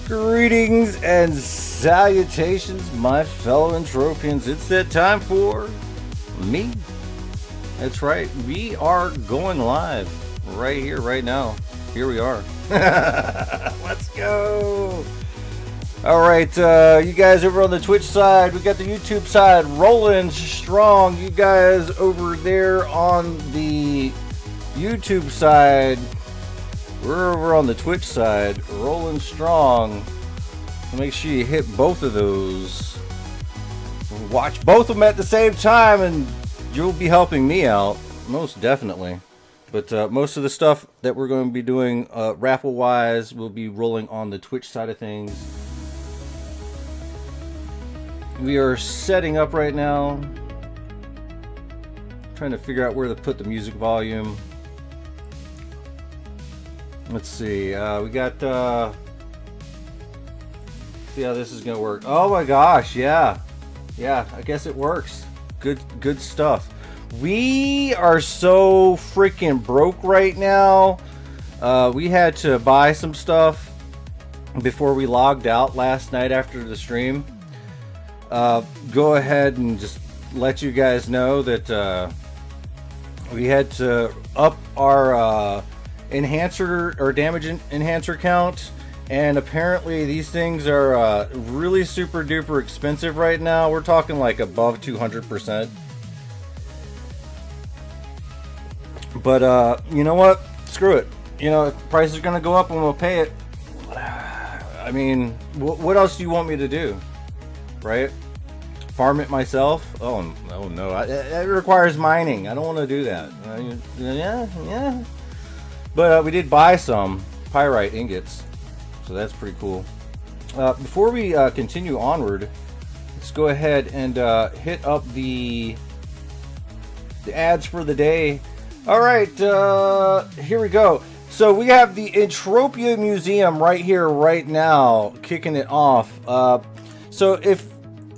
Greetings and salutations, my fellow Entropians. It's that time for me. That's right. We are going live right here, right now. Here we are. Let's go. All right, you guys over on the Twitch side, we got the YouTube side rolling strong. You guys over there on the YouTube side, we're over on the Twitch side, rolling strong. Make sure you hit both of those. Watch both of them at the same time, and you'll be helping me out, most definitely. But most of the stuff that we're going to be doing raffle-wise will be rolling on the Twitch side of things. We are setting up right now. Trying to figure out where to put the music volume. Let's see. We got. See how this is gonna work. Oh my gosh! Yeah. I guess it works. Good stuff. We are so freaking broke right now. We had to buy some stuff before we logged out last night after the stream. Go ahead and just let you guys know that we had to up our enhancer or damage enhancer count, and apparently these things are really super duper expensive right now. We're talking like above 200%. But you know what? Screw it. You know, if the price is gonna go up and we'll pay it. I mean, what else do you want me to do? Right? Farm it myself? Oh no, it requires mining. I don't want to do that. Yeah. But we did buy some pyrite ingots, so that's pretty cool. Before we continue onward, let's go ahead and hit up the ads for the day. All right, here we go. So we have the Entropia Museum right here, right now, kicking it off. So if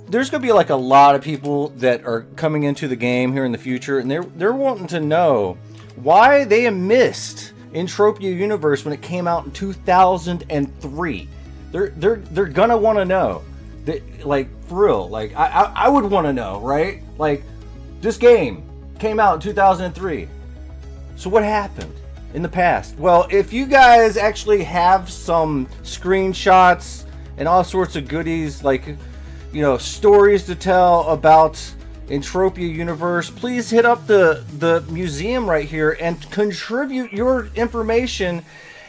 there's going to be like a lot of people that are coming into the game here in the future, and they're wanting to know why they missed Entropia Universe when it came out in 2003. They're gonna want to know that, like, for real. Like I would want to know, right? Like, this game came out in 2003. So what happened in the past? Well, if you guys actually have some screenshots and all sorts of goodies, like, you know, stories to tell about Entropia Universe, please hit up the museum right here and contribute your information.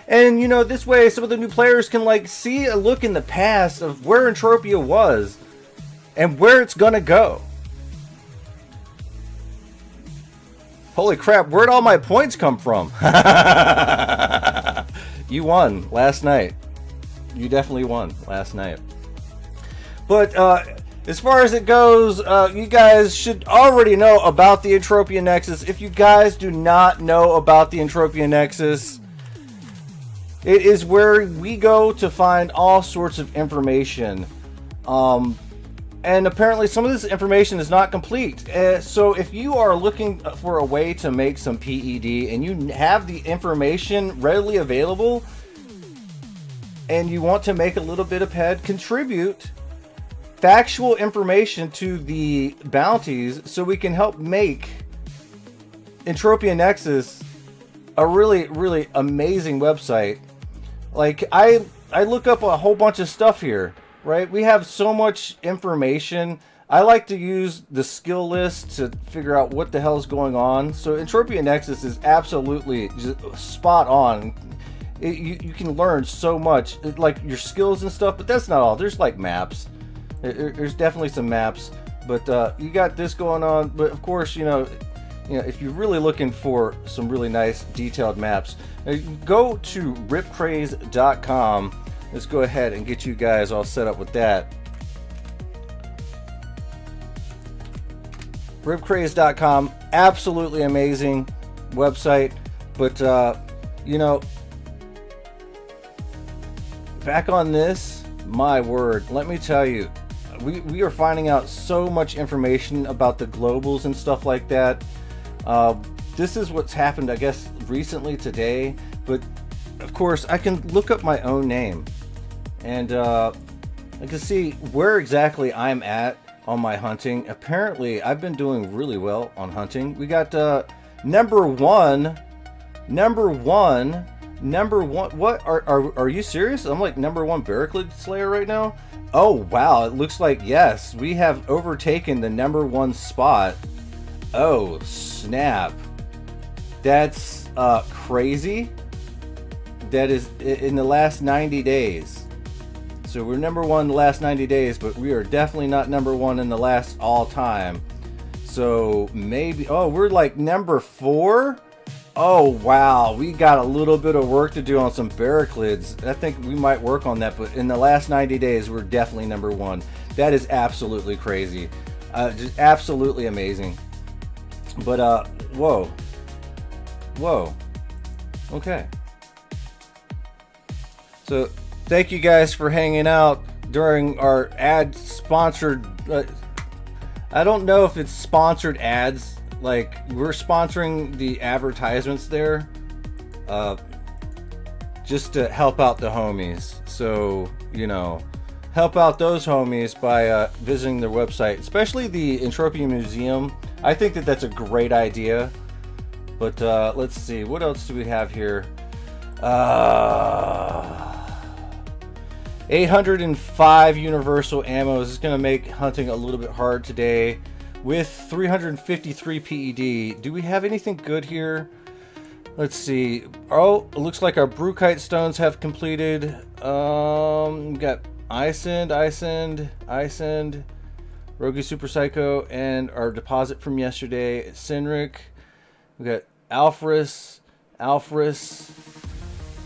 And, you know, this way some of the new players can, like, see a look in the past of where Entropia was and where it's gonna go. Holy crap, where'd all my points come from? You won last night. You definitely won last night. But as far as it goes, you guys should already know about the Entropia Nexus. If you guys do not know about the Entropia Nexus, it is where we go to find all sorts of information. And apparently some of this information is not complete. So if you are looking for a way to make some PED and you have the information readily available and you want to make a little bit of PED, contribute factual information to the bounties so we can help make Entropia Nexus a really, really amazing website. Like, I look up a whole bunch of stuff here, right? We have so much information. I like to use the skill list to figure out what the hell is going on. So Entropia Nexus is absolutely just spot on. You can learn so much, like your skills and stuff, but that's not all. There's like maps. There's definitely some maps, but you got this going on. But of course, you know, if you're really looking for some really nice detailed maps, go to ripcraze.com. Let's go ahead and get you guys all set up with that. Ripcraze.com, absolutely amazing website. But you know, back on this, my word, let me tell you, we are finding out so much information about the globals and stuff like that. This is what's happened, I guess, recently today, but of course I can look up my own name And I can see where exactly I'm at on my hunting. Apparently, I've been doing really well on hunting. We got number one. What are you serious? I'm like number 1 Barricade Slayer right now. Oh wow! It looks like yes, we have overtaken the number 1 spot. Oh snap! That's crazy. That is in the last 90 days. So we're number 1 in the last 90 days, but we are definitely not number 1 in the last all time. So maybe, oh, we're like number 4. Oh wow, we got a little bit of work to do on some barricades. I think we might work on that, but in the last 90 days, we're definitely number 1. That is absolutely crazy. Just absolutely amazing. But whoa. Okay. So thank you guys for hanging out during our ad sponsored, I don't know if it's sponsored ads. Like, we're sponsoring the advertisements there, just to help out the homies. So, you know, help out those homies by visiting their website, especially the Entropia Museum. I think that that's a great idea. But let's see, what else do we have here? 805 universal ammo. This is going to make hunting a little bit hard today. With 353 PED. Do we have anything good here? Let's see. Oh, it looks like our Brukite stones have completed. We got Isend, Rogi Super Psycho, and our deposit from yesterday, Sinric. We got Alphris.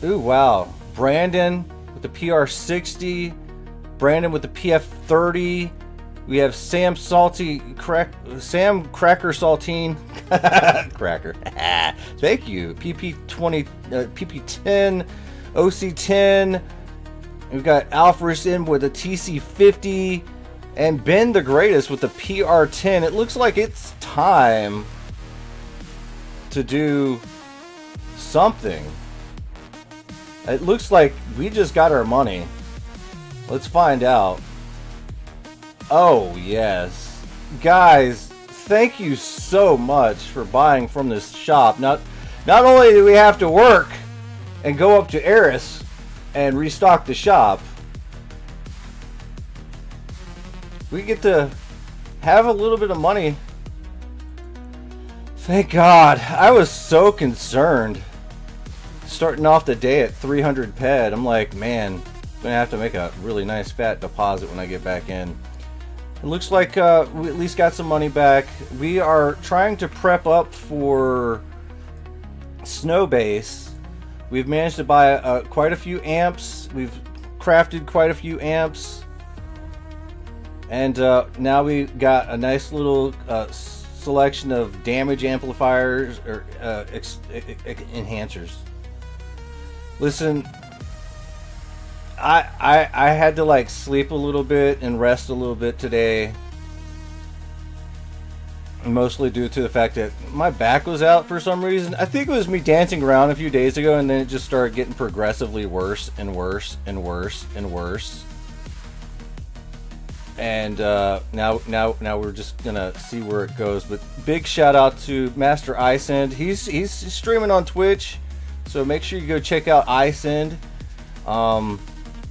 Ooh, wow. Brandon with the PR60. Brandon with the PF30. We have Sam Cracker Saltine. Cracker. Thank you. PP20, PP10, OC10. We've got Alphris in with a TC50. And Ben the Greatest with the PR10. It looks like it's time to do something. It looks like we just got our money. Let's find out. Oh, yes. Guys, thank you so much for buying from this shop. Not only do we have to work and go up to Eris and restock the shop, we get to have a little bit of money. Thank God. I was so concerned starting off the day at 300 PED. I'm like, man, I'm going to have to make a really nice fat deposit when I get back in. It looks like we at least got some money back. We are trying to prep up for Snowbase. We've managed to buy quite a few amps. We've crafted quite a few amps. And now we got a nice little selection of damage amplifiers or enhancers. Listen, I had to like sleep a little bit and rest a little bit today, mostly due to the fact that my back was out for some reason. I think it was me dancing around a few days ago, and then it just started getting progressively worse and worse and worse and worse. And now we're just gonna see where it goes. But big shout out to Master Isend. He's streaming on Twitch, so make sure you go check out Isend.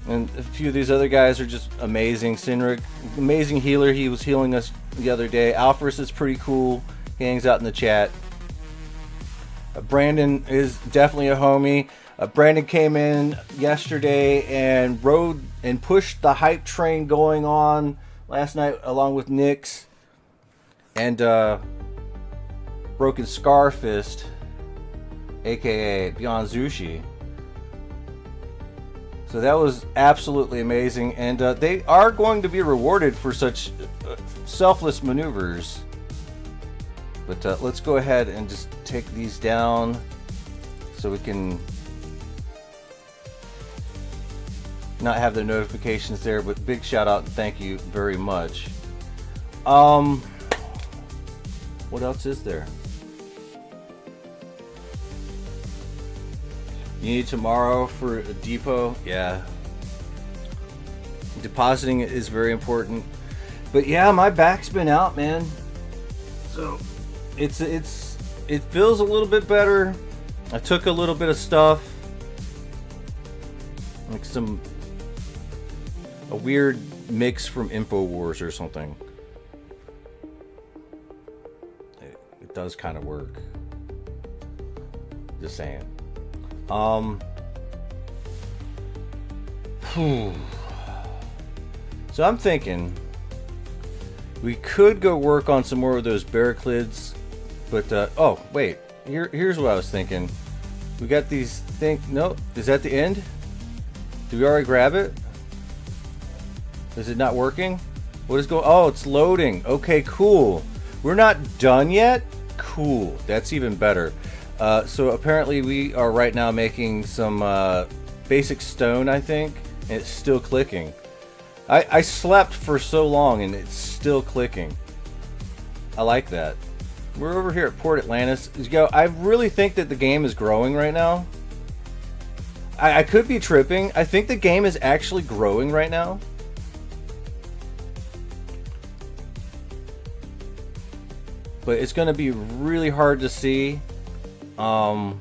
And a few of these other guys are just amazing. Sinric, amazing healer. He was healing us the other day. Alphris is pretty cool. He hangs out in the chat. Brandon is definitely a homie. Brandon came in yesterday and rode and pushed the hype train going on last night along with Nyx and Broken Scarfist, aka Beyond Zushi. So that was absolutely amazing, and they are going to be rewarded for such selfless maneuvers. But let's go ahead and just take these down so we can not have the notifications there. But big shout out and thank you very much. What else is there? You need tomorrow for a depot? Yeah. Depositing it is very important. But yeah, my back's been out, man. So it feels a little bit better. I took a little bit of stuff, like a weird mix from InfoWars or something. It does kind of work. Just saying. So I'm thinking we could go work on some more of those barricades, but oh wait, here's what I was thinking. We got these things. No, is that the end? Did we already grab it? Is it not working? What is going? Oh, it's loading. Okay, cool. We're not done yet. Cool. That's even better. So apparently we are right now making some basic stone, I think, and it's still clicking. I slept for so long and it's still clicking. I like that. We're over here at Port Atlantis. I really think that the game is growing right now. I could be tripping. I think the game is actually growing right now. But it's going to be really hard to see. But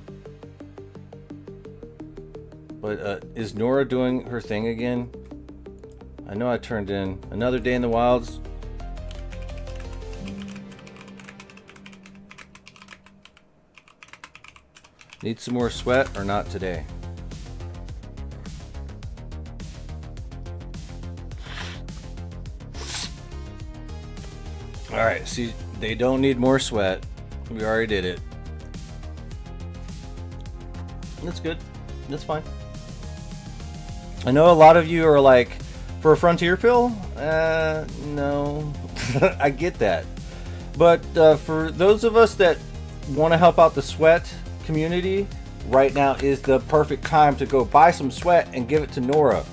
is Nora doing her thing again? I know I turned in another day in the wilds. Need some more sweat or not today? Alright, see, they don't need more sweat. We already did it. That's good. That's fine. I know a lot of you are like, for a frontier pill? No. I get that. But for those of us that want to help out the sweat community, right now is the perfect time to go buy some sweat and give it to Nora.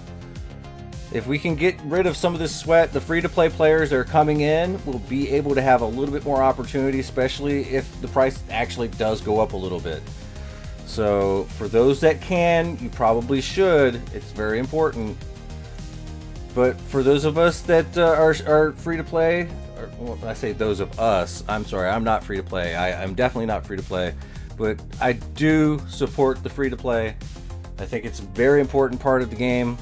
If we can get rid of some of this sweat, the free-to-play players that are coming in will be able to have a little bit more opportunity, especially if the price actually does go up a little bit. So for those that can, you probably should. It's very important. But for those of us that are free-to-play, or well, I say those of us, I'm sorry, I'm not free-to-play. I'm definitely not free-to-play. But I do support the free-to-play. I think it's a very important part of the game.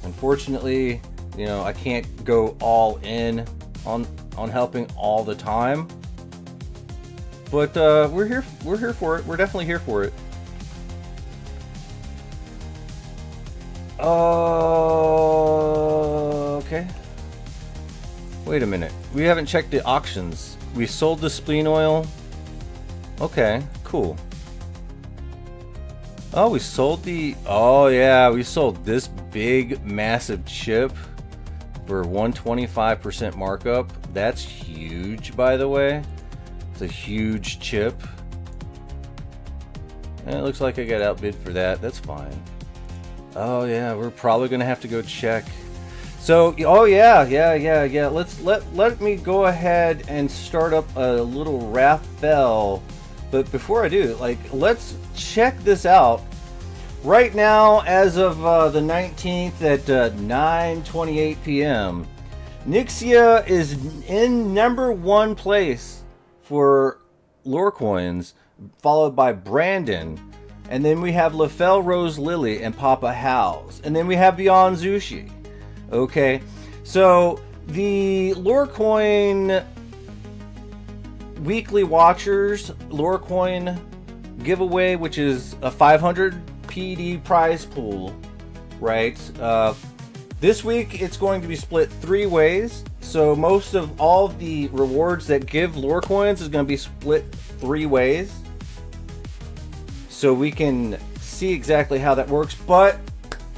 Unfortunately, you know, I can't go all in on helping all the time. But we're here for it. We're definitely here for it. Okay. Wait a minute. We haven't checked the auctions. We sold the spleen oil. Okay, cool. Oh, we sold the... Oh, yeah, we sold this big, massive chip for 125% markup. That's huge, by the way. It's a huge chip. And it looks like I got outbid for that. That's fine. Oh, yeah, we're probably going to have to go check. So, oh, yeah. Let me go ahead and start up a little Raphael. But before I do, like, let's check this out. Right now, as of the 19th at 9:28 p.m., Nixia is in #1 place for lore coins, followed by Brandon. And then we have LaFell Rose Lily and Papa Hal's. And then we have Beyond Zushi. Okay, so the lore coin weekly watchers lore coin giveaway, which is a 500 PD prize pool, right? This week it's going to be split 3 ways. So most of all the rewards that give lore coins is going to be split 3 ways. So we can see exactly how that works. But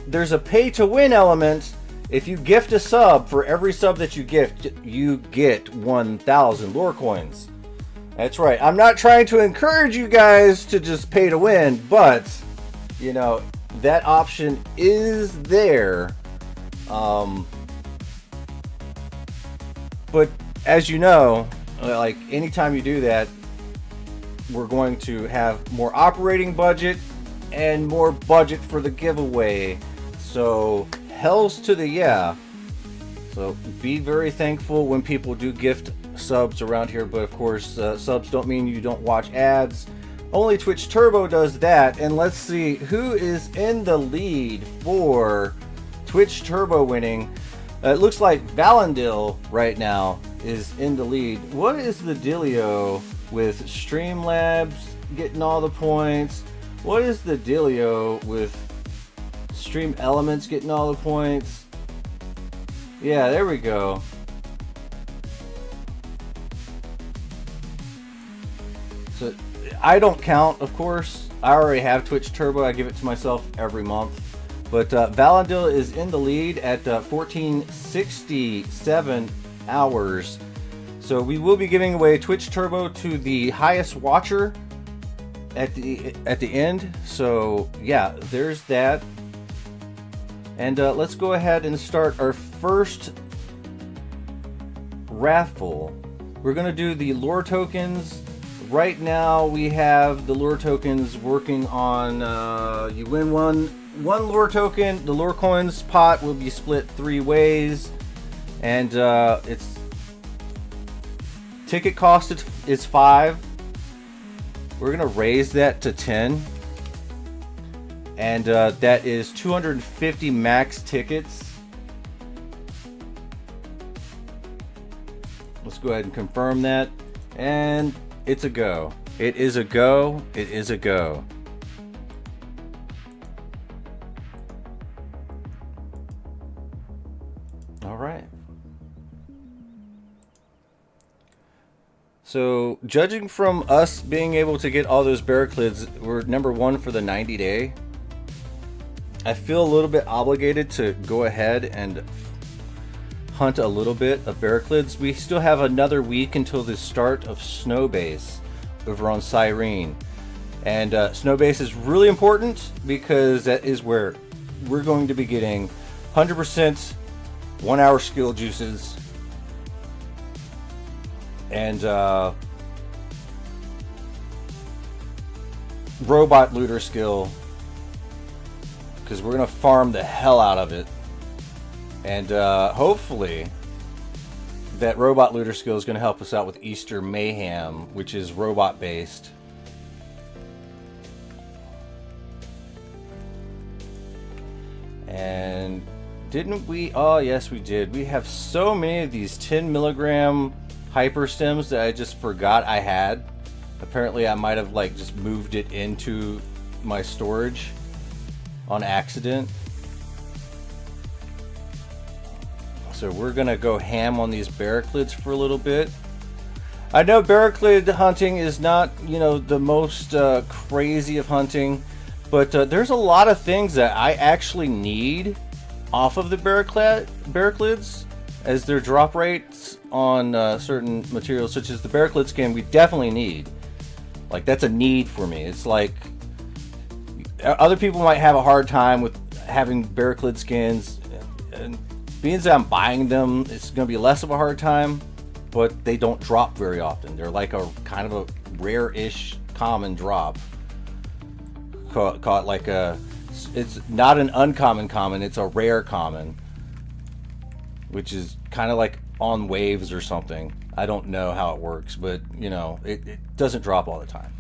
there's a pay to win element. If you gift a sub, for every sub that you gift, you get 1,000 lore coins. That's right. I'm not trying to encourage you guys to just pay to win, but, you know, that option is there. But as you know, like anytime you do that, we're going to have more operating budget and more budget for the giveaway. So, hells to the yeah. So be very thankful when people do gift subs around here, but of course subs don't mean you don't watch ads. Only Twitch Turbo does that. And let's see who is in the lead for Twitch Turbo winning. It looks like Valandil right now is in the lead. What is the dealio with Streamlabs getting all the points? What is the dealio with Stream Elements getting all the points? Yeah, there we go. So I don't count, of course. I already have Twitch Turbo. I give it to myself every month. But Valandil is in the lead at 1467 hours. So we will be giving away Twitch Turbo to the highest watcher at the end. So yeah, there's that. And let's go ahead and start our first raffle. We're going to do the lore tokens. Right now we have the lore tokens working on, you win one lore token. The lore coins pot will be split 3 ways. And it's ticket cost is 5. We're going to raise that to 10. And that is 250 max tickets. Let's go ahead and confirm that. And it's a go. It is a go. It is a go. All right. So, judging from us being able to get all those barraclids, we're #1 for the 90-day. I feel a little bit obligated to go ahead and hunt a little bit of barraclids. We still have another week until the start of Snowbase over on Cyrene. And Snowbase is really important because that is where we're going to be getting 100% 1-hour skill juices and robot looter skill, because we're going to farm the hell out of it. And hopefully that robot looter skill is going to help us out with Easter Mayhem, which is robot based. And didn't we? Oh yes, we did. We have so many of these 10 milligram hyper stems that I just forgot I had. Apparently I might have like just moved it into my storage on accident. So we're gonna go ham on these barraclids for a little bit. I know barraclid hunting is not, you know, the most crazy of hunting, but there's a lot of things that I actually need off of the barraclids as their drop rates on certain materials, such as the barraclid skin. We definitely need, like, that's a need for me. It's like other people might have a hard time with having barraclid skins, and being that I'm buying them, it's going to be less of a hard time, but they don't drop very often. They're like a kind of a rare-ish common drop. Caught like a, it's not an uncommon common, it's a rare common, which is kind of like on waves or something. I don't know how it works, but you know, it doesn't drop all the time.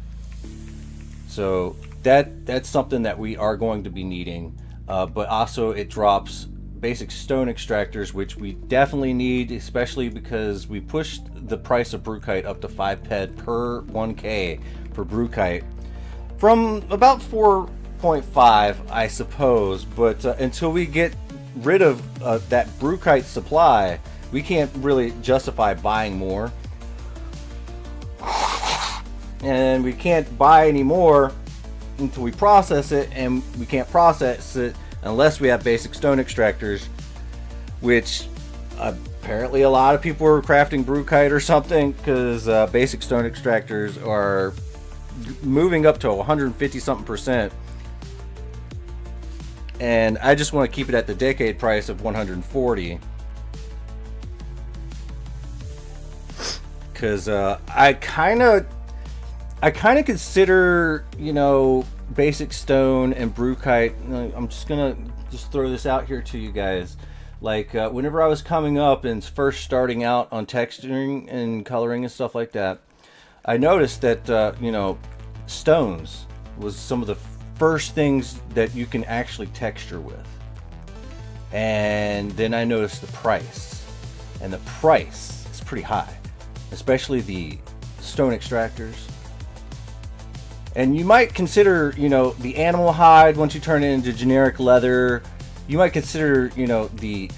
So that's something that we are going to be needing, but also it drops basic stone extractors, which we definitely need, especially because we pushed the price of Brewkite up to 5 ped per 1k for Brewkite from about 4.5, I suppose. But until we get rid of that Brewkite supply, we can't really justify buying more. And we can't buy any more until we process it, and we can't process it unless we have basic stone extractors, which apparently a lot of people are crafting Brewkite or something, because basic stone extractors are moving up to 150 something percent. And I just want to keep it at the decade price of 140. Because I kind of consider, you know, basic stone and Brewkite. I'm just gonna throw this out here to you guys. Like whenever I was coming up and first starting out on texturing and coloring and stuff like that, I noticed that stones was some of the first things that you can actually texture with. And then I noticed the price, and the price is pretty high, especially the stone extractors. And you might consider, the animal hide once you turn it into generic leather. You might consider, the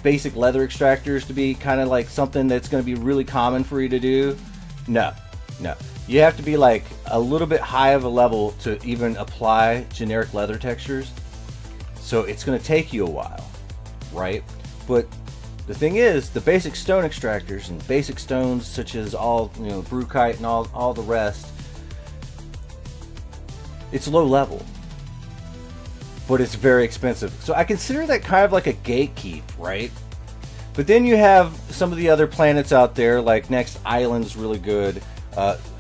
basic leather extractors to be kind of like something that's going to be really common for you to do. No. You have to be like a little bit high of a level to even apply generic leather textures. So it's going to take you a while, right? But the thing is, the basic stone extractors and basic stones such as all, brucite and all the rest, it's low level, but it's very expensive. So I consider that kind of like a gatekeep, right? But then you have some of the other planets out there, like Next Island's really good,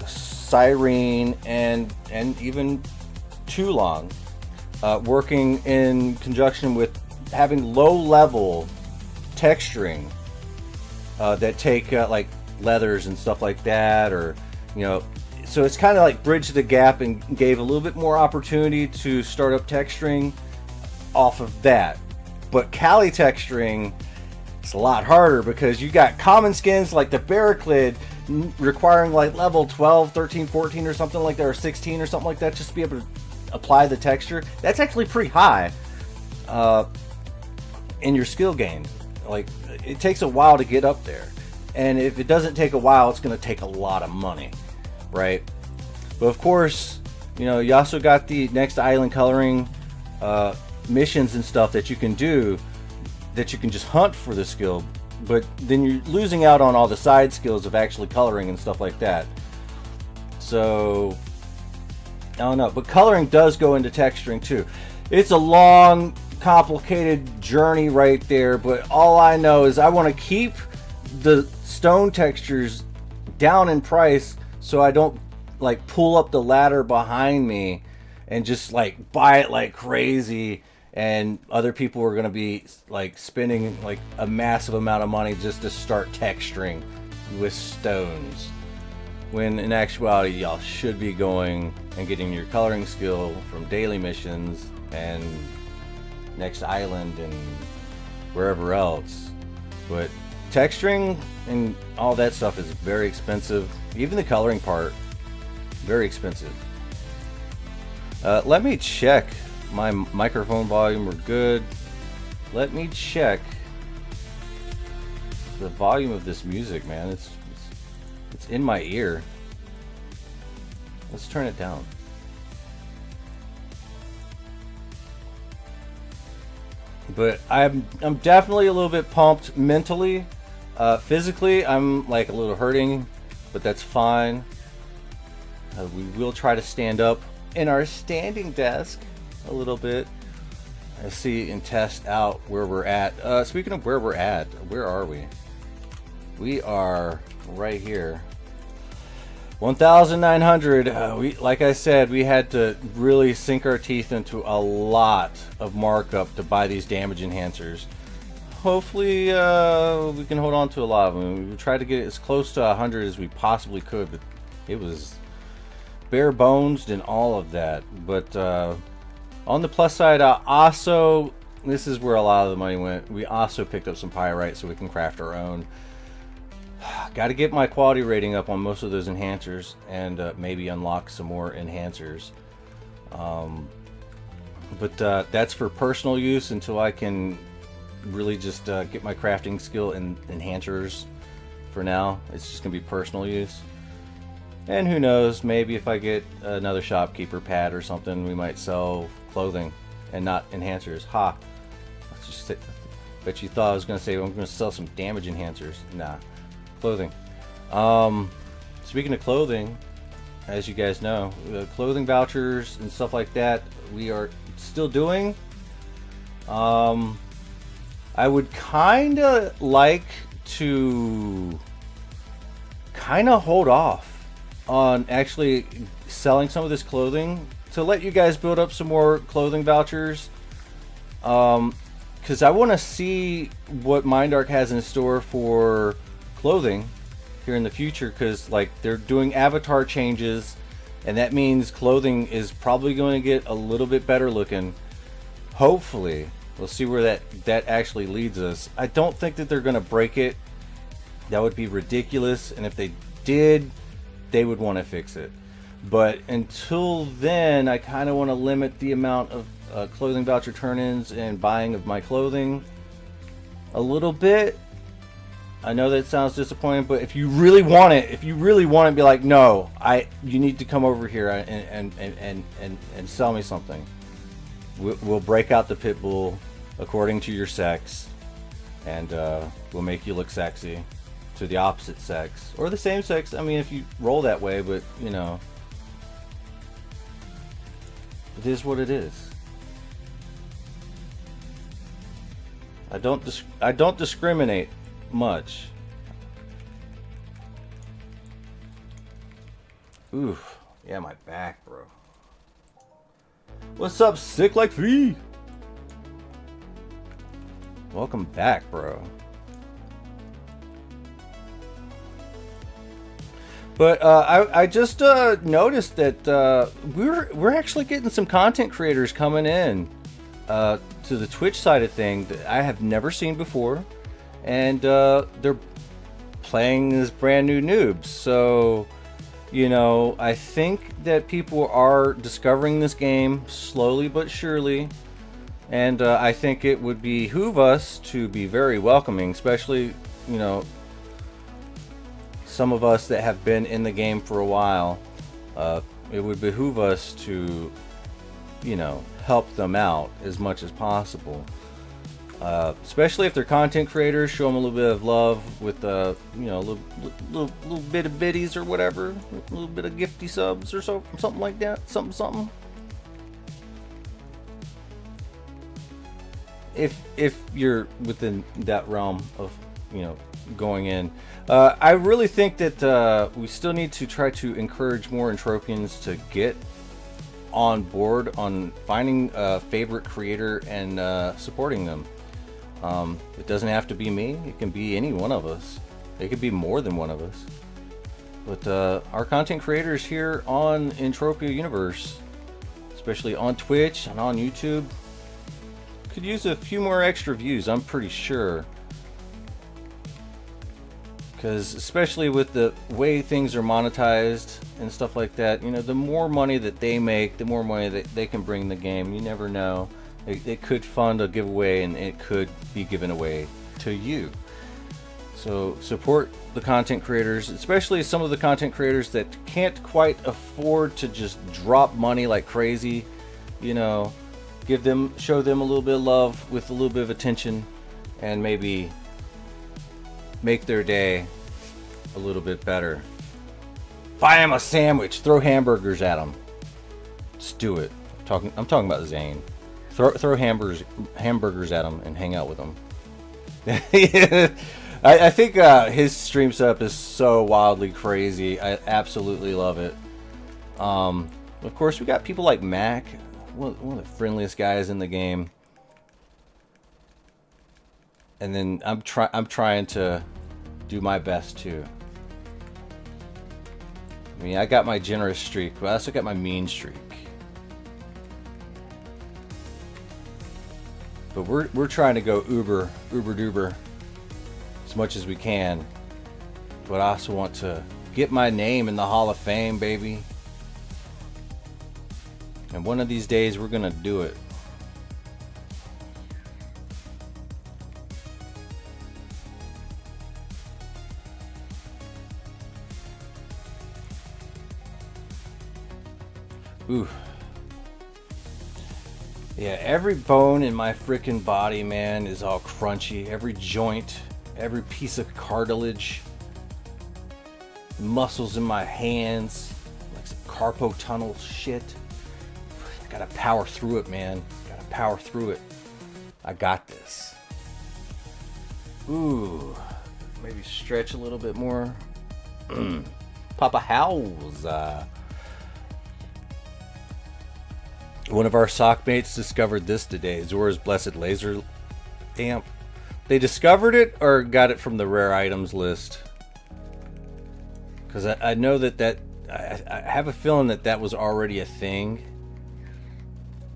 Cyrene and even Toulon, working in conjunction with having low level texturing that take like leathers and stuff like that, or so it's kind of like bridged the gap and gave a little bit more opportunity to start up texturing off of that. But Kali texturing, it's a lot harder because you got common skins like the Barraclid requiring like level 12, 13, 14 or something like that, or 16 or something like that, just to be able to apply the texture. That's actually pretty high in your skill gain. Like, it takes a while to get up there. And if it doesn't take a while, it's going to take a lot of money, right? But of course, you also got the Next Island coloring missions and stuff that you can do, that you can just hunt for the skill, but then you're losing out on all the side skills of actually coloring and stuff like that. So I don't know, but coloring does go into texturing too. It's a long, complicated journey right there, but all I know is I want to keep the stone textures down in price so I don't like pull up the ladder behind me and just like buy it like crazy, and other people are going to be like spending like a massive amount of money just to start texturing with stones, when in actuality y'all should be going and getting your coloring skill from daily missions and Next Island and wherever else. But texturing and all that stuff is very expensive. Even the coloring part, very expensive. Let me check my microphone volume. We're good. Let me check the volume of this music, man. It's in my ear. Let's turn it down. But I'm definitely a little bit pumped mentally. Physically, I'm like a little hurting, but that's fine. We will try to stand up in our standing desk a little bit. I see and test out where we're at. Speaking of where we're at, where are we? We are right here. 1,900. We, like I said, we had to really sink our teeth into a lot of markup to buy these damage enhancers. Hopefully, we can hold on to a lot of them. We tried to get as close to 100 as we possibly could, but it was bare bones and all of that. But on the plus side, also, this is where a lot of the money went. We also picked up some pyrite so we can craft our own. Got to get my quality rating up on most of those enhancers, and maybe unlock some more enhancers. But that's for personal use until I can really just get my crafting skill in enhancers. For now, it's just gonna be personal use. And who knows, maybe if I get another shopkeeper pad or something, we might sell clothing and not enhancers. Ha! Let's just say, bet you thought I was gonna say I'm gonna sell some damage enhancers. Nah. Clothing. Speaking of clothing, as you guys know, clothing vouchers and stuff like that we are still doing. I would kind of like to hold off on actually selling some of this clothing to let you guys build up some more clothing vouchers. because I want to see what Mindark has in store for clothing here in the future, because like they're doing avatar changes, and that means clothing is probably going to get a little bit better looking. Hopefully, we'll see where that actually leads us. I don't think that they're going to break it. That would be ridiculous, and if they did, they would want to fix it. But until then, I kind of want to limit the amount of clothing voucher turn-ins and buying of my clothing a little bit. I know that sounds disappointing, but if you really want it, be like, no, you need to come over here and sell me something. We'll break out the pit bull according to your sex, and we'll make you look sexy to the opposite sex or the same sex. I mean, if you roll that way, but you know, it is what it is. I don't discriminate much. Oof. Yeah, my back, bro. What's up, Sick Like V? Welcome back, bro. But I just noticed that we're actually getting some content creators coming in to the Twitch side of things that I have never seen before, and they're playing as brand new noobs. So, you know, I think that people are discovering this game slowly but surely, and I think it would behoove us to be very welcoming, especially, you know, some of us that have been in the game for a while. It would behoove us to, you know, help them out as much as possible. Especially if they're content creators, show them a little bit of love with, you know, a little bit of biddies or whatever, a little bit of gifty subs or so, something like that, something. If you're within that realm of, you know, going in, I really think that we still need to try to encourage more Entropians to get on board on finding a favorite creator and supporting them. It doesn't have to be me. It can be any one of us. It could be more than one of us. But our content creators here on Entropia Universe, especially on Twitch and on YouTube, could use a few more extra views, I'm pretty sure. Because especially with the way things are monetized and stuff like that, you know, the more money that they make, the more money that they can bring in the game. You never know. It could fund a giveaway, and it could be given away to you. So support the content creators, especially some of the content creators that can't quite afford to just drop money like crazy. You know, show them a little bit of love with a little bit of attention, and maybe make their day a little bit better. Buy him a sandwich, throw hamburgers at him. Just do it. I'm talking about Zane. Throw hamburgers at him and hang out with him. I think his stream setup is so wildly crazy. I absolutely love it. Of course, we got people like Mac, one of the friendliest guys in the game. And then I'm trying to do my best too. I mean, I got my generous streak, but I also got my mean streak. But we're trying to go uber duber as much as we can. But I also want to get my name in the Hall of Fame, baby. And one of these days we're gonna do it. Ooh. Yeah, every bone in my freaking body, man, is all crunchy. Every joint, every piece of cartilage, muscles in my hands, like some carpal tunnel shit. I gotta power through it, man. Gotta power through it. I got this. Ooh, maybe stretch a little bit more. Papa Howls. One of our sock mates discovered this today. Zora's Blessed Laser Damn. They discovered it or got it from the rare items list? Because I know that I have a feeling that was already a thing.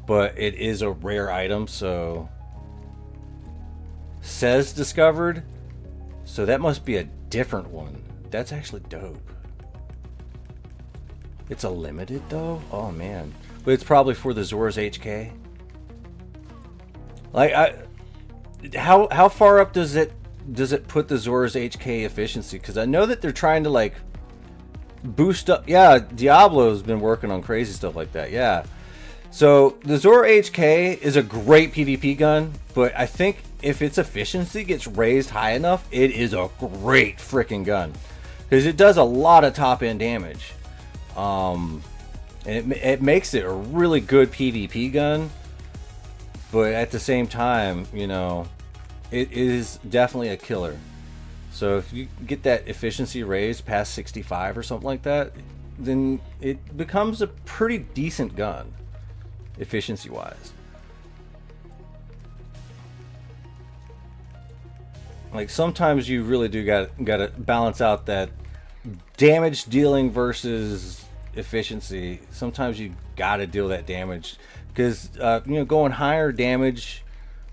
But it is a rare item, so... Says discovered. So that must be a different one. That's actually dope. It's a limited though? Oh man. But it's probably for the Zora's HK. Like how far up does it put the Zora's HK efficiency? Because I know that they're trying to like boost up. Yeah, Diablo's been working on crazy stuff like that. Yeah. So the Zora HK is a great PvP gun, but I think if its efficiency gets raised high enough, it is a great freaking gun because it does a lot of top end damage. And it makes it a really good PvP gun, but at the same time, you know, it is definitely a killer. So if you get that efficiency raised past 65 or something like that, then it becomes a pretty decent gun, efficiency wise. Like sometimes you really do gotta balance out that damage dealing versus efficiency. Sometimes you gotta deal that damage because you know, going higher damage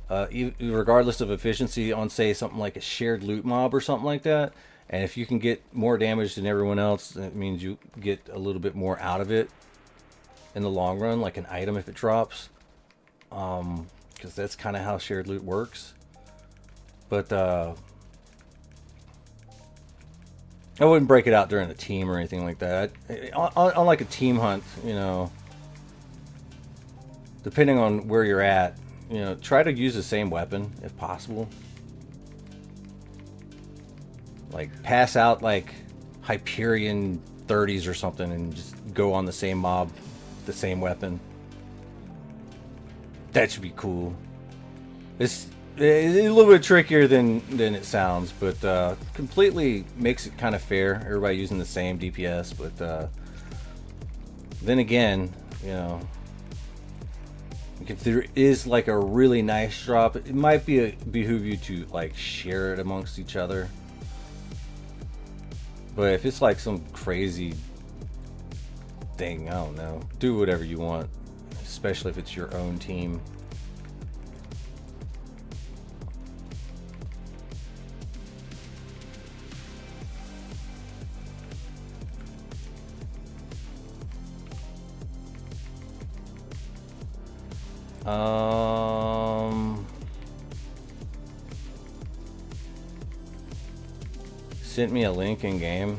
regardless of efficiency on say something like a shared loot mob or something like that, and if you can get more damage than everyone else, that means you get a little bit more out of it in the long run, like an item if it drops, because that's kind of how shared loot works. But I wouldn't break it out during a team or anything like that. On like a team hunt, you know, depending on where you're at, you know, try to use the same weapon if possible. Like pass out like Hyperion 30s or something and just go on the same mob, the same weapon. That should be cool. It's a little bit trickier than it sounds, but completely makes it kind of fair. Everybody using the same DPS, but then again, you know, if there is like a really nice drop, it might behoove you to like share it amongst each other. But if it's like some crazy thing, I don't know, do whatever you want, especially if it's your own team. Sent me a link in game.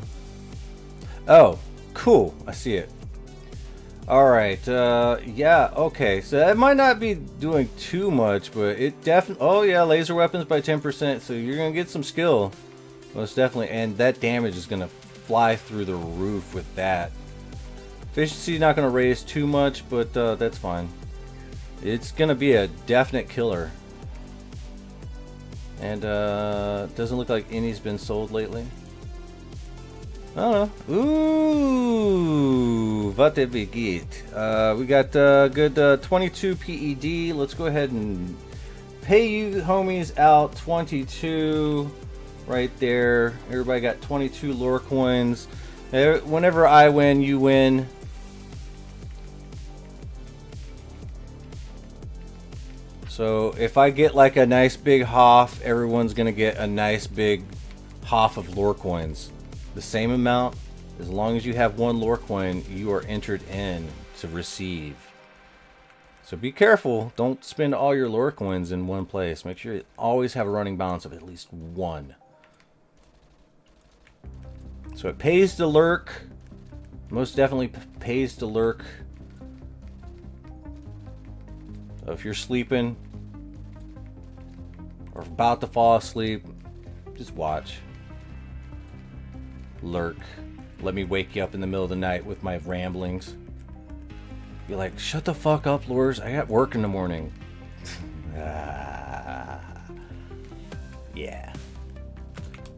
Oh, cool. I see it. All right. Yeah. Okay. So that might not be doing too much, but it definitely. Oh yeah, laser weapons by 10%. So you're gonna get some skill, most definitely, and that damage is gonna fly through the roof with that. Efficiency not gonna raise too much, but that's fine. It's gonna be a definite killer. And doesn't look like any's been sold lately. I don't know. Ooh, what did we get? We got good 22 PED. Let's go ahead and pay you homies out 22 right there. Everybody got 22 lore coins. Whenever I win, you win. So if I get like a nice big Hoff, everyone's gonna get a nice big Hoff of lore coins. The same amount, as long as you have one lore coin, you are entered in to receive. So be careful, don't spend all your lore coins in one place. Make sure you always have a running balance of at least one. So it pays to lurk, most definitely pays to lurk. If you're sleeping or about to fall asleep, just watch. Lurk. Let me wake you up in the middle of the night with my ramblings. You're like, shut the fuck up, Lures. I got work in the morning. Yeah.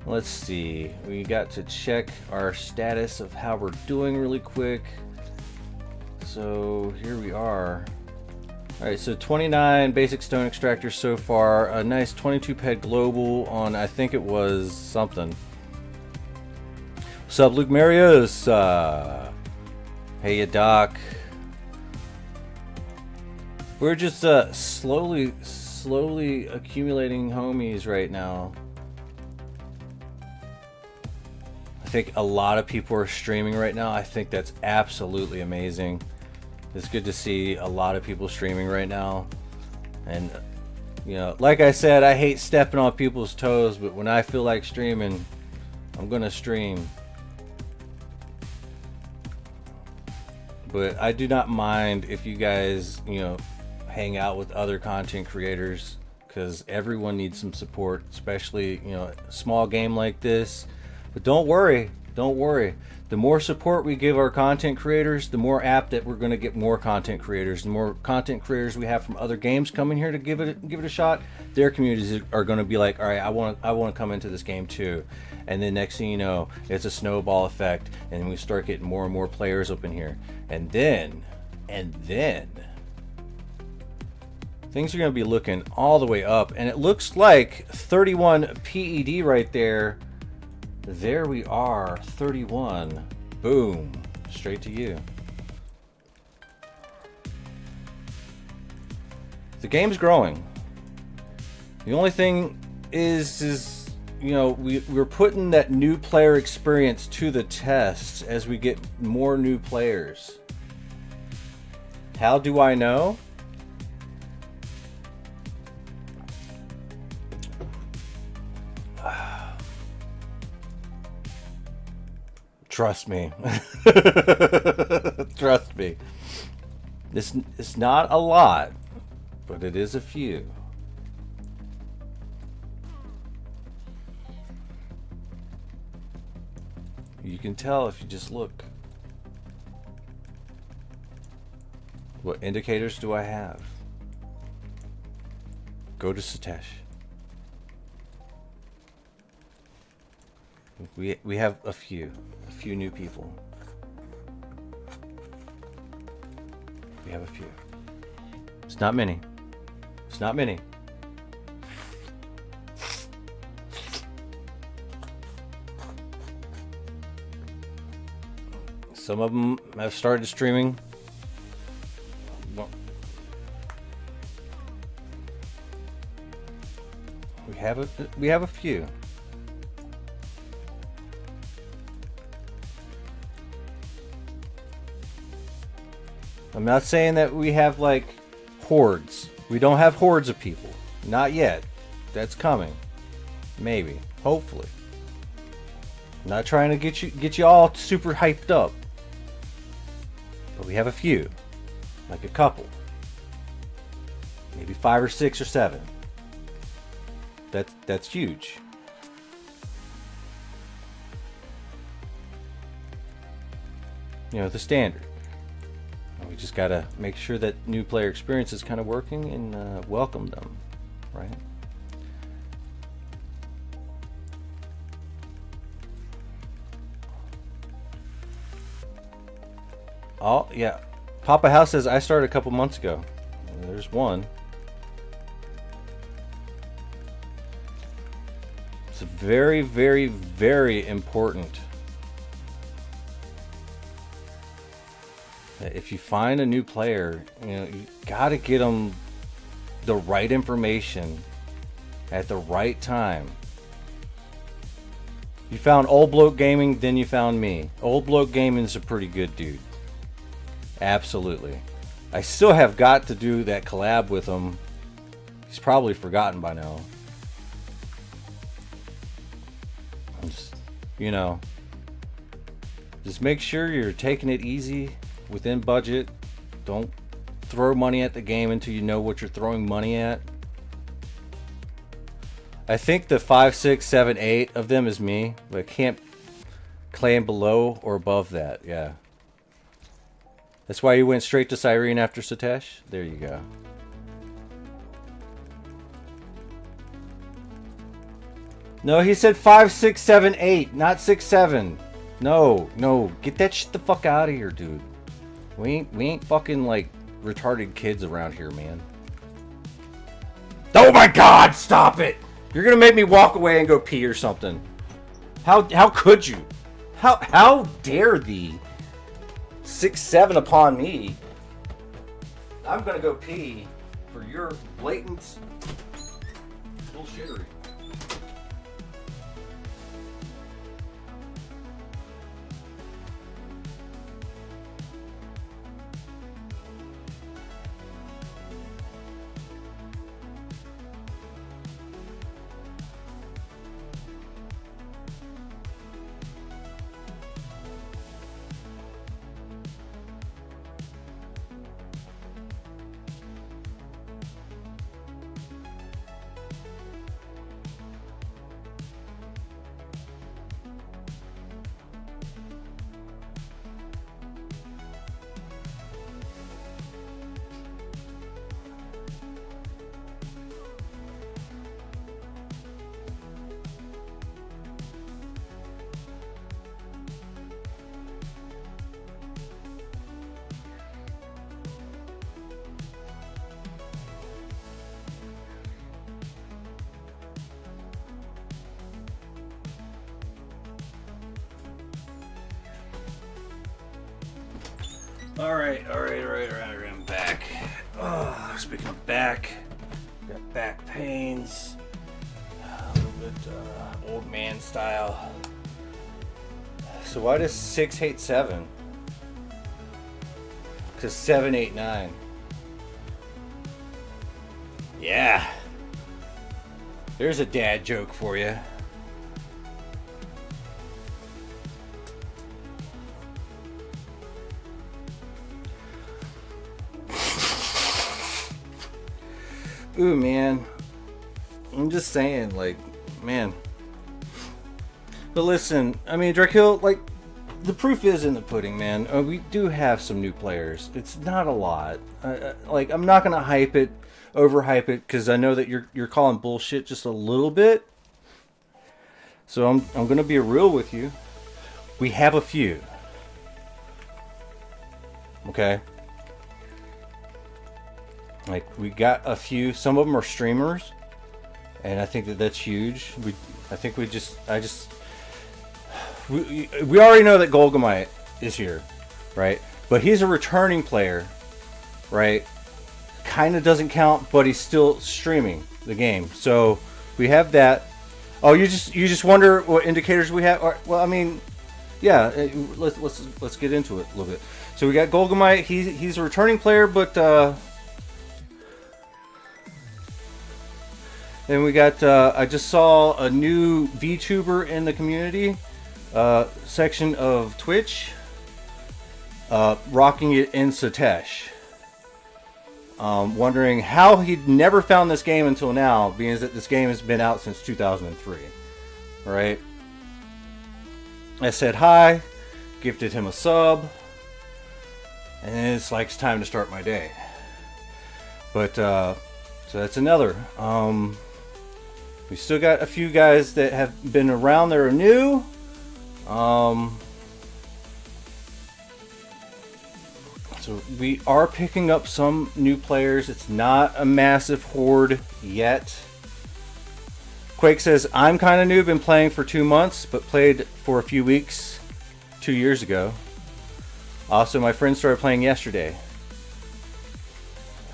Let's see. We got to check our status of how we're doing really quick. So here we are. Alright, so 29 basic stone extractors so far. A nice 22 ped global on, I think it was something. What's up, Luke Marius? Hey, ya, Doc. We're just slowly accumulating homies right now. I think a lot of people are streaming right now. I think that's absolutely amazing. It's good to see a lot of people streaming right now. And, you know, like I said, I hate stepping on people's toes, but when I feel like streaming, I'm gonna stream. But I do not mind if you guys, you know, hang out with other content creators, because everyone needs some support, especially, you know, a small game like this. But don't worry. The more support we give our content creators, the more apt that we're going to get more content creators. The more content creators we have from other games coming here to give it a shot, their communities are going to be like, all right, I want to come into this game too. And then next thing you know, it's a snowball effect, and we start getting more and more players up in here. And then things are going to be looking all the way up, and it looks like 31 PED right there. There we are, 31. Boom. Straight to you. The game's growing. The only thing is you know, we're putting that new player experience to the test as we get more new players. How do I know? Trust me. Trust me. It's not a lot, but it is a few. You can tell if you just look. What indicators do I have? Go to Satesh. We have a few new people. We have a few. It's not many. It's not many. Some of them have started streaming. We have a few. I'm not saying that we have like hordes. We don't have hordes of people. Not yet. That's coming. Maybe. Hopefully. I'm not trying to get you all super hyped up. But we have a few. Like a couple. Maybe 5 or 6 or 7. That's huge. You know, the standard. We just gotta make sure that new player experience is kind of working and welcome them, right? Oh yeah, Papa House says I started a couple months ago. There's one. It's very, very, very important. If you find a new player, you know, you gotta get them the right information at the right time. You found Old Bloke Gaming, then you found me. Old Bloke Gaming's a pretty good dude. Absolutely. I still have got to do that collab with him. He's probably forgotten by now. You know, just make sure you're taking it easy, within budget. Don't throw money at the game until you know what you're throwing money at. I think the 5, 6, 7, 8 of them is me, but I can't claim below or above that. Yeah. That's why you went straight to Cyrene after Satesh? There you go. No, he said 5, 6, 7, 8, not 6, 7. No, get that shit the fuck out of here, dude. We ain't fucking like retarded kids around here, man. Oh my God! Stop it! You're gonna make me walk away and go pee or something. How could you? How dare thee? 6-7 upon me. I'm gonna go pee for your blatant bullshittery. All right, I'm back. Oh, speaking of back, got back pains, a little bit old man style. So why does 6 hate 7? Because 7 8 9. Yeah. There's a dad joke for you. Ooh, man. I'm just saying, like, man. But listen, I mean, Drakill, like, the proof is in the pudding, man. We do have some new players. It's not a lot. Like, I'm not gonna hype it, overhype it, because I know that you're calling bullshit just a little bit. So I'm gonna be real with you. We have a few. Okay. Like, we got a few. Some of them are streamers, and I think that that's huge. We already know that Golgamite is here, right? But he's a returning player, right? Kind of doesn't count, but he's still streaming the game. So we have that. Oh, you just wonder what indicators we have? Well, I mean, yeah. Let's get into it a little bit. So we got Golgamite. He's a returning player, but. And we got, I just saw a new VTuber in the community section of Twitch, rocking it in Satesh. Wondering how he'd never found this game until now, being that this game has been out since 2003. Right? I said hi, gifted him a sub, and it's like it's time to start my day. But, so that's another. We still got a few guys that have been around that are new. So we are picking up some new players. It's not a massive horde yet. Quake says, I'm kind of new, been playing for 2 months, but played for a few weeks 2 years ago. Also, my friend started playing yesterday.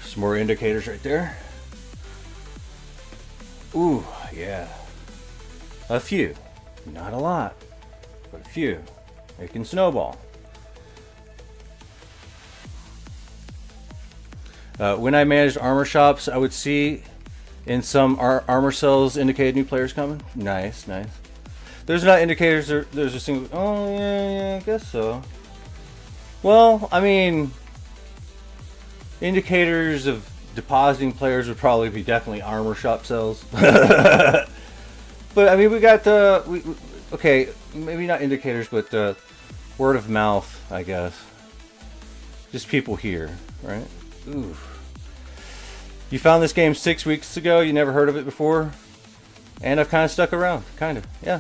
Some more indicators right there. Ooh, yeah. A few. Not a lot, but a few. It can snowball. When I managed armor shops, I would see in some armor cells indicated new players coming. Nice, nice. There's not indicators, there's a single... Oh, yeah, I guess so. Well, I mean... Indicators of depositing players would probably be definitely armor shop cells. But, I mean, we got... okay, maybe not indicators, but word of mouth, I guess. Just people here, right? Ooh. You found this game 6 weeks ago, you never heard of it before? And I've kind of stuck around, kind of, yeah.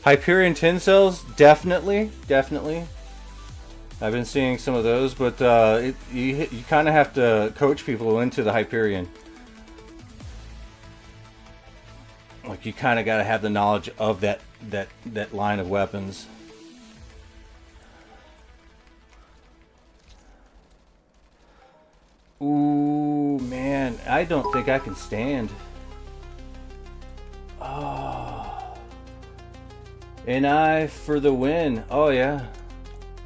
Hyperion tin cells, definitely. I've been seeing some of those, but you kind of have to coach people into the Hyperion. Like, you kind of got to have the knowledge of that line of weapons. Ooh, man, I don't think I can stand. Oh, NI for the win. Oh yeah,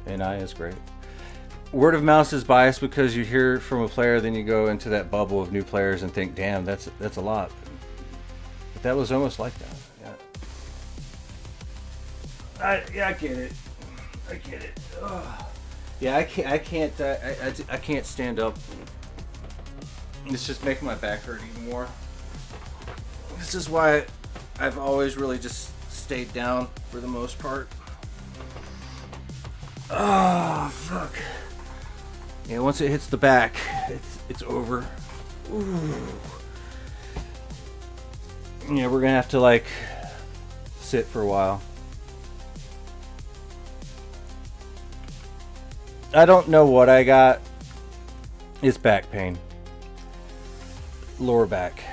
NI is great. Word of mouth is biased because you hear it from a player, then you go into that bubble of new players and think, damn, that's a lot. But that was almost like that. Yeah, I get it. I get it. Ugh. Yeah, I can't stand up. It's just making my back hurt even more. This is why I've always really just stayed down for the most part. Oh, fuck. Yeah, once it hits the back, it's over. Ooh. Yeah, we're gonna have to like sit for a while. I don't know what I got. It's back pain. Lower back.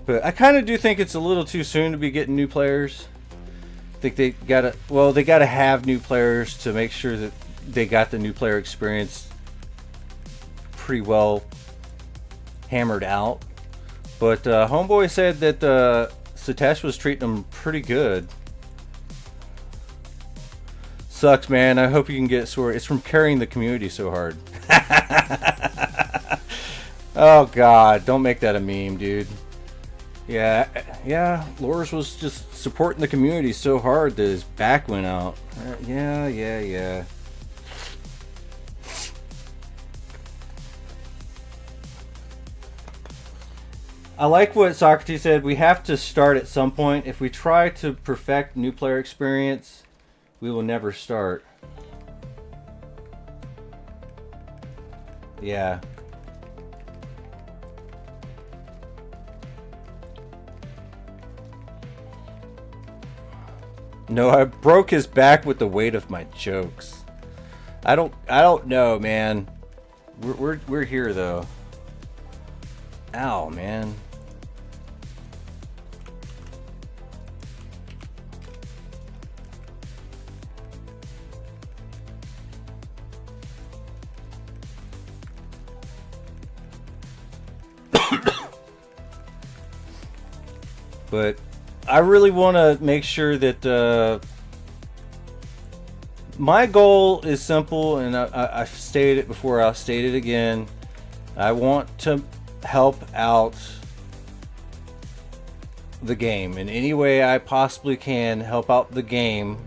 But I kind of do think it's a little too soon to be getting new players. I think they gotta have new players to make sure that they got the new player experience pretty well hammered out. But Homeboy said that Satesh was treating him pretty good. Sucks, man. I hope you can get sore. It's from carrying the community so hard. Oh, God. Don't make that a meme, dude. Yeah. Lores was just supporting the community so hard that his back went out. Yeah. I like what Socrates said. We have to start at some point. If we try to perfect new player experience, we will never start. Yeah. No, I broke his back with the weight of my jokes. I don't know, man. We're here though. Ow, man. But I really want to make sure that my goal is simple, and I've stated it before, I'll state it again. I want to help out the game in any way I possibly can. Help out the game,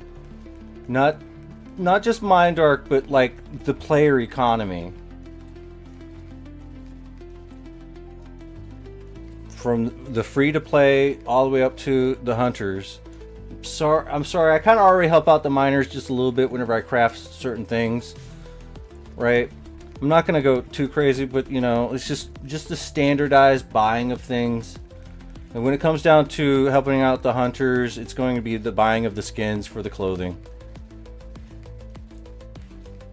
not just Mind Arc, but like the player economy. From the free to play all the way up to the hunters. I'm sorry, I kind of already help out the miners just a little bit whenever I craft certain things, right? I'm not going to go too crazy, but you know, it's just the standardized buying of things. And when it comes down to helping out the hunters, it's going to be the buying of the skins for the clothing.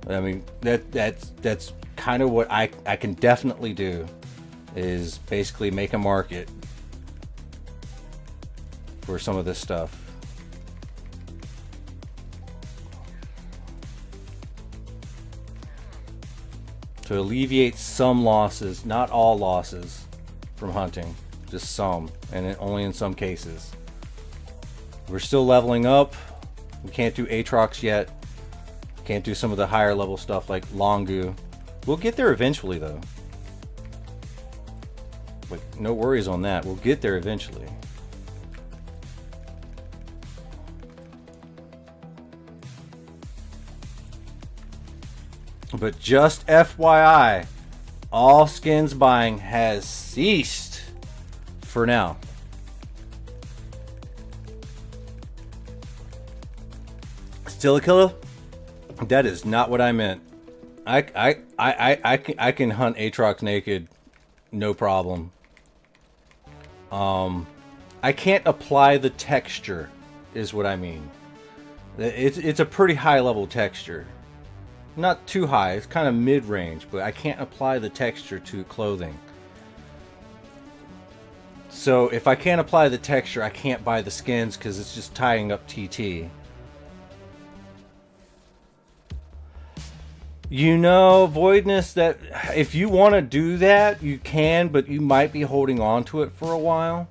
I mean, that's kind of what I can definitely do, is basically make a market for some of this stuff. To alleviate some losses, not all losses from hunting, just some, and only in some cases. We're still leveling up. We can't do Aatrox yet. Can't do some of the higher level stuff like Longu. We'll get there eventually though. Like, no worries on that. We'll get there eventually. But just FYI, all skins buying has ceased for now. Still a killer? That is not what I meant. I can hunt Aatrox naked, no problem. I can't apply the texture, is what I mean. It's a pretty high level texture. Not too high, it's kind of mid-range, but I can't apply the texture to clothing. So if I can't apply the texture, I can't buy the skins because it's just tying up TT. You know, Voidness, that if you want to do that, you can, but you might be holding on to it for a while.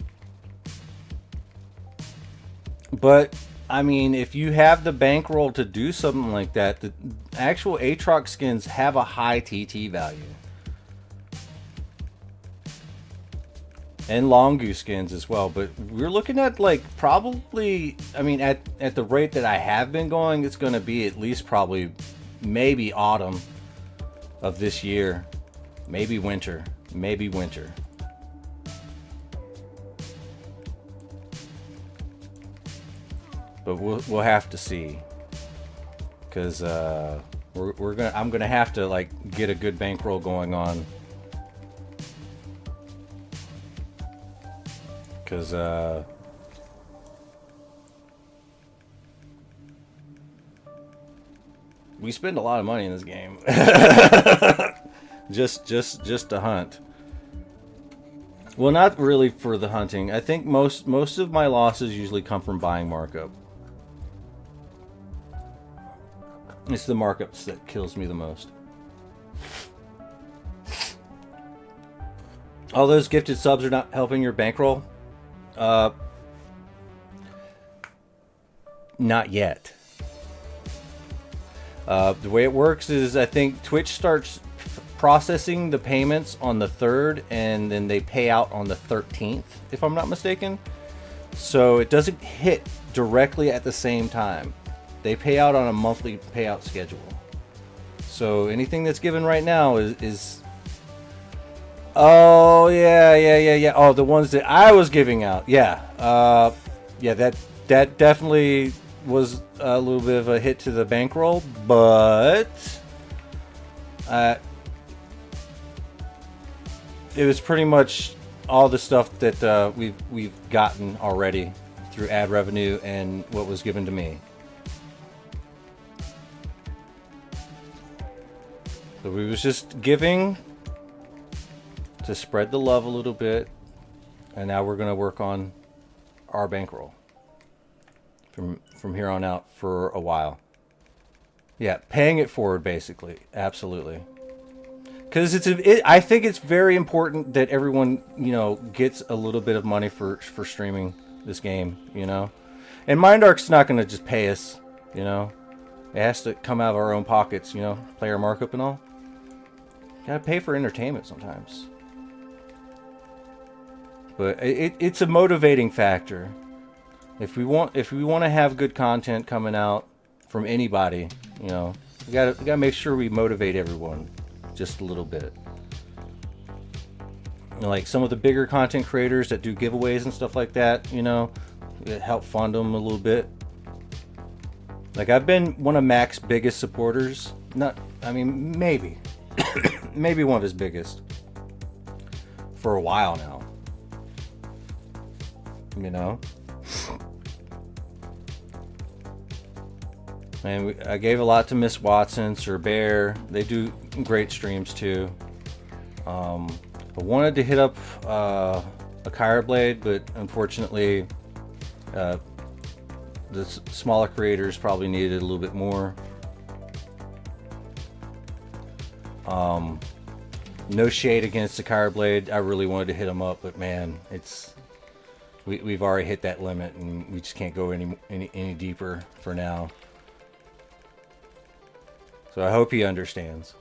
But, I mean, if you have the bankroll to do something like that, the actual Aatrox skins have a high TT value. And Longu skins as well, but we're looking at like probably, I mean, at the rate that I have been going, it's going to be at least probably maybe autumn of this year, maybe winter, maybe winter. But we'll have to see, because I'm gonna have to like get a good bankroll going on. Because, we spend a lot of money in this game. just to hunt. Well, not really for the hunting. I think most of my losses usually come from buying markup. It's the markups that kills me the most. All those gifted subs are not helping your bankroll? Not yet. The way it works is I think Twitch starts processing the payments on the 3rd and then they pay out on the 13th, if I'm not mistaken. So it doesn't hit directly at the same time. They pay out on a monthly payout schedule. So anything that's given right now is oh yeah. Oh, the ones that I was giving out. Yeah. Yeah, that definitely was a little bit of a hit to the bankroll, but it was pretty much all the stuff that we've gotten already through ad revenue and what was given to me. So we was just giving to spread the love a little bit, and now we're going to work on our bankroll from here on out for a while. Yeah, paying it forward, basically. Absolutely. Because I think it's very important that everyone, you know, gets a little bit of money for streaming this game, you know. And MindArc's not going to just pay us, you know. It has to come out of our own pockets, you know, player markup and all. Gotta pay for entertainment sometimes. But it's a motivating factor. If we want to have good content coming out from anybody, you know, we gotta make sure we motivate everyone just a little bit. You know, like some of the bigger content creators that do giveaways and stuff like that, you know, help fund them a little bit. Like I've been one of Mac's biggest supporters. Maybe maybe one of his biggest for a while now. You know. And I gave a lot to Miss Watson, Sir Bear. They do great streams too. I wanted to hit up a Kyra Blade, but unfortunately, the smaller creators probably needed a little bit more. No shade against the Kyra Blade. I really wanted to hit them up, but man, we've already hit that limit, and we just can't go any deeper for now. So I hope he understands.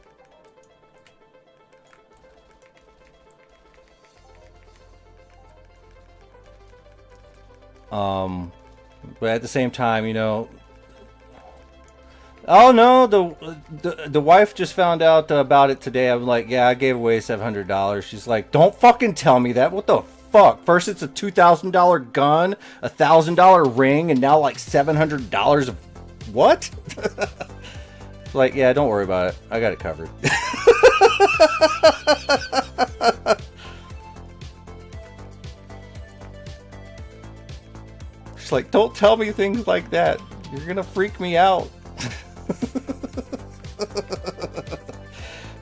But at the same time, you know, oh no, the wife just found out about it today. I'm like, yeah, I gave away $700. She's like, don't fucking tell me that. What the fuck? First it's a $2,000 gun, a $1,000 ring, and now like $700 of what? like, yeah, don't worry about it. I got it covered. She's like, don't tell me things like that. You're gonna freak me out.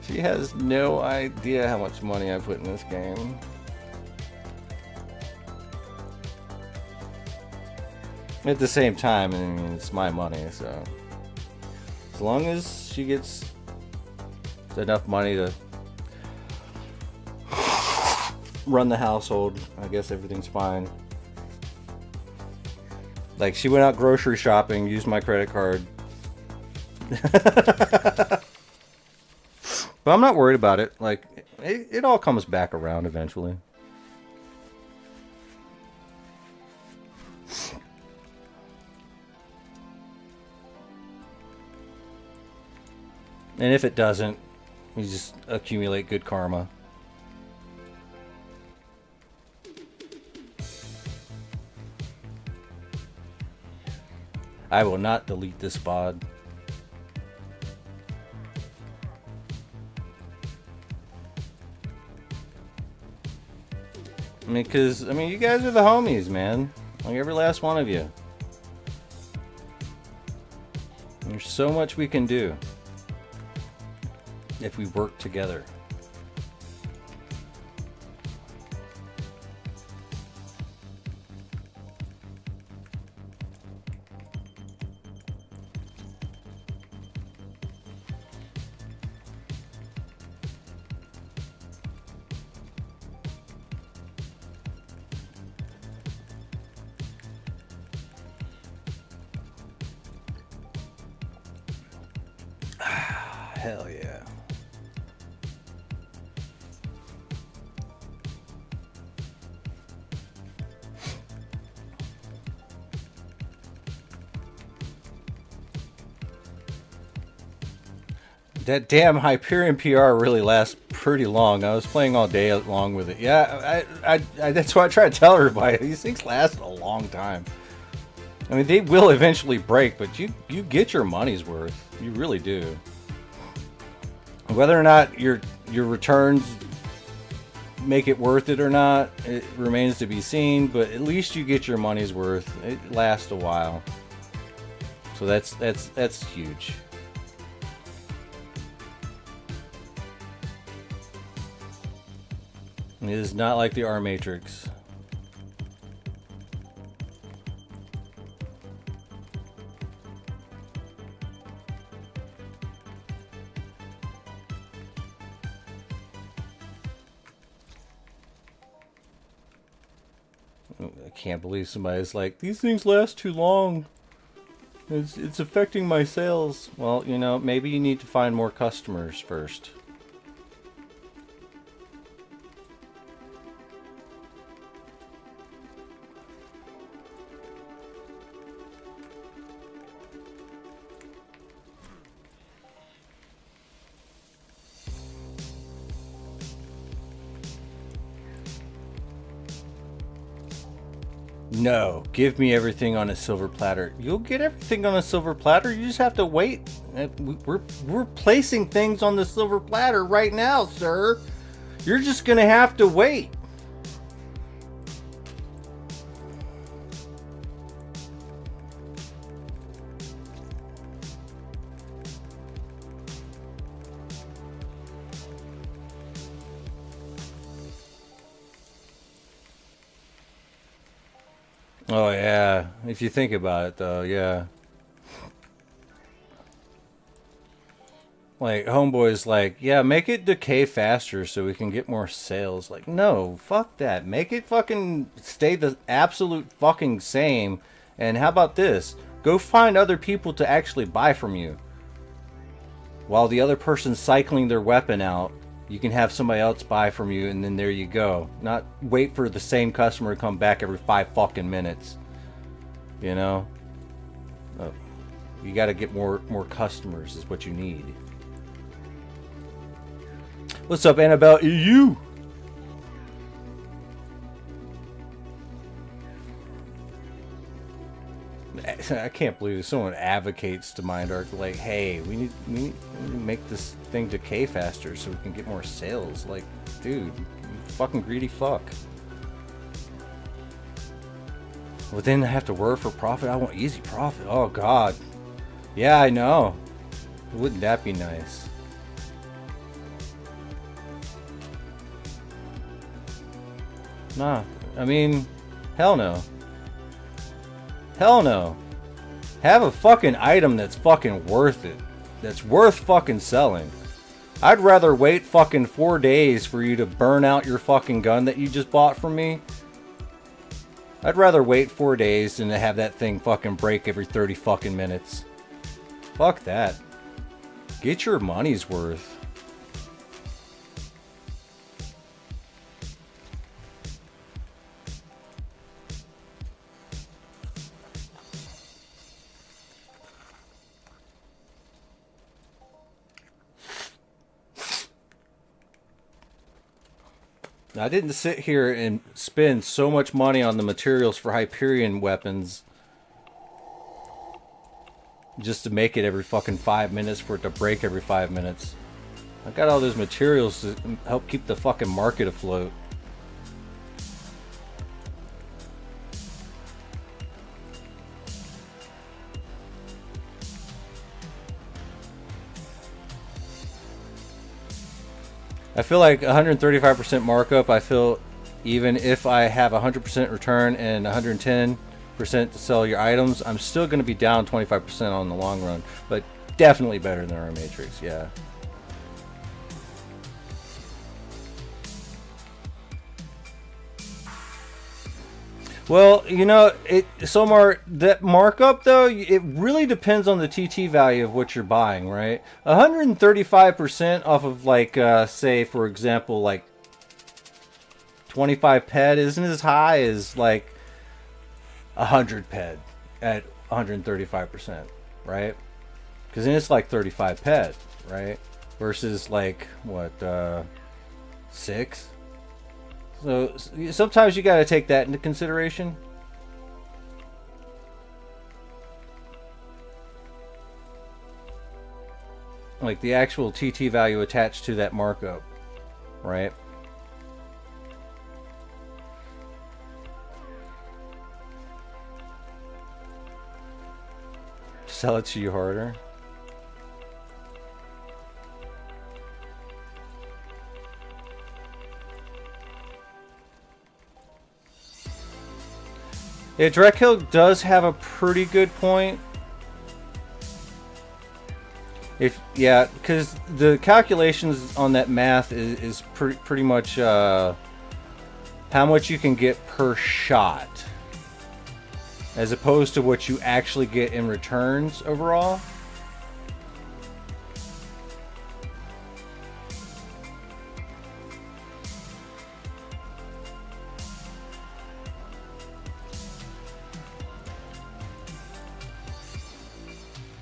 She has no idea how much money I put in this game. At the same time, I mean, it's my money, so as long as she gets enough money to run the household, I guess everything's fine. Like, she went out grocery shopping, used my credit card. But I'm not worried about it. Like, it all comes back around eventually. And if it doesn't, you just accumulate good karma. I will not delete this VOD. I mean, because, I mean, you guys are the homies, man. Like, every last one of you. There's so much we can do if we work together. Hell yeah. That damn Hyperion PR really lasts pretty long. I was playing all day long with it. Yeah, I that's why I try to tell everybody. These things last a long time. I mean, they will eventually break, but you get your money's worth. You really do. Whether or not your returns make it worth it or not, it remains to be seen, but at least you get your money's worth. It lasts a while. So that's huge. It is not like the R Matrix. I can't believe somebody's like, these things last too long. It's affecting my sales. Well, you know, maybe you need to find more customers first. No, give me everything on a silver platter. You'll get everything on a silver platter. You just have to wait. We're placing things on the silver platter right now, sir. You're just gonna have to wait. Oh yeah, if you think about it though, yeah. Like, Homeboy's like, yeah, make it decay faster so we can get more sales. Like, no, fuck that. Make it fucking stay the absolute fucking same. And how about this? Go find other people to actually buy from you. While the other person's cycling their weapon out, you can have somebody else buy from you, and then there you go. Not wait for the same customer to come back every 5 fucking minutes. You know? You gotta get more customers is what you need. What's up, Annabelle EU? I can't believe someone advocates to Mind Arc like, hey, we need to make this thing decay faster so we can get more sales. Like, dude, you fucking greedy fuck. Well, then I have to work for profit. I want easy profit. Oh god. Yeah, I know. Wouldn't that be nice? Nah, I mean, hell no. Hell no. Have a fucking item that's fucking worth it. That's worth fucking selling. I'd rather wait fucking 4 days for you to burn out your fucking gun that you just bought from me. I'd rather wait 4 days than to have that thing fucking break every 30 fucking minutes. Fuck that. Get your money's worth. I didn't sit here and spend so much money on the materials for Hyperion weapons just to make it every fucking 5 minutes for it to break every 5 minutes. I got all those materials to help keep the fucking market afloat. I feel like 135% markup, I feel even if I have 100% return and 110% to sell your items, I'm still going to be down 25% on the long run. But definitely better than our Matrix, yeah. Well, you know, that markup though, it really depends on the TT value of what you're buying, right? 135% off of like, say for example, like 25 ped isn't as high as like 100 ped at 135%, right? Because then it's like 35 ped, right? Versus like what, 6? So sometimes you got to take that into consideration. Like the actual TT value attached to that markup, right? Sell it to you harder. Yeah, Drekhill does have a pretty good point. Because the calculations on that math is pretty much how much you can get per shot, as opposed to what you actually get in returns overall.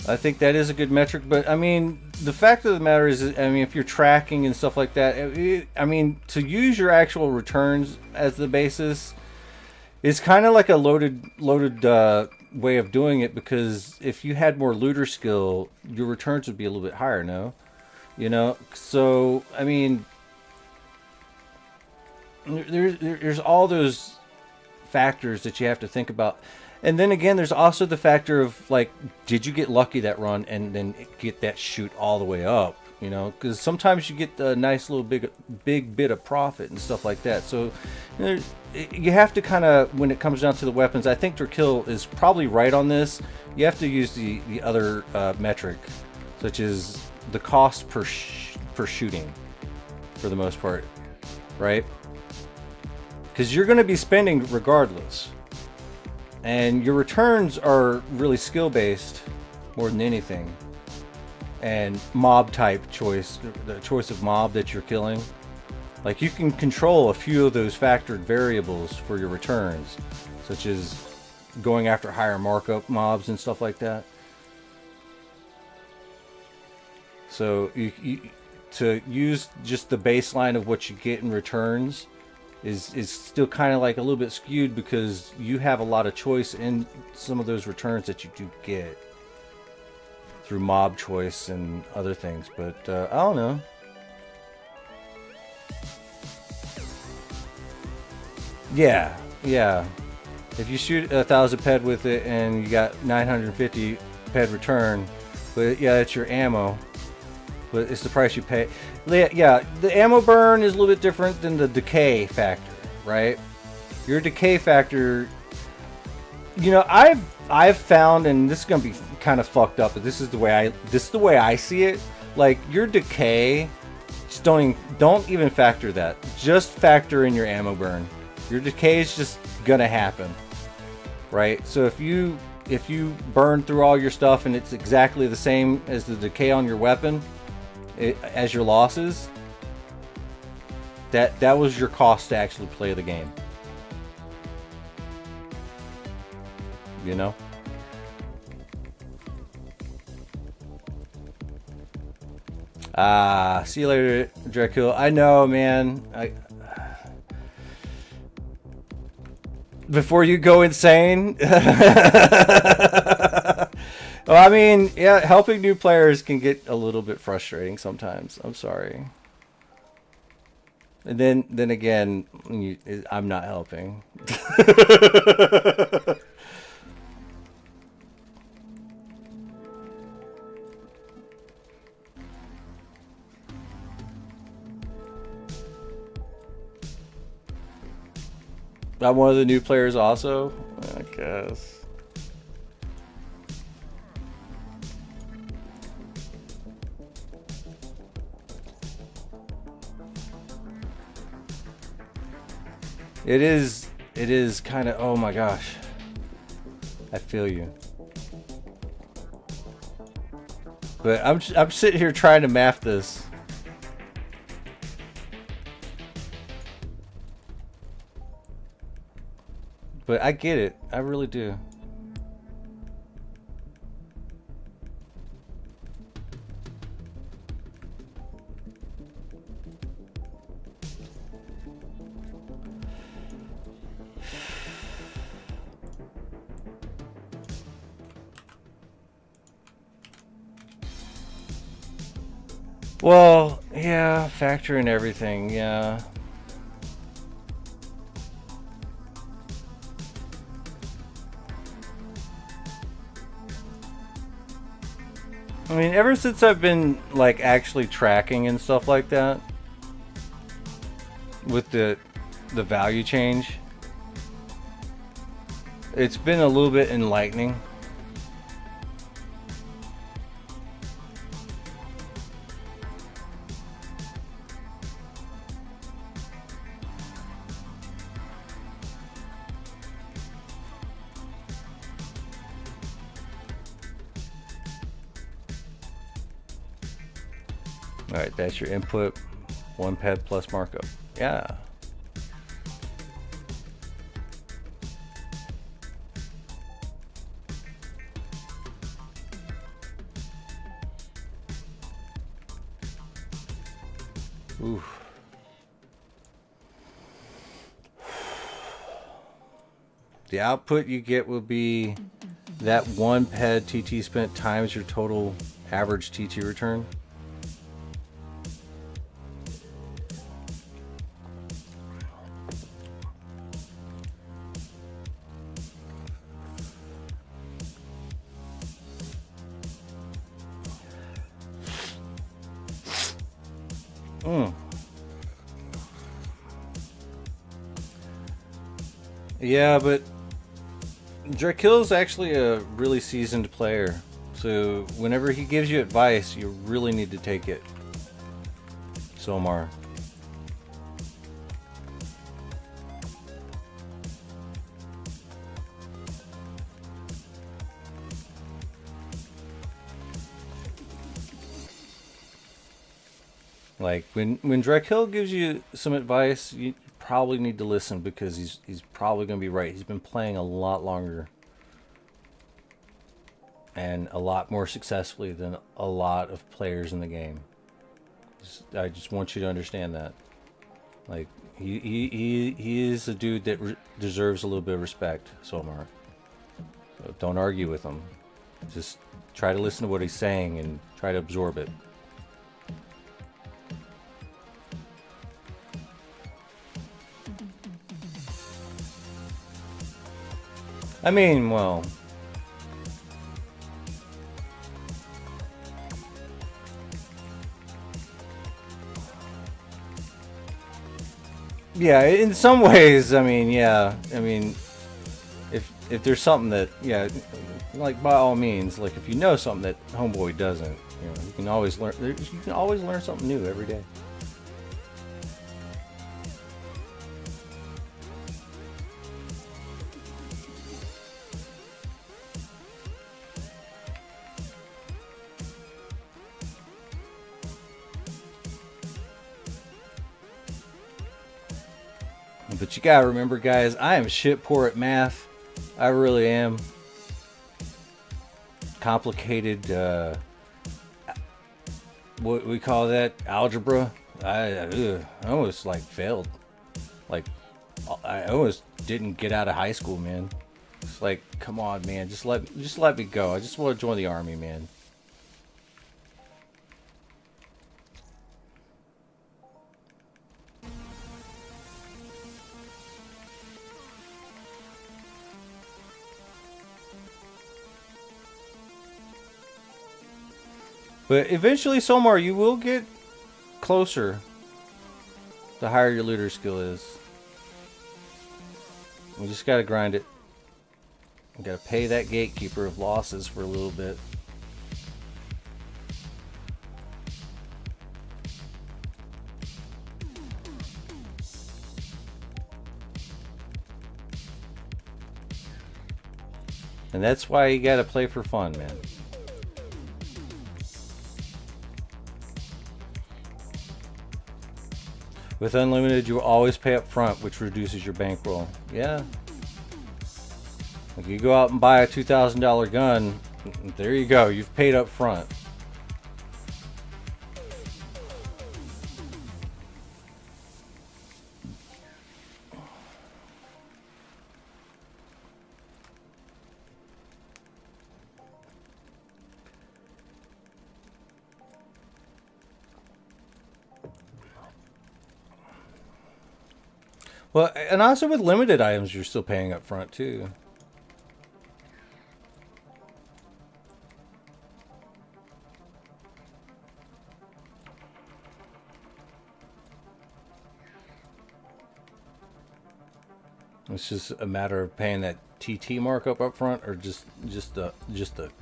I think that is a good metric, but I mean, the fact of the matter is, I mean, if you're tracking and stuff like that, I mean, to use your actual returns as the basis is kind of like a loaded way of doing it, because if you had more looter skill, your returns would be a little bit higher, no? You know, so I mean, there's all those factors that you have to think about. And then again, there's also the factor of, like, did you get lucky that run and then get that shoot all the way up? You know, because sometimes you get a nice little big bit of profit and stuff like that. So you have to kind of, when it comes down to the weapons, I think Drekhill is probably right on this. You have to use the other metric, such as the cost per shooting, for the most part, right? Because you're going to be spending regardless. And your returns are really skill-based more than anything. And mob type choice, the choice of mob that you're killing. Like, you can control a few of those factored variables for your returns, such as going after higher markup mobs and stuff like that. So to use just the baseline of what you get in returns is still kind of like a little bit skewed because you have a lot of choice in some of those returns that you do get through mob choice and other things. But I don't know. Yeah, yeah. If you shoot 1,000 ped with it and you got 950 ped return, but yeah, it's your ammo. But it's the price you pay. Yeah, the ammo burn is a little bit different than the decay factor, right? Your decay factor, you know, I've found, and this is gonna be kind of fucked up, but this is the way I see it. Like your decay, just don't even factor that. Just factor in your ammo burn. Your decay is just gonna happen, right? So if you burn through all your stuff and it's exactly the same as the decay on your weapon, as your losses, that was your cost to actually play the game. You know? See you later, Dracula. I know, man. Before you go insane. Well, I mean, yeah, helping new players can get a little bit frustrating sometimes. I'm sorry. And then again, I'm not helping. I'm one of the new players also, I guess. It is kind of, oh my gosh. I feel you. But I'm sitting here trying to math this. But I get it. I really do. Well, yeah, factor in everything, yeah. I mean, ever since I've been, like, actually tracking and stuff like that, with the value change, it's been a little bit enlightening. Alright, that's your input. 1 ped plus markup. Yeah. Oof. The output you get will be that 1 ped TT spent times your total average TT return. Yeah, but Drakill's actually a really seasoned player, so whenever he gives you advice, you really need to take it. Somar. Like when Drakill gives you some advice, you probably need to listen because he's probably going to be right. He's been playing a lot longer and a lot more successfully than a lot of players in the game. I just want you to understand that. Like he is a dude that deserves a little bit of respect, Solmar. So don't argue with him. Just try to listen to what he's saying and try to absorb it. I mean, well, yeah, in some ways, I mean, yeah, I mean, if there's something that, yeah, like by all means, like if you know something that Homeboy doesn't, you know, you can always learn something new every day. But you gotta remember, guys, I am shit poor at math. I really am. Complicated, what we call that, algebra. I almost like failed. Like, I almost didn't get out of high school, man. It's like, come on, man, just let me go. I just want to join the army, man. But eventually, Somar, you will get closer the higher your looter skill is. We just gotta grind it. We gotta pay that gatekeeper of losses for a little bit. And that's why you gotta play for fun, man. With unlimited, you will always pay up front, which reduces your bankroll. Yeah. Like you go out and buy a $2,000 gun, there you go. You've paid up front. Well, and also with limited items, you're still paying up front too. It's just a matter of paying that TT markup up front, or just the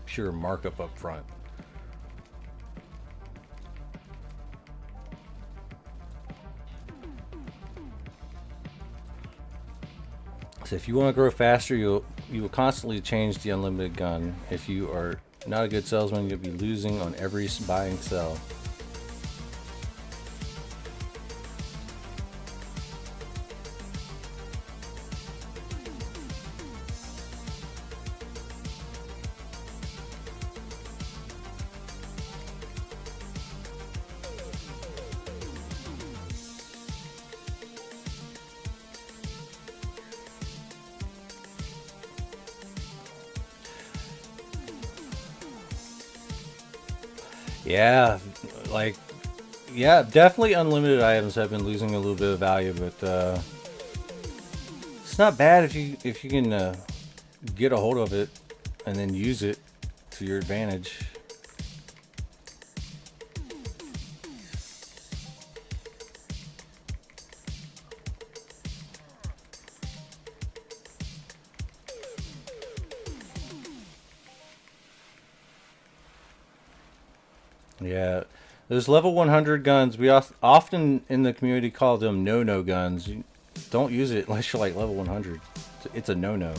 pure markup up front. So if you want to grow faster, you will constantly change the unlimited gun. If you are not a good salesman, you'll be losing on every buy and sell. Yeah, like, yeah, definitely unlimited items have been losing a little bit of value, but it's not bad if you can get a hold of it and then use it to your advantage. Yeah, those level 100 guns, we often in the community call them no-no guns. You don't use it unless you're like level 100. It's a no-no.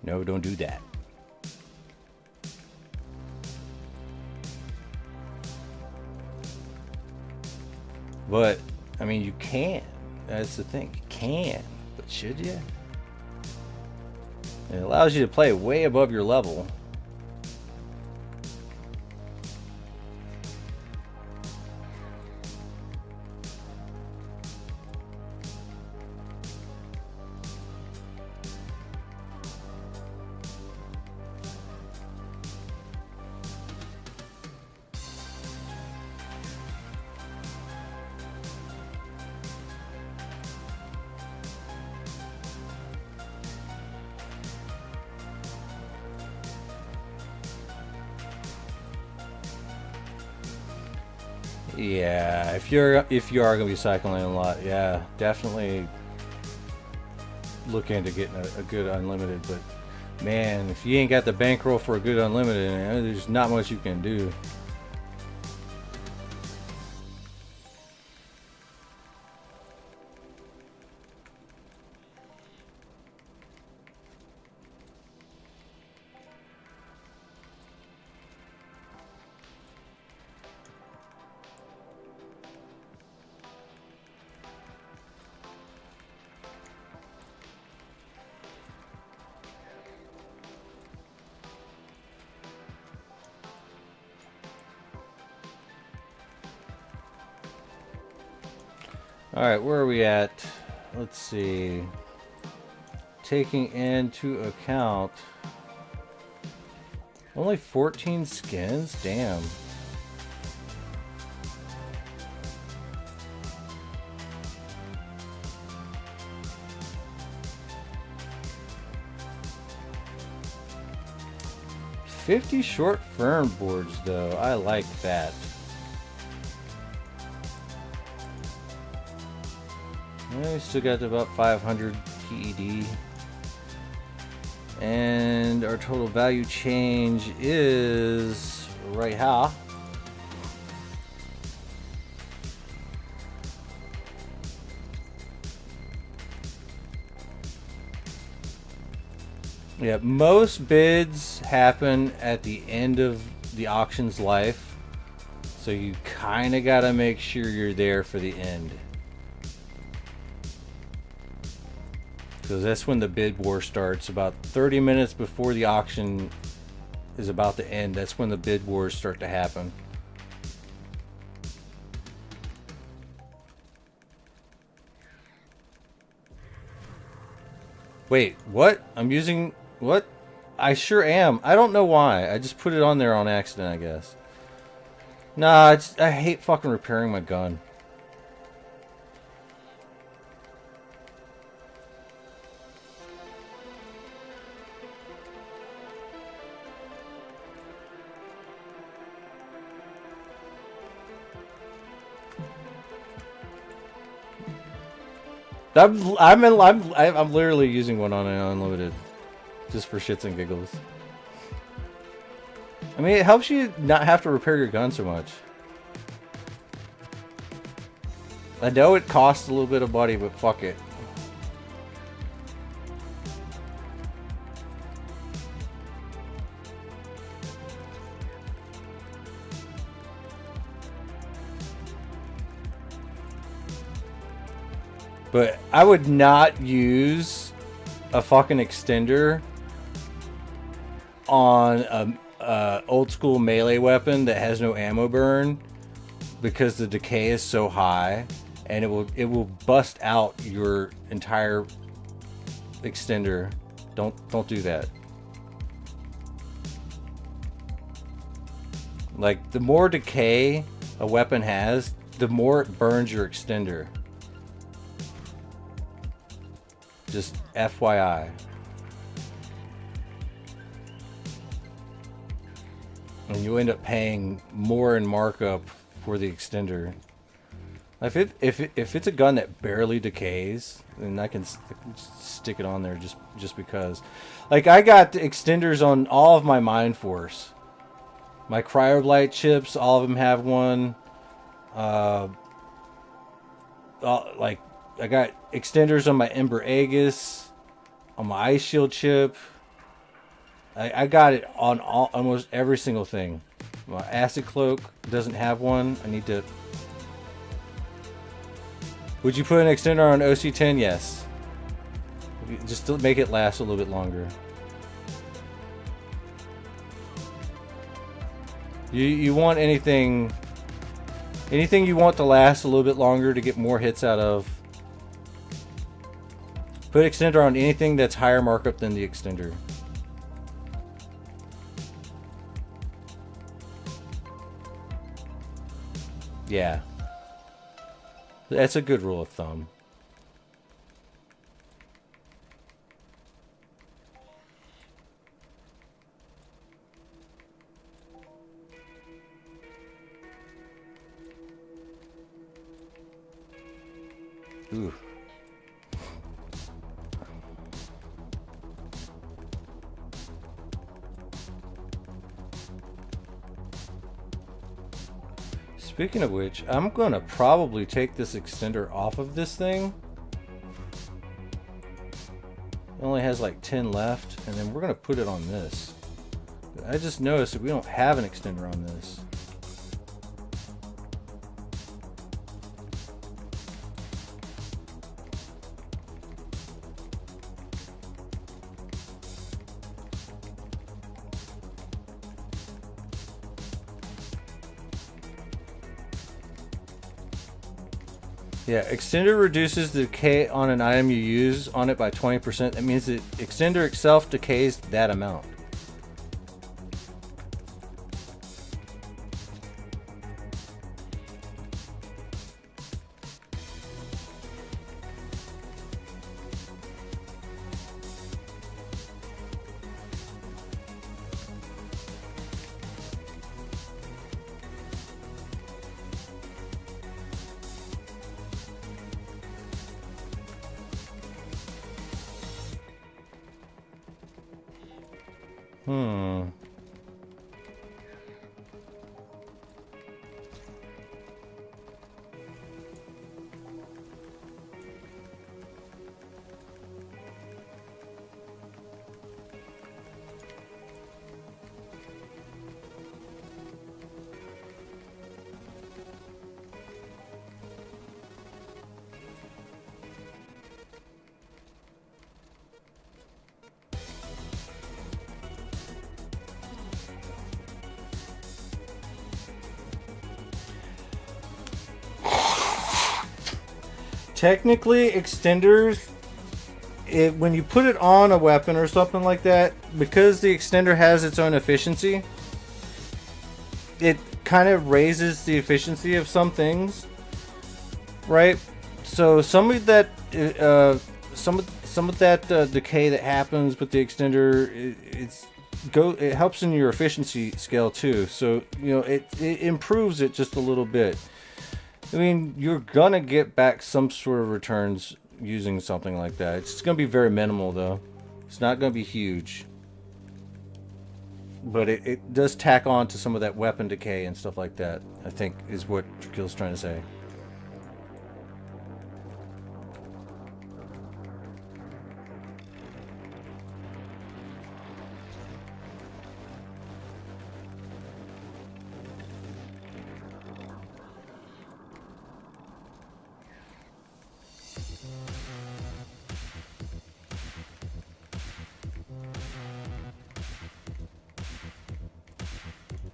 No, don't do that. But, I mean, you can. That's the thing. You can. But should you? It allows you to play way above your level. Yeah, if you are gonna be cycling a lot, yeah, definitely look into getting a good unlimited. But man, if you ain't got the bankroll for a good unlimited, there's not much you can do. Alright, where are we at? Let's see. Taking into account only 14 skins? Damn. $50 short firm boards though. I like that. We still got about 500 PED. And our total value change is right here. Yeah, most bids happen at the end of the auction's life. So you kind of got to make sure you're there for the end. Because that's when the bid war starts. About 30 minutes before the auction is about to end, that's when the bid wars start to happen. Wait, what? I'm using... what? I sure am. I don't know why. I just put it on there on accident, I guess. Nah, I hate fucking repairing my gun. I'm literally using one on an unlimited, just for shits and giggles. I mean, it helps you not have to repair your gun so much. I know it costs a little bit of money, but fuck it. But I would not use a fucking extender on a old school melee weapon that has no ammo burn, because the decay is so high, and it will bust out your entire extender. Don't do that. Like, the more decay a weapon has, the more it burns your extender. Just FYI. And you end up paying more in markup for the extender. If it's a gun that barely decays, then I can stick it on there just because. Like, I got extenders on all of my Mind Force. My Cryoblight chips, all of them have one. Like, I got extenders on my Ember Aegis, on my Ice Shield chip. I got it on almost every single thing. My Acid Cloak doesn't have one. I need to... Would you put an extender on OC10? Yes. Just to make it last a little bit longer. You want anything you want to last a little bit longer to get more hits out of. Put extender on anything that's higher markup than the extender. Yeah. That's a good rule of thumb. Ooh. Speaking of which, I'm gonna probably take this extender off of this thing. It only has like 10 left, and then we're gonna put it on this. But I just noticed that we don't have an extender on this. Yeah, extender reduces the decay on an item you use on it by 20%. That means the extender itself decays that amount. Technically, extenders, when you put it on a weapon or something like that, because the extender has its own efficiency, it kind of raises the efficiency of some things, right? So some of that, some of that decay that happens with the extender, it helps in your efficiency scale too. So it improves it just a little bit. I mean, you're gonna get back some sort of returns using something like that. It's gonna be very minimal though. It's not gonna be huge. But it does tack on to some of that weapon decay and stuff like that, I think is what Trakill's trying to say.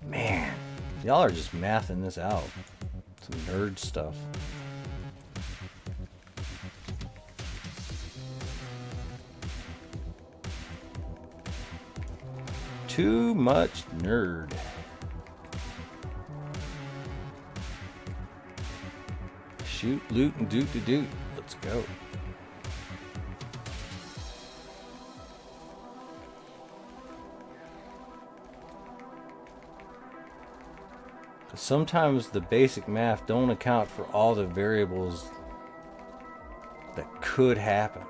Man, y'all are just mathing this out. Some nerd stuff. Too much nerd. Shoot, loot, and doot. Let's go. Sometimes the basic math don't account for all the variables that could happen.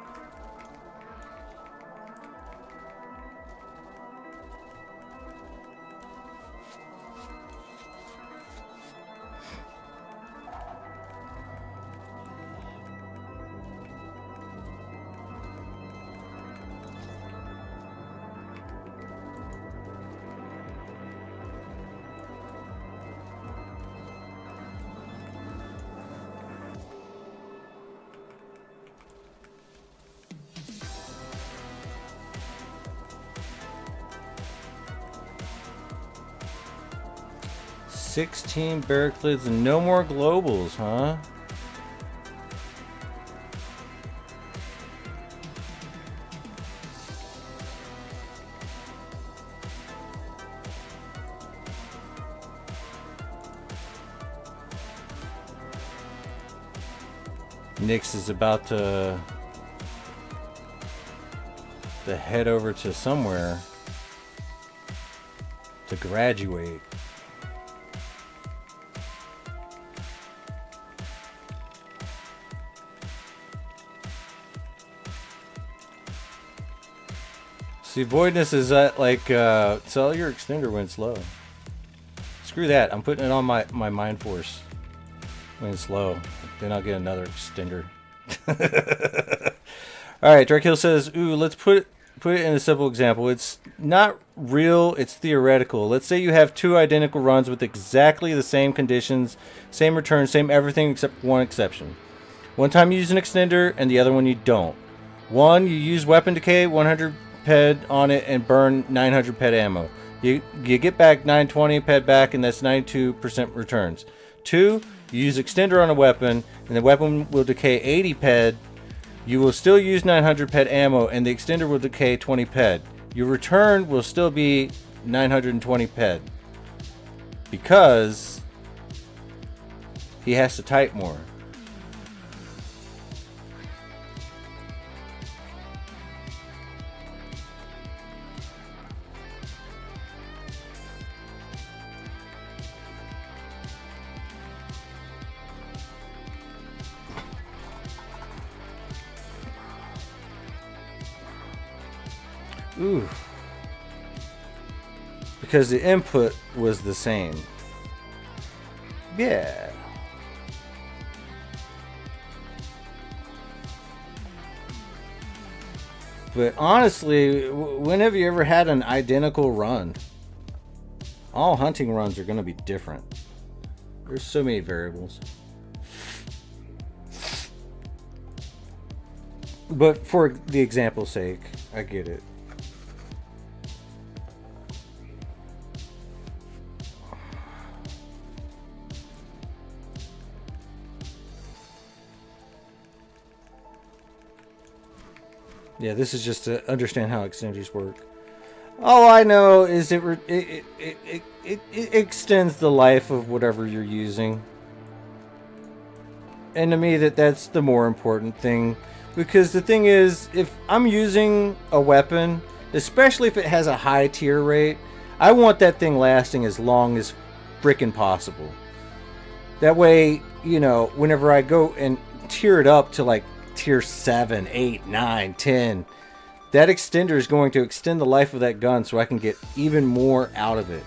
"16 barrack lids and no more globals, huh?" Nyx is about to head over to somewhere to graduate. See, voidness is that like sell your extender when it's low. Screw that. I'm putting it on my mind force when it's low. Then I'll get another extender. All right, Drakehill says, "Ooh, let's put it in a simple example. It's not real. It's theoretical. Let's say you have two identical runs with exactly the same conditions, same return, same everything except one exception. One time you use an extender, and the other one you don't. One, you use weapon decay, 100 ped on it, and burn 900 ped ammo. You get back 920 ped back, and that's 92% returns. Two, you use extender on a weapon, and the weapon will decay 80 ped. You will still use 900 ped ammo, and the extender will decay 20 ped. Your return will still be 920 ped. Because he has to type more. Ooh. Because the input was the same. Yeah. But honestly, when have you ever had an identical run? All hunting runs are going to be different. There's so many variables. But for the example's sake, I get it. Yeah, this is just to understand how extenders work. All I know is it extends the life of whatever you're using. And to me, that's the more important thing. Because the thing is, if I'm using a weapon, especially if it has a high tier rate, I want that thing lasting as long as frickin' possible. That way, you know, whenever I go and tier it up to like tier 7, 8, 9, 10, that extender is going to extend the life of that gun so I can get even more out of it.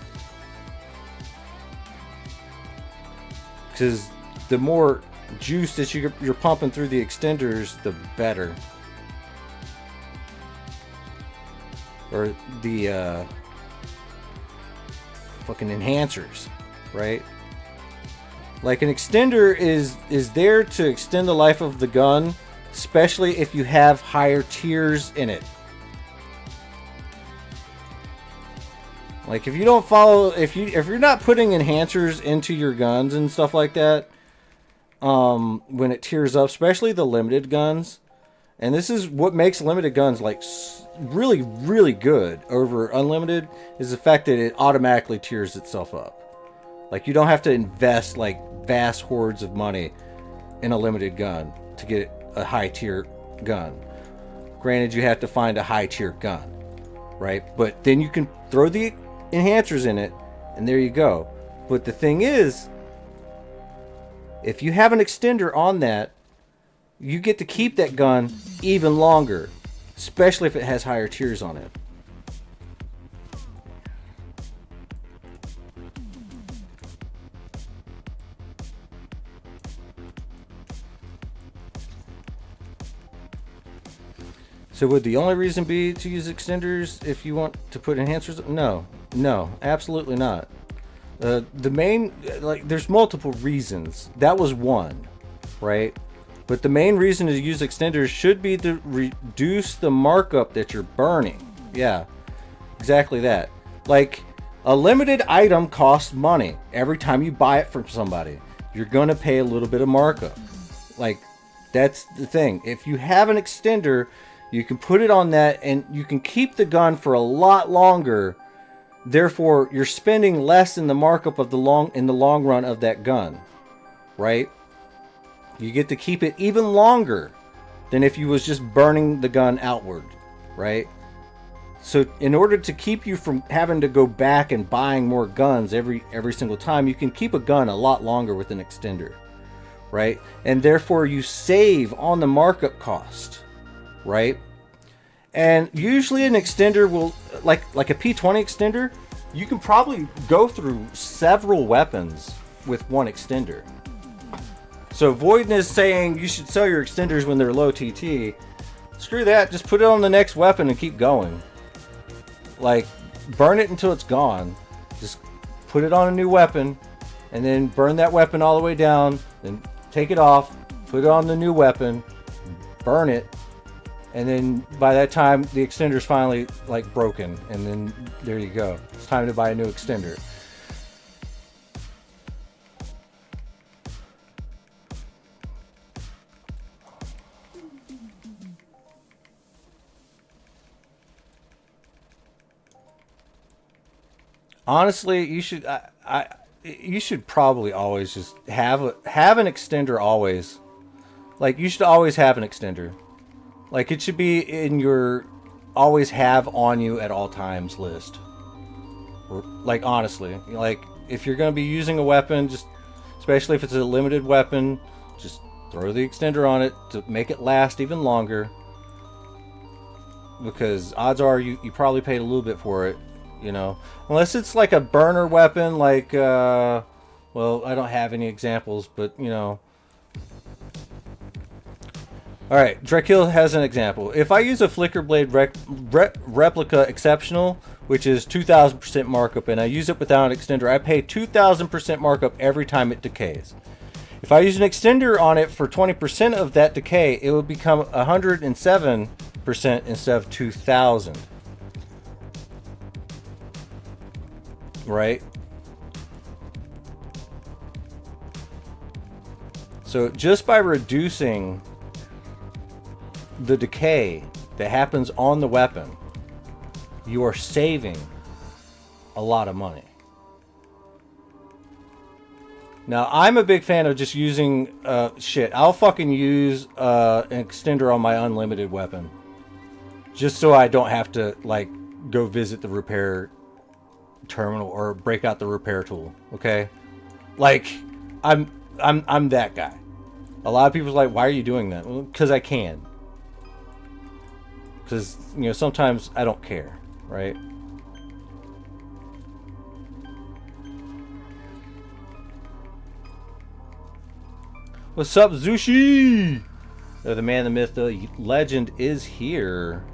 Because the more juice that you're pumping through the extenders, the better. Or the fucking enhancers, right? Like an extender is there to extend the life of the gun, especially if you have higher tiers in it. Like if you don't follow, if you're not putting enhancers into your guns and stuff like that, when it tiers up, especially the limited guns, and this is what makes limited guns like really, really good over unlimited, is the fact that it automatically tiers itself up. Like you don't have to invest like vast hordes of money in a limited gun to get a high tier gun. Granted, you have to find a high tier gun, right? But then you can throw the enhancers in it, and there you go. But the thing is, if you have an extender on that, you get to keep that gun even longer, especially if it has higher tiers on it. So would the only reason be to use extenders if you want to put enhancers? No, absolutely not. The main, like, there's multiple reasons. That was one, right? But the main reason to use extenders should be to reduce the markup that you're burning. Yeah, exactly that. Like, a limited item costs money. Every time you buy it from somebody, you're gonna pay a little bit of markup. Like, that's the thing. If you have an extender, you can put it on that and you can keep the gun for a lot longer. Therefore, you're spending less in the markup of the long run of that gun, right? You get to keep it even longer than if you was just burning the gun outward, right? So in order to keep you from having to go back and buying more guns every single time, you can keep a gun a lot longer with an extender, right? And therefore you save on the markup cost, right? And usually an extender will, like a P20 extender, you can probably go through several weapons with one extender. So Voidness saying you should sell your extenders when they're low TT, screw that, just put it on the next weapon and keep going. Like, burn it until it's gone. Just put it on a new weapon, and then burn that weapon all the way down, then take it off, put it on the new weapon, burn it, and then by that time the extender's finally like broken, and then there you go. It's time to buy a new extender. Honestly, you should you should probably always just have an extender always. Like, you should always have an extender. Like, it should be in your always have on you at all times list. Like, honestly, like, if you're going to be using a weapon, just especially if it's a limited weapon, just throw the extender on it to make it last even longer. Because odds are you probably paid a little bit for it. You know, unless it's like a burner weapon, like, well, I don't have any examples, but, you know. Alright, Drekkill has an example. If I use a Flicker Blade Replica Exceptional, which is 2000% markup, and I use it without an extender, I pay 2000% markup every time it decays. If I use an extender on it for 20% of that decay, it would become 107% instead of 2000. Right? So just by reducing the decay that happens on the weapon, you are saving a lot of money. Now, I'm a big fan of just using shit. I'll fucking use an extender on my unlimited weapon, just so I don't have to like go visit the repair terminal or break out the repair tool. Okay, like I'm that guy. A lot of people are like, why are you doing that? Well, because I can. Because, you know, sometimes I don't care, right? What's up, Zushi? The man, the myth, the legend is here.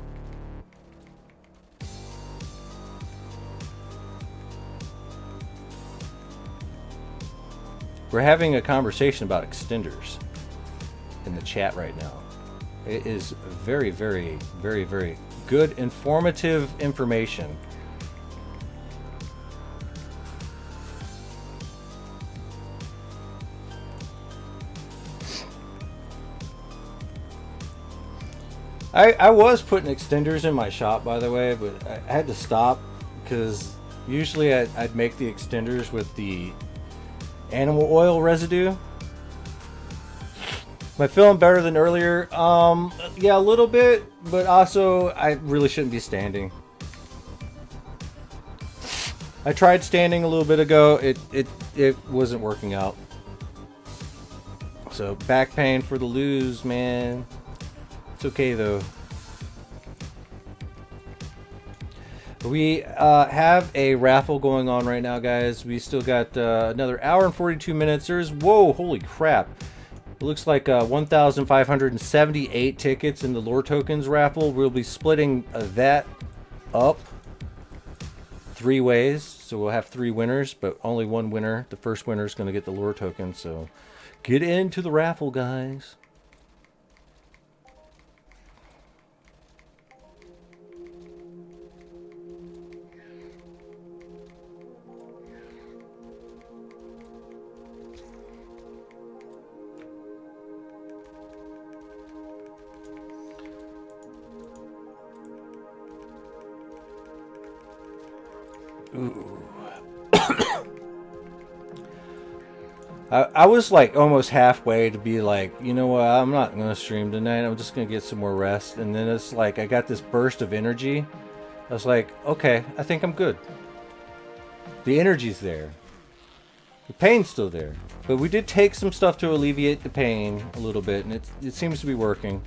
We're having a conversation about extenders in the chat right now. It is very, very, very, very good, informative information. I was putting extenders in my shop, by the way, but I had to stop because usually I'd make the extenders with the animal oil residue. Am I feeling better than earlier? Yeah, a little bit, but also I really shouldn't be standing. I tried standing a little bit ago. It wasn't working out. So back pain for the lose, man. It's okay though. We have a raffle going on right now, guys. We still got another hour and 42 minutes. Whoa, holy crap. It looks like 1,578 tickets in the lore tokens raffle. We'll be splitting that up 3 ways. So we'll have 3 winners, but only 1 winner. The first winner is going to get the lore token. So get into the raffle, guys. Ooh. I was like almost halfway to be like, you know what, I'm not going to stream tonight. I'm just going to get some more rest. And then it's like I got this burst of energy. I was like, okay, I think I'm good. The energy's there. The pain's still there. But we did take some stuff to alleviate the pain a little bit, and it seems to be working.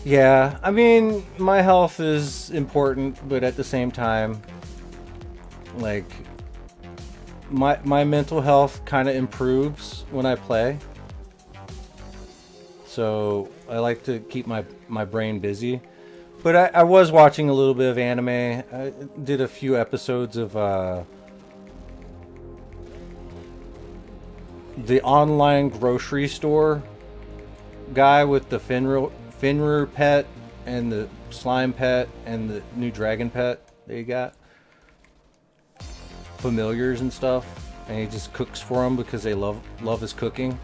Yeah, I mean, my health is important, but at the same time, like, my mental health kind of improves when I play. So I like to keep my brain busy. But I was watching a little bit of anime. I did a few episodes of the online grocery store guy with the Finrir pet and the slime pet and the new dragon pet that you got. Familiars and stuff. And he just cooks for them because they love his cooking.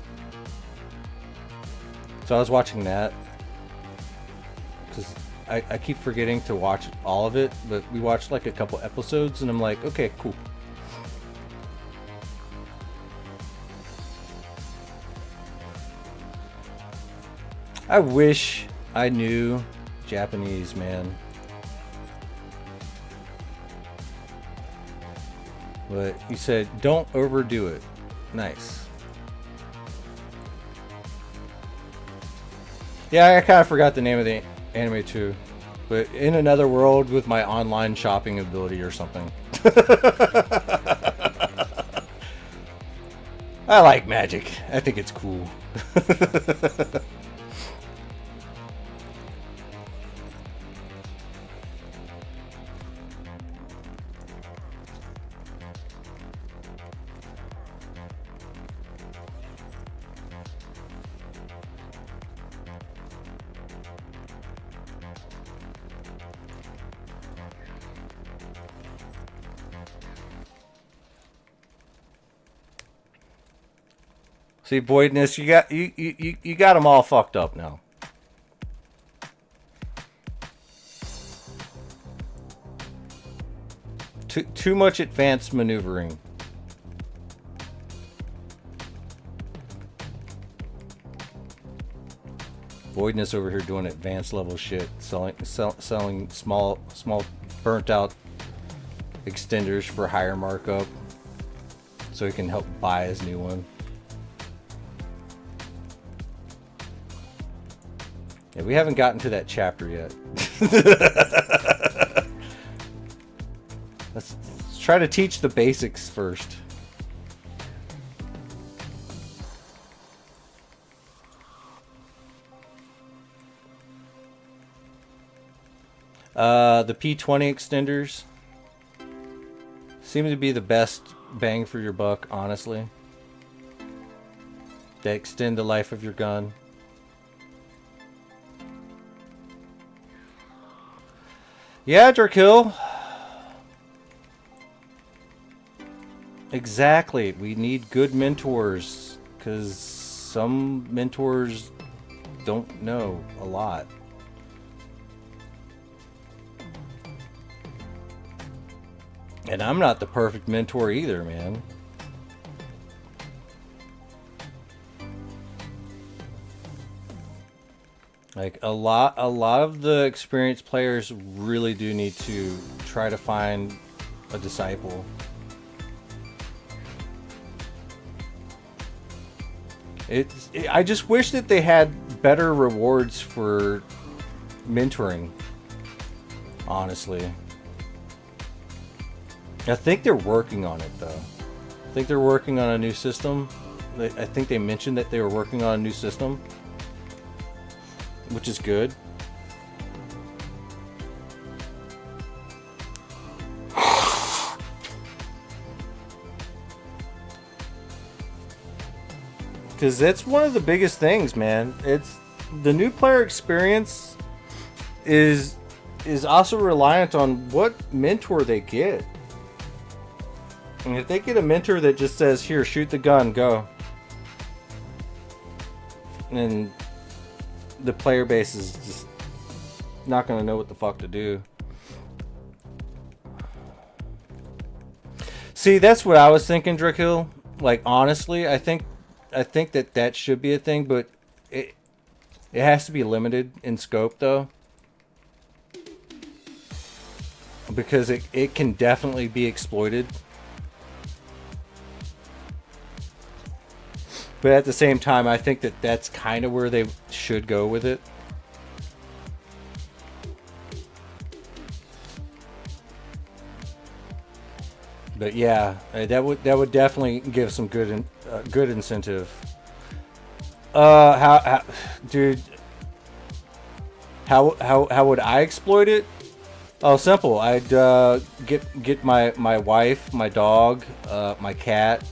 So I was watching that. Because I keep forgetting to watch all of it. But we watched like a couple episodes and I'm like, okay, cool. I wish I knew Japanese, man. But you said, don't overdo it. Nice. Yeah, I kind of forgot the name of the anime too. But in another world with my online shopping ability or something. I like magic. I think it's cool. See, Voidness, you got them all fucked up now. Too much advanced maneuvering. Voidness over here doing advanced level shit, selling small burnt out extenders for higher markup, so he can help buy his new one. Yeah, we haven't gotten to that chapter yet. Let's try to teach the basics first. The P20 extenders seem to be the best bang for your buck, honestly. They extend the life of your gun. Yeah, Drakil. Exactly. We need good mentors, because some mentors don't know a lot. And I'm not the perfect mentor either, man. Like a lot of the experienced players really do need to try to find a disciple. I just wish that they had better rewards for mentoring, honestly. I think they're working on it, though. I think they're working on a new system. I think they mentioned that they were working on a new system, which is good. Because that's one of the biggest things, man. It's the new player experience is also reliant on what mentor they get. And if they get a mentor that just says, here, shoot the gun, go. And the player base is just not going to know what the fuck to do. See, that's what I was thinking, Drakil. Like, honestly, I think that should be a thing, but it has to be limited in scope, though. Because it can definitely be exploited. But at the same time, I think that that's kind of where they should go with it. But yeah, that would definitely give some good incentive. Dude, how would I exploit it? Oh, simple. I'd get my wife, my dog, my cat,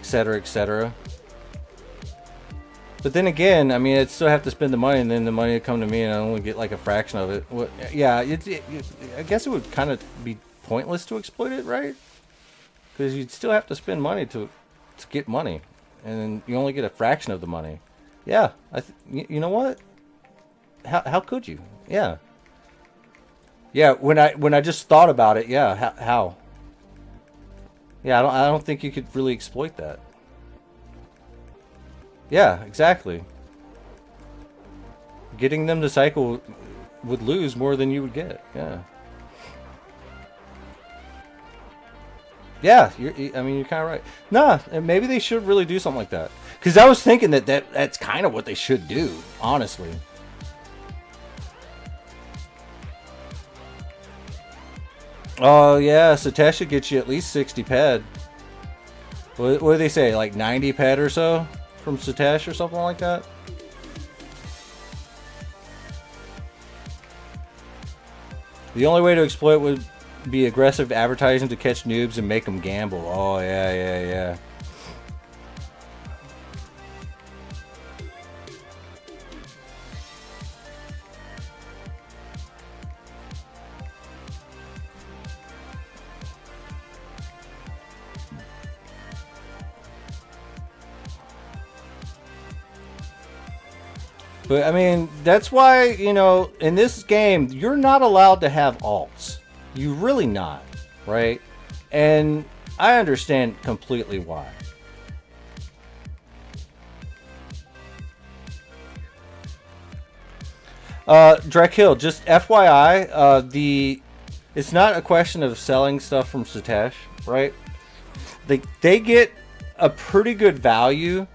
etc., etc. But then again, I mean, I'd still have to spend the money, and then the money would come to me, and I only get like a fraction of it. Well, yeah, I guess it would kind of be pointless to exploit it, right? Because you'd still have to spend money to get money, and then you only get a fraction of the money. Yeah, you know what? How could you? Yeah. Yeah, when I just thought about it, yeah, how? Yeah, I don't think you could really exploit that. Yeah, exactly. Getting them to cycle would lose more than you would get. Yeah. Yeah, I mean, you're kind of right. Nah, maybe they should really do something like that. Because I was thinking that's kind of what they should do, honestly. Oh, yeah, Satesh should get you at least 60 ped. What do they say, like 90 ped or so from Satesh or something like that? The only way to exploit would be aggressive advertising to catch noobs and make them gamble. Oh, yeah. But I mean, that's why, you know, in this game, you're not allowed to have alts. You really not, right? And I understand completely why. Drekhill, just FYI, it's not a question of selling stuff from Satesh, right? They get a pretty good value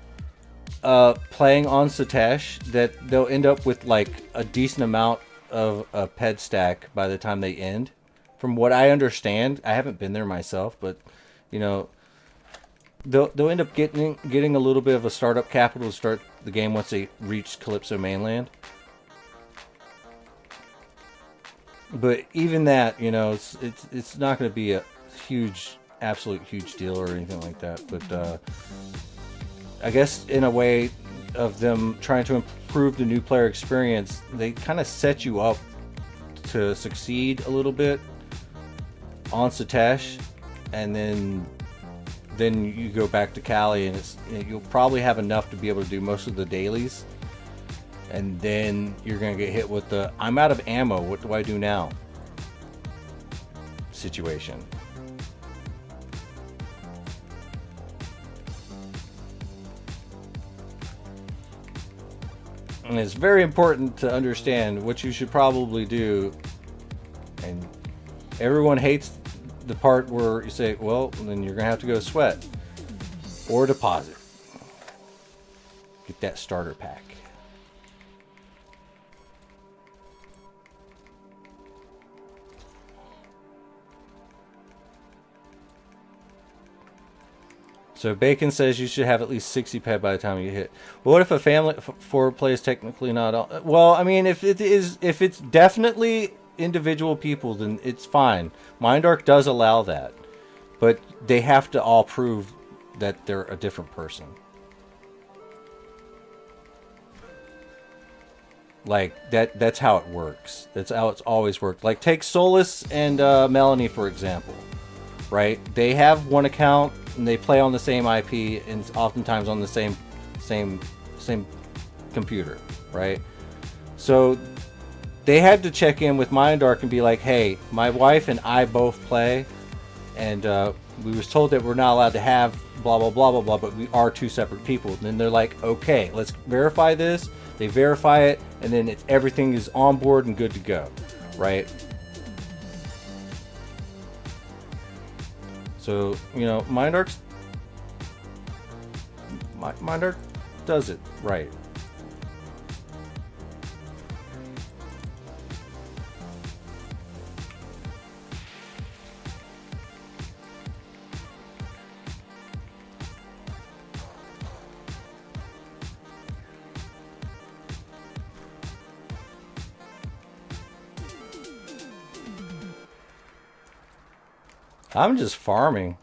playing on Satesh, that they'll end up with like a decent amount of a ped stack by the time they end. From what I understand, I haven't been there myself, but you know, they'll end up getting a little bit of a startup capital to start the game once they reach Calypso mainland. But even that, you know, it's not going to be a absolute huge deal or anything like that. But I guess in a way of them trying to improve the new player experience, they kind of set you up to succeed a little bit on Satesh, and then you go back to Cali, and you'll probably have enough to be able to do most of the dailies, and then you're gonna get hit with the "I'm out of ammo, what do I do now?" situation. And it's very important to understand what you should probably do. And everyone hates the part where you say, well, then you're going to have to go sweat or deposit. Get that starter pack. So Bacon says you should have at least 60 ped by the time you hit. Well, what if a family four plays technically not all? Well, I mean, if it's definitely individual people, then it's fine. Mindark does allow that, but they have to all prove that they're a different person. Like that's how it works. That's how it's always worked. Like take Solus and Melanie for example, right? They have one account and they play on the same IP and oftentimes on the same computer, right? So they had to check in with Mindark and be like, hey, my wife and I both play, and we was told that we're not allowed to have blah blah blah blah blah, but we are two separate people. And then they're like, okay, let's verify this. They verify it, and then everything is on board and good to go, right? So, you know, Mindark does it right. I'm just farming.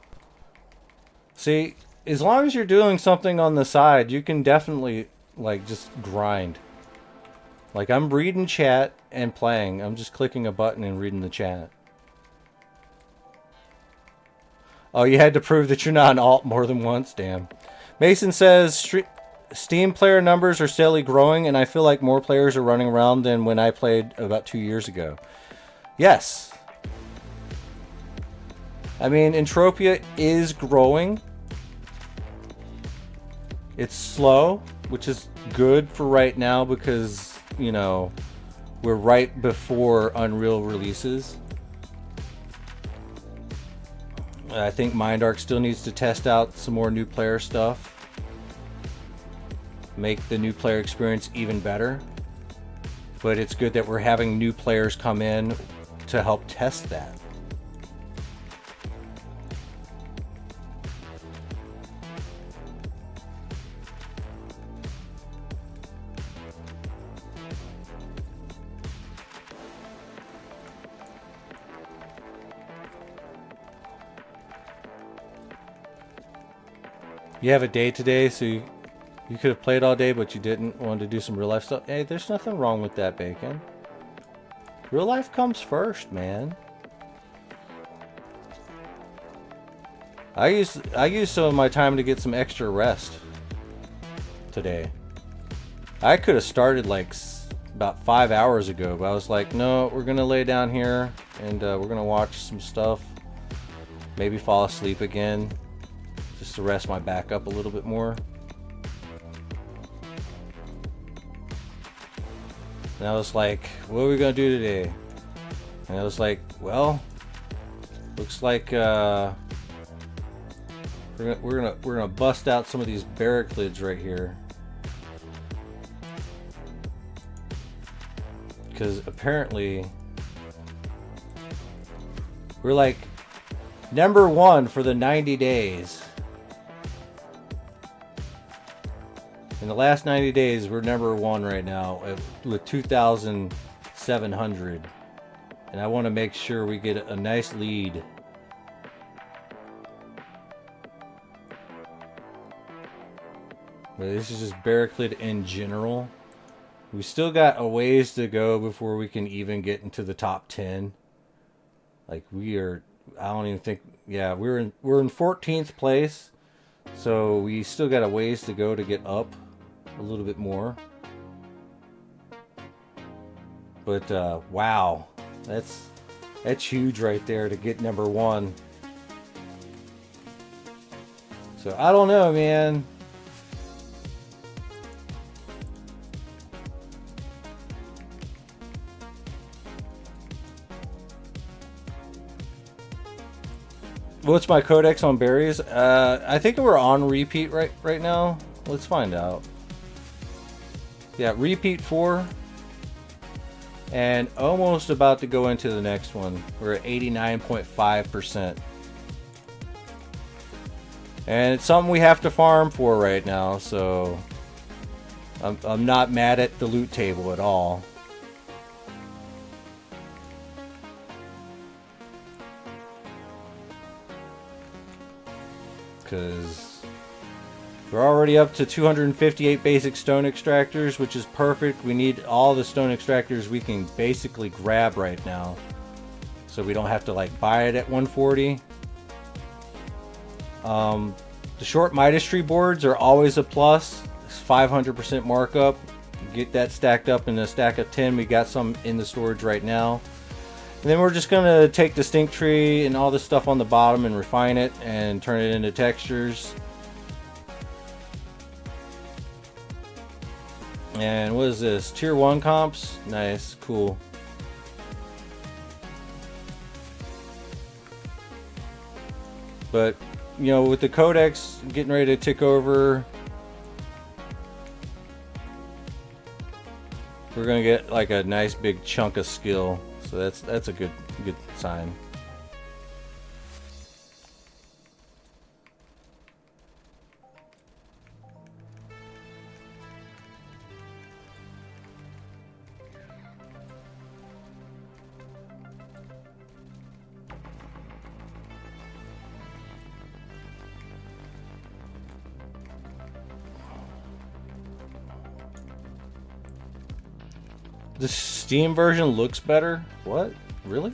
See, as long as you're doing something on the side, you can definitely, like, just grind. Like, I'm reading chat and playing. I'm just clicking a button and reading the chat. Oh, you had to prove that you're not an alt more than once? Damn. Mason says, Steam player numbers are steadily growing, and I feel like more players are running around than when I played about 2 years ago. Yes. I mean, Entropia is growing. It's slow, which is good for right now because, you know, we're right before Unreal releases. I think MindArc still needs to test out some more new player stuff. Make the new player experience even better. But it's good that we're having new players come in to help test that. You have a day today, so you could have played all day, but you didn't want to do some real life stuff. Hey, there's nothing wrong with that, Bacon. Real life comes first, man. I used some of my time to get some extra rest today. I could have started like about 5 hours ago, but I was like, no, we're gonna lay down here and we're gonna watch some stuff. Maybe fall asleep again, just to rest my back up a little bit more. And I was like, what are we gonna do today? And I was like, well, looks like we're gonna bust out some of these barricades right here, because apparently we're like #1 for the 90 days. In the last 90 days, we're #1 right now with 2,700. And I want to make sure we get a nice lead. But this is just barricade in general. We still got a ways to go before we can even get into the top 10. Like we are, I don't even think, yeah, we're in 14th place. So we still got a ways to go to get up a little bit more. But wow, that's huge right there to get #1. So I don't know, man. What's my codex on berries? I think we're on repeat right now. Let's find out. Yeah, repeat 4. And almost about to go into the next one. We're at 89.5%. And it's something we have to farm for right now, so I'm not mad at the loot table at all. Because we're already up to 258 basic stone extractors, which is perfect. We need all the stone extractors we can basically grab right now, so we don't have to like buy it at 140. The short Midas tree boards are always a plus. It's 500% markup. Get that stacked up in a stack of 10. We got some in the storage right now. And then we're just gonna take the stink tree and all this stuff on the bottom and refine it and turn it into textures. And what is this? Tier 1 comps? Nice, cool. But, you know, with the codex getting ready to tick over, we're gonna get like a nice big chunk of skill. So that's a good sign. The Steam version looks better? What? Really?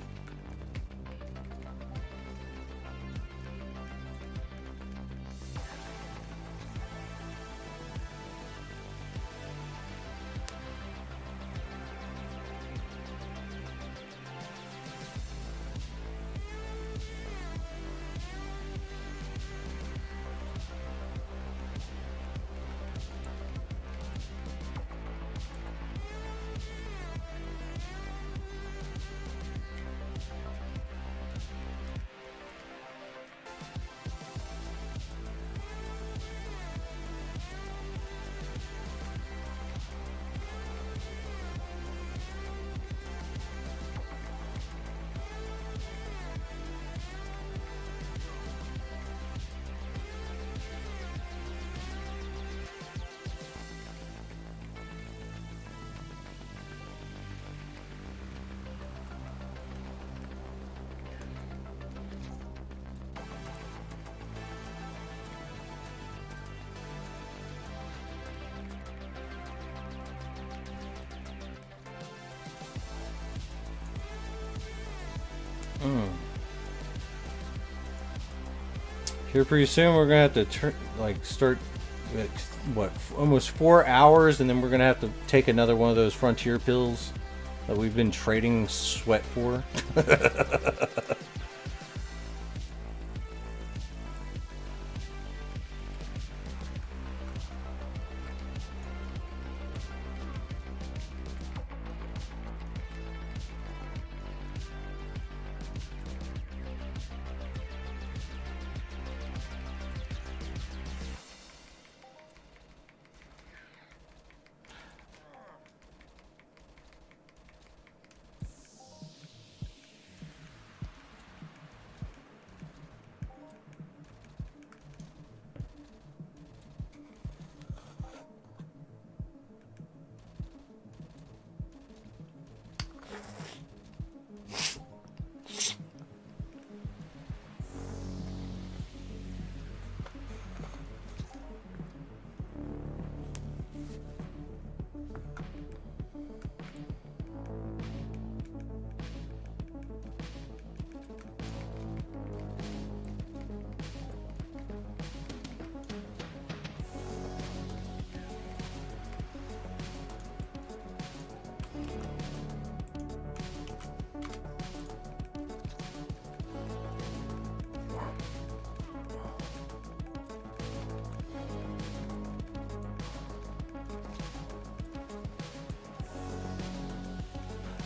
Here pretty soon we're gonna have to start what, almost 4 hours, and then we're gonna have to take another one of those frontier pills that we've been trading sweat for.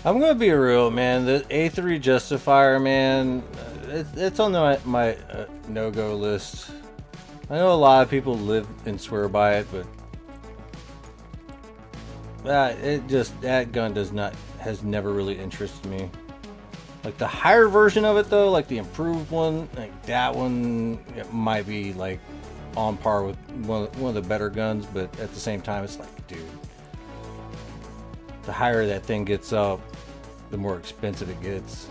I'm gonna be real, man. The A3 Justifier, man, it's on my no-go list. I know a lot of people live and swear by it, but that gun has never really interested me. Like the higher version of it though, like the improved one, like that one, it might be like on par with one of the better guns, but at the same time, it's like, dude, the higher that thing gets up, the more expensive it gets.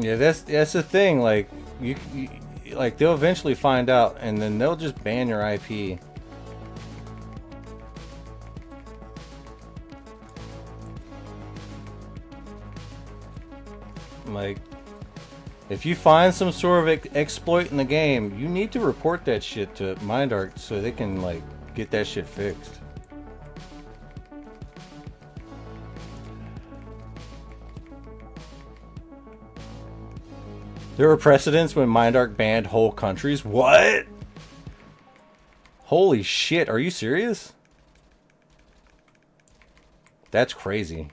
Yeah, that's the thing. Like you like they'll eventually find out, and then they'll just ban your IP. Like, if you find some sort of exploit in the game, you need to report that shit to MindArc so they can like get that shit fixed. There were precedents when MindArc banned whole countries. What? Holy shit, are you serious? That's crazy.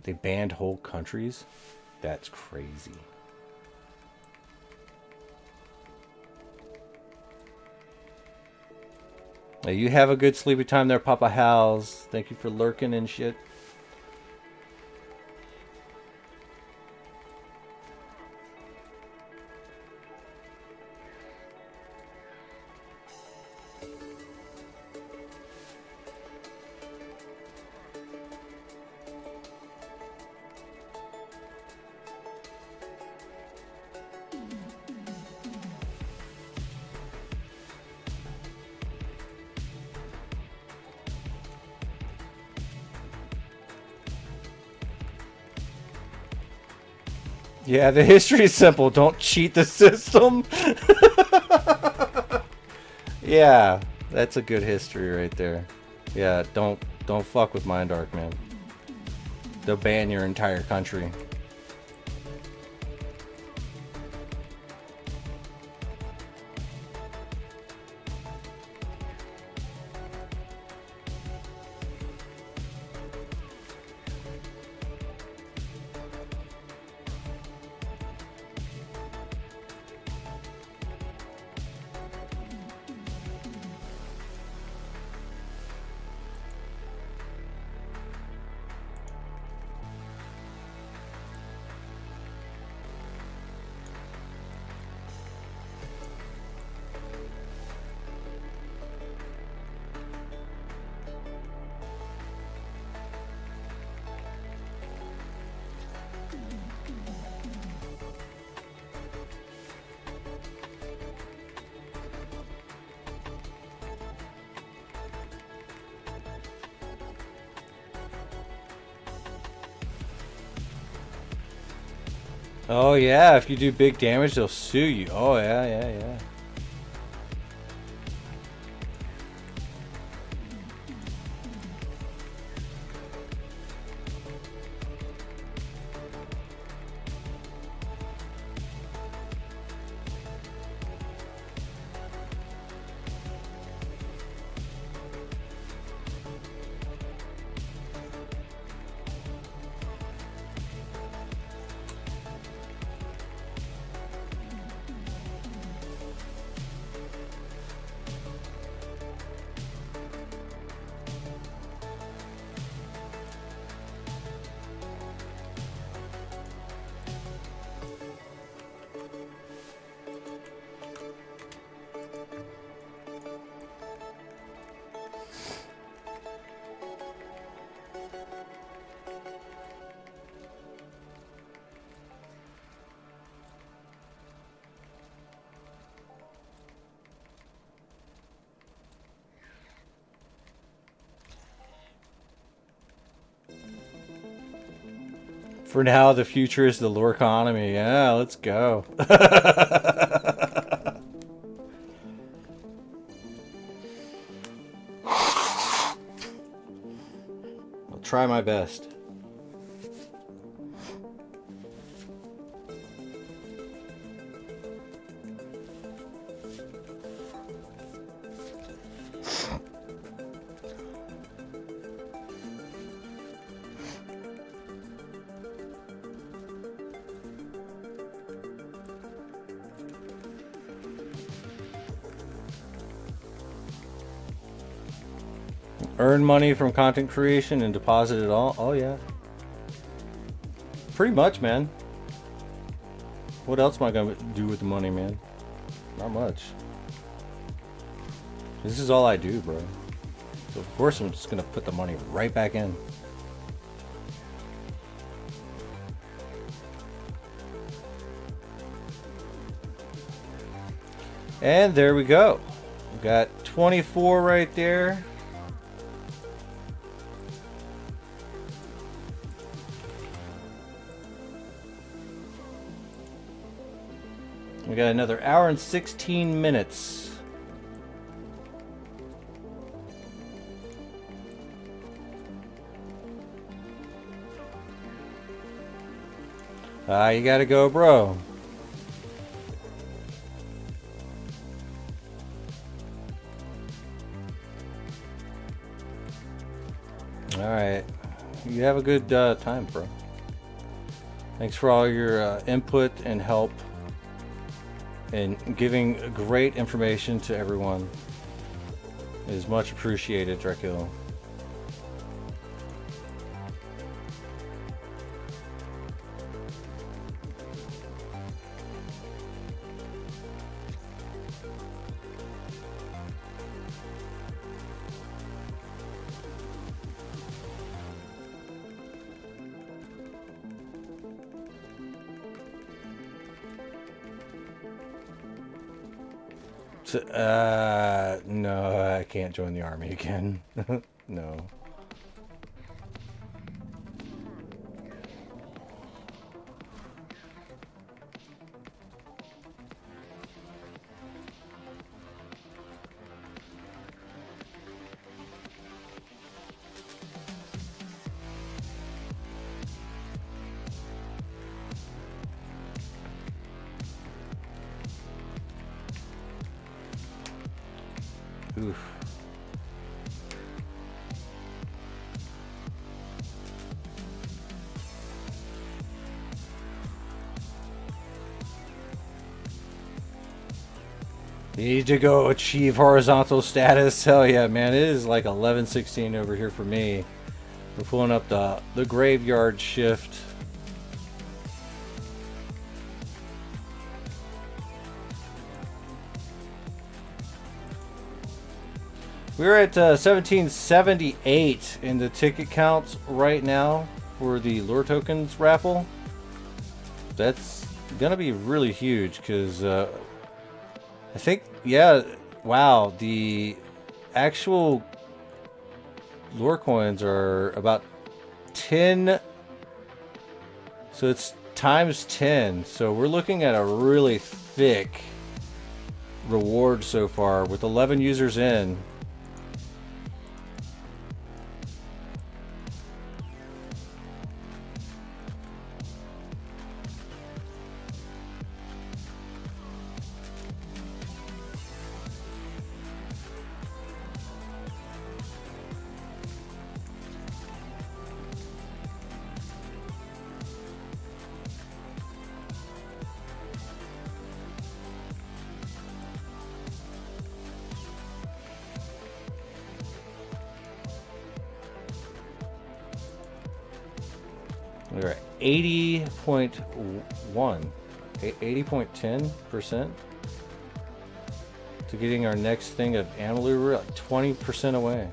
They banned whole countries? That's crazy. Hey, you have a good sleepy time there, Papa Hals. Thank you for lurking and shit. Yeah, the history is simple. Don't cheat the system. Yeah, that's a good history right there. Yeah, don't fuck with Mindark, man. They'll ban your entire country. Oh yeah, if you do big damage, they'll sue you. Oh yeah, yeah, yeah. For now, the future is the lore economy. Yeah, let's go. I'll try my best. Earn money from content creation and deposit it all? Oh yeah. Pretty much, man. What else am I gonna do with the money, man? Not much. This is all I do, bro. So of course I'm just gonna put the money right back in. And there we go. We got 24 right there. We got another hour and 16 minutes. You gotta go, bro. Alright. You have a good time, bro. Thanks for all your input and help and giving great information to everyone. It is much appreciated, Dracula. No, I can't join the army again. No. Oof. Need to go achieve horizontal status. Hell yeah, man. It is like 11:16 over here for me. We're pulling up the graveyard shift. We're at 1778 in the ticket counts right now for the lure tokens raffle. That's gonna be really huge because I think, yeah, wow, the actual lure coins are about 10, so it's times 10. So we're looking at a really thick reward so far with 11 users in. We're at 80.1, 80.10% to getting our next thing of Amalur. We're like 20% away.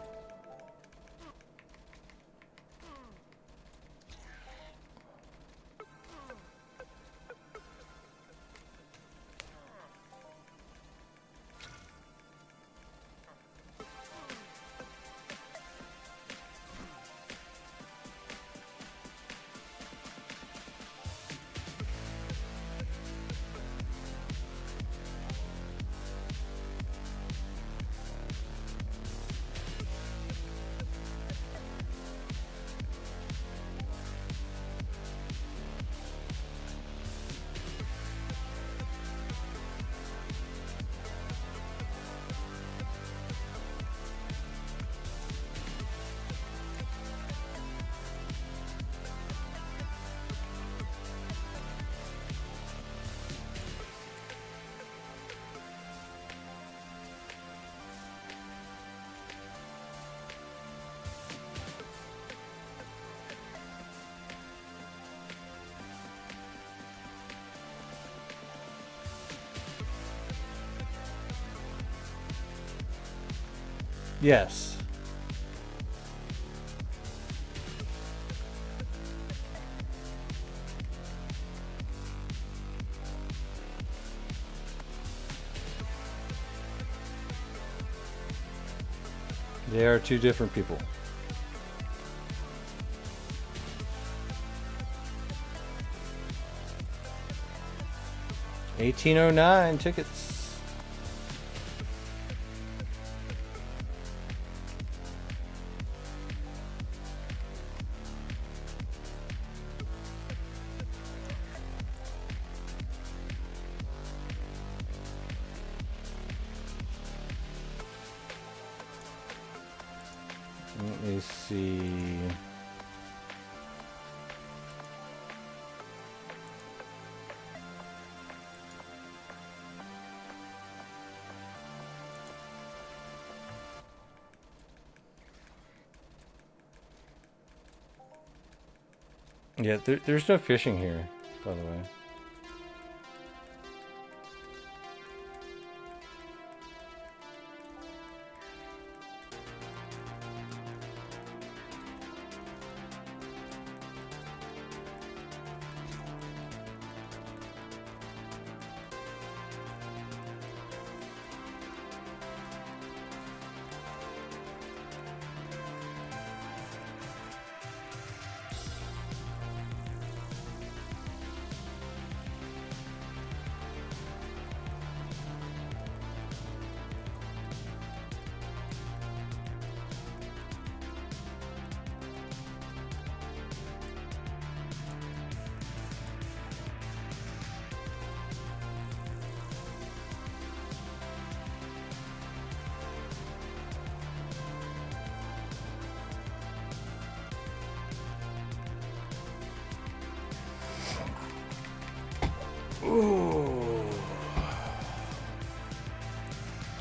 Yes. They are two different people. $18.09 tickets. Let me see. Yeah, there's no fishing here, by the way.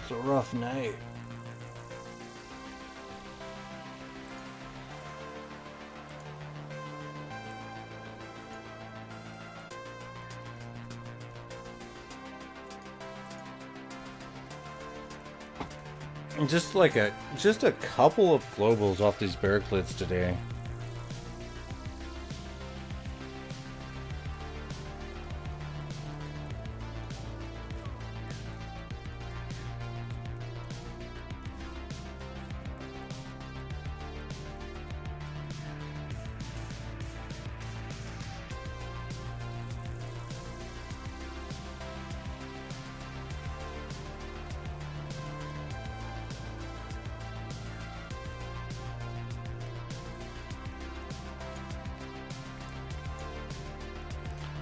It's a rough night. And just a couple of globals off these barricades today.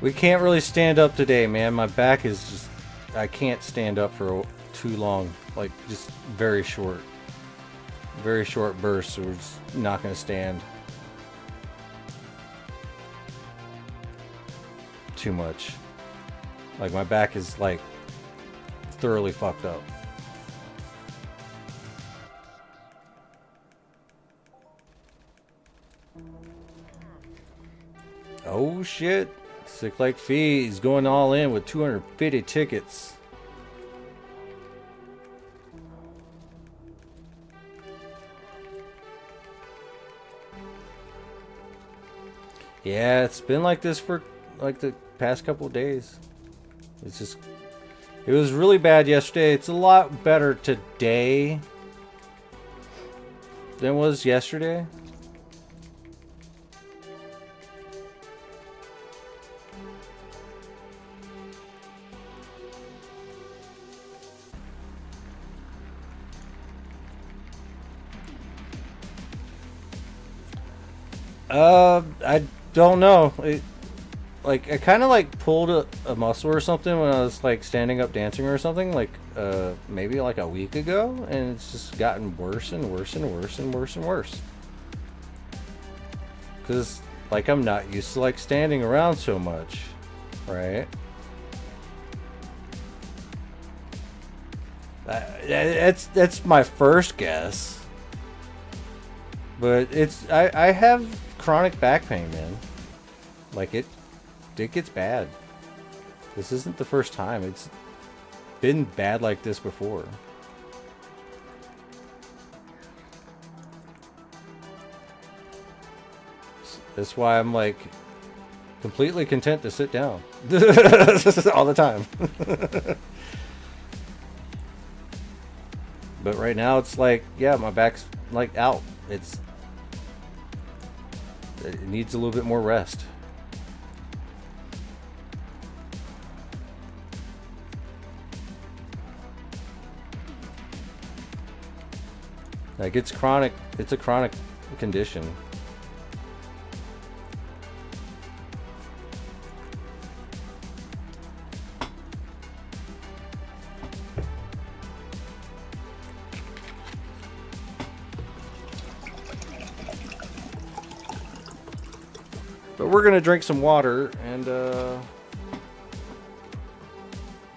We can't really stand up today, man. My back is just... I can't stand up for too long. Like, just very short. Very short bursts, so we're just not going to stand too much. Like, my back is, like, thoroughly fucked up. Oh, shit. Sick like Fee, he's going all in with 250 tickets. Yeah, it's been like this for like the past couple of days. It's just... It was really bad yesterday. It's a lot better today than it was yesterday. I don't know. I kind of like pulled a muscle or something when I was like standing up dancing or something, like maybe like a week ago, and it's just gotten worse and worse and worse and worse and worse. Cause like I'm not used to like standing around so much, right? That's my first guess, but it's I have chronic back pain, man. Like it gets bad. This isn't the first time. It's been bad like this before. That's why I'm like completely content to sit down all the time. But right now it's like, yeah, my back's like out. It needs a little bit more rest. Like it's chronic. It's a chronic condition. But we're gonna drink some water and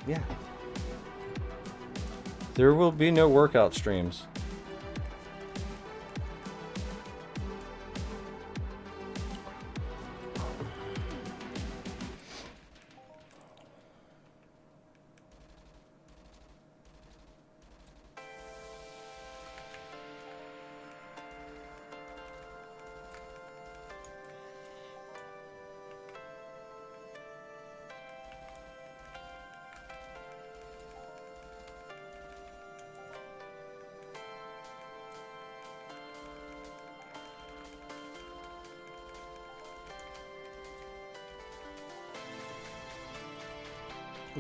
yeah. There will be no workout streams.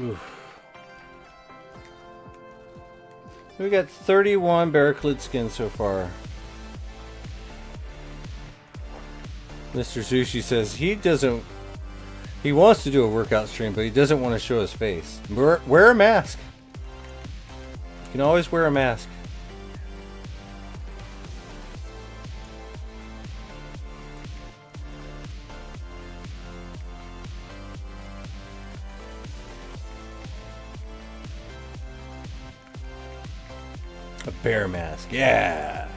Oof. We got 31 barricade skins so far. Mr. Sushi says he wants to do a workout stream, but he doesn't want to show his face. Wear a mask. You can always wear a mask. A bear mask, yeah.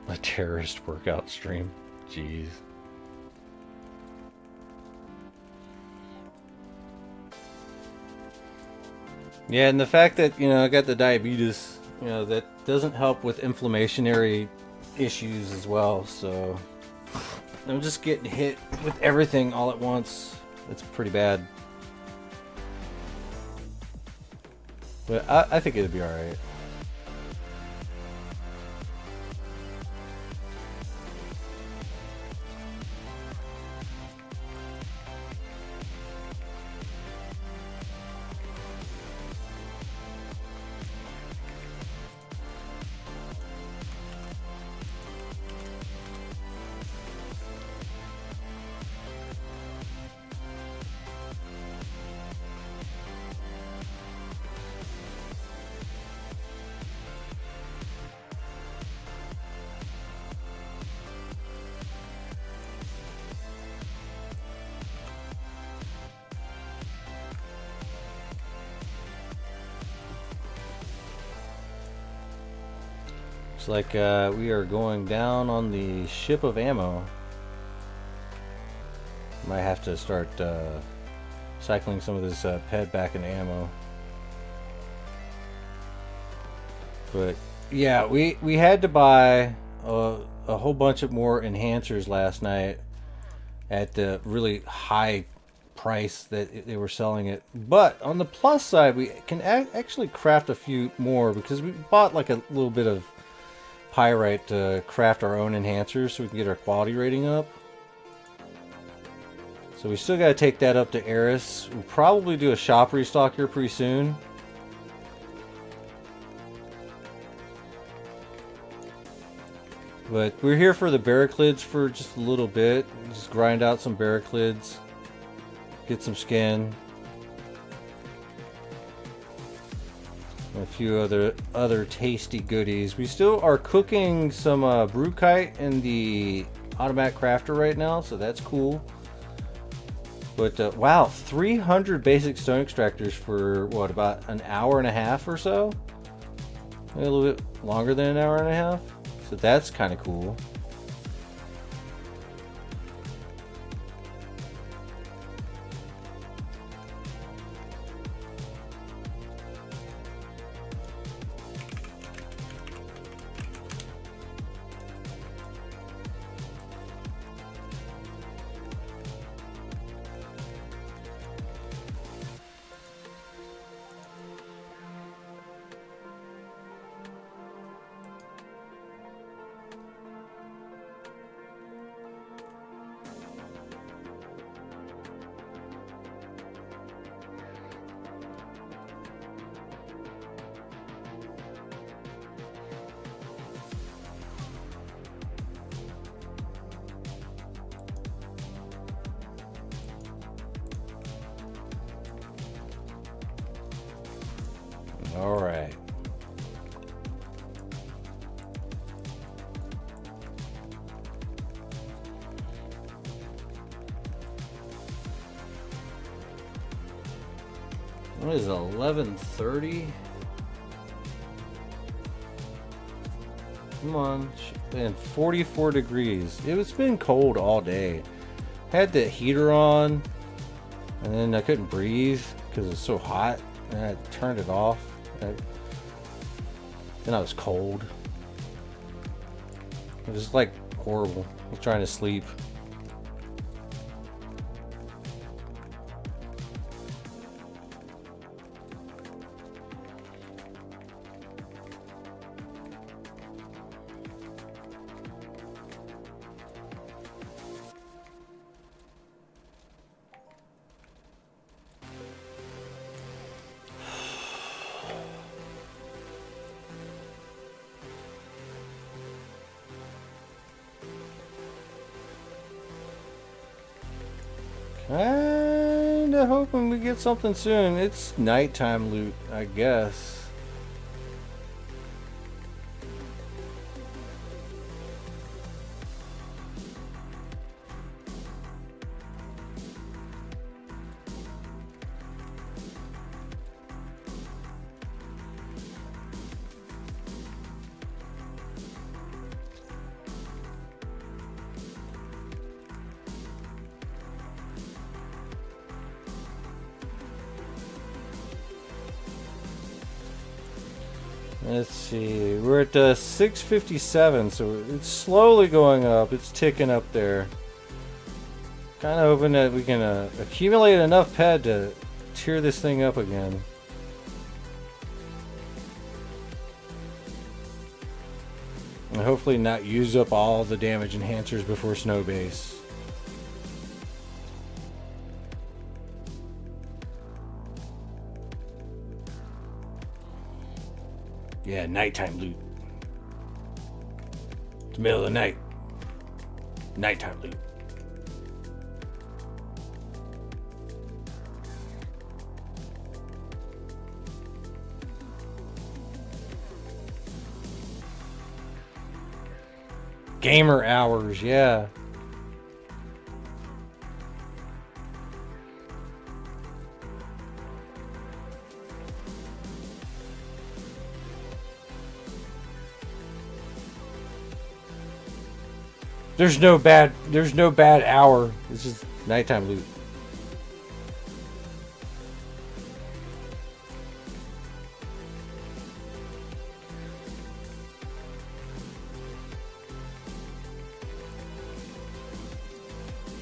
A terrorist workout stream. Jeez. Yeah, and the fact that, you know, I got the diabetes, you know, that doesn't help with inflammatory issues as well, so I'm just getting hit with everything all at once. It's pretty bad. But I think it'll be alright. Looks like we are going down on the ship of ammo. Might have to start cycling some of this ped back into ammo. But yeah, we had to buy a whole bunch of more enhancers last night at the really high price that they were selling it. But on the plus side, we can actually craft a few more because we bought like a little bit of pyrite to craft our own enhancers so we can get our quality rating up. So we still got to take that up to Eris. We'll probably do a shop restock here pretty soon. But we're here for the barriclids for just a little bit. Just grind out some barriclids. Get some skin. And a few other tasty goodies. We still are cooking some brewkite in the automatic crafter right now, so that's cool. But wow, 300 basic stone extractors for what, about an hour and a half or so? Maybe a little bit longer than an hour and a half. So that's kind of cool. All right. What is it, 11:30? Come on, and 44 degrees. It's been cold all day. Had the heater on, and then I couldn't breathe because it's so hot, and I turned it off. Then I was cold. It was like horrible. I was trying to sleep. Kinda hoping we get something soon. It's nighttime loot, I guess. Let's see. We're at 657, so it's slowly going up. It's ticking up there. Kind of hoping that we can accumulate enough ped to tear this thing up again. And hopefully not use up all the damage enhancers before snow base. Yeah, nighttime loot. It's the middle of the night. Nighttime loot. Gamer hours, yeah. There's no bad hour. This is nighttime loot.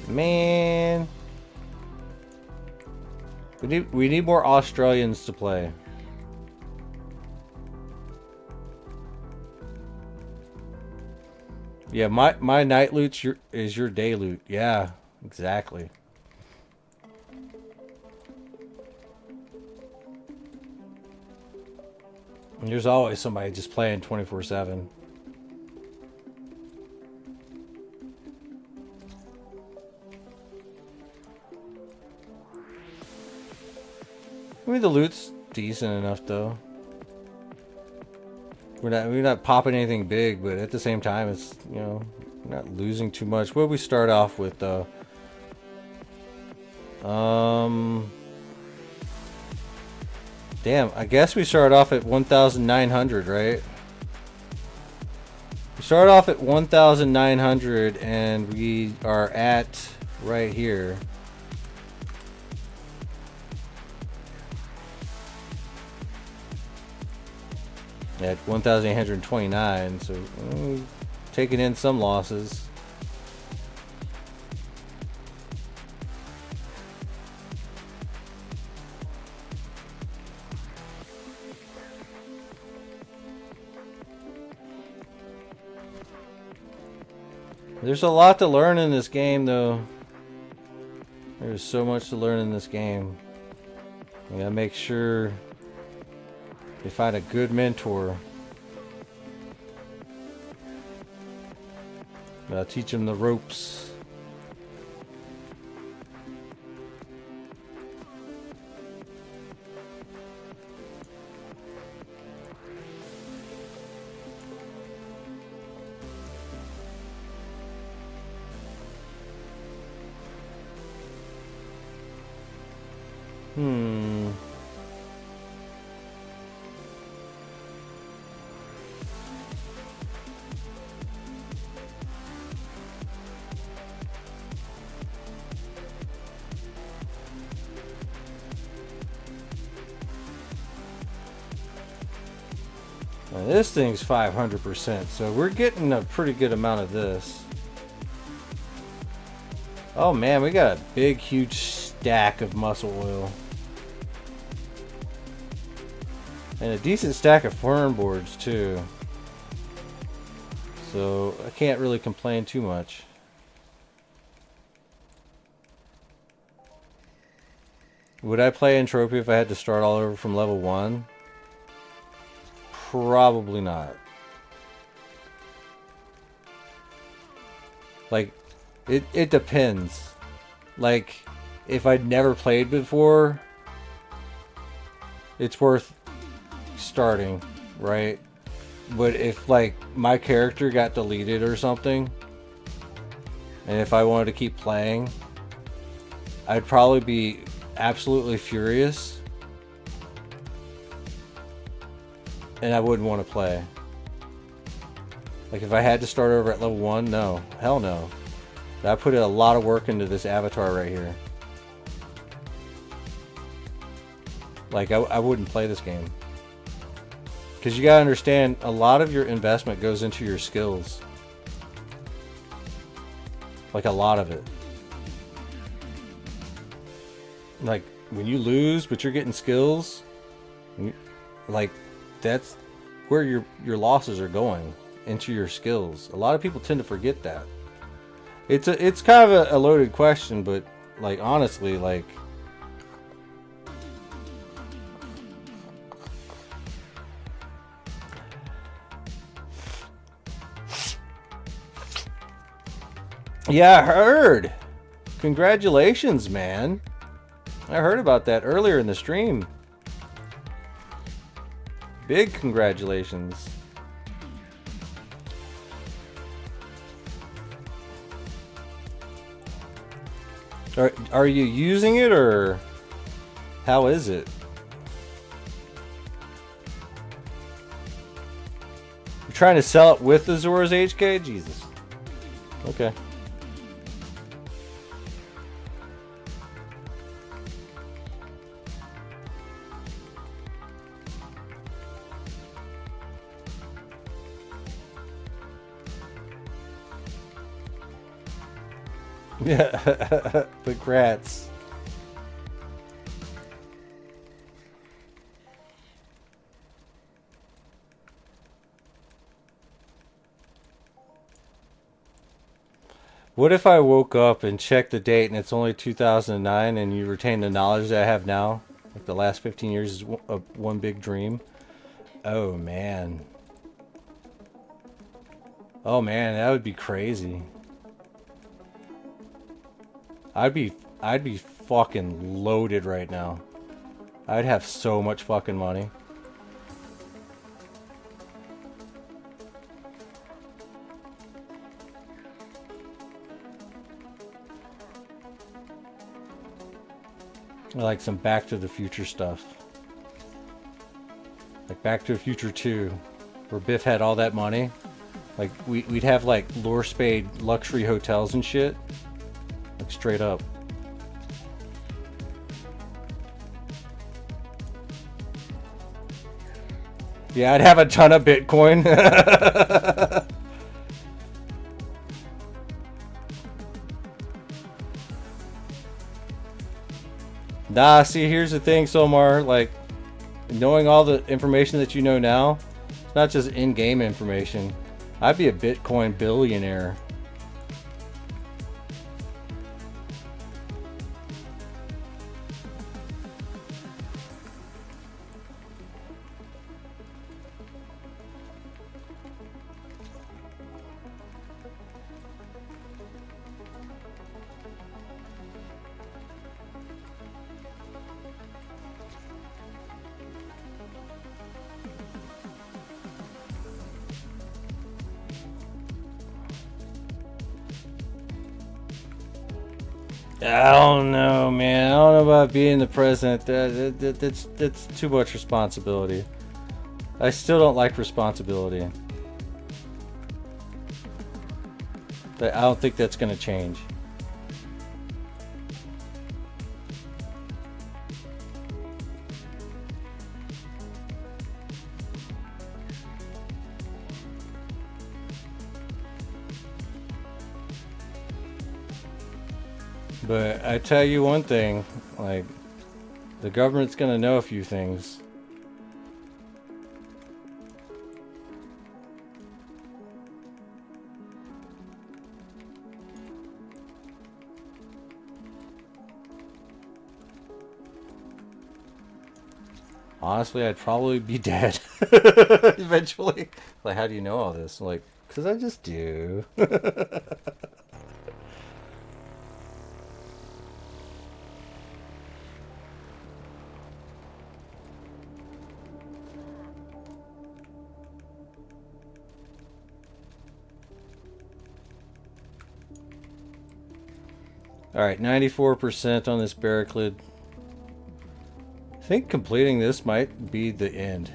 Man, we need more Australians to play. Yeah, my night loot is your day loot. Yeah, exactly. And there's always somebody just playing 24/7. I mean, the loot's decent enough, though. We're not popping anything big, but at the same time, it's, you know, we're not losing too much. What did we start off with, though? Damn, I guess we started off at 1,900, right? We started off at 1,900, and we are at right here. At 1,829, so taking in some losses. There's a lot to learn in this game, though. There's so much to learn in this game. You gotta make sure you find a good mentor. Gotta teach them the ropes. Now this thing's 500%, so we're getting a pretty good amount of this. Oh man, we got a big, huge stack of muscle oil. And a decent stack of fern boards, too. So, I can't really complain too much. Would I play Entropia if I had to start all over from level 1? Probably not. Like, it depends. Like, if I'd never played before, it's worth starting, right? But if, like, my character got deleted or something, and if I wanted to keep playing, I'd probably be absolutely furious, and I wouldn't want to play. Like, if I had to start over at level 1, no. Hell no. I put a lot of work into this avatar right here. Like, I wouldn't play this game. Because you gotta understand, a lot of your investment goes into your skills. Like a lot of it. Like when you lose, but you're getting skills, like that's where your losses are going, into your skills. A lot of people tend to forget that. It's kind of a loaded question, but like honestly, like yeah, I heard. Congratulations, man. I heard about that earlier in the stream. Big congratulations. Are you using it, or how is it? You're trying to sell it with the Zora's HK? Jesus. Okay. Yeah, the grats. What if I woke up and checked the date and it's only 2009 and you retain the knowledge that I have now? Like the last 15 years is one big dream. Oh man. Oh man, that would be crazy. I'd be fucking loaded right now. I'd have so much fucking money. Like some Back to the Future stuff. Like Back to the Future 2, where Biff had all that money. Like we'd have like Lorespade luxury hotels and shit. Like straight up. Yeah, I'd have a ton of Bitcoin. Nah, see, here's the thing, Somar. Like, knowing all the information that you know now, it's not just in-game information. I'd be a Bitcoin billionaire. I don't know, man. I don't know about being the president. That's too much responsibility. I still don't like responsibility. But I don't think that's going to change. But I tell you one thing, like, the government's gonna know a few things. Honestly, I'd probably be dead eventually. Like, how do you know all this? Like, 'cause I just do. Alright, 94% on this Barraclid. I think completing this might be the end.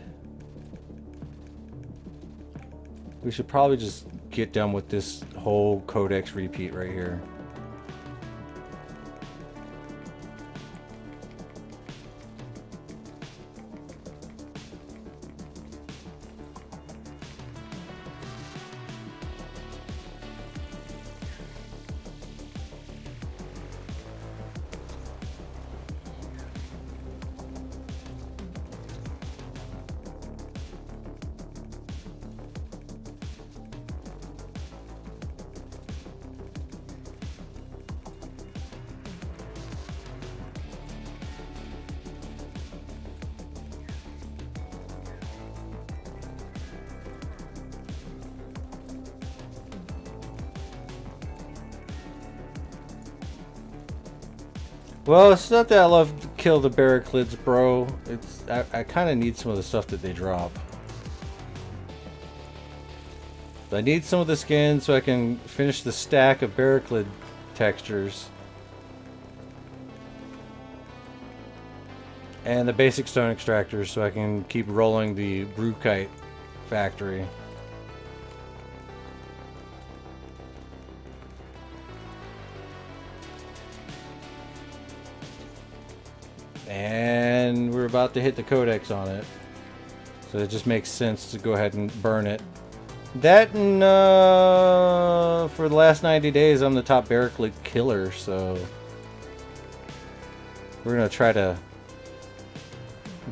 We should probably just get done with this whole codex repeat right here. Well, it's not that I love to kill the barriclids, bro. It's I kind of need some of the stuff that they drop. I need some of the skins so I can finish the stack of barriclid textures. And the basic stone extractors so I can keep rolling the Brewkite factory. And we're about to hit the codex on it. So it just makes sense to go ahead and burn it. That and for the last 90 days I'm the top barriclid killer, so we're gonna try to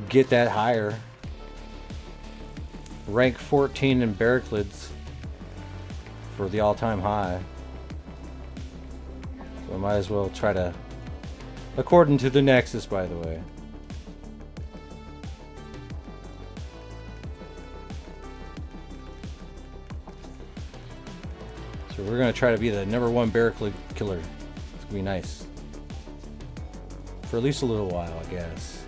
get that higher. Rank 14 in barriclids for the all-time high. So I might as well try to, according to the Nexus, by the way. So we're gonna try to be the #1 barriclid killer. It's gonna be nice. For at least a little while, I guess.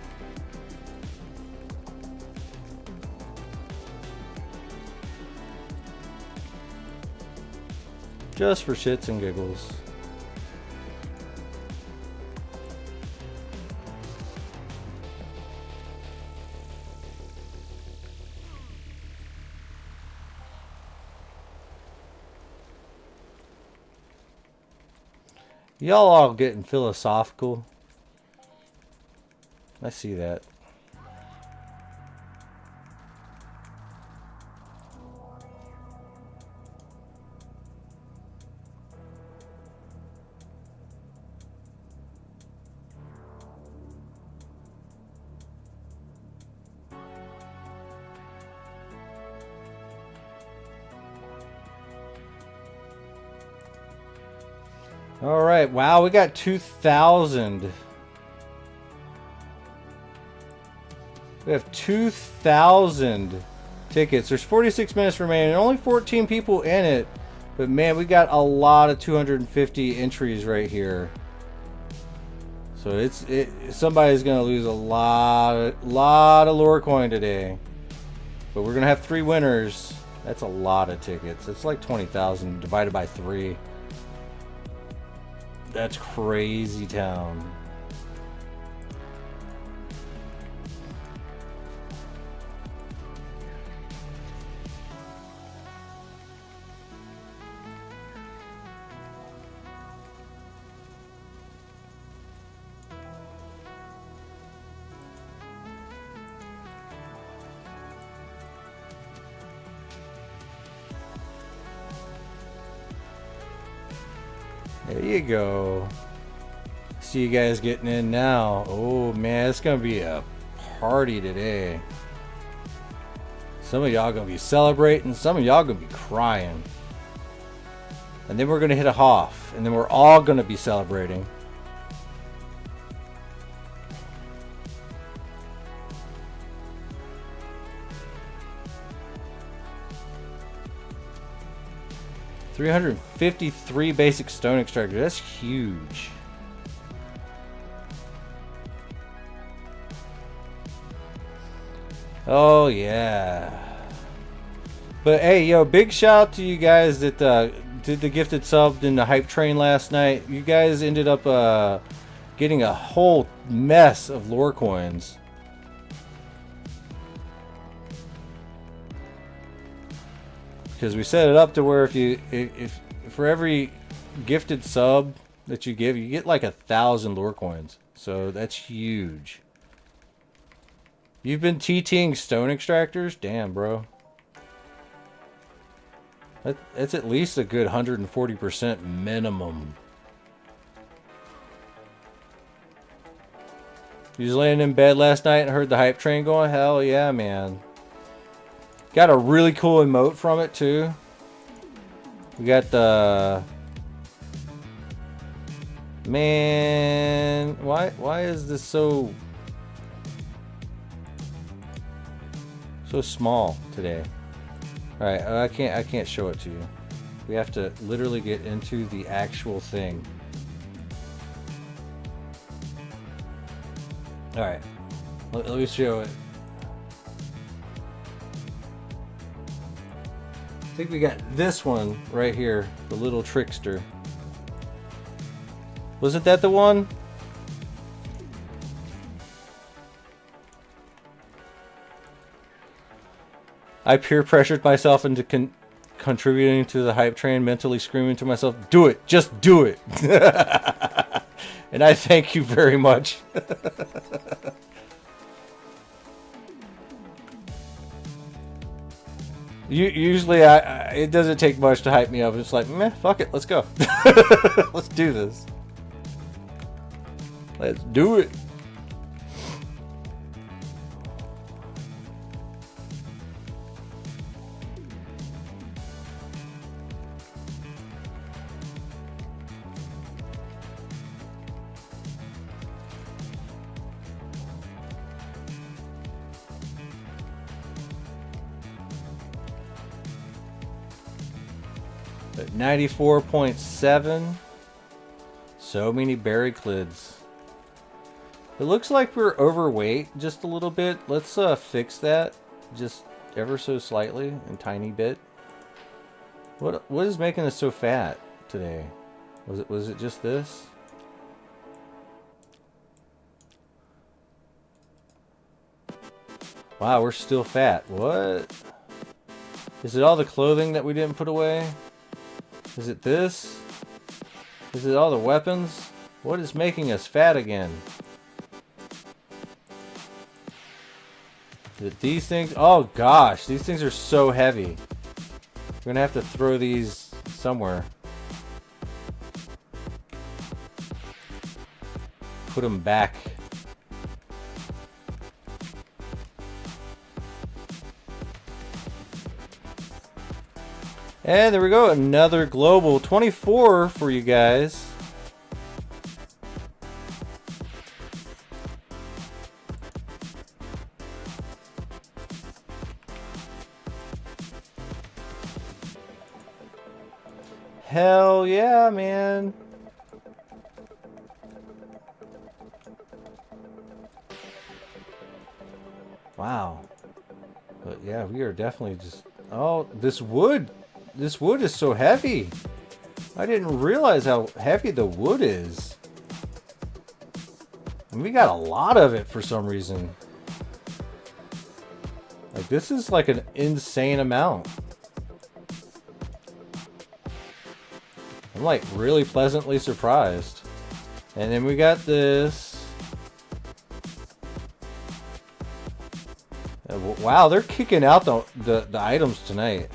Just for shits and giggles. Y'all all getting philosophical. I see that. All right, wow, we got 2,000. We have 2,000 tickets. There's 46 minutes remaining. Only 14 people in it. But man, we got a lot of 250 entries right here. So somebody's gonna lose a lot of lore coin today. But we're gonna have 3 winners. That's a lot of tickets. It's like 20,000 divided by 3. That's crazy town. There you go. See you guys getting in now. Oh man, it's gonna be a party today. Some of y'all gonna be celebrating, some of y'all gonna be crying. And then we're gonna hit a Hoff, and then we're all gonna be celebrating. $353 basic stone extractor. That's huge. Oh yeah. But hey, yo, big shout out to you guys that did the gifted sub in the hype train last night. You guys ended up getting a whole mess of lore coins. Because we set it up to where if for every gifted sub that you give, you get like 1,000 lore coins. So that's huge. You've been TTing stone extractors? Damn, bro. That's at least a good 140% minimum. You was laying in bed last night and heard the hype train going? Hell yeah, man. Got a really cool emote from it too. We got the... Man, why is this so small today? All right, I can't show it to you. We have to literally get into the actual thing. All right, let me show it. I think we got this one right here, the little trickster. Wasn't that the one? I peer pressured myself into contributing to the hype train, mentally screaming to myself, "Do it! Just do it!" And I thank you very much. Usually, it doesn't take much to hype me up. It's like, meh, fuck it, let's go. Let's do this. Let's do it. At 94.7. So many barricades. It looks like we're overweight just a little bit. Let's fix that just ever so slightly, a tiny bit. What is making us so fat today? Was it just this? Wow, we're still fat. What? Is it all the clothing that we didn't put away? Is it this? Is it all the weapons? What is making us fat again? Is it these things? Oh gosh, these things are so heavy. We're gonna have to throw these somewhere. Put them back. And there we go, another global 24 for you guys. Hell yeah, man. Wow. But yeah, we are definitely just... Oh, this wood is so heavy. I didn't realize how heavy the wood is. And we got a lot of it for some reason. Like, this is like an insane amount. I'm like really pleasantly surprised. And then we got this. Wow, they're kicking out the items tonight.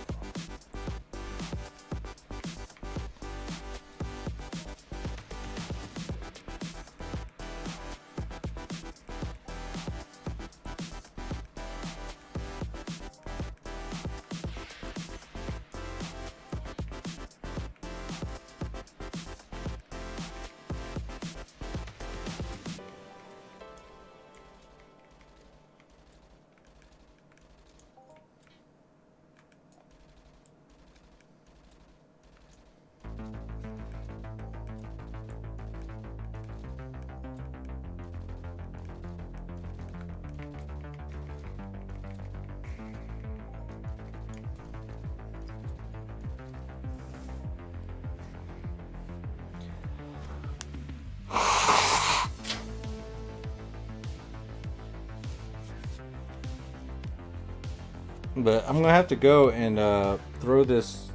But I'm gonna have to go and throw this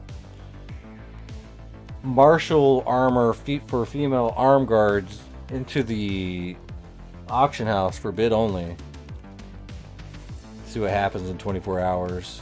martial armor for female arm guards into the auction house for bid only. See what happens in 24 hours.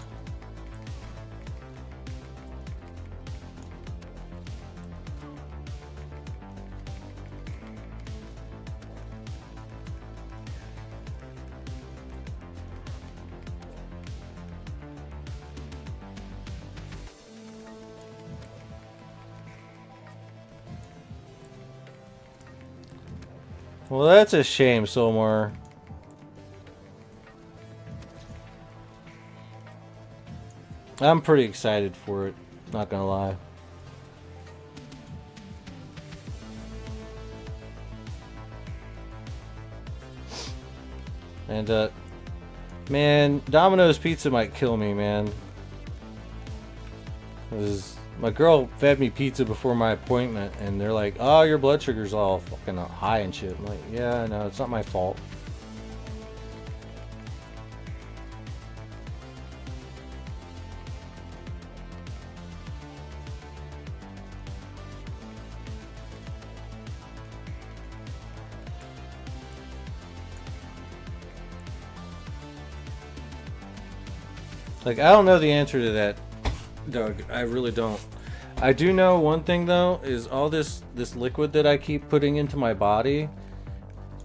Well, that's a shame, Solmar. I'm pretty excited for it, not gonna lie. And man, Domino's pizza might kill me, man. 'Cause my girl fed me pizza before my appointment, and they're like, "Oh, your blood sugar's all fucking high and shit." I'm like, "Yeah, no, it's not my fault." Like, I don't know the answer to that, Doug. I really don't. I do know one thing though, is all this liquid that I keep putting into my body,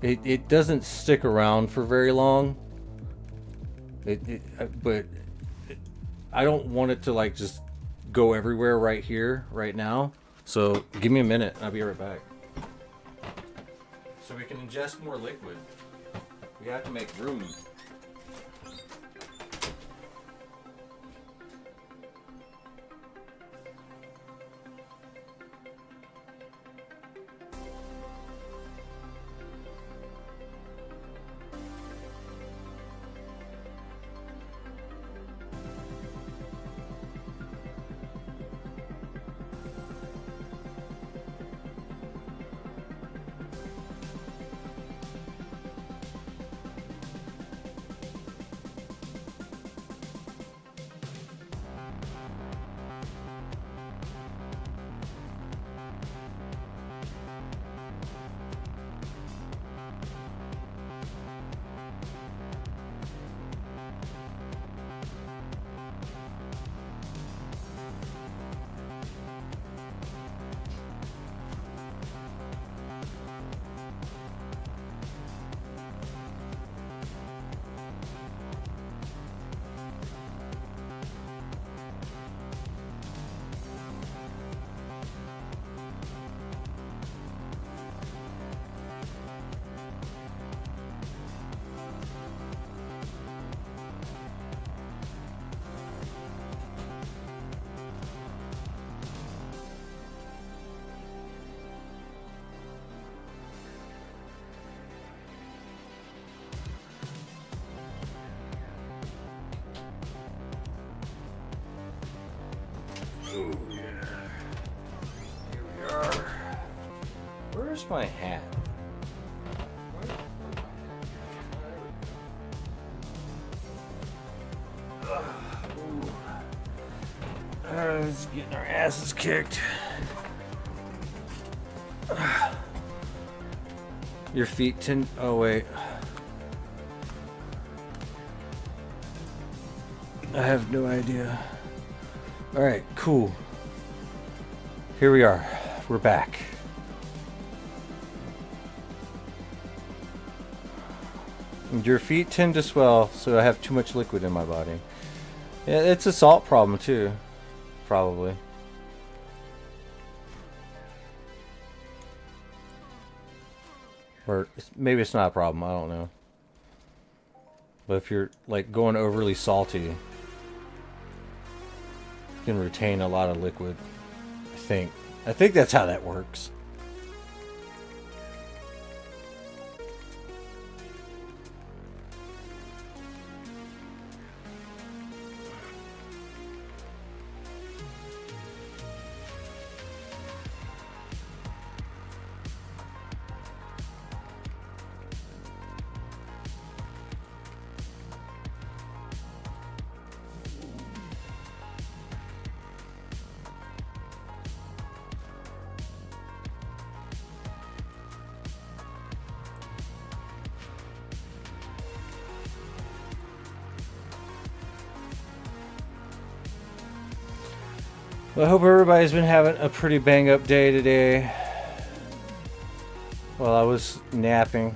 it doesn't stick around for very long. But I don't want it to like just go everywhere right here, right now. So give me a minute, and I'll be right back. So we can ingest more liquid. We have to make room. Oh yeah. Here we are. Where's my hat? Let's getting our asses kicked. Your feet tend. Oh wait. I have no idea. Alright, cool. Here we are. We're back. And your feet tend to swell, so I have too much liquid in my body. Yeah, it's a salt problem too. Probably. Or maybe it's not a problem, I don't know. But if you're like going overly salty, you can retain a lot of liquid. I think that's how that works. Well, I hope everybody's been having a pretty bang up day today. While I was napping.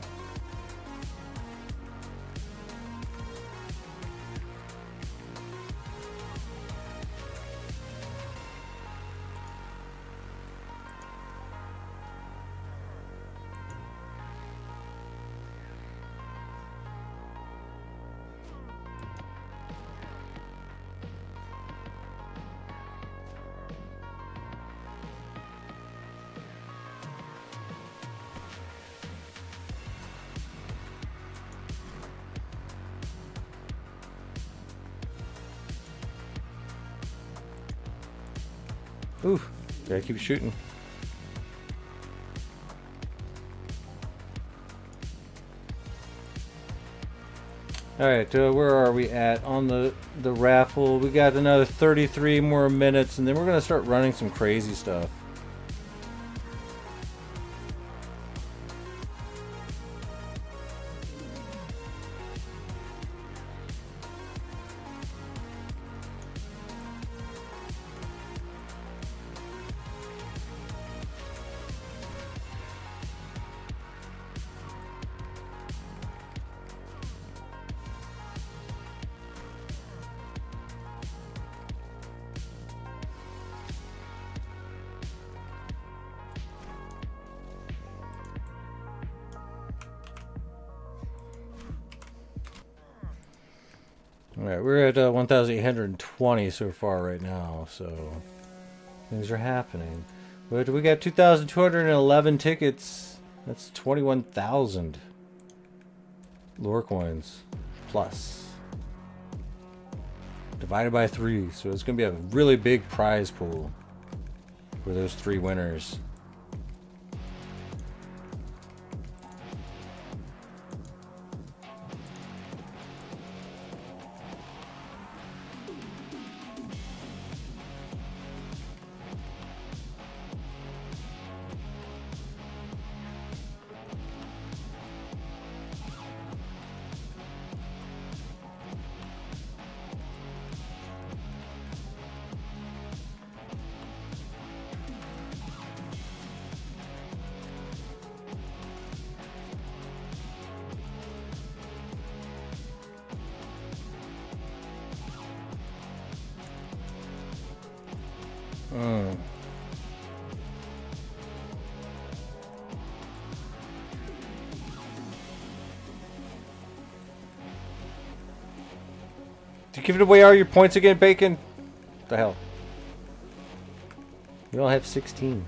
Ooh, gotta keep shooting. Alright, where are we at on the raffle? We got another 33 more minutes, and then we're gonna start running some crazy stuff. Alright, we're at 1,820 so far right now, so things are happening. But we got 2,211 tickets. That's 21,000 lore coins plus. Divided by 3, so it's going to be a really big prize pool for those 3 winners. You giving away all your points again, Bacon? What the hell? You all have 16.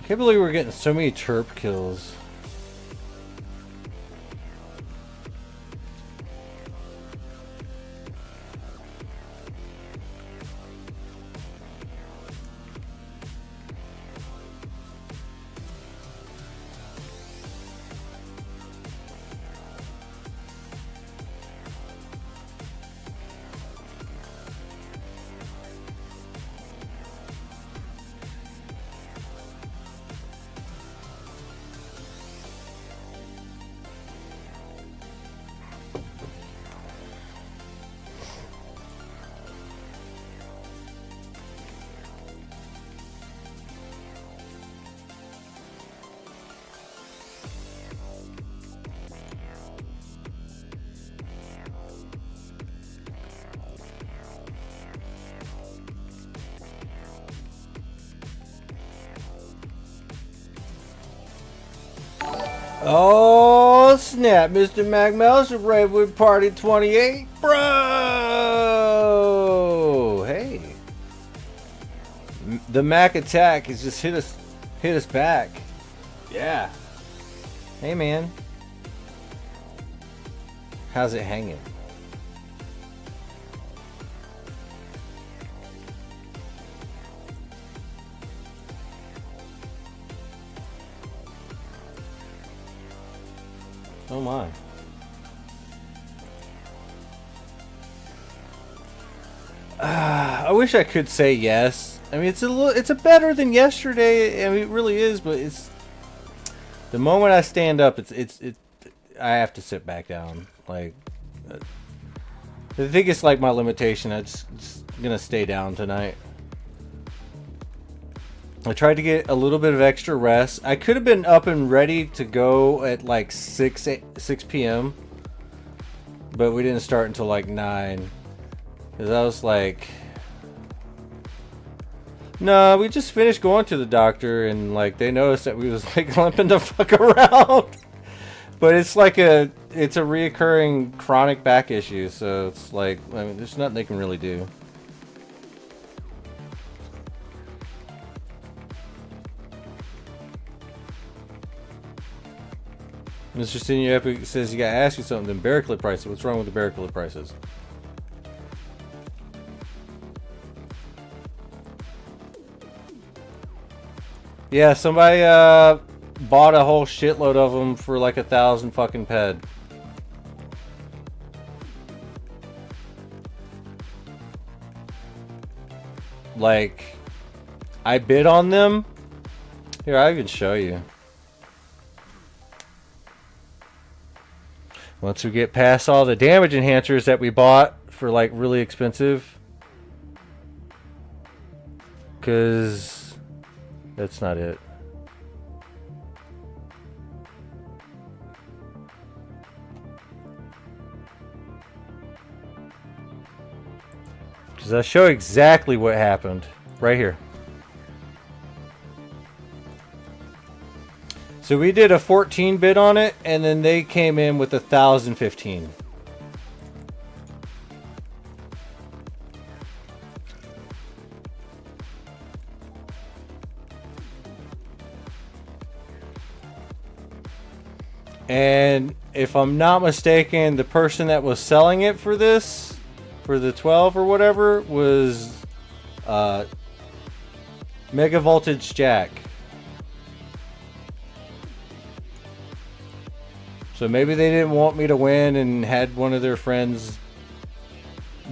I can't believe we're getting so many chirp kills. Oh snap, Mr. MacMouse of Redwood Party 28, bro! Hey, The Mac attack has just hit us back. Yeah. Hey man. How's it hanging? Oh my. I wish I could say yes. I mean, it's a better than yesterday. I mean, it really is, but it's the moment I stand up, I have to sit back down. Like, I think it's like my limitation. I'm just gonna stay down tonight. I tried to get a little bit of extra rest. I could have been up and ready to go at like 6 p.m. But we didn't start until like 9. Because I was like... No, we just finished going to the doctor and like they noticed that we was like limping the fuck around. But it's like it's a reoccurring chronic back issue. So it's like, I mean, there's nothing they can really do. Mr. Senior Epic says you gotta ask you something. Then Barraclet prices. What's wrong with the Barraclet prices? Yeah, somebody bought a whole shitload of them for like 1,000 fucking ped. Like, I bid on them. Here, I can show you. Once we get past all the damage enhancers that we bought for like really expensive. Because that's not it. Because I'll show exactly what happened right here. So we did a 14 bid on it, and then they came in with 1,015. And if I'm not mistaken, the person that was selling it for this, for the 12 or whatever, was Mega Voltage Jack. So maybe they didn't want me to win and had one of their friends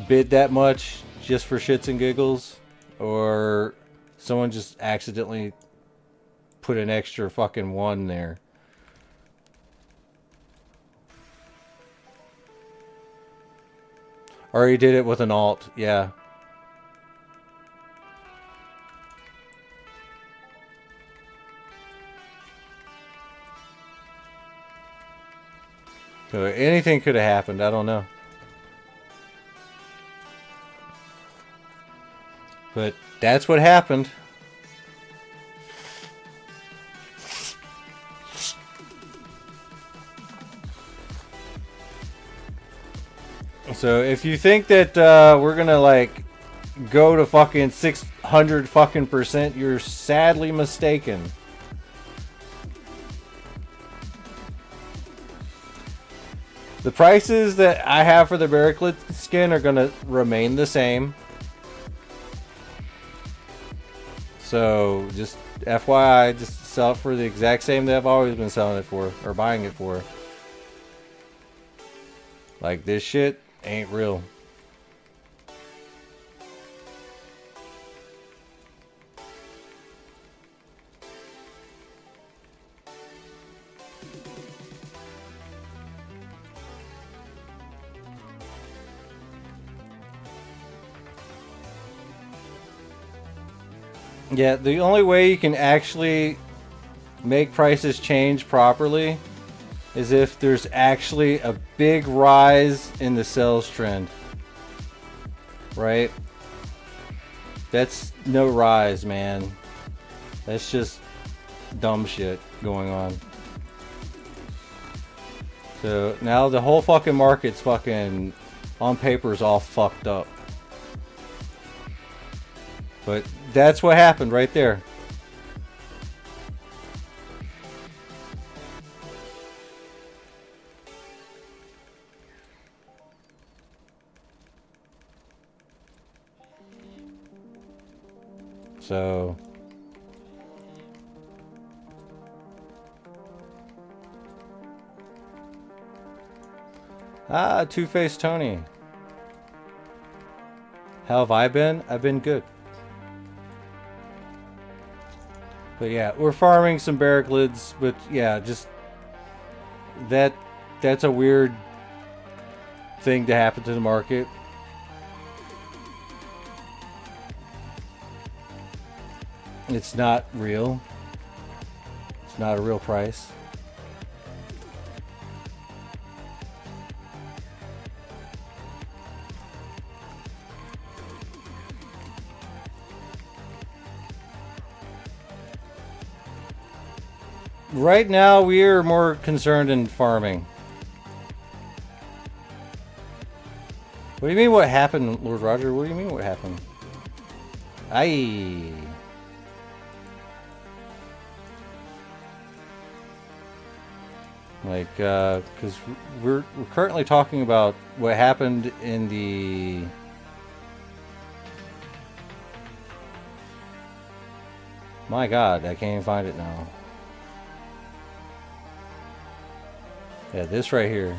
bid that much just for shits and giggles. Or someone just accidentally put an extra fucking 1 there. Or he did it with an alt, yeah. So anything could have happened, I don't know. But that's what happened. So if you think that we're gonna like go to fucking 600 fucking %, you're sadly mistaken. The prices that I have for the Barraclet skin are gonna remain the same. So just FYI, just sell it for the exact same that I've always been selling it for, or buying it for. Like, this shit ain't real. Yeah, the only way you can actually make prices change properly is if there's actually a big rise in the sales trend. Right? That's no rise, man. That's just dumb shit going on. So now the whole fucking market's fucking on paper is all fucked up. But That's what happened right there. So Two-Faced Tony. How have I been? I've been good. But yeah, we're farming some barrack lids, but yeah, just that's a weird thing to happen to the market. It's not real. It's not a real price. Right now, we are more concerned in farming. What do you mean what happened, Lord Roger? What do you mean what happened? Aye. Like, because we're currently talking about what happened in the... My God, I can't even find it now. Yeah, this right here.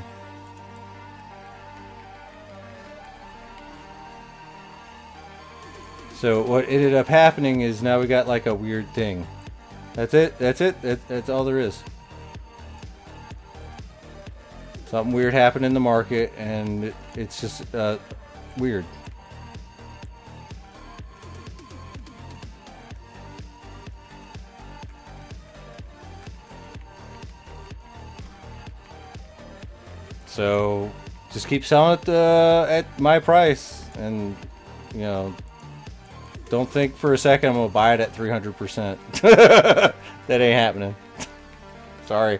So what ended up happening is now we got like a weird thing. That's it. That's it. That's all there is. Something weird happened in the market, and it's just weird. So just keep selling it at my price, and you know, don't think for a second I'm gonna buy it at 300%. That ain't happening. Sorry.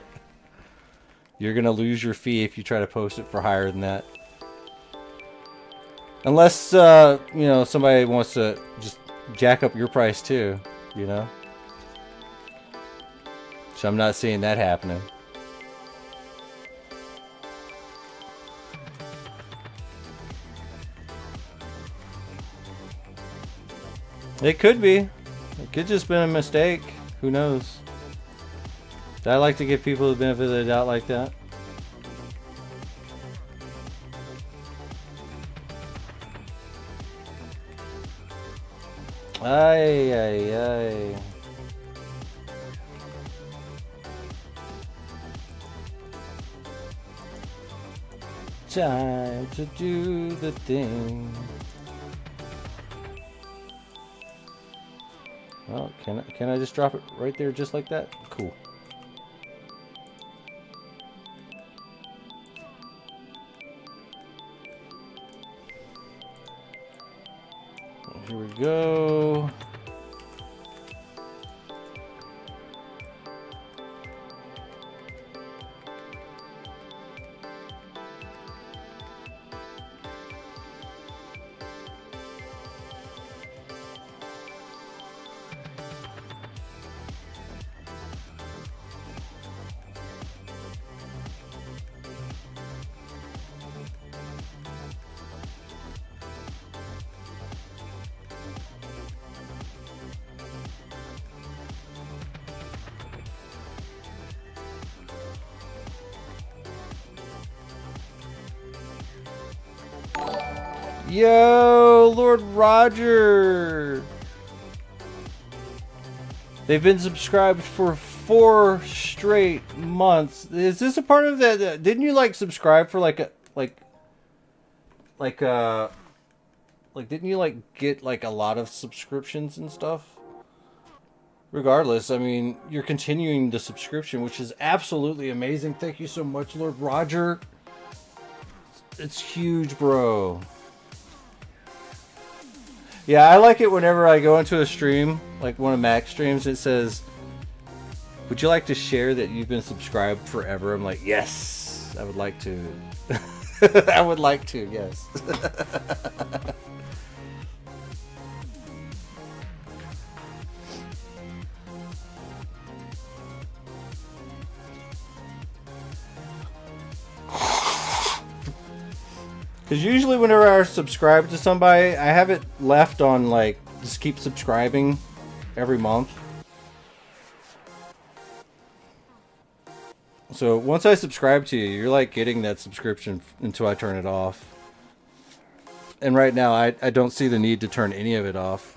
You're gonna lose your fee if you try to post it for higher than that. Unless you know, somebody wants to just jack up your price too, you know. So I'm not seeing that happening. It could be. It could just been a mistake. Who knows? I like to give people the benefit of the doubt like that. Ay, ay, ay. Time to do the thing. Well, can I just drop it right there just like that? Cool. Here we go. Yo, Lord Roger! They've been subscribed for 4 straight months. Is this a part of that? Didn't you like subscribe for like didn't you like get like a lot of subscriptions and stuff? Regardless, I mean, you're continuing the subscription, which is absolutely amazing. Thank you so much, Lord Roger. It's huge, bro. Yeah, I like it whenever I go into a stream, like one of Mac's streams, it says, would you like to share that you've been subscribed forever? I'm like, yes, I would like to. I would like to, yes. Because usually whenever I subscribe to somebody, I have it left on, like, just keep subscribing every month. So once I subscribe to you, you're like getting that subscription until I turn it off. And right now, I don't see the need to turn any of it off.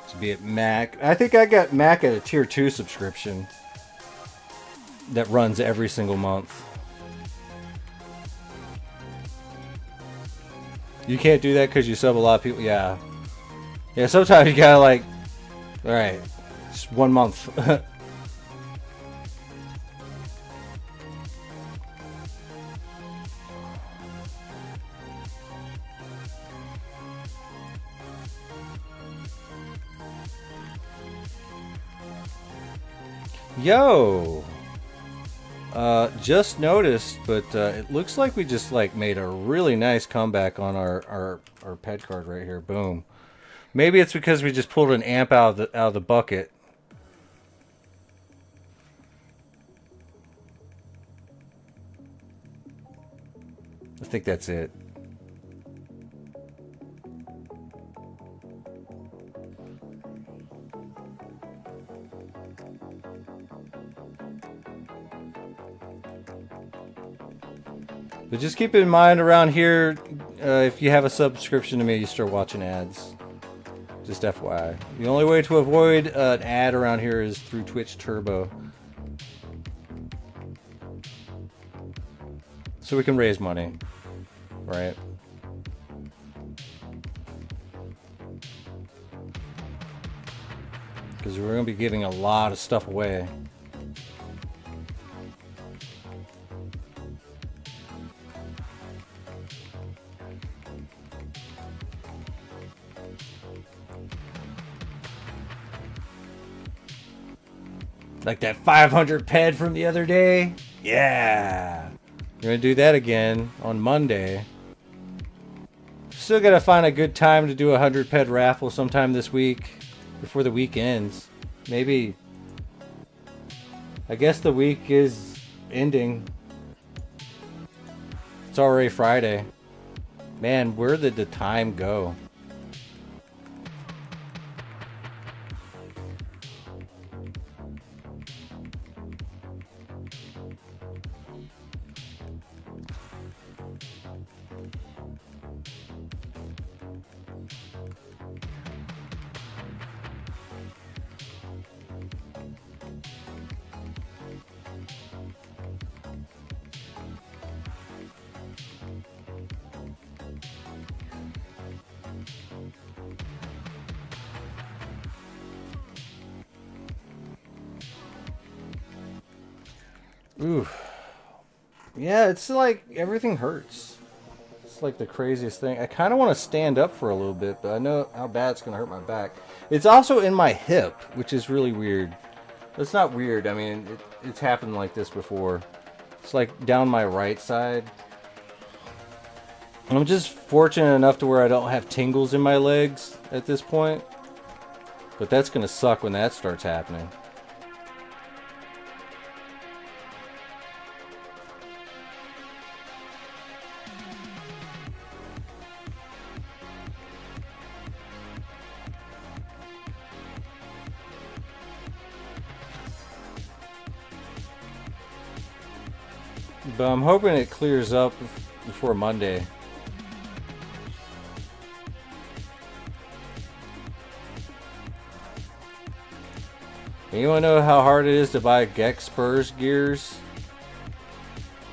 To be at Mac. I think I got Mac at a tier 2 subscription that runs every single month. You can't do that because you sub a lot of people. Yeah. Yeah, sometimes you gotta like, alright, just 1 month. Yo! Just noticed, but it looks like we just like made a really nice comeback on our pet card right here. Boom. Maybe it's because we just pulled an amp out of the bucket. I think that's it. But just keep in mind around here, if you have a subscription to me, you start watching ads. Just FYI. The only way to avoid an ad around here is through Twitch Turbo. So we can raise money, right? Because we're going to be giving a lot of stuff away. Like that 500 ped from the other day? Yeah! We're gonna do that again on Monday. Still gotta find a good time to do a 100 ped raffle sometime this week before the week ends. Maybe. I guess the week is ending. It's already Friday. Man, where did the time go? Ooh. Yeah, it's like everything hurts. It's like the craziest thing. I kind of want to stand up for a little bit, but I know how bad it's going to hurt my back. It's also in my hip, which is really weird. It's not weird. I mean, it's happened like this before. It's like down my right side. I'm just fortunate enough to where I don't have tingles in my legs at this point. But that's going to suck when that starts happening. But I'm hoping it clears up before Monday. Anyone know how hard it is to buy Gex Spurs gears?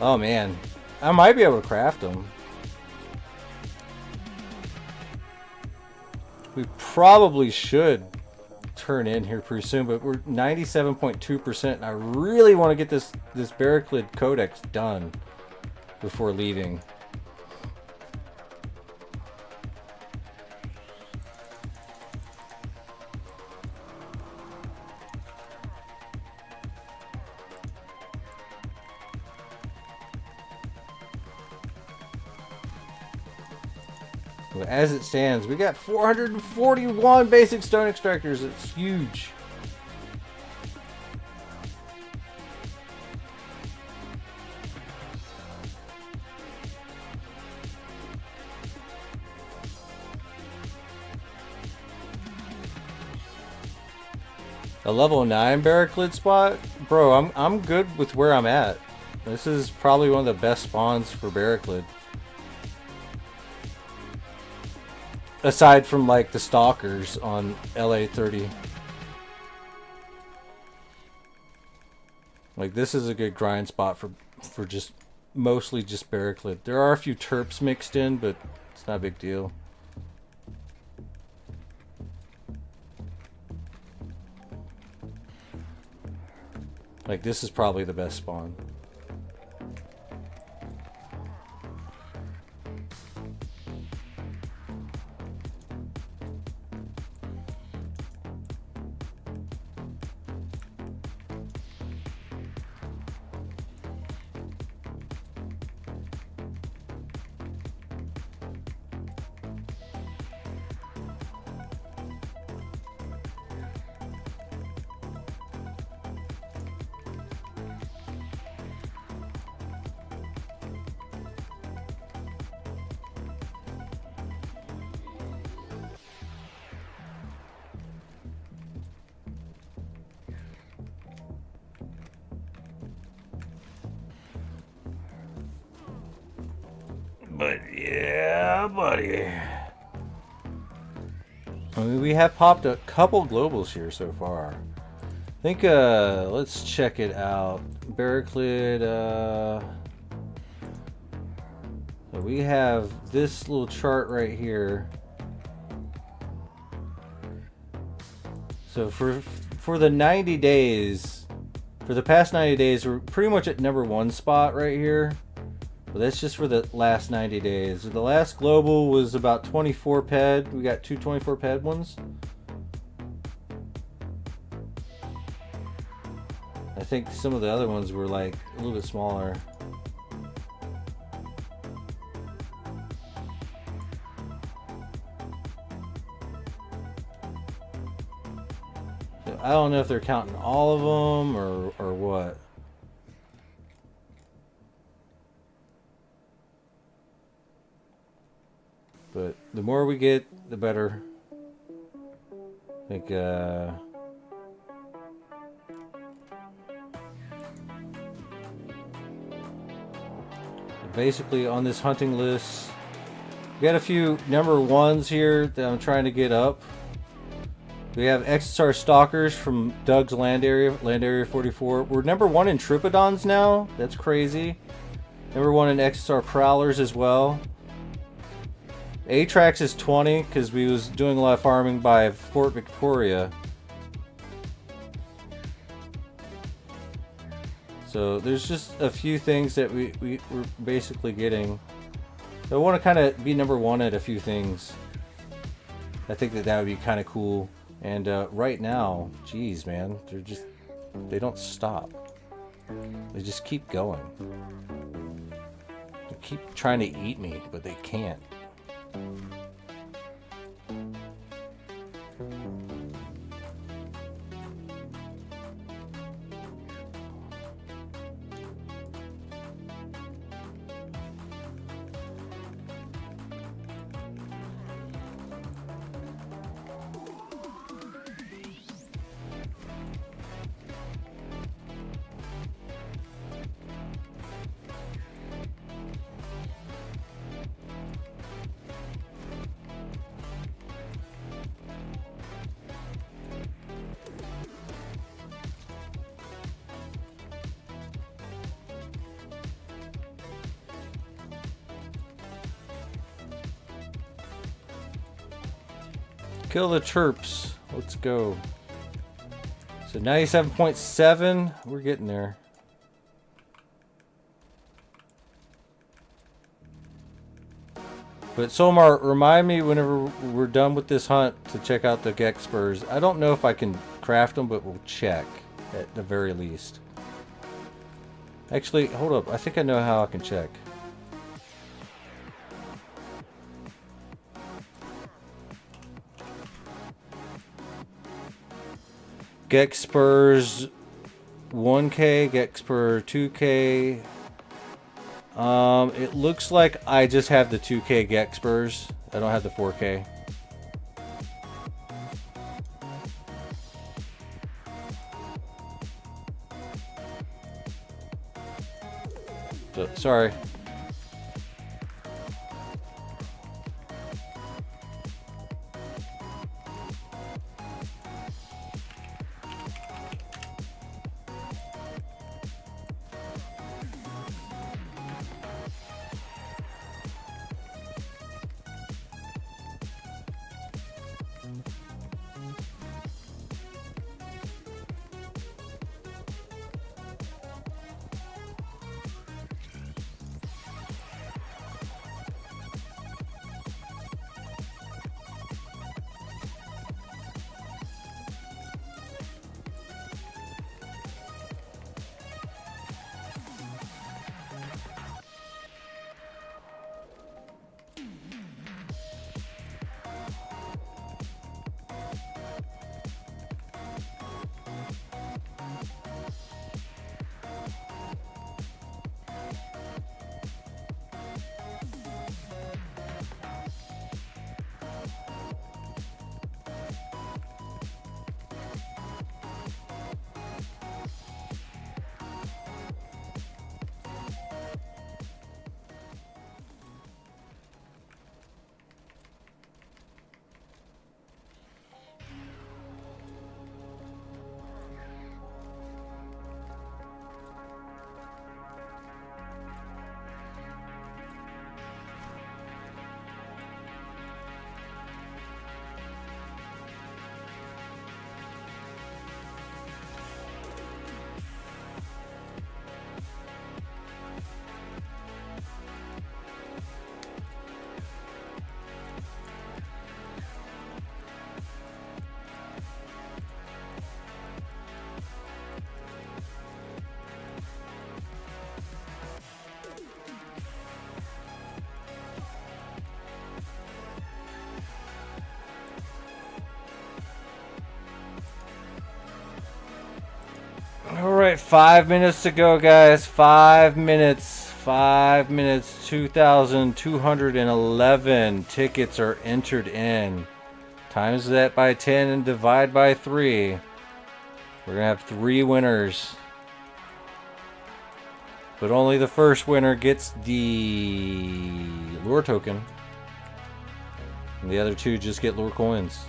Oh man, I might be able to craft them. We probably should turn in here pretty soon, but we're 97.2% and I really want to get this Barraclid Codex done before leaving. As it stands, we got 441 basic stone extractors. It's huge. A level 9 barricade spot? Bro, I'm good with where I'm at. This is probably one of the best spawns for barricade. Aside from like the stalkers on LA 30. Like this is a good grind spot for just mostly just barricade. There are a few terps mixed in, but it's not a big deal. Like this is probably the best spawn. But yeah, buddy. I mean, we have popped a couple globals here so far. I think, let's check it out. Barricade, so we have this little chart right here. So for the 90 days, for the past 90 days, we're pretty much at #1 spot right here. But that's just for the last 90 days. The last global was about 24 ped. We got two 24 ped ones. I think some of the other ones were like a little bit smaller. So I don't know if they're counting all of them or what. But the more we get, the better. I think, basically on this hunting list, we got a few #1s here that I'm trying to get up. We have XSR Stalkers from Doug's Land Area 44. We're #1 in Tripodons now. That's crazy. #1 in XSR Prowlers as well. Atrax is 20 because we was doing a lot of farming by Fort Victoria. So there's just a few things that we're basically getting. So I want to kind of be #1 at a few things. I think that would be kind of cool. And right now, geez, man, they don't stop. They just keep going. They keep trying to eat me, but they can't. Kill the chirps. Let's go. So 97.7. We're getting there. But Solmar, remind me whenever we're done with this hunt to check out the Gex spurs. I don't know if I can craft them, but we'll check at the very least. Actually, hold up. I think I know how I can check. Gex Spurs 1K, Gex Spur 2K. It looks like I just have the 2K Gex Spurs. I don't have the 4K. So, sorry. Alright, 5 minutes to go, guys. 5 minutes. 5 minutes. 2,211 tickets are entered in. Times that by 10 and divide by 3. We're going to have 3 winners. But only the first winner gets the lure token. And the other 2 just get lure coins.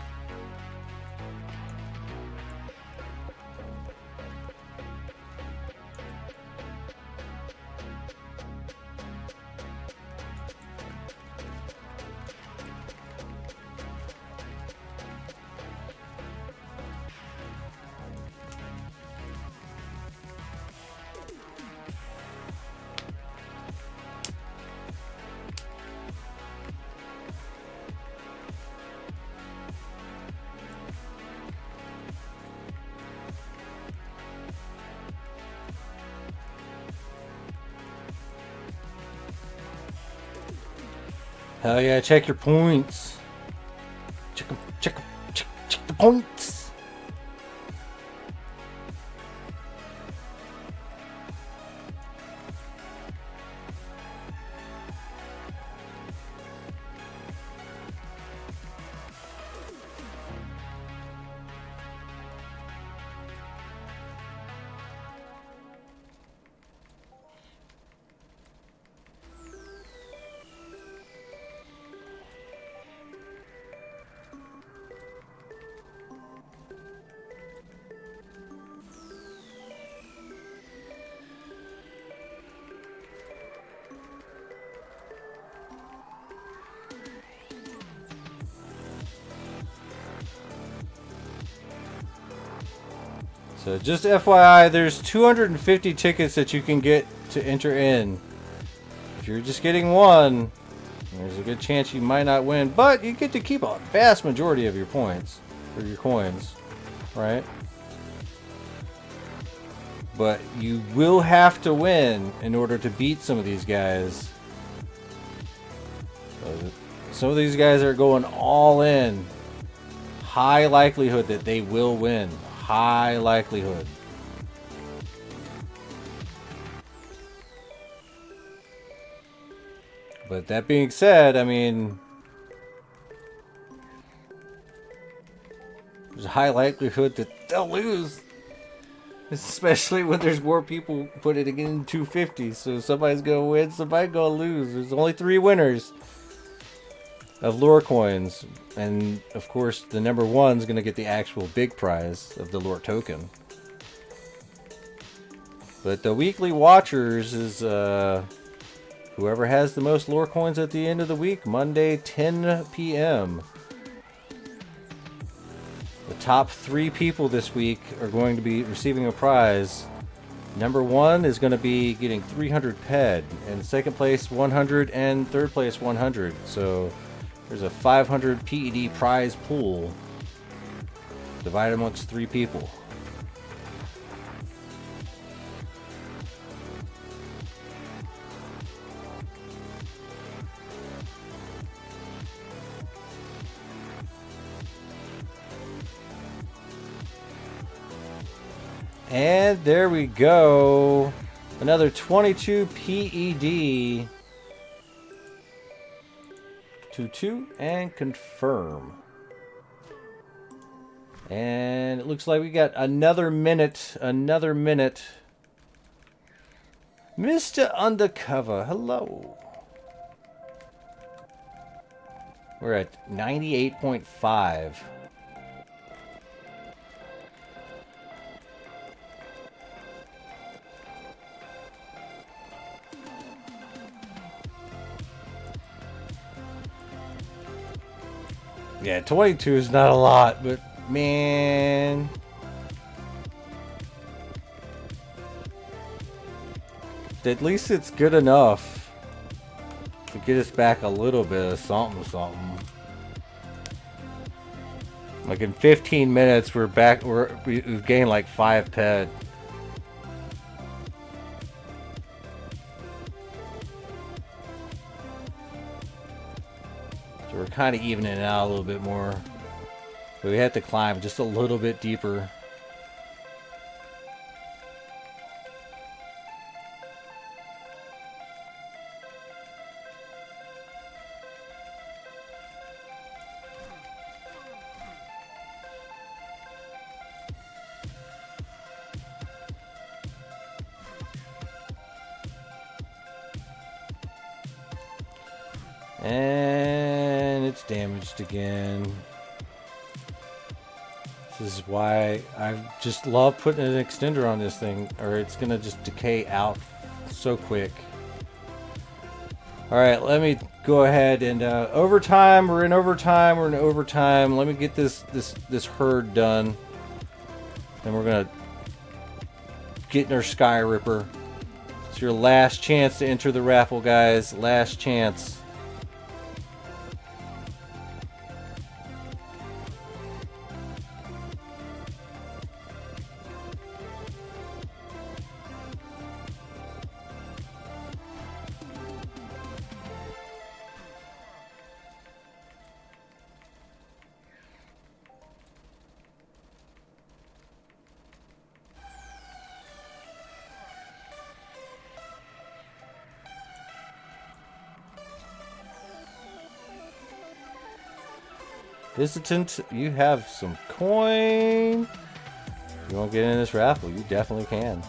Hell yeah, check your points. Check them, check them, check the points. So just FYI, there's 250 tickets that you can get to enter in. If you're just getting one, there's a good chance you might not win, but you get to keep a vast majority of your points, or your coins, right? But you will have to win in order to beat some of these guys. Some of these guys are going all in. High likelihood that they will win. high likelihood. But that being said, I mean, there's a high likelihood that they'll lose. Especially when there's more people putting it in 250. So somebody's going to win, somebody's going to lose. There's only 3 winners of lore coins. And, of course, the number 1's going to get the actual big prize of the lore token. But the weekly watchers is whoever has the most lore coins at the end of the week, Monday, 10 p.m. The top 3 people this week are going to be receiving a prize. Number 1 is going to be getting 300 PED, and second place 100, and third place 100. So there's a 500 PED prize pool divided amongst 3 people. And there we go. Another 22 PED. 2-2 and confirm. And it looks like we got another minute. Another minute. Mr. Undercover, hello. We're at 98.5. Yeah, 22 is not a lot, but man. At least it's good enough to get us back a little bit of something. Like in 15 minutes, we're back. We've gained like 5 PED. So we're kind of evening it out a little bit more. But we have to climb just a little bit deeper. And it's damaged again. This is why I just love putting an extender on this thing, or it's gonna just decay out so quick. Alright, let me go ahead and overtime. We're in overtime. Let me get this herd done. And we're gonna get in our Sky Ripper. It's your last chance to enter the raffle, guys. Last chance. Visitant, you have some coin. You won't get in this raffle, you definitely can.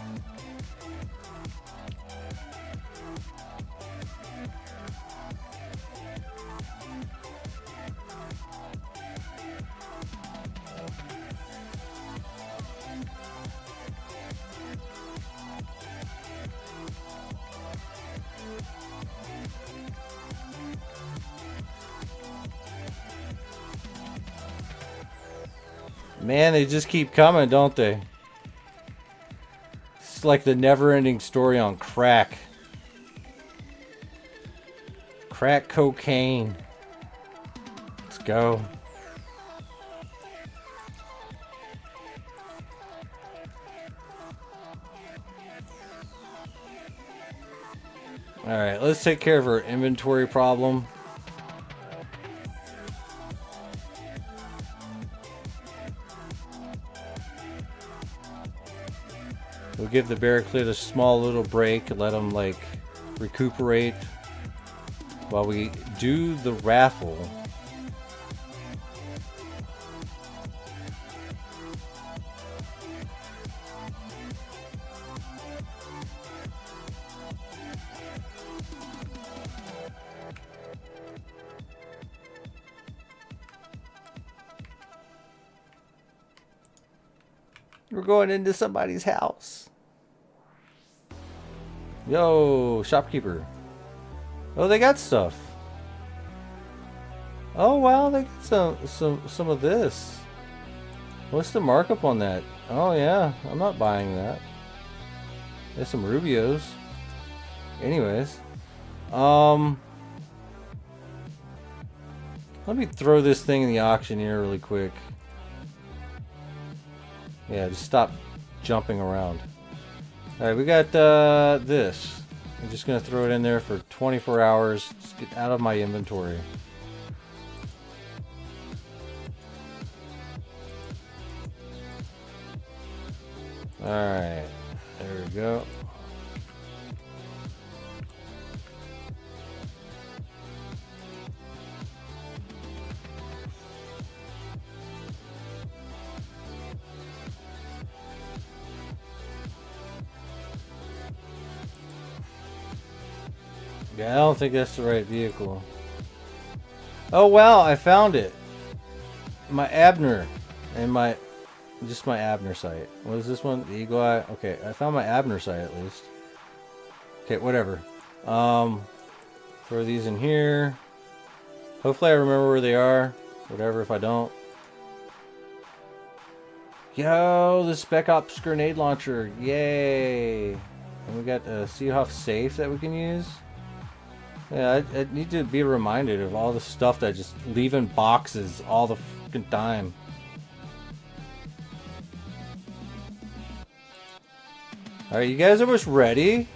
Man, they just keep coming, don't they? It's like the never-ending story on crack. Crack cocaine. Let's go. Alright, let's take care of our inventory problem. give the Barricade a small little break, let them like recuperate while we do the raffle. We're going into somebody's house. Yo, shopkeeper. Oh, they got stuff. Oh wow, they got some of this. What's the markup on that? Oh yeah, I'm not buying that. There's some Rubios. Anyways, let me throw this thing in the auctioneer really quick. Yeah, just stop jumping around. Alright, we got this. I'm just going to throw it in there for 24 hours. Just get out of my inventory. Alright, there we go. Yeah, I don't think that's the right vehicle. Oh wow, I found it. My Abner and my Abner site. What is this one? The Eagle Eye. Okay, I found my Abner site at least. Okay, whatever. Throw these in here. Hopefully I remember where they are. Whatever if I don't. Yo, the Spec Ops grenade launcher. Yay. And we got a Seehoff safe that we can use. Yeah, I need to be reminded of all the stuff that I just leave in boxes all the fucking time. Alright, you guys almost ready?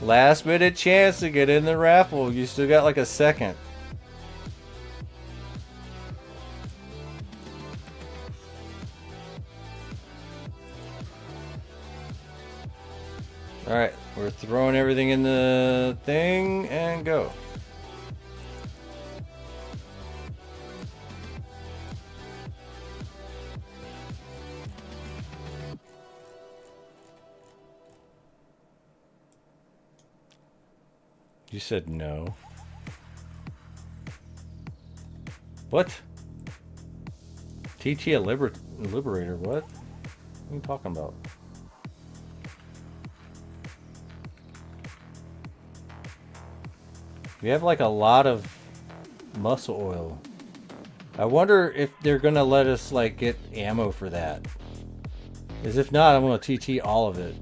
Last minute chance to get in the raffle. You still got like a second. Alright, we're throwing everything in the thing and go. You said no. What? TT a Liberator, what? What are you talking about? We have like a lot of muscle oil. I wonder if they're gonna let us like get ammo for that. As if not, I'm gonna TT all of it.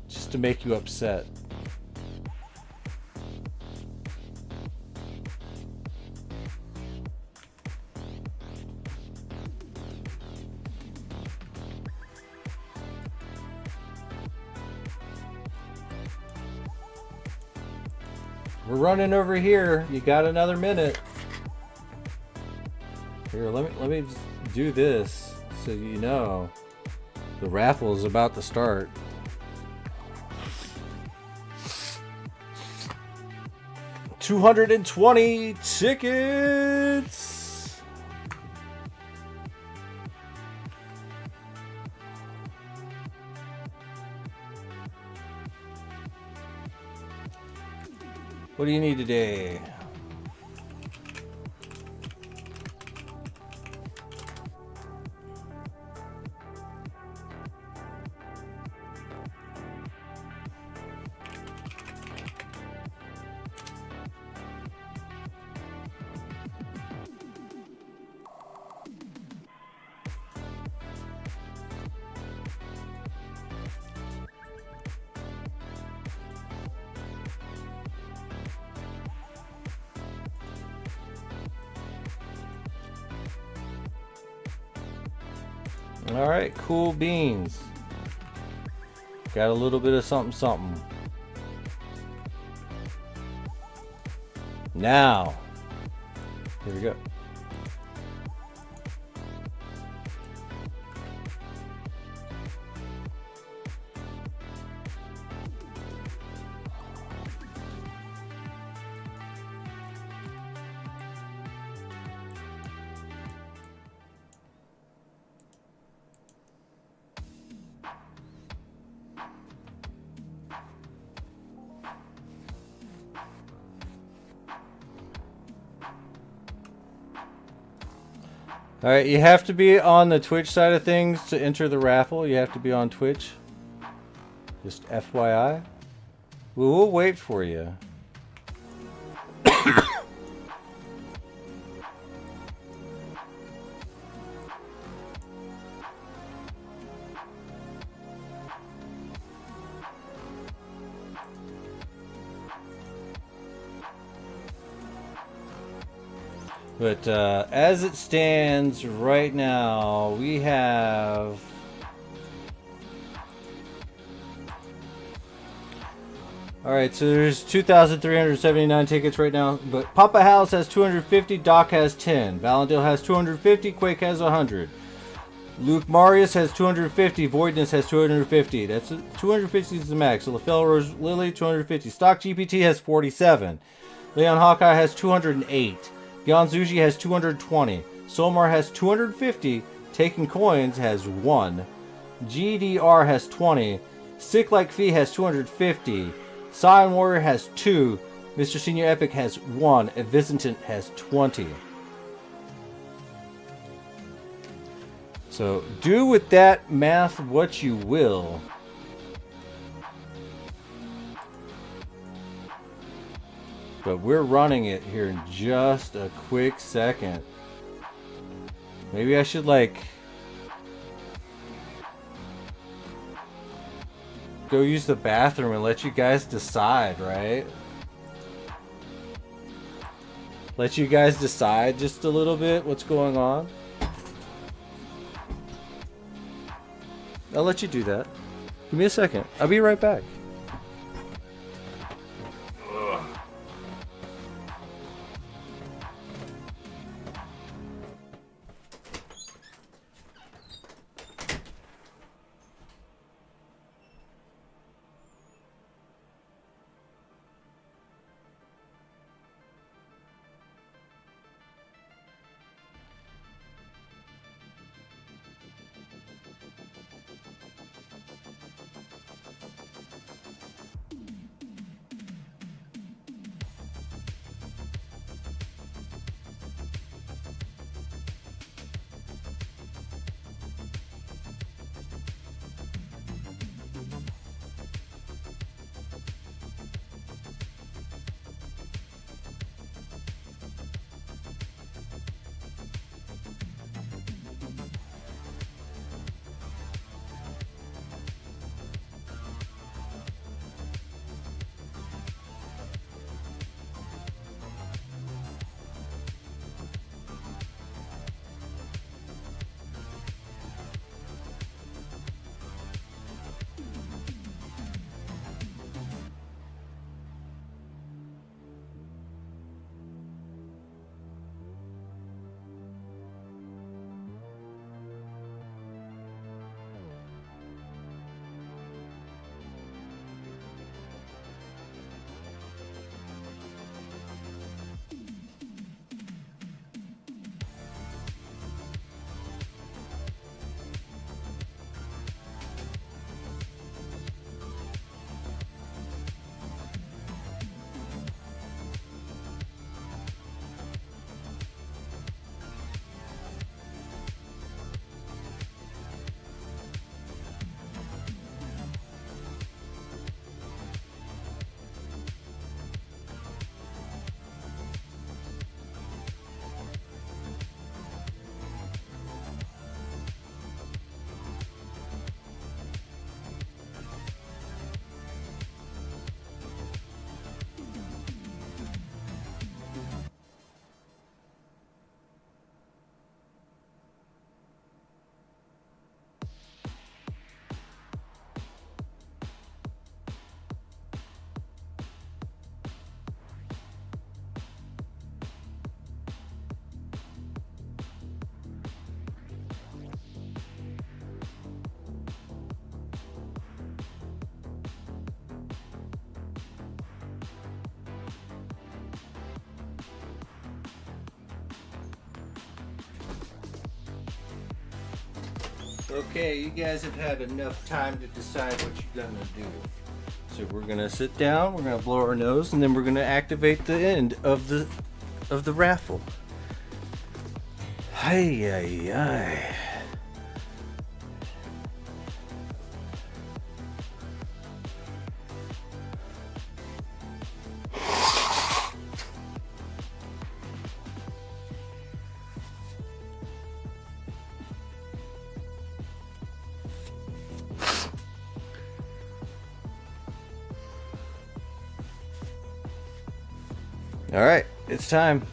Just to make you upset. We're running over here. You got another minute. Here, let me just do this so you know the raffle is about to start. $220 tickets. What do you need today? All right, cool beans. Got a little bit of something, something. Now, Here we go. Alright, you have to be on the Twitch side of things to enter the raffle. You have to be on Twitch. Just FYI. We'll wait for you. But as it stands right now, we have alright, so there's 2,379 tickets right now, but Papa House has 250, Doc has 10, Valendale has 250, Quake has 100, Luke Marius has 250, Voidness has 250, that's 250 is the max, so LaFell Rose Lily 250, Stock GPT has 47, Leon Hawkeye has 208, Gyanzuji has 220. Somar has 250. Taking Coins has 1. GDR has 20. Sick Like Fee has 250. Cyan Warrior has 2. Mr. Senior Epic has 1. Evisentant has 20. So do with that math what you will. But we're running it here in just a quick second. Maybe I should like go use the bathroom and let you guys decide, right? Let you guys decide just a little bit what's going on. I'll let you do that. Give me a second. I'll be right back. Okay, you guys have had enough time to decide what you're gonna do. So we're gonna sit down, we're gonna blow our nose, and then we're gonna activate the end of the raffle. Hi, hi, hi. All right, it's time.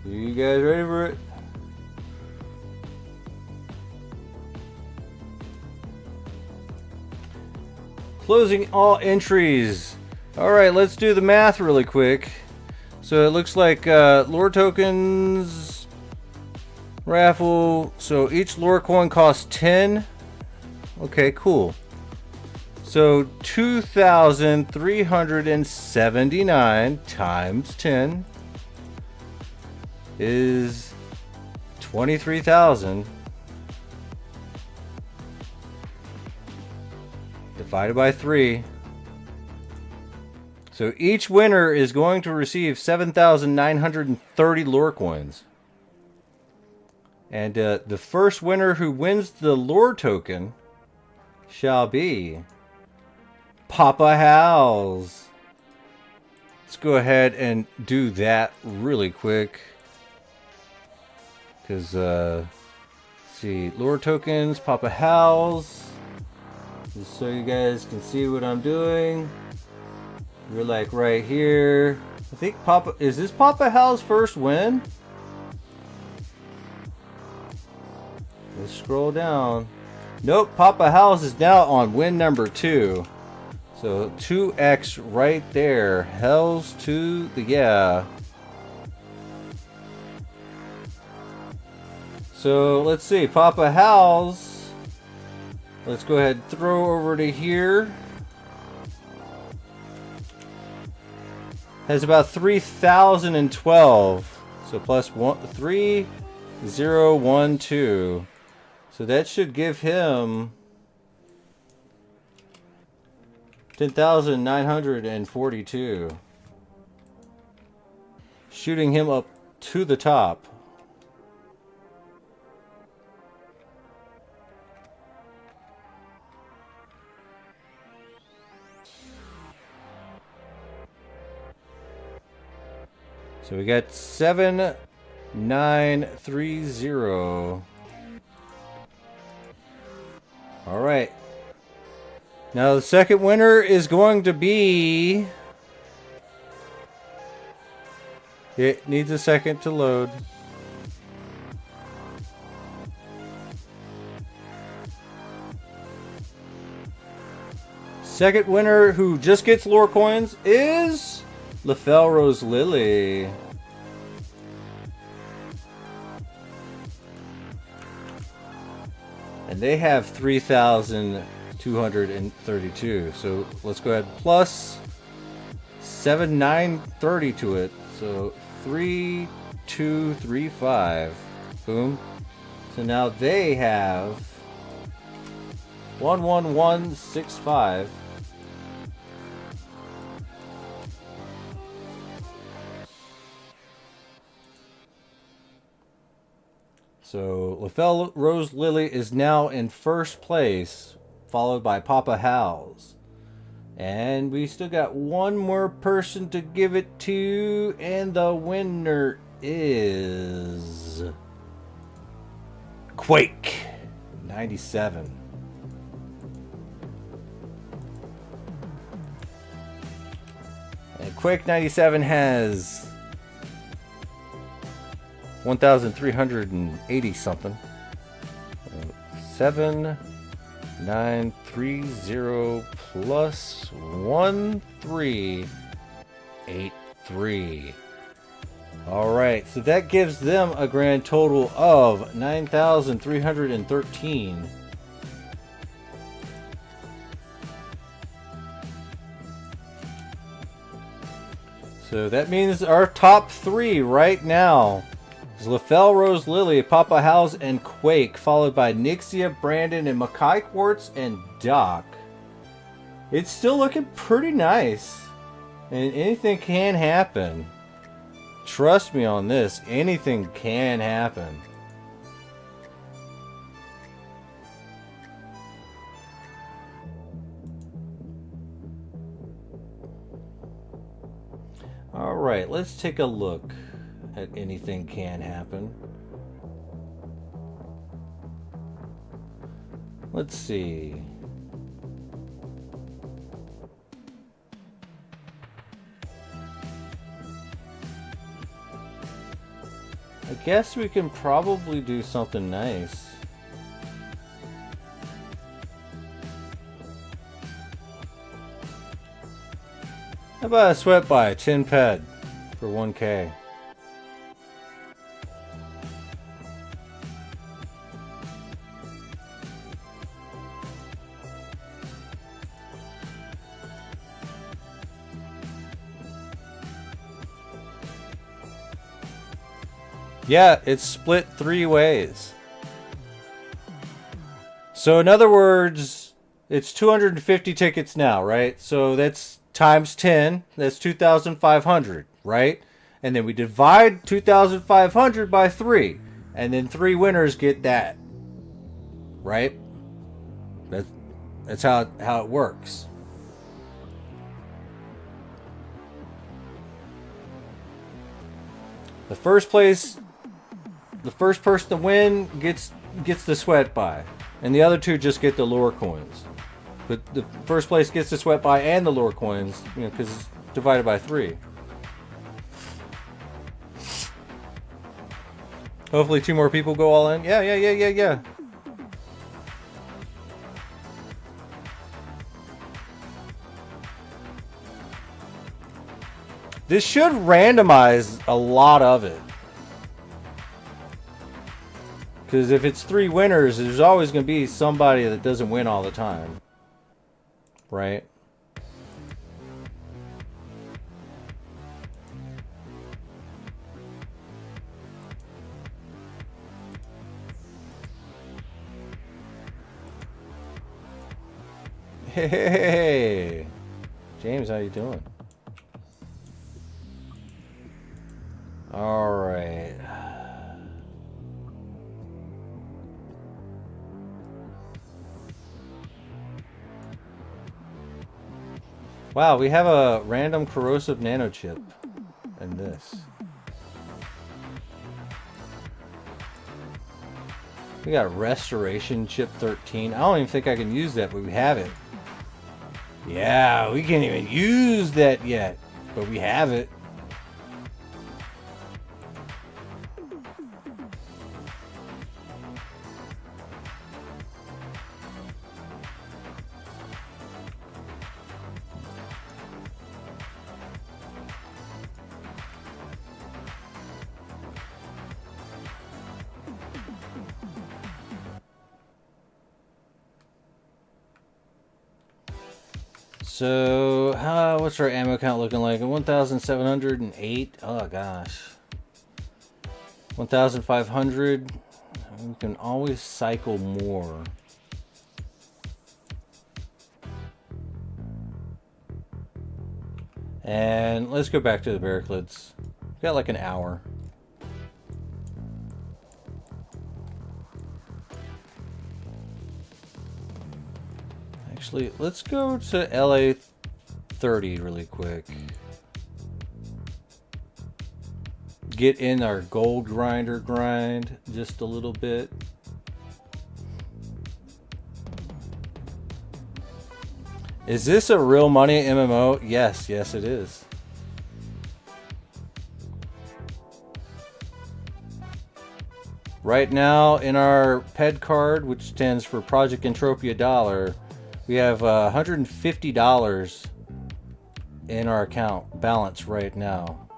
Are you guys ready for it? Closing all entries. All right, let's do the math really quick. So it looks like lore tokens raffle. So each lore coin costs 10. Okay, cool. So 2,379 times 10 is 23,000 divided by 3. So each winner is going to receive 7,930 lore coins. And the first winner who wins the lore token shall be Papa Hal's. Let's go ahead and do that really quick. Because, see, lore tokens, Papa Hal's. Just so you guys can see what I'm doing. We're like right here. I think is this Papa Hal's first win? Let's scroll down. Nope, Papa Hal's is now on win number 2. So 2x right there. Hells to the yeah. So let's see, Papa Hal's. Let's go ahead and throw over to here. Has about 3,012. So plus 3012. So that should give him 10,942. Shooting him up to the top. So we got 7,930. All right. Now the second winner is going to be... It needs a second to load. Second winner who just gets lore coins is Rose Lily. And they have 3,232. So let's go ahead plus 7,930 to it. So 3,235. Boom. So now they have 11165. So Rose Lily is now in first place, followed by Papa Hal's. And we still got one more person to give it to, and the winner is Quake 97. And Quake 97 has 1,380 something. 7,930 plus 1,383. All right, so that gives them a grand total of 9,313. So that means our top 3 right now It's LaFell, Rose, Lily, Papa House, and Quake, followed by Nixia, Brandon, and Makai Quartz and Doc. It's still looking pretty nice. And anything can happen. Trust me on this. Anything can happen. Alright, let's take a look at anything can happen. Let's see. I guess we can probably do something nice. How about a sweat buy, 10 ped for 1K? Yeah, it's split 3 ways. So in other words, it's 250 tickets now, right? So that's times 10, that's 2,500, right? And then we divide 2,500 by 3, and then 3 winners get that, right? That's how it works. The first person to win gets the sweat buy, and the other 2 just get the lure coins. But the first place gets the sweat buy and the lure coins, you know, because it's divided by 3. Hopefully 2 more people go all in. Yeah. This should randomize a lot of it. Because if it's 3 winners, there's always going to be somebody that doesn't win all the time. Right? Hey, James, how you doing? All right. Wow, we have a random corrosive nanochip in this. We got restoration chip 13. I don't even think I can use that, but we have it. Yeah, we can't even use that yet, but we have it. So, what's our ammo count looking like? 1,708. Oh gosh. 1,500. We can always cycle more. And let's go back to the Barricades. We got like an hour. Actually, let's go to LA 30 really quick. Get in our gold grinder grind just a little bit. Is this a real money MMO? Yes, yes it is. Right now in our PED card, which stands for Project Entropia Dollar, we have $150 in our account balance right now.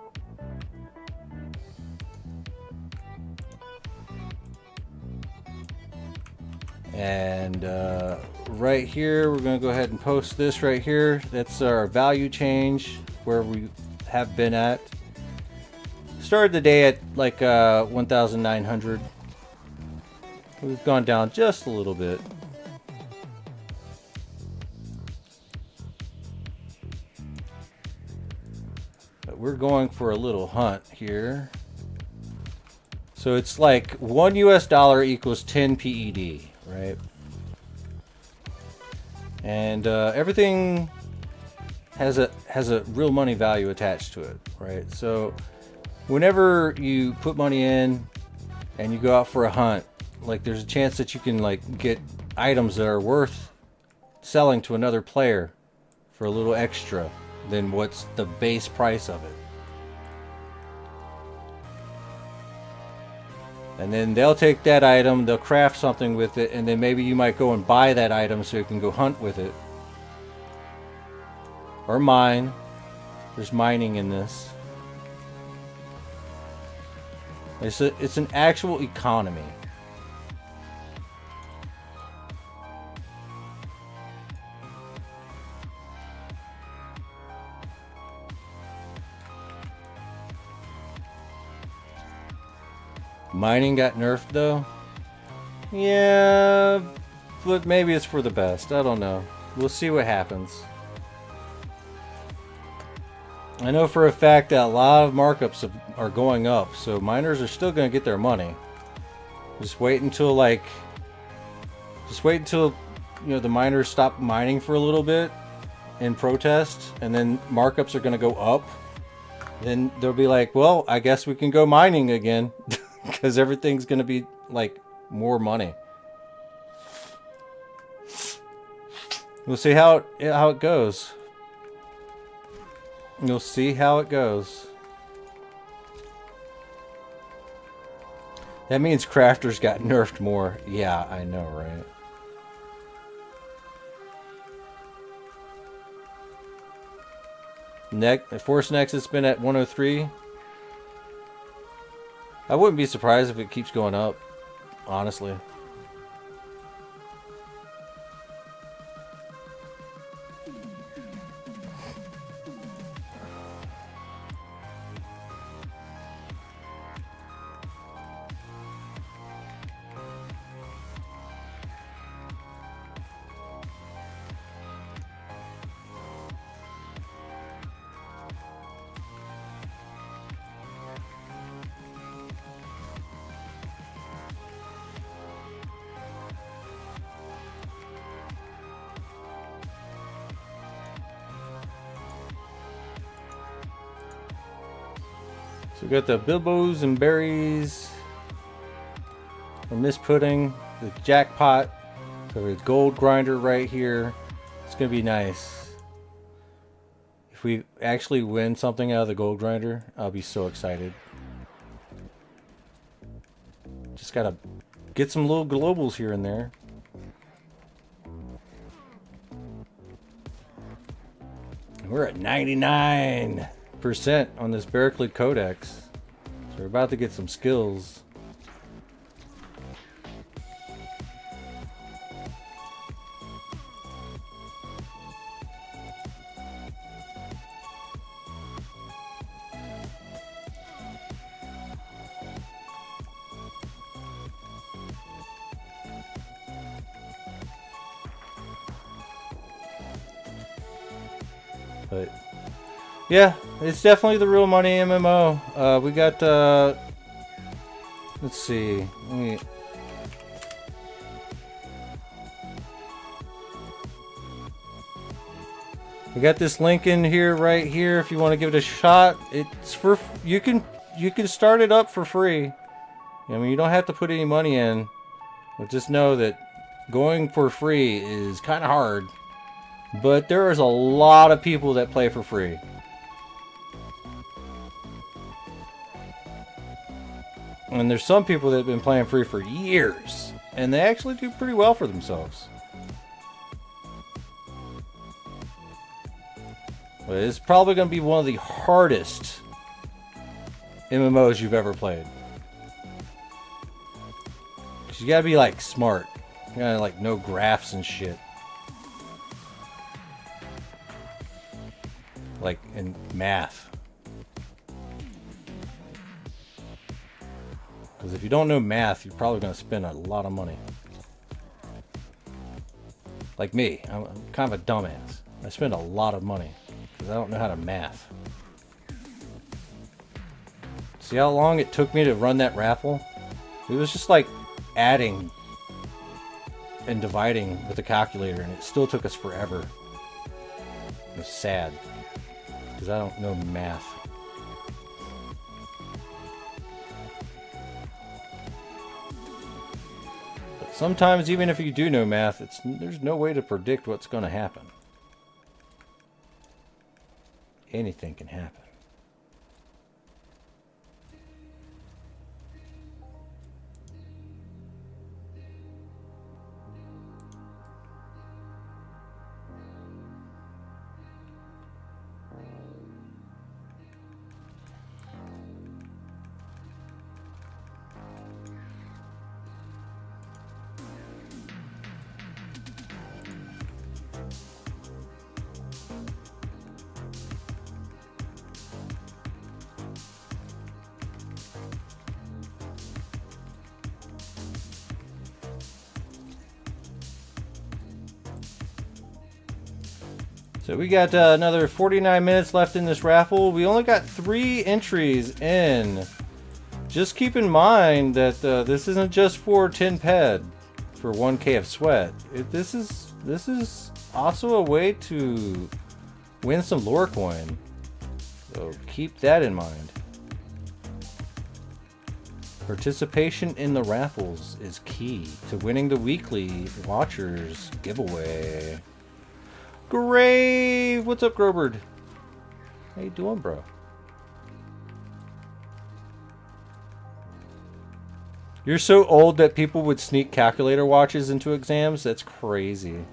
And right here, we're going to go ahead and post this right here. That's our value change where we have been at. started the day at like 1,900. We've gone down just a little bit. But we're going for a little hunt here. So it's like $1 US equals 10 PED, right? And everything has a real money value attached to it, right? So whenever you put money in and you go out for a hunt, like there's a chance that you can like get items that are worth selling to another player for a little extra than what's the base price of it. And then they'll take that item, they'll craft something with it, and then maybe you might go and buy that item so you can go hunt with it. Or mine. There's mining in this. It's an actual economy. Mining got nerfed though? Yeah, but maybe it's for the best. I don't know. We'll see what happens. I know for a fact that a lot of markups are going up, so miners are still going to get their money. Just wait until you know, the miners stop mining for a little bit in protest, and then markups are going to go up. Then they'll be like, well, I guess we can go mining again. Because everything's going to be, like, more money. We'll see how it goes. You'll see how it goes. That means crafters got nerfed more. Yeah, I know, right? Force Nexus been at 103. I wouldn't be surprised if it keeps going up, honestly. So we got the bilbos and berries, or Miss Pudding, the jackpot, the gold grinder right here. It's gonna be nice. If we actually win something out of the gold grinder, I'll be so excited. Just gotta get some little globals here and there. We're at 99% on this Berkeley Codex. So we're about to get some skills. But yeah, it's definitely the real money MMO. We got let's see. We got this link in here, right here. If you want to give it a shot, it's for you can start it up for free. I mean, you don't have to put any money in, but just know that going for free is kind of hard. But there is a lot of people that play for free. And there's some people that have been playing free for years, and they actually do pretty well for themselves. But it's probably going to be one of the hardest MMOs you've ever played. 'Cause you gotta be like smart. You gotta like know graphs and shit. Like in math. Because if you don't know math, you're probably going to spend a lot of money. Like me, I'm kind of a dumbass. I spend a lot of money because I don't know how to math. See how long it took me to run that raffle? It was just like adding and dividing with the calculator, and it still took us forever. It was sad because I don't know math. But sometimes, even if you do know math, there's no way to predict what's going to happen. Anything can happen. So we got another 49 minutes left in this raffle. We only got 3 entries in. Just keep in mind that this isn't just for 10 ped for 1k of sweat. This is also a way to win some lore coin. So keep that in mind. Participation in the raffles is key to winning the weekly Watchers giveaway. Grave! What's up, Grobird? How you doing, bro? You're so old that people would sneak calculator watches into exams? That's crazy.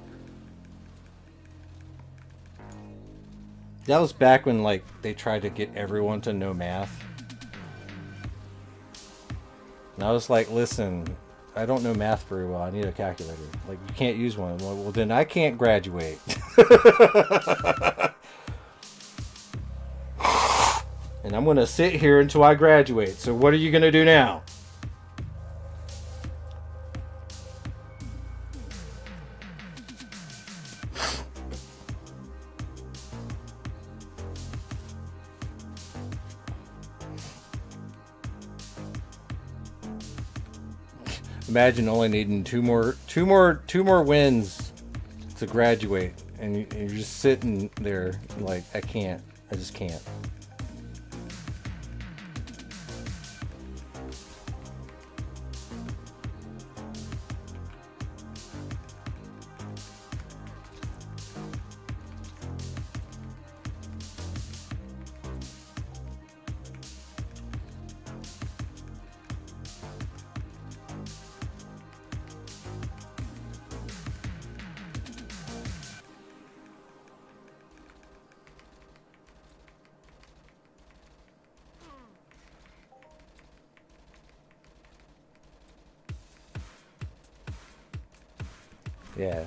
That was back when, like, they tried to get everyone to know math. And I was like, listen, I don't know math very well. I need a calculator. Like, you can't use one. Well, then I can't graduate. And I'm going to sit here until I graduate. So what are you going to do now? Imagine only needing two more wins to graduate, and you're just sitting there like, I just can't. Yeah.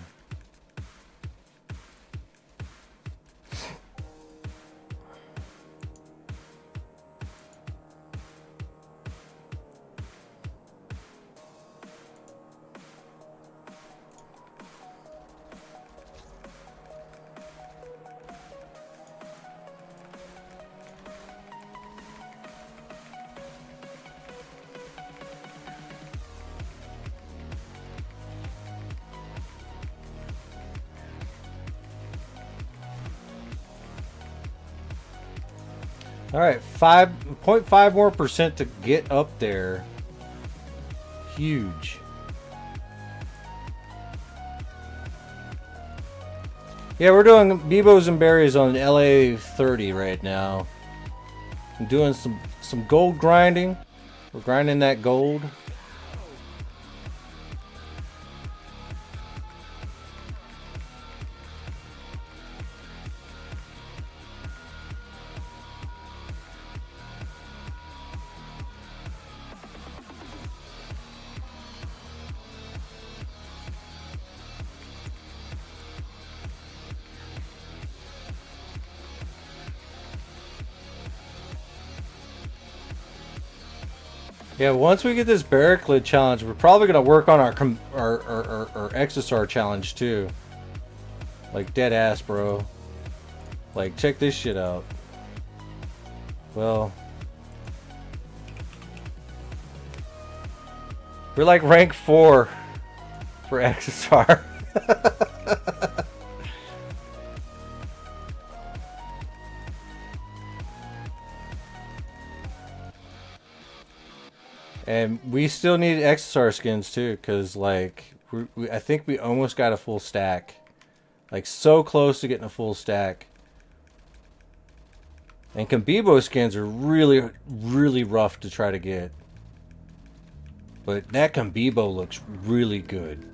All right, 5.5 more % to get up there. Huge. Yeah, we're doing Bebos and Berries on LA 30 right now. I'm doing some gold grinding. We're grinding that gold. Yeah, once we get this Barraclid challenge, we're probably gonna work on our Exosar challenge too. Like dead ass, bro. Like check this shit out. Well, we're like rank 4 for Exosar. And we still need Exosar skins too, because like I think we almost got a full stack. Like so close to getting a full stack. And Kambibo skins are really, really rough to try to get. But that Kambibo looks really good.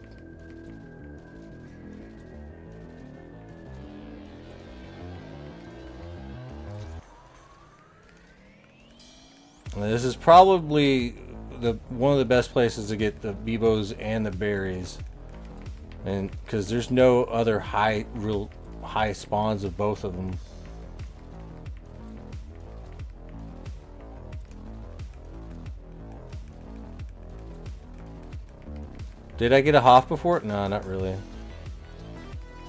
And this is probably one of the best places to get the Bibos and the berries. And because there's no other real high spawns of both of them. Did I get a Hoff before? No, not really.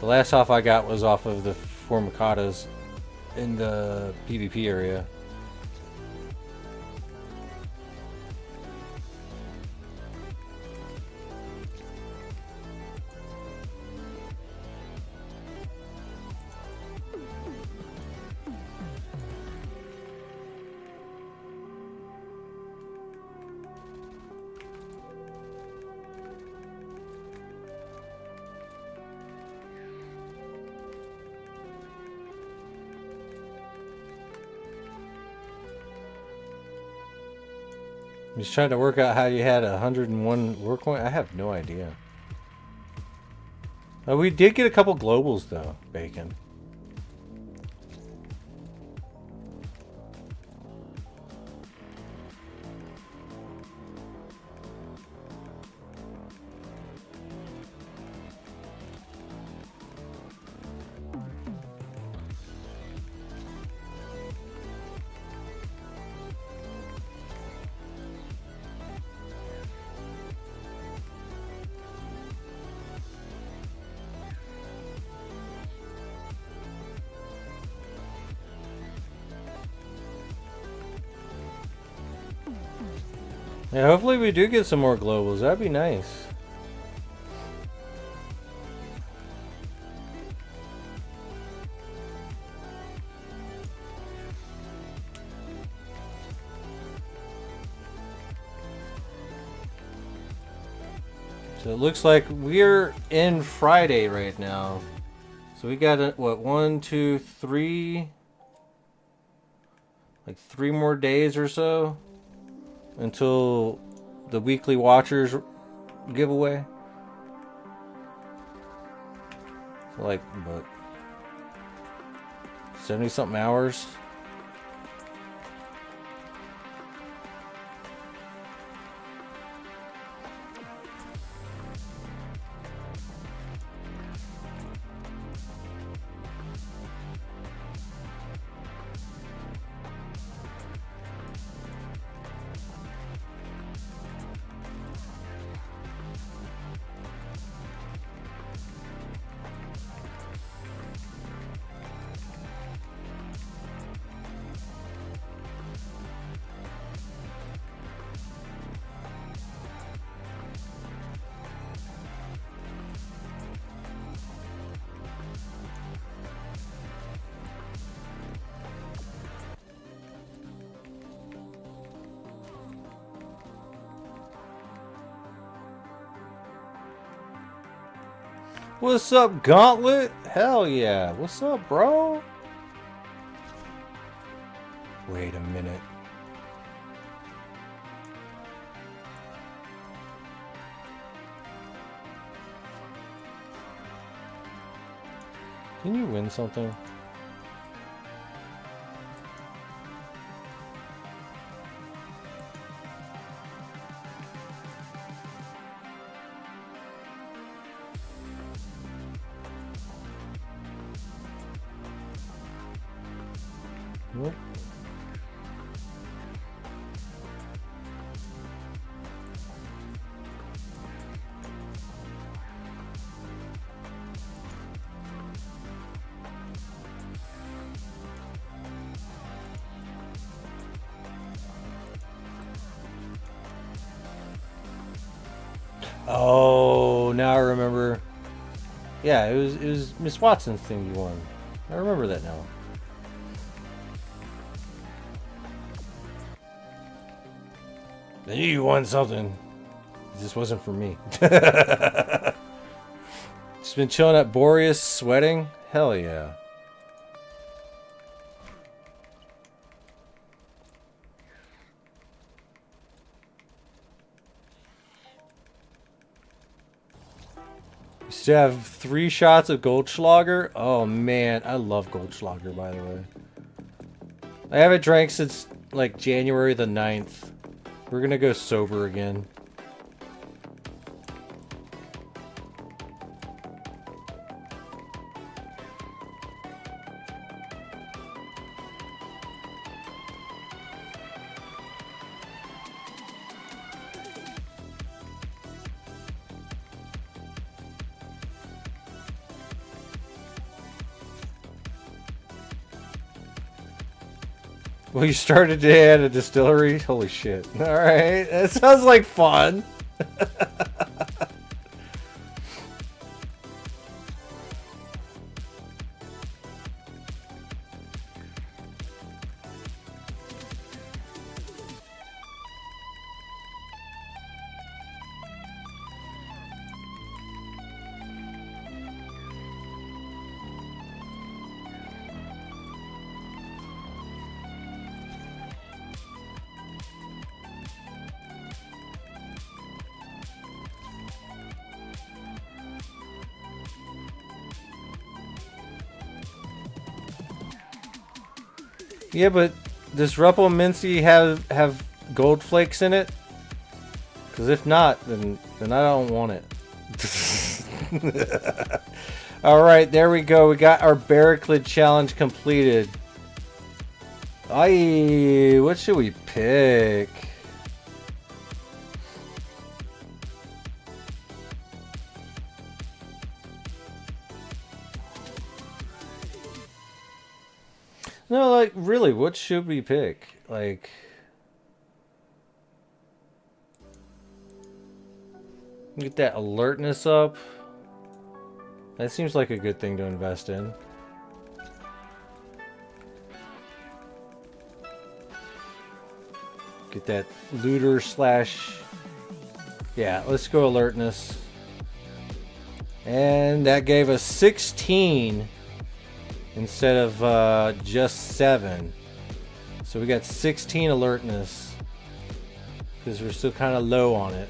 The last Hoff I got was off of the Formicatas in the PvP area. I'm just trying to work out how you had 101 work point. I have no idea. We did get a couple globals though, Bacon. Yeah, hopefully we do get some more globals. That'd be nice. So it looks like we're in Friday right now. So we got, what, 1, 2, 3... like 3 more days or so until the weekly Watchers giveaway. So like, what, 70 something hours? What's up, Gauntlet? Hell yeah. What's up, bro? Wait a minute. Can you win something? Oh, now I remember. Yeah, it was Miss Watson's thing you won. I remember that now. I knew you won something. This wasn't for me. Just been chilling at Boreas, sweating. Hell yeah. You still have 3 shots of Goldschlager? Oh man, I love Goldschlager, by the way. I haven't drank since like January the 9th. We're gonna go sober again. Well, you started today at a distillery? Holy shit. Alright, that sounds like fun. Yeah, but does Ruppelmincy have gold flakes in it? Because if not, then I don't want it. Alright, there we go. We got our Barriclid challenge completed. Aye, what should we pick? No, like, really, what should we pick? Like... Get that alertness up. That seems like a good thing to invest in. Get that looter slash... Yeah, let's go alertness. And that gave us 16 instead of just 7. So we got 16 alertness because we're still kind of low on it.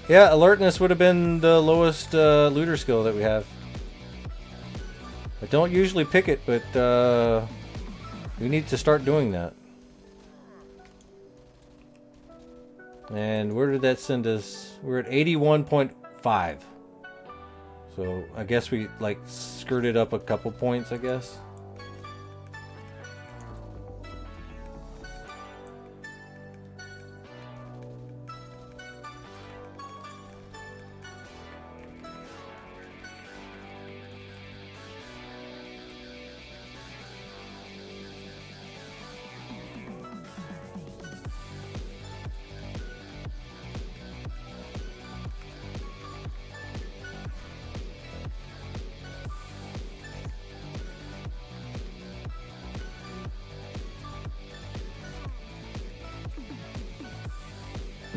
Yeah, alertness would have been the lowest looter skill that we have. I don't usually pick it, but we need to start doing that. And where did that send us? We're at 81.5. So I guess we like skirted up a couple points, I guess.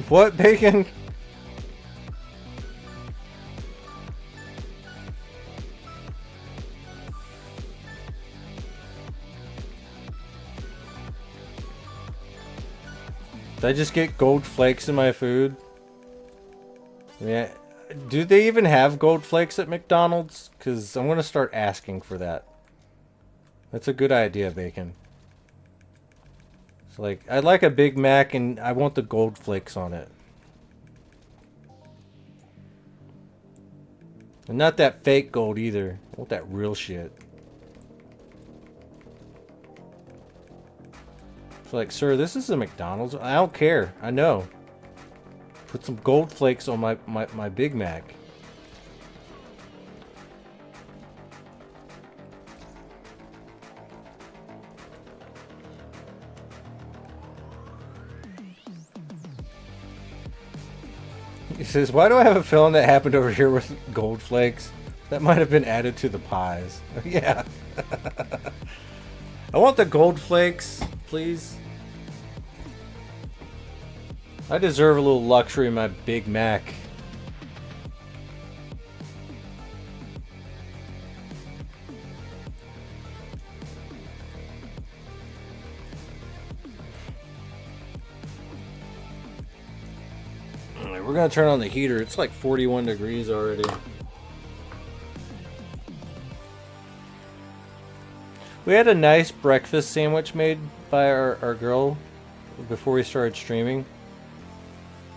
What, Bacon? Did I just get gold flakes in my food? Yeah. Do they even have gold flakes at McDonald's? Because I'm going to start asking for that. That's a good idea, Bacon. Like, I'd like a Big Mac and I want the gold flakes on it. And not that fake gold either. I want that real shit. It's like, sir, this is a McDonald's. I don't care. I know. Put some gold flakes on my Big Mac. He says, why do I have a feeling that happened over here with gold flakes? That might have been added to the pies. Yeah. I want the gold flakes, please. I deserve a little luxury in my Big Mac. We're gonna turn on the heater. It's like 41 degrees already. We had a nice breakfast sandwich made by our girl before we started streaming.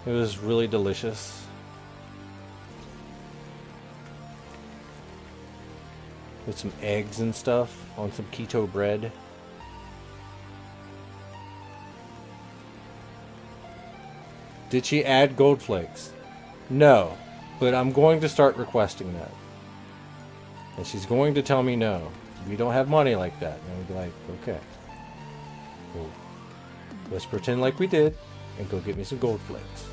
It was really delicious. With some eggs and stuff on some keto bread. Did she add gold flakes? No, but I'm going to start requesting that. And she's going to tell me no. We don't have money like that. And I'll be like, okay. Well, let's pretend like we did and go get me some gold flakes.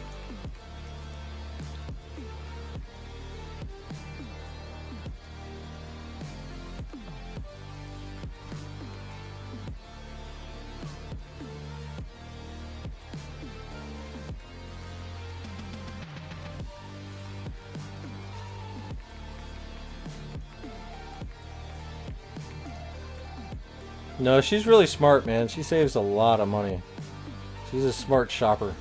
No, she's really smart, man. She saves a lot of money. She's a smart shopper.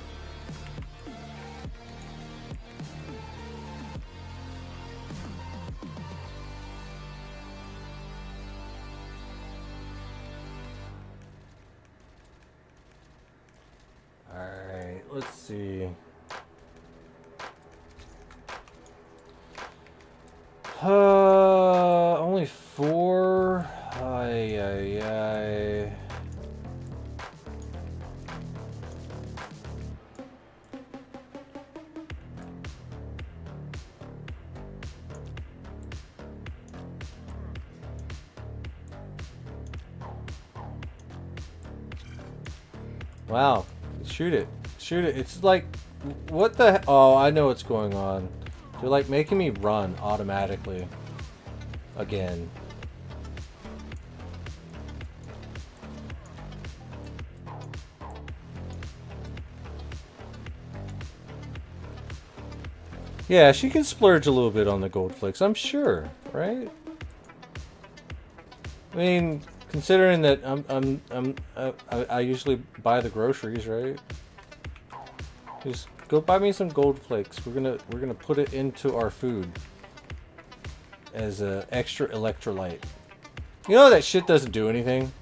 Alright, let's see. Only 4. Ay, ay, ay. Wow. Shoot it. Shoot it. It's like, what the... Oh, I know what's going on. They're like making me run automatically. Again. Yeah, she can splurge a little bit on the gold flakes, I'm sure, right? I mean, considering that I usually buy the groceries, right? Just go buy me some gold flakes. We're gonna put it into our food as a extra electrolyte. You know that shit doesn't do anything.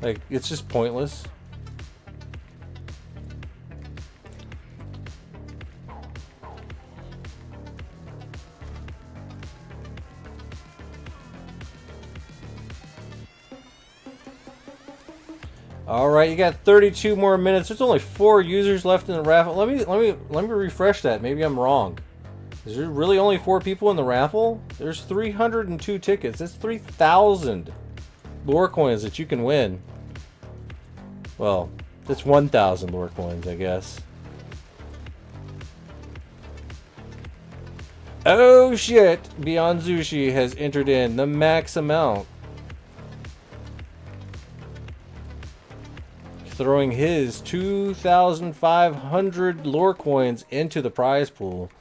Like, it's just pointless. All right, you got 32 more minutes. There's only 4 users left in the raffle. Let me refresh that. Maybe I'm wrong. Is there really only 4 people in the raffle? There's 302 tickets. That's 3,000 lore coins that you can win. Well, that's 1,000 lore coins, I guess. Oh shit! Beyond Zushi has entered in the max amount, throwing his 2,500 lore coins into the prize pool.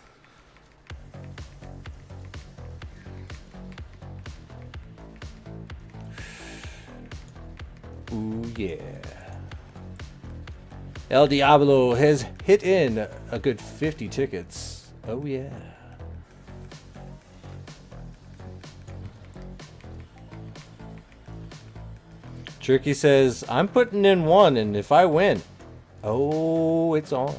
Ooh yeah. El Diablo has hit in a good 50 tickets. Oh yeah. Tricky says, I'm putting in 1, and if I win, oh, it's on.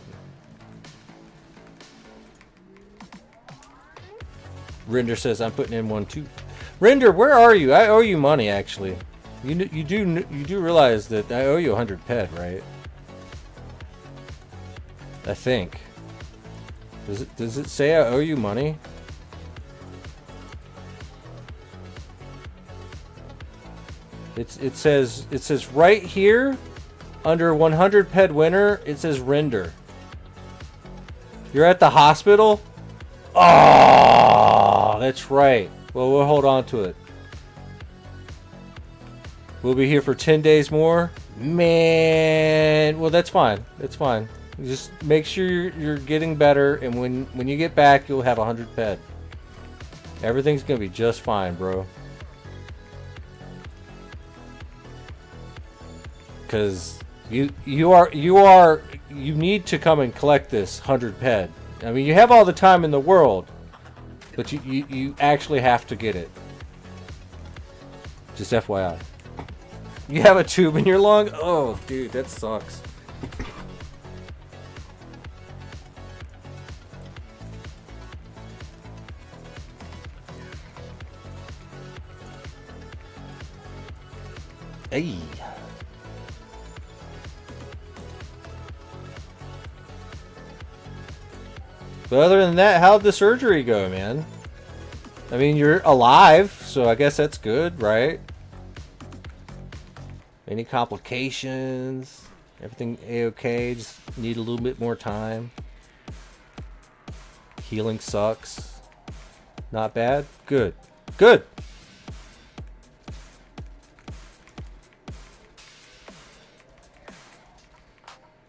Render says, I'm putting in 1 too. Render, where are you? I owe you money, actually. You do realize that I owe you 100 ped, right? I think. Does it say I owe you money? It says right here under 100 ped winner, it says render. You're at the hospital? Oh, that's right. Well, we'll hold on to it. We'll be here for 10 days more? Man, well, that's fine. That's fine. Just make sure you're getting better, and when you get back, you'll have 100 ped. Everything's gonna be just fine, bro. Because you need to come and collect this 100 ped. I mean, you have all the time in the world, but you actually have to get it. Just FYI. You have a tube in your lung? Oh, dude, that sucks. Hey. But other than that, how'd the surgery go, man? I mean, you're alive, so I guess that's good, right? Any complications? Everything A-okay? Just need a little bit more time. Healing sucks. Not bad? Good. Good!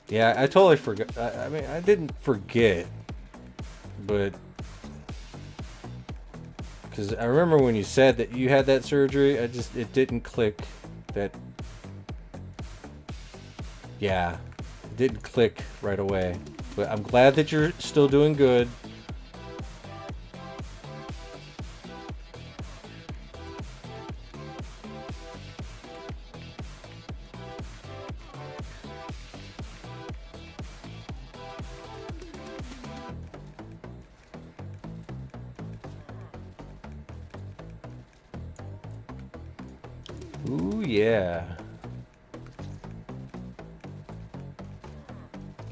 Yeah, I totally forgot. I mean, I didn't forget. But because I remember when you said that you had that surgery, it didn't click that. Yeah, it didn't click right away. But I'm glad that you're still doing good. Ooh, yeah.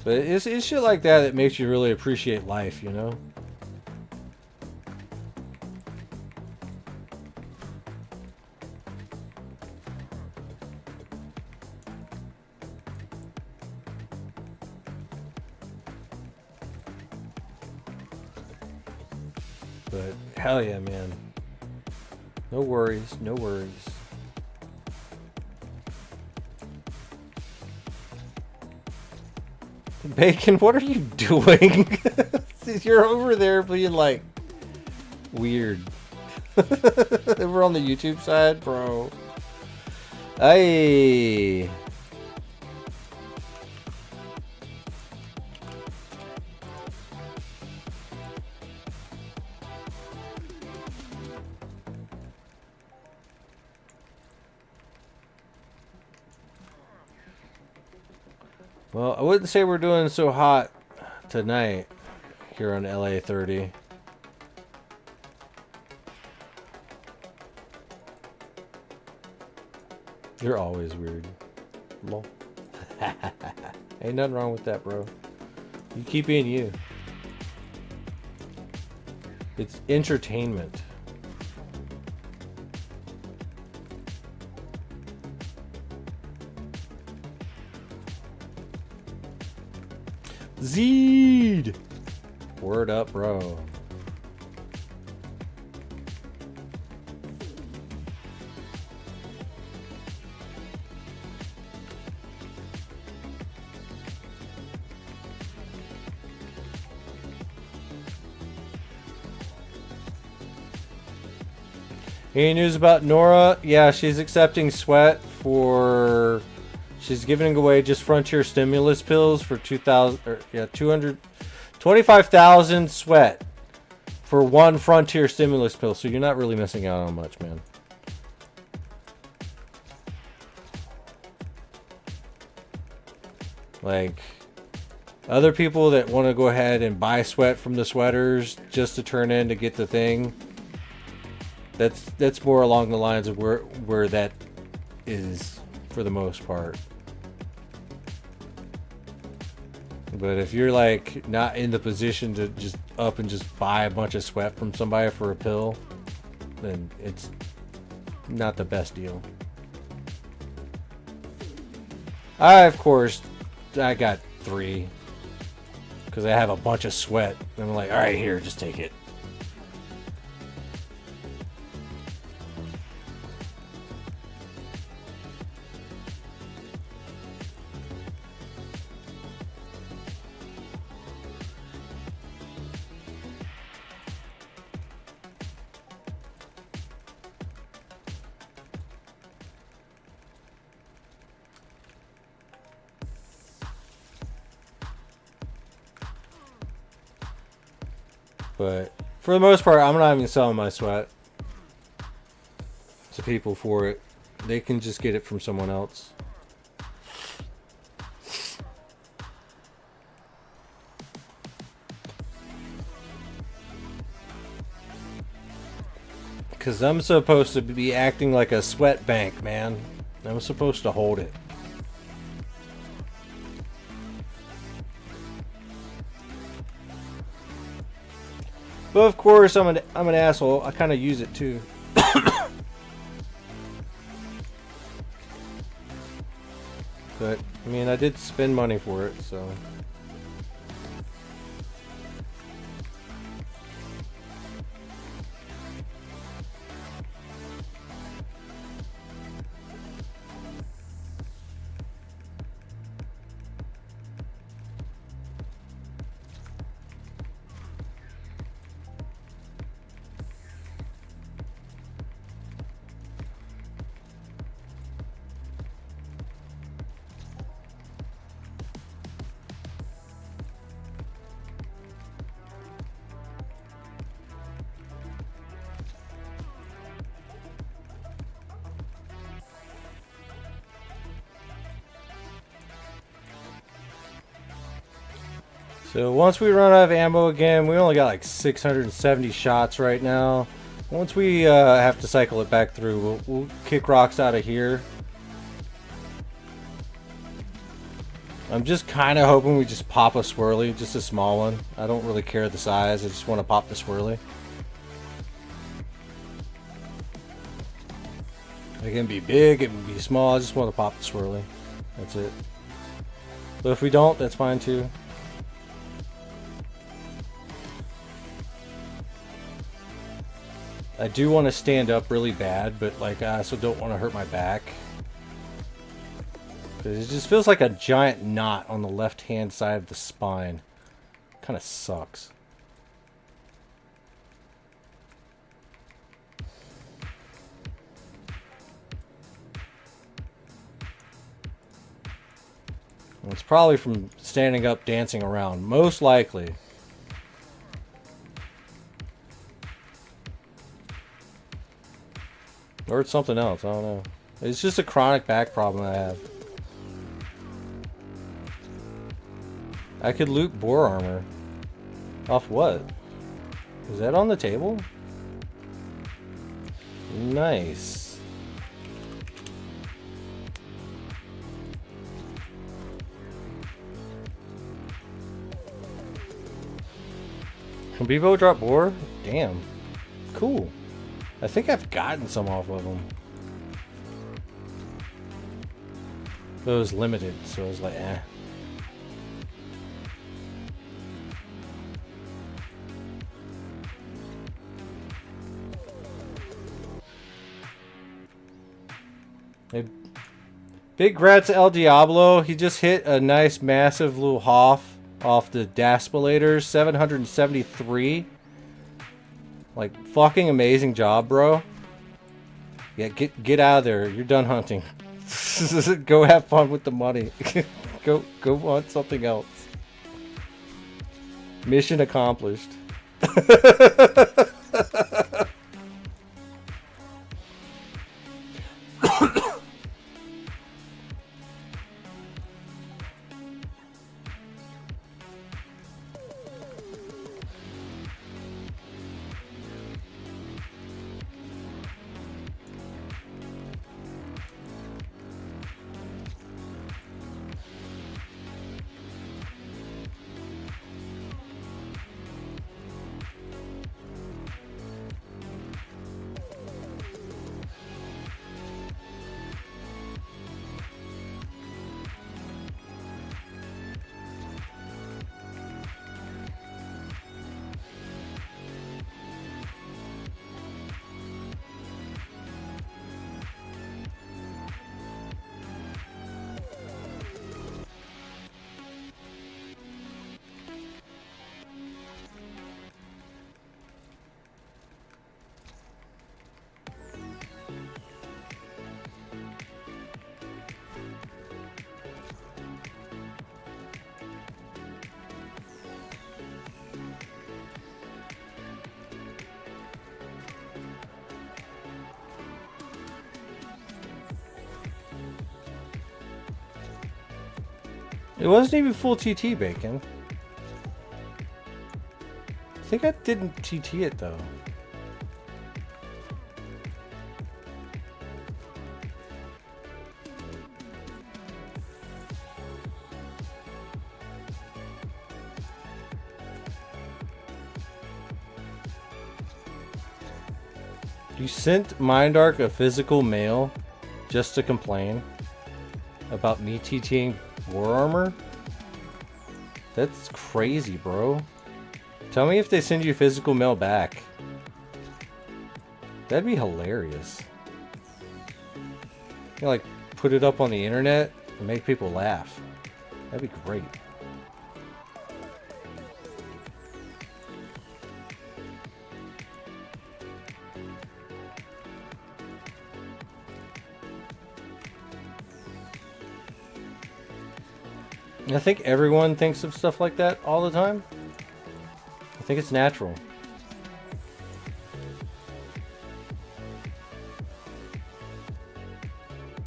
But it's shit like that that makes you really appreciate life, you know? But hell yeah, man. No worries, no worries. Bacon, what are you doing? You're over there being like weird. Over on the YouTube side, bro. Hey. Well, I wouldn't say we're doing so hot tonight here on LA 30. You're always weird. Lol. Ain't nothing wrong with that, bro. You keep being you. It's entertainment. Zeed! Word up, bro. Any news about Nora? Yeah, she's accepting sweat for... She's giving away just Frontier stimulus pills for 225,000 sweat for one Frontier stimulus pill. So you're not really missing out on much, man. Like other people that want to go ahead and buy sweat from the sweaters just to turn in to get the thing. That's more along the lines of where that is for the most part. But if you're like not in the position to just up and just buy a bunch of sweat from somebody for a pill, then it's not the best deal. Of course, I got 3. because I have a bunch of sweat. And I'm like, all right, here, just take it. But for the most part, I'm not even selling my sweat to people for it. They can just get it from someone else. Because I'm supposed to be acting like a sweat bank, man. I'm supposed to hold it. But of course, I'm an asshole. I kind of use it too. But I mean, I did spend money for it, so. So once we run out of ammo again, we only got like 670 shots right now. Once we have to cycle it back through, we'll kick rocks out of here. I'm just kind of hoping we just pop a swirly, just a small one. I don't really care the size, I just want to pop the swirly. It can be big, it can be small, I just want to pop the swirly. That's it. But if we don't, that's fine too. I do want to stand up really bad, but like I also don't want to hurt my back. Because it just feels like a giant knot on the left-hand side of the spine. Kind of sucks. Well, it's probably from standing up dancing around, most likely. Or it's something else, I don't know. It's just a chronic back problem I have. I could loot boar armor. Off what? Is that on the table? Nice. Can people drop boar? Damn. Cool. I think I've gotten some off of them. But it was limited, so I was like, eh. Hey, big congrats to El Diablo. He just hit a nice massive little hoff off the Daspelators, 773. Like, fucking amazing job, bro. Yeah, get out of there. You're done hunting. Go have fun with the money. go hunt something else. Mission accomplished. It wasn't even full TT, Bacon. I think I didn't TT it though. You sent Mindark a physical mail just to complain about me TTing War Armor? That's crazy, bro. Tell me if they send you physical mail back. That'd be hilarious. You know, like, put it up on the internet and make people laugh. That'd be great. I think everyone thinks of stuff like that all the time. I think it's natural.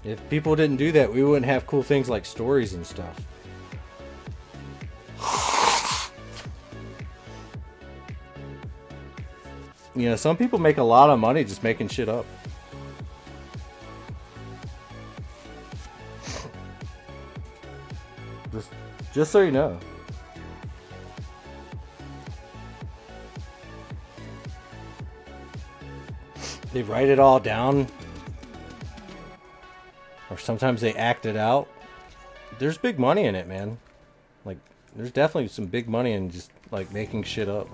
If people didn't do that, we wouldn't have cool things like stories and stuff. You know, some people make a lot of money just making shit up. Just so you know. They write it all down. Or sometimes they act it out. There's big money in it, man. Like, there's definitely some big money in just, like, making shit up.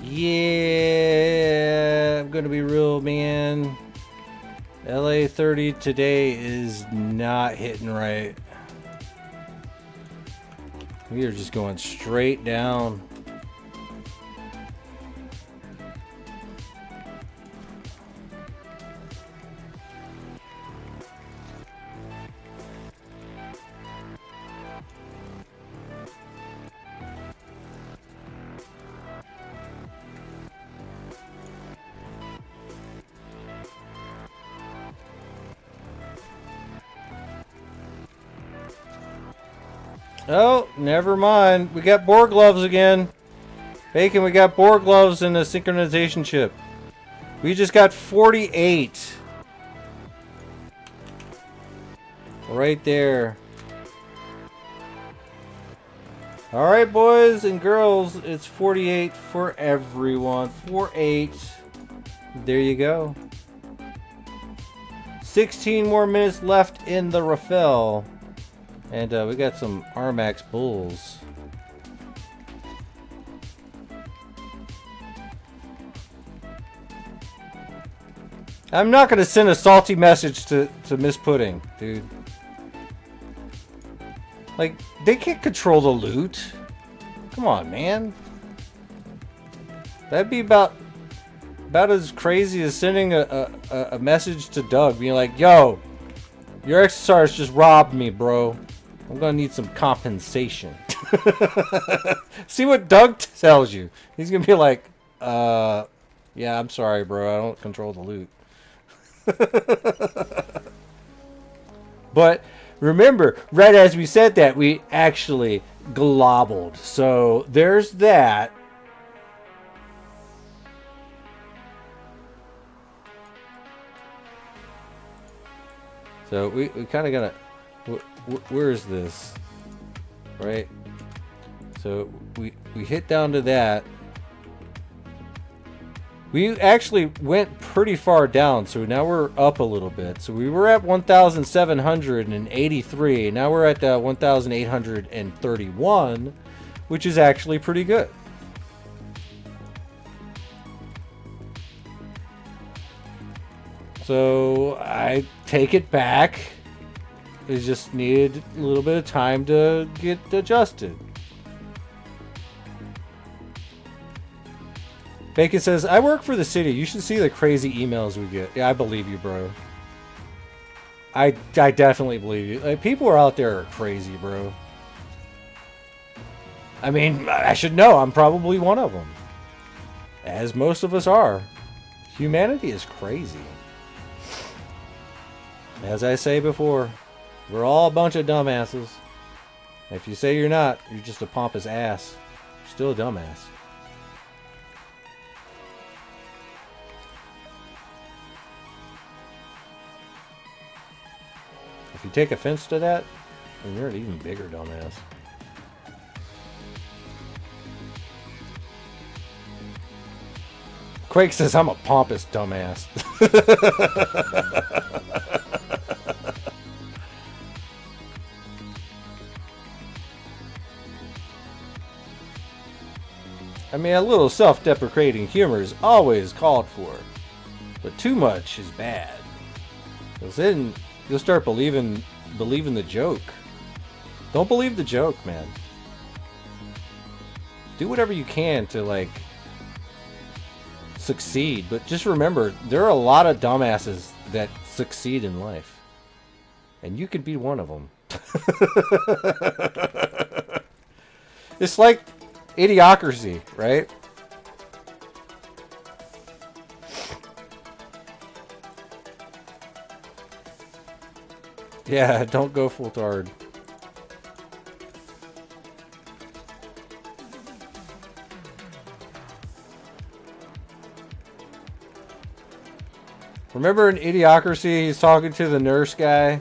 Yeah, I'm gonna be real, man. LA 30 today is not hitting right. We are just going straight down. Oh, never mind. We got boar gloves again. Bacon, we got boar gloves in the synchronization chip. We just got 48. Right there. Alright, boys and girls. It's 48 for everyone. 48. There you go. 16 more minutes left in the refill. And we got some Armax bulls. I'm not going to send a salty message to Miss Pudding, dude. Like, they can't control the loot. Come on, man. That'd be about as crazy as sending a message to Doug being like, yo, your XSRs just robbed me, bro. I'm gonna need some compensation. See what Doug tells you. He's gonna be like, yeah, I'm sorry, bro. I don't control the loot. But remember, right as we said that, we actually globbled. So there's that. So we kind of gotta. Where is this? Right. So we hit down to that. We actually went pretty far down, so now we're up a little bit. So we were at 1,783. Now we're at 1,831, which is actually pretty good. So I take it back. It just needed a little bit of time to get adjusted. Bacon says, I work for the city. You should see the crazy emails we get. Yeah, I believe you, bro. I definitely believe you. Like, people are out there are crazy, bro. I mean, I should know. I'm probably one of them. As most of us are. Humanity is crazy. As I say before, we're all a bunch of dumbasses. If you say you're not, you're just a pompous ass. You're still a dumbass. If you take offense to that, then you're an even bigger dumbass. Quake says I'm a pompous dumbass. I mean, a little self-deprecating humor is always called for, but too much is bad. Because then you'll start believing the joke. Don't believe the joke, man. Do whatever you can to, like, succeed, but just remember, there are a lot of dumbasses that succeed in life. And you could be one of them. It's like Idiocracy, right? Yeah, don't go full tard. Remember in Idiocracy, he's talking to the nurse guy?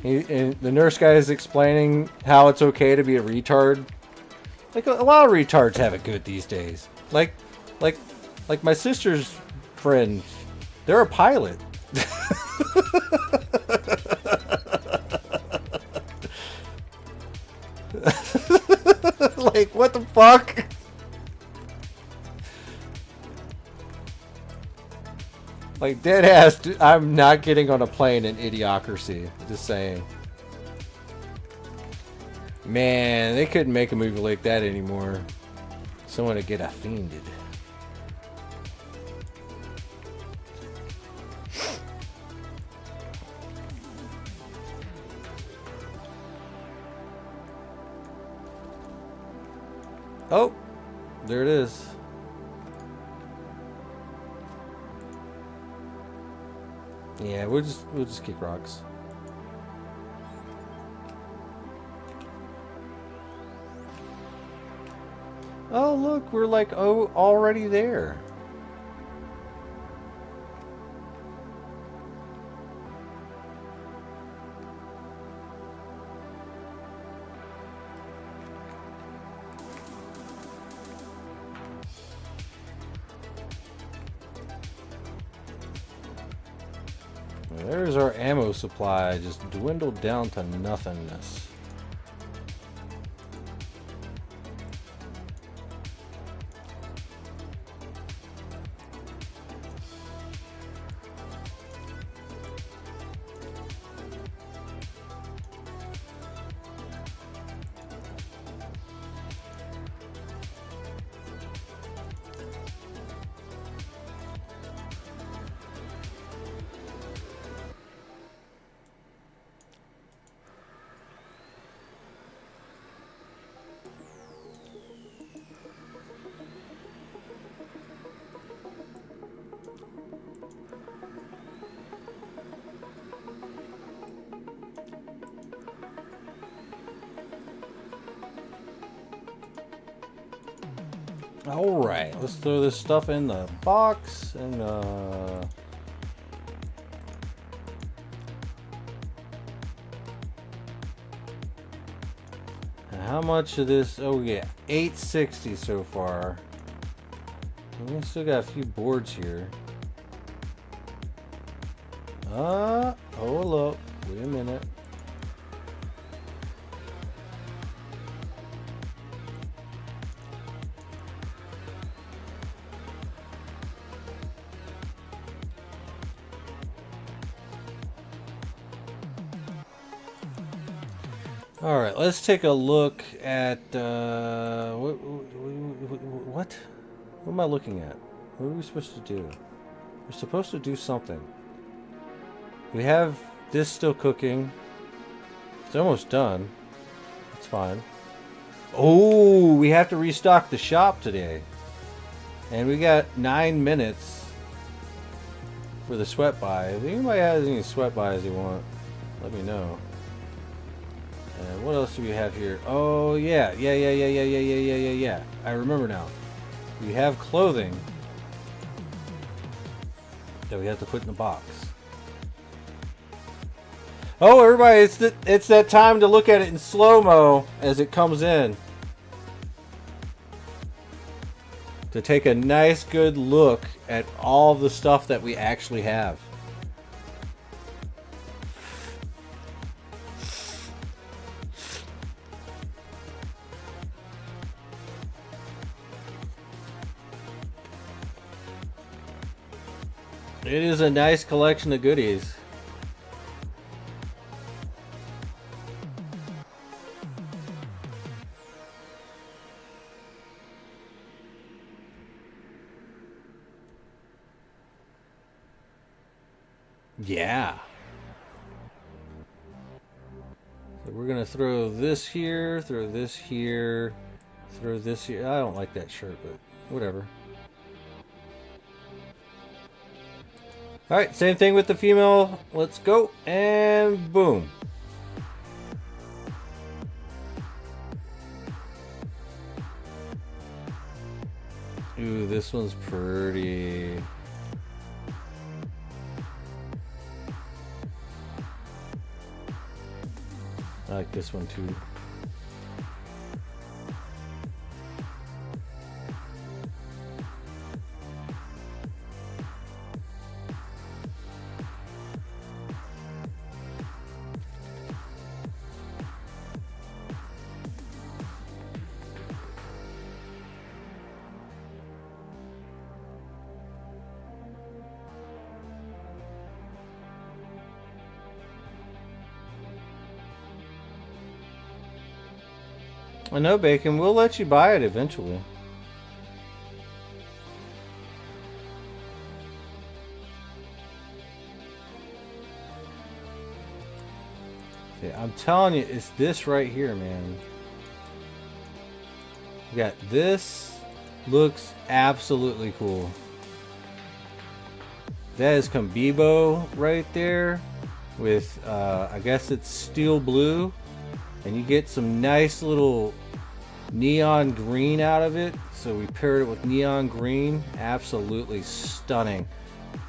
And the nurse guy is explaining how it's okay to be a retard. Like, a lot of retards have it good these days. Like my sister's friend, they're a pilot. Like, what the fuck? Like, dead ass, I'm not getting on a plane in Idiocracy. Just saying. Man, they couldn't make a movie like that anymore. Someone would get offended. Oh, there it is. Yeah, we'll just kick rocks. Oh, look, we're like, oh, already there. There's our ammo supply, just dwindled down to nothingness. Alright, let's throw this stuff in the box and how much of this? Oh yeah, 860 so far. We still got a few boards here. Hold up. Wait a minute. All right, let's take a look at what? What am I looking at? What are we supposed to do? We're supposed to do something. We have this still cooking. It's almost done. It's fine. Oh, we have to restock the shop today. And we got 9 minutes for the sweat buy. If anybody has any sweat buys you want, let me know. And what else do we have here? Oh, yeah. I remember now. We have clothing that we have to put in the box. Oh, everybody, it's that time to look at it in slow-mo as it comes in. To take a nice, good look at all the stuff that we actually have. It is a nice collection of goodies. Yeah. So we're gonna throw this here, throw this here, throw this here. I don't like that shirt, but whatever. Alright, same thing with the female. Let's go. And boom. Ooh, this one's pretty. I like this one too. I know, Bacon. We'll let you buy it eventually. Yeah, I'm telling you, it's this right here, man. We got this. Looks absolutely cool. That is Combibo right there with, I guess it's steel blue. And you get some nice little neon green out of it. So we paired it with neon green. Absolutely stunning.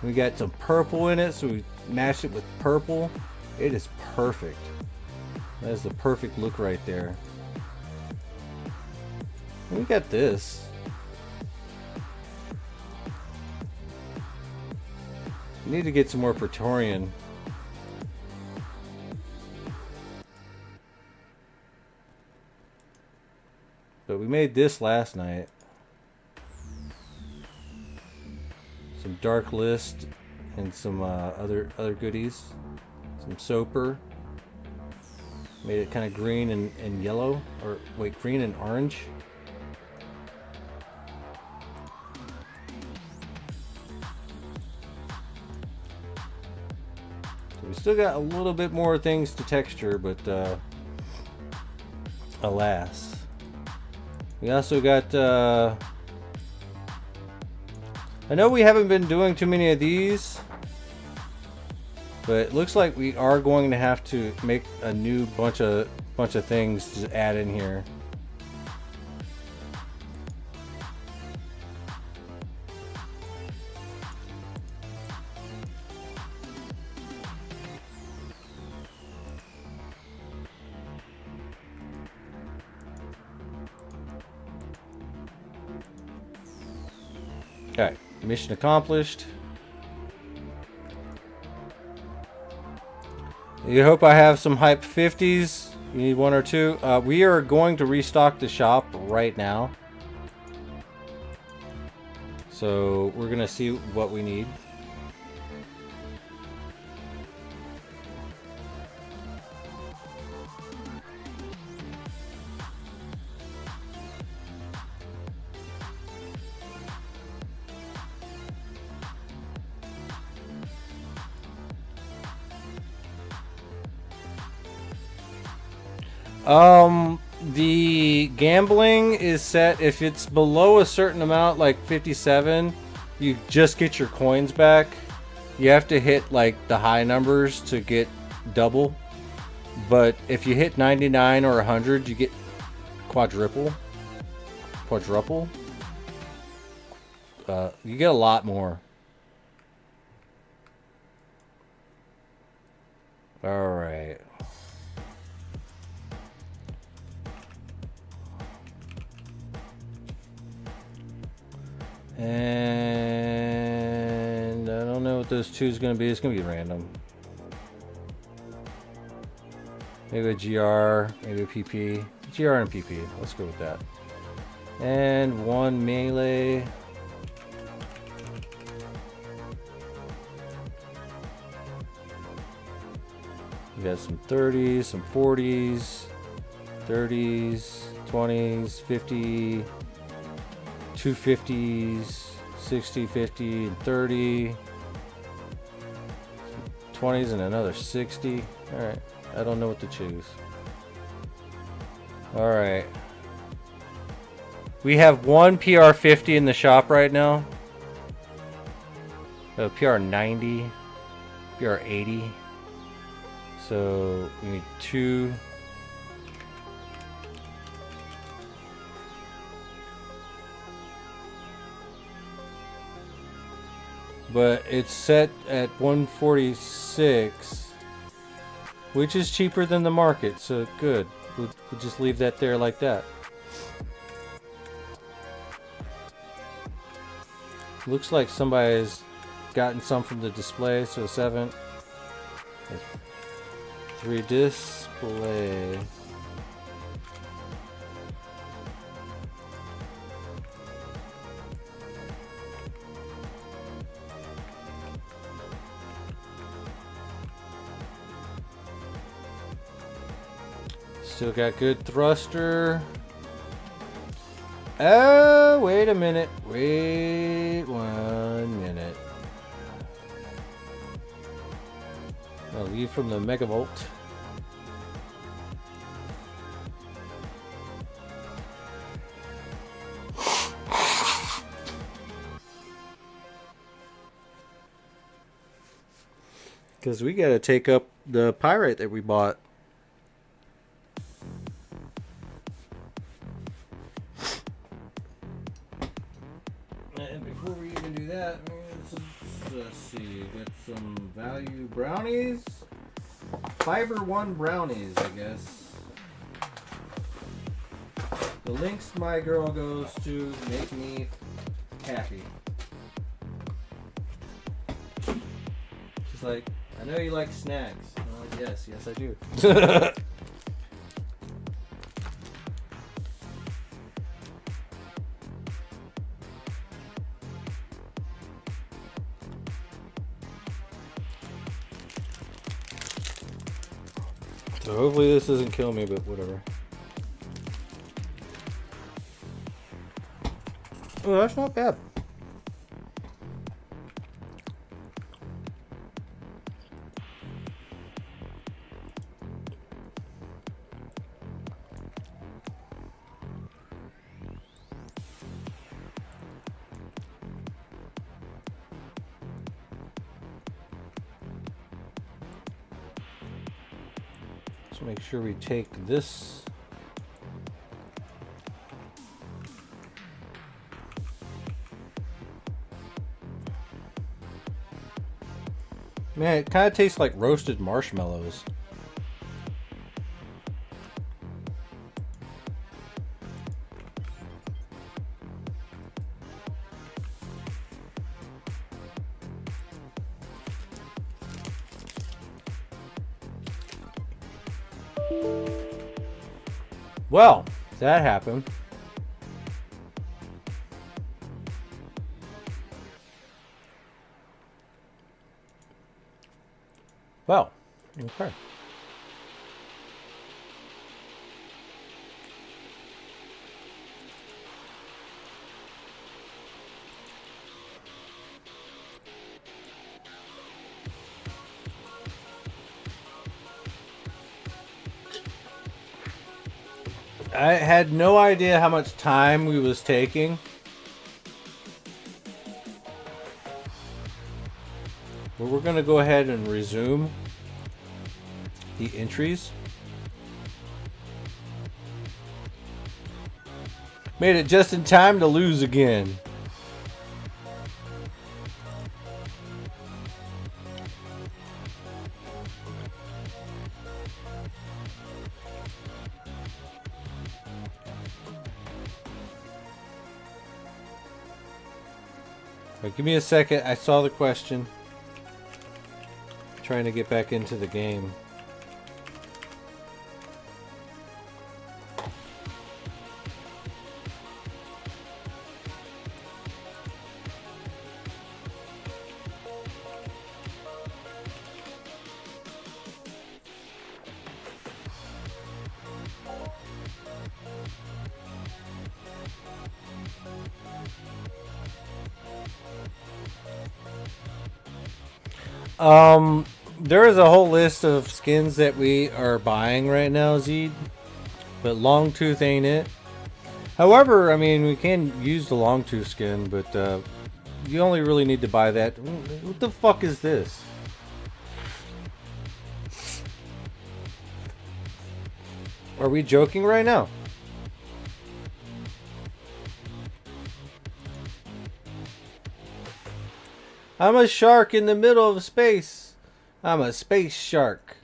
We got some purple in it, so we matched it with purple. It is perfect. That is the perfect look right there. And we got this. We need to get some more Praetorian. But we made this last night. Some dark list and some other goodies. Some soaper. Made it kind of green and yellow, or wait, green and orange. So we still got a little bit more things to texture, but alas. We also got, I know we haven't been doing too many of these, but it looks like we are going to have to make a new bunch of things to add in here. Alright, mission accomplished. You hope I have some hype 50s. You need one or two. We are going to restock the shop right now. So we're going to see what we need. The gambling is set if it's below a certain amount, like 57, you just get your coins back. You have to hit like the high numbers to get double. But if you hit 99 or 100, you get quadruple. You get a lot more. All right. And I don't know what those two is going to be. It's going to be random. Maybe a GR, maybe a PP. GR and PP. Let's go with that. And one melee. We got some 30s, some 40s, 30s, 20s, 50, 250s, 60, 50, and 30. 20s and another 60. Alright, I don't know what to choose. Alright. We have one PR50 in the shop right now. PR90, PR80. So we need two. But it's set at 146, which is cheaper than the market, so good. We'll just leave that there like that. Looks like somebody's gotten some from the display, so 7. 3 display. Still got good thruster. Oh, wait a minute. Wait 1 minute. I'll leave from the Megavolt. Because we got to take up the pirate that we bought. And before we even do that, let's see. Got some value brownies. Fiber 1 brownies, I guess. The links my girl goes to make me happy. She's like, I know you like snacks. I'm like, yes, I do. So hopefully this doesn't kill me, but whatever. Oh, that's not bad. Let's make sure we take this. Man, it kind of tastes like roasted marshmallows. Well, that happened. Well, okay. I had no idea how much time we was taking. But we're going to go ahead and resume the entries. Made it just in time to lose again. Right, give me a second. I saw the question. Trying to get back into the game. There is a whole list of skins that we are buying right now, Zed, but Longtooth ain't it. However, I mean, we can use the Longtooth skin, but you only really need to buy that. What the fuck is this? Are we joking right now? I'm a shark in the middle of space. I'm a space shark.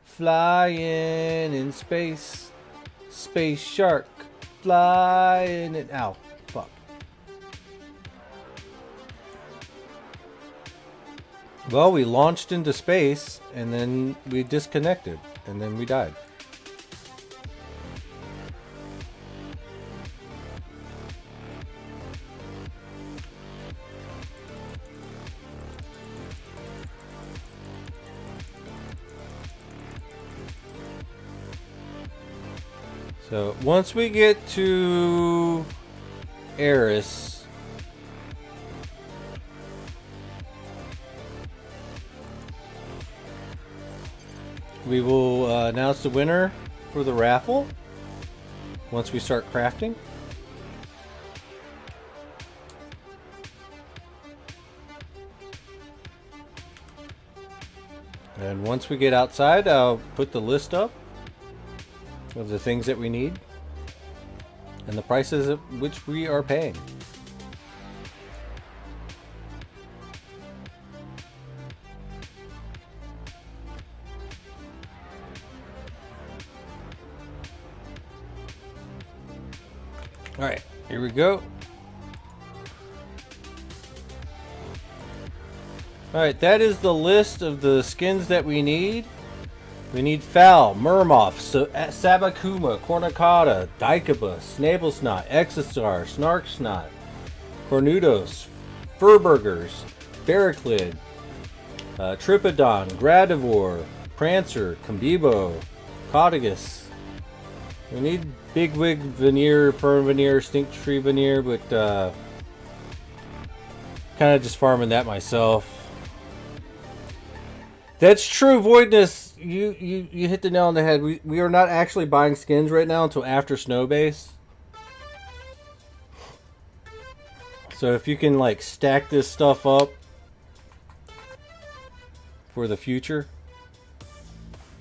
Flying in space. Space shark. Flying in... Ow. Fuck. Well, we launched into space, and then we disconnected, and then we died. So once we get to Eris, we will announce the winner for the raffle once we start crafting. And once we get outside, I'll put the list up of the things that we need and the prices at which we are paying. All right, here we go. All right, that is the list of the skins that we need. We need Fowl, Murmoth, Sabakuma, Cornucota, Dicobus, Snablesnot, Exosar, Snarksnot, Cornudos, Furburgers, Barraclid, Tripodon, Gradivore, Prancer, Combibo, Caudagus. We need Bigwig Veneer, Fern Veneer, Stinktree Veneer, but kind of just farming that myself. That's true, Voidness. You hit the nail on the head. We are not actually buying skins right now until after Snowbase. So if you can like stack this stuff up for the future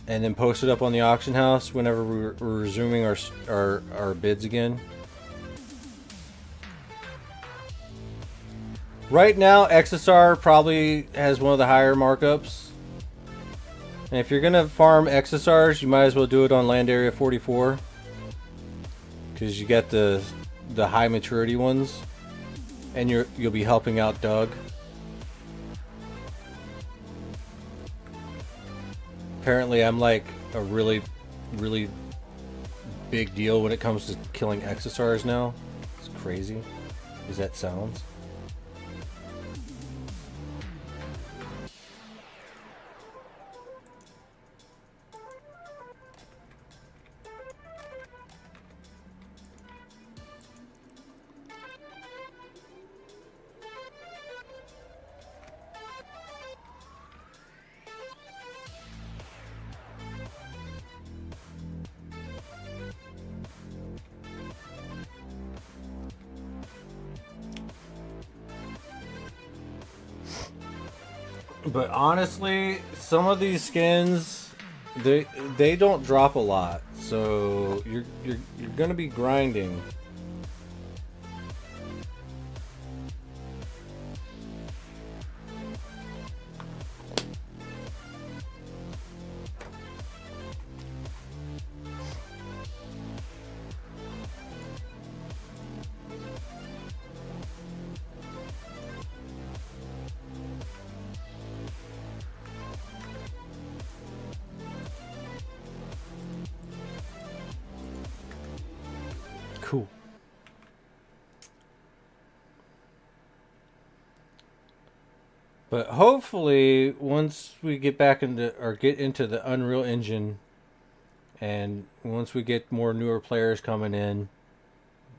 and then post it up on the auction house whenever we're resuming our bids again. Right now, XSR probably has one of the higher markups. And if you're gonna farm XSRs, you might as well do it on land area 44, because you get the high maturity ones, and you'll be helping out Doug. Apparently, I'm like a really big deal when it comes to killing XSRs now. It's crazy, as that sounds. But honestly, some of these skins, they don't drop a lot, so you're gonna be grinding. Cool. But hopefully, once we get back into or get into the Unreal Engine, and once we get more newer players coming in,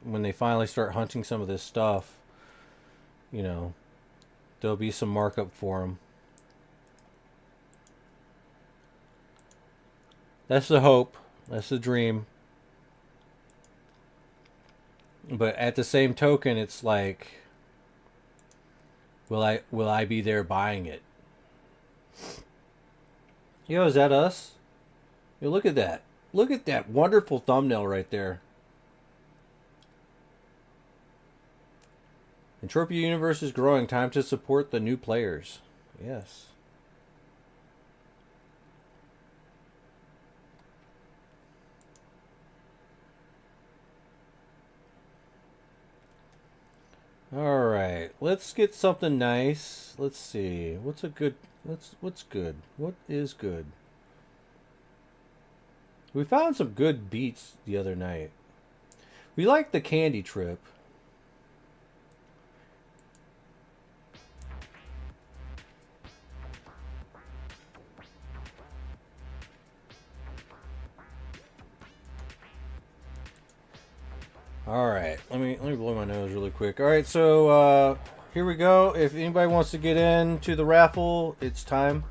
when they finally start hunting some of this stuff, you know, there'll be some markup for them. That's the hope. That's the dream. But at the same token, it's like, will I be there buying it? Yo, is that us? Yo, look at that. Look at that wonderful thumbnail right there. Entropia Universe is growing. Time to support the new players. Yes. All right, let's get something nice. Let's see. What's a good? What's good? What is good? We found some good beats the other night. We like the candy trip. All right, let me blow my nose really quick. All right, so here we go. If anybody wants to get into the raffle, it's time.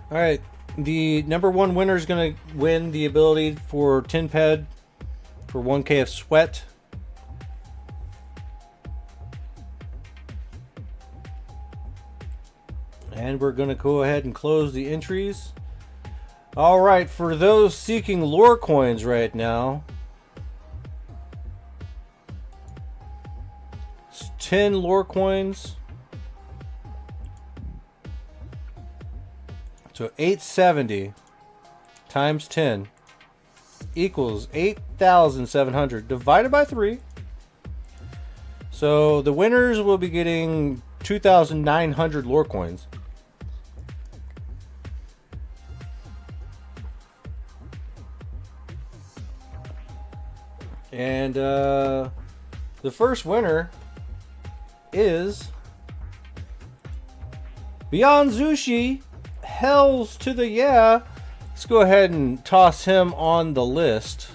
All right, the number one winner is going to win the ability for 10 ped for 1k of sweat. And we're going to go ahead and close the entries. All right, for those seeking lore coins right now, it's 10 lore coins. So 870 times 10 equals 8,700 divided by 3. So the winners will be getting 2,900 lore coins. And the first winner is Beyond Zushi. Hells to the yeah. Let's go ahead and toss him on the list.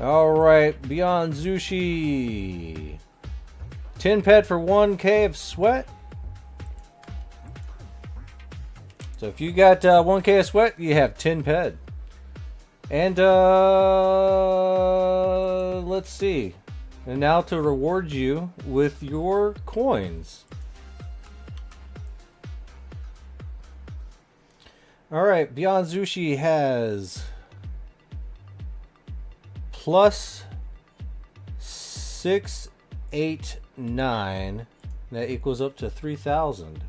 All right, Beyond Zushi. 10 ped for 1k of sweat. So if you got 1k of sweat, you have 10 ped. And let's see. And now to reward you with your coins. All right, Beyond Zushi has plus 689. That equals up to 3,000.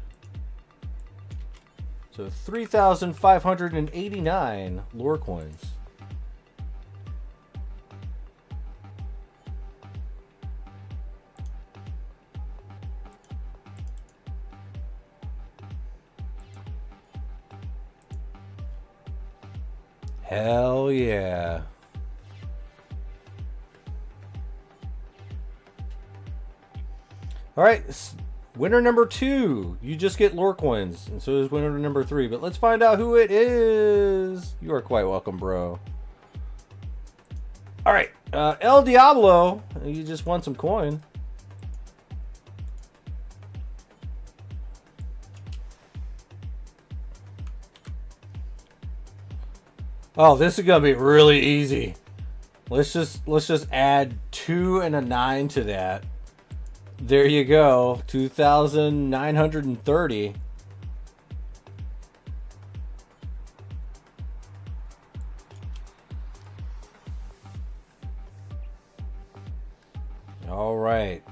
So 3,589 lore coins. Hell yeah. All right, Winner number 2. You just get lore coins, and so is winner number 3. But let's find out who it is. You are quite welcome, bro. All right, El Diablo. You just won some coin. Oh, this is gonna be really easy. Let's just add 2 and a 9 to that. There you go, 2,930. All right.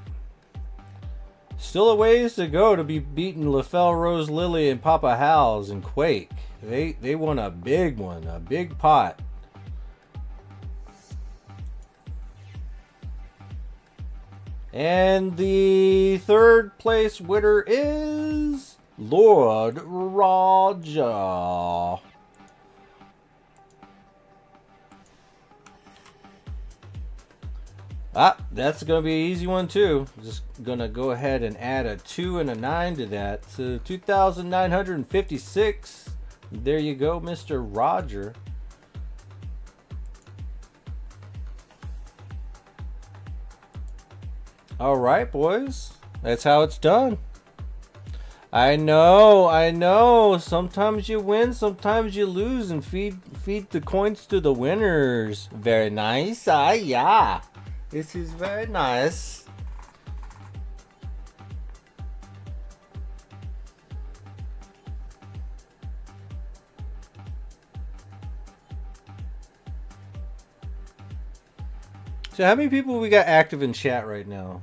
Still a ways to go to be beating LaFell Rose Lily and Papa Howls and Quake. They won a big one, a big pot. And the third place winner is Lorespade. That's going to be an easy one too. Just going to go ahead and add a 2 and a 9 to that. So 2,956. There you go, Mr. Roger. All right, boys. That's how it's done. I know. Sometimes you win, sometimes you lose, and feed the coins to the winners. Very nice. Yeah. This is very nice. So how many people we got active in chat right now?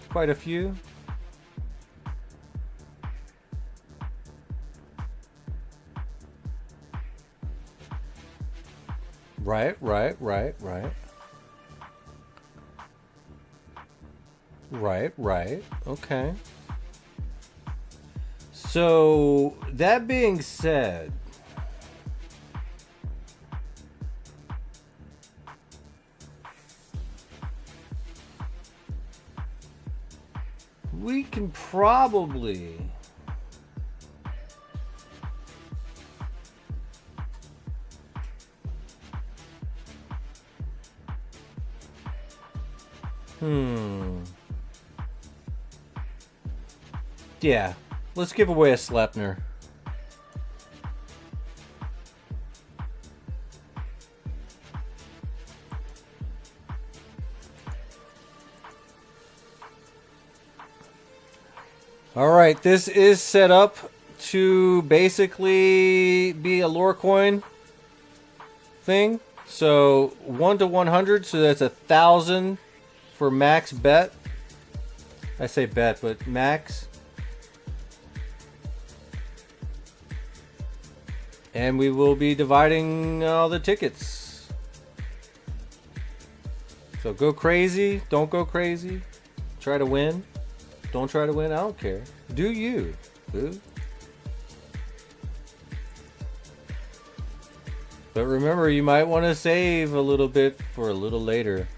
Quite a few. Right. Right. Okay. So, that being said, we can probably yeah, let's give away a Sleipnir. All right, this is set up to basically be a lore coin thing. So 1 to 100, so that's 1,000 for max bet. I say bet, but max. And we will be dividing all the tickets. So go crazy, don't go crazy. Try to win. Don't try to win, I don't care. Do you, boo. But remember, you might want to save a little bit for a little later.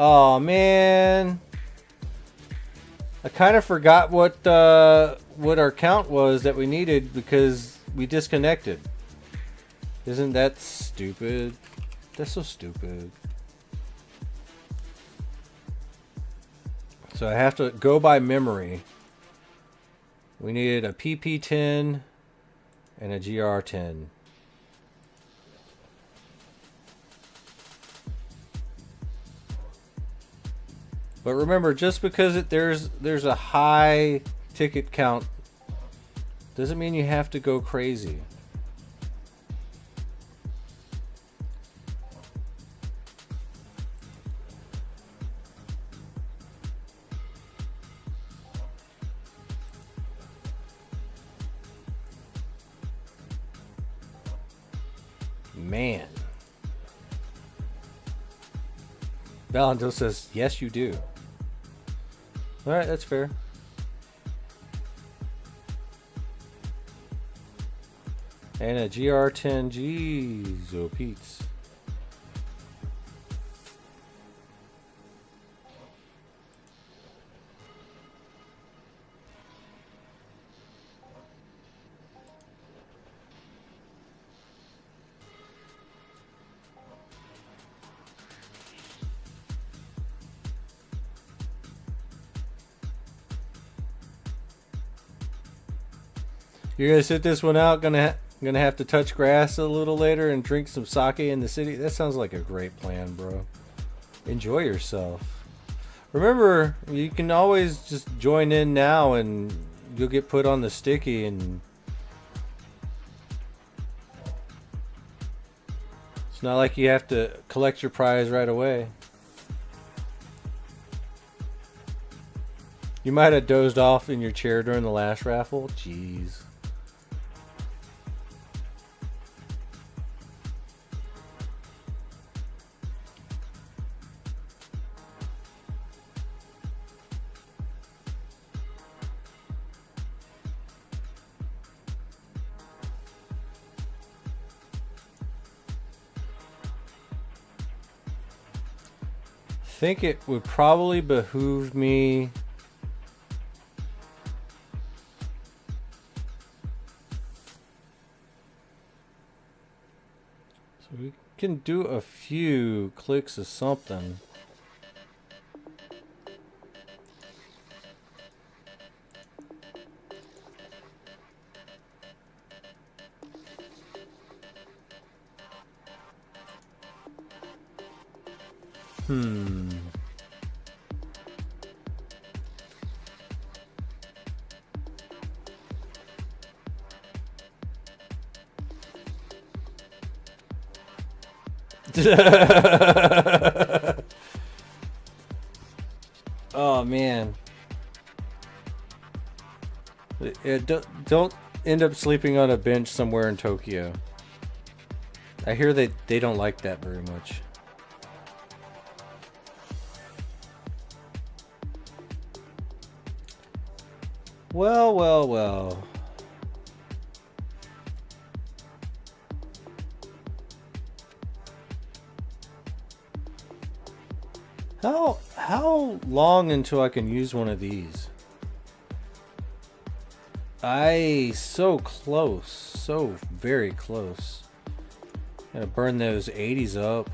Oh man, I kind of forgot what our count was that we needed because we disconnected. Isn't that stupid? That's so stupid. So I have to go by memory. We needed a PP10 and a GR10. But remember, just because there's a high ticket count doesn't mean you have to go crazy. Man. Valentine says, yes, you do. Alright, that's fair. And a GR10G. Oh, Pete's. You're gonna sit this one out. Gonna have to touch grass a little later and drink some sake in the city. That sounds like a great plan, bro. Enjoy yourself. Remember, you can always just join in now, and you'll get put on the sticky. And it's not like you have to collect your prize right away. You might have dozed off in your chair during the last raffle. Jeez. I think it would probably behoove me so we can do a few clicks of something. Oh man. Don't end up sleeping on a bench somewhere in Tokyo. I hear they don't like that very much. Well, well, well. How long until I can use one of these? So close, so very close. Gotta burn those 80s up.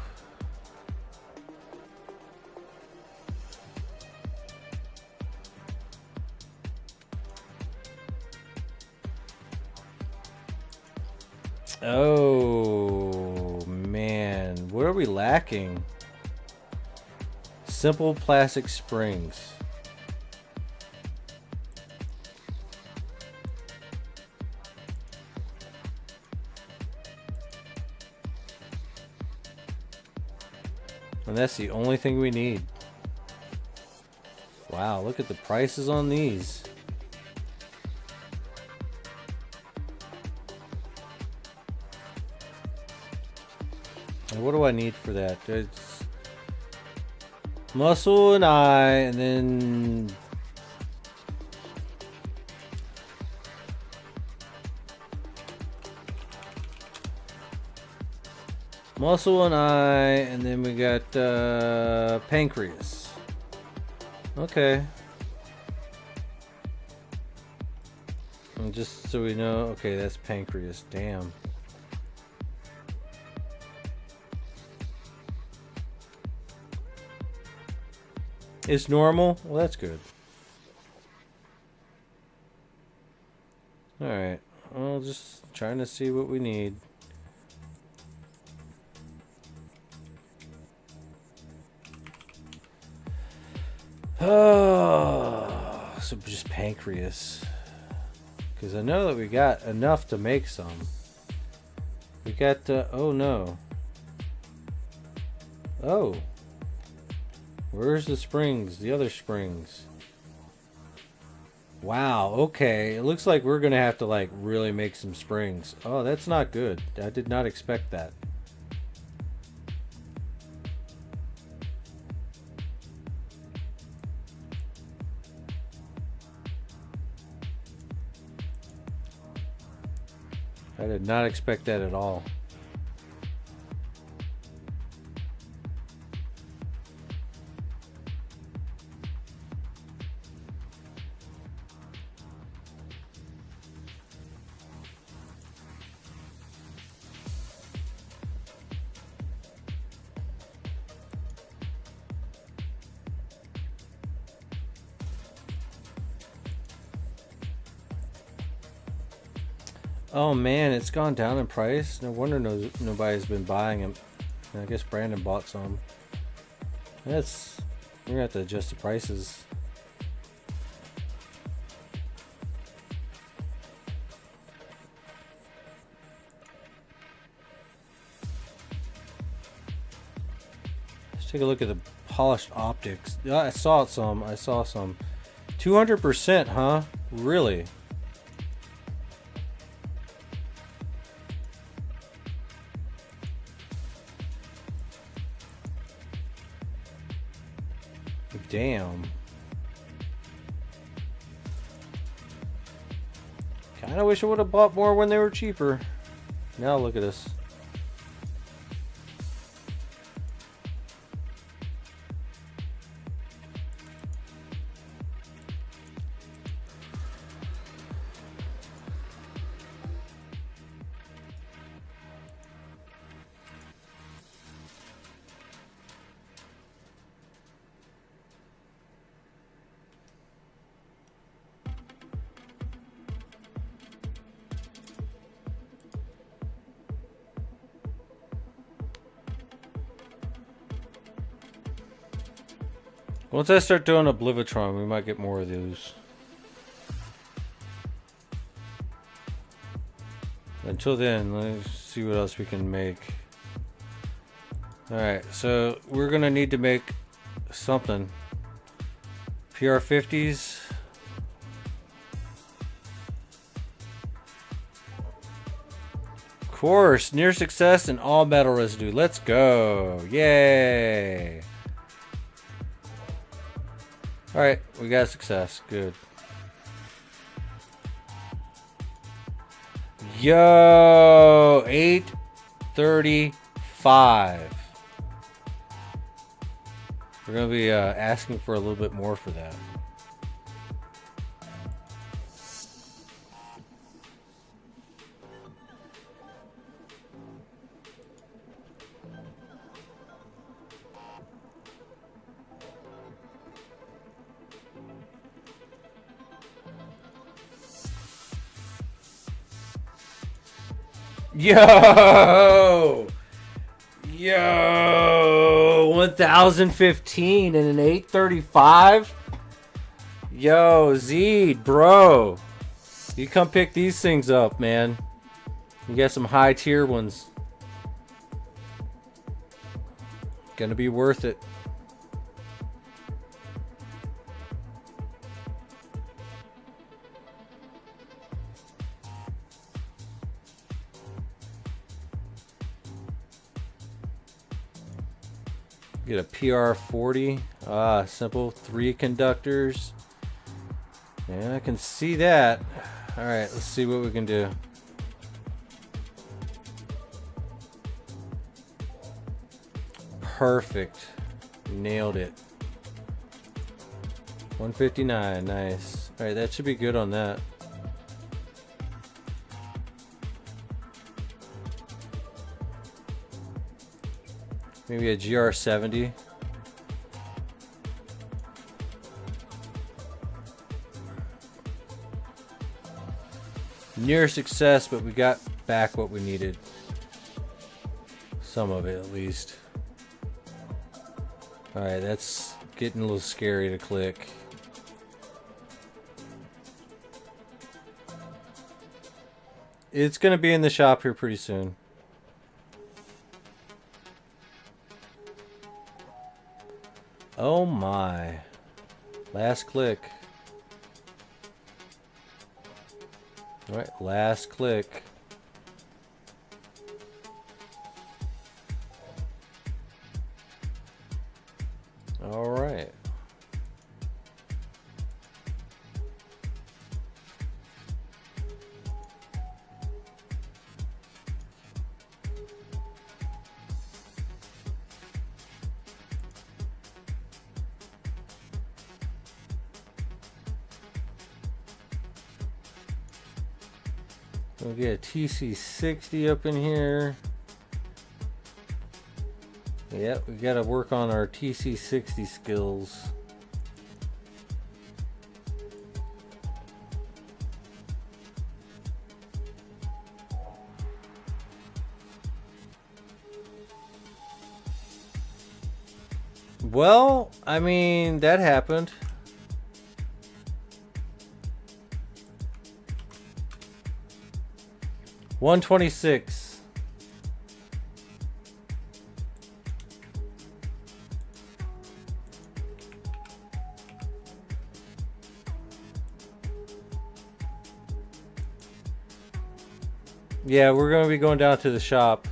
Oh man, what are we lacking? Simple plastic springs. And that's the only thing we need. Wow, look at the prices on these. And what do I need for that? It's muscle and eye, and then muscle and eye, and then we got pancreas. Okay. And just so we know, okay, that's pancreas. Damn. It's normal? Well, that's good. Alright. Well, just trying to see what we need. Oh, so just pancreas. Because I know that we got enough to make some. We got, oh no. Oh. Where's the springs? The other springs. Wow, okay. It looks like we're gonna have to like really make some springs. Oh, that's not good. I did not expect that. I did not expect that at all. Oh man, it's gone down in price. No wonder nobody's been buying them. I guess Brandon bought some. We're gonna have to adjust the prices. Let's take a look at the polished optics. Yeah, I saw some. 200%, huh? Really? Damn. Kinda wish I would have bought more when they were cheaper. Now look at this. Once I start doing Oblivitron, we might get more of those. Until then, let's see what else we can make. Alright, so we're gonna need to make something. PR50s. Of course, near success and all metal residue. Let's go. Yay. Alright, we got success. Good. Yo, 835. We're going to be asking for a little bit more for that. Yo! 1015 and an 835? Yo, Zed, bro. You come pick these things up, man. You got some high tier ones. Gonna be worth it. Get a PR40. Simple. 3 conductors. Yeah, I can see that. Alright, let's see what we can do. Perfect. Nailed it. 159. Nice. Alright, that should be good on that. Maybe a GR70. Near success, but we got back what we needed. Some of it, at least. Alright, that's getting a little scary to click. It's going to be in the shop here pretty soon. Oh my. Last click. Alright, last click. Alright. We'll get a TC60 up in here. Yep, we gotta work on our TC60 skills. Well, I mean, that happened. $126. Yeah, we're going to be going down to the shop.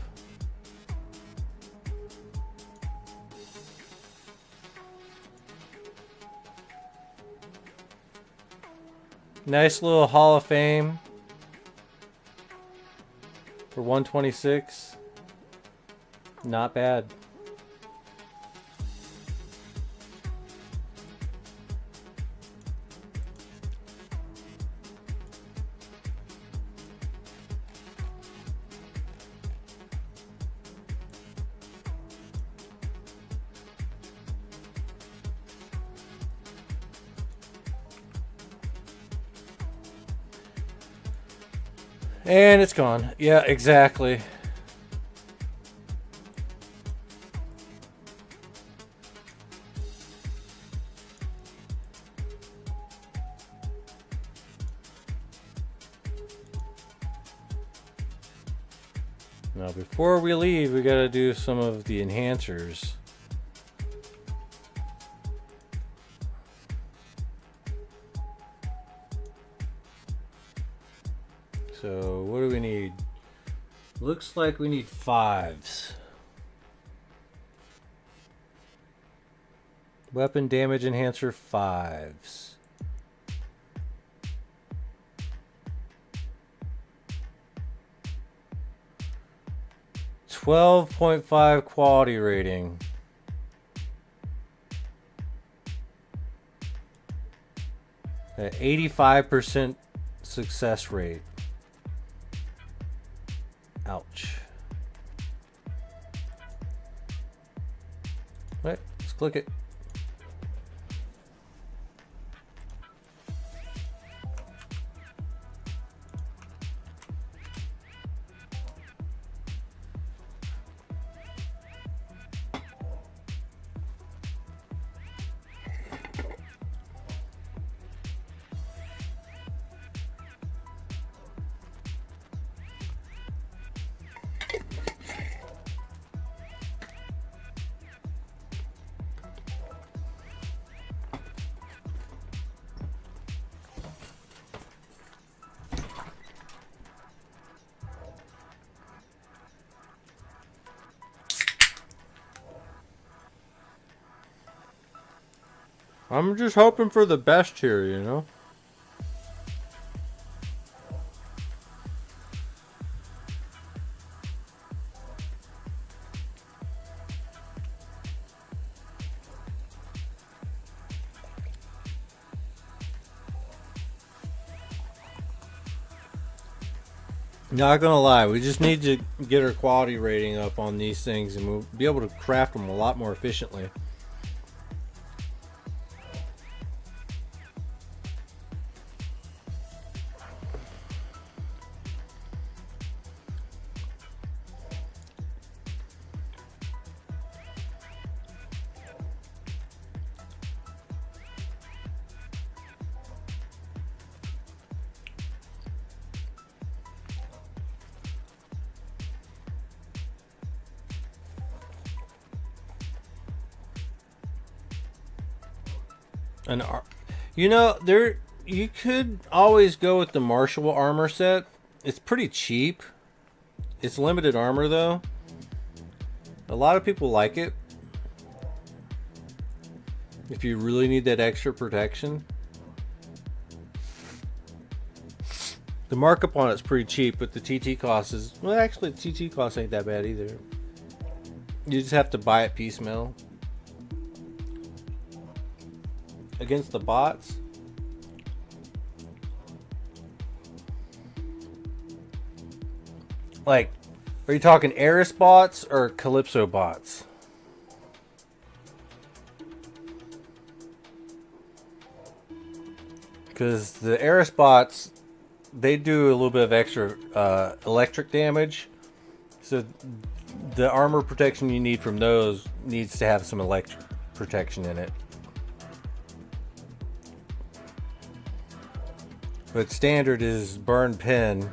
Nice little Hall of Fame for 126. Not bad. And it's gone. Yeah, exactly. Now, before we leave, we gotta do some of the enhancers. So, what do we need? Looks like we need 5s. Weapon damage enhancer 5s. 12.5 quality rating. At 85% success rate. Ouch. Right, let's click it. I'm just hoping for the best here, you know? Not gonna lie, we just need to get our quality rating up on these things and we'll be able to craft them a lot more efficiently. You know, you could always go with the martial armor set. It's pretty cheap. It's limited armor though. A lot of people like it. If you really need that extra protection. The markup on it's pretty cheap, but the TT cost is, well, actually the TT cost ain't that bad either. You just have to buy it piecemeal. Against the bots. Like, are you talking Eris bots or Calypso bots? Because the Eris bots, they do a little bit of extra electric damage. So the armor protection you need from those needs to have some electric protection in it. But standard is burn pin.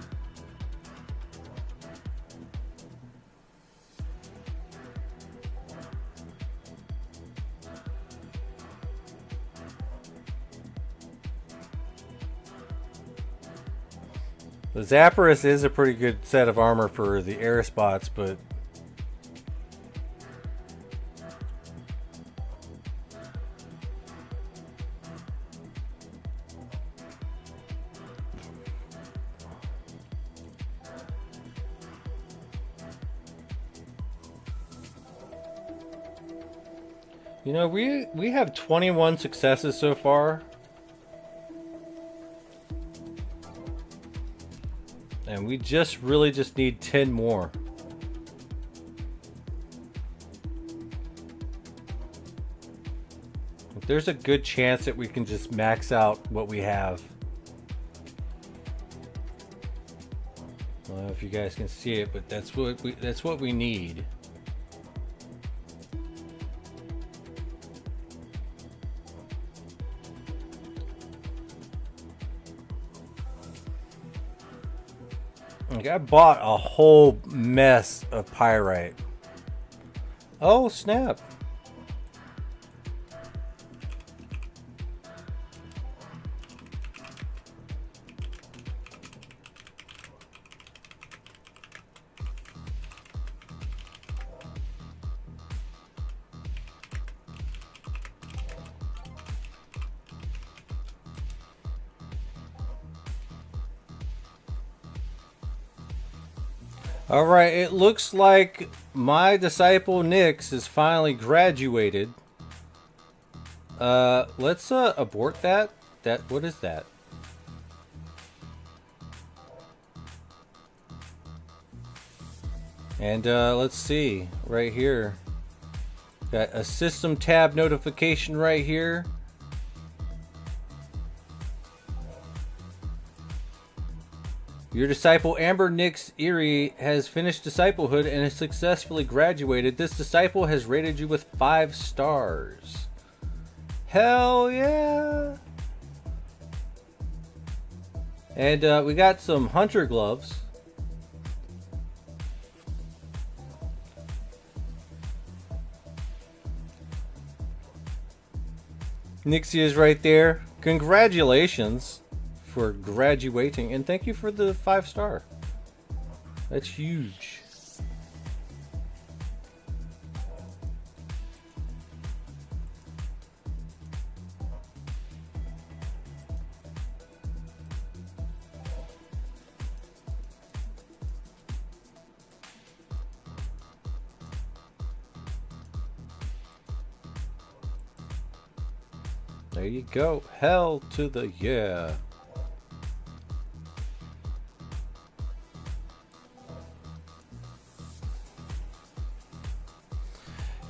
The Zapparus is a pretty good set of armor for the Eris bots, but you know, we have 21 successes so far. And we really just need 10 more. There's a good chance that we can just max out what we have. I don't know if you guys can see it, but that's what we need. Like, I bought a whole mess of pyrite. Oh, snap. All right, it looks like my disciple Nyx is finally graduated. Let's abort that. What is that? And let's see right here. Got a system tab notification right here. Your disciple Amber Nyx Erie has finished disciplehood and has successfully graduated. This disciple has rated you with 5 stars. Hell yeah! And we got some hunter gloves. Nixie is right there. Congratulations for graduating, and thank you for the 5-star. That's huge. There you go. Hell to the yeah.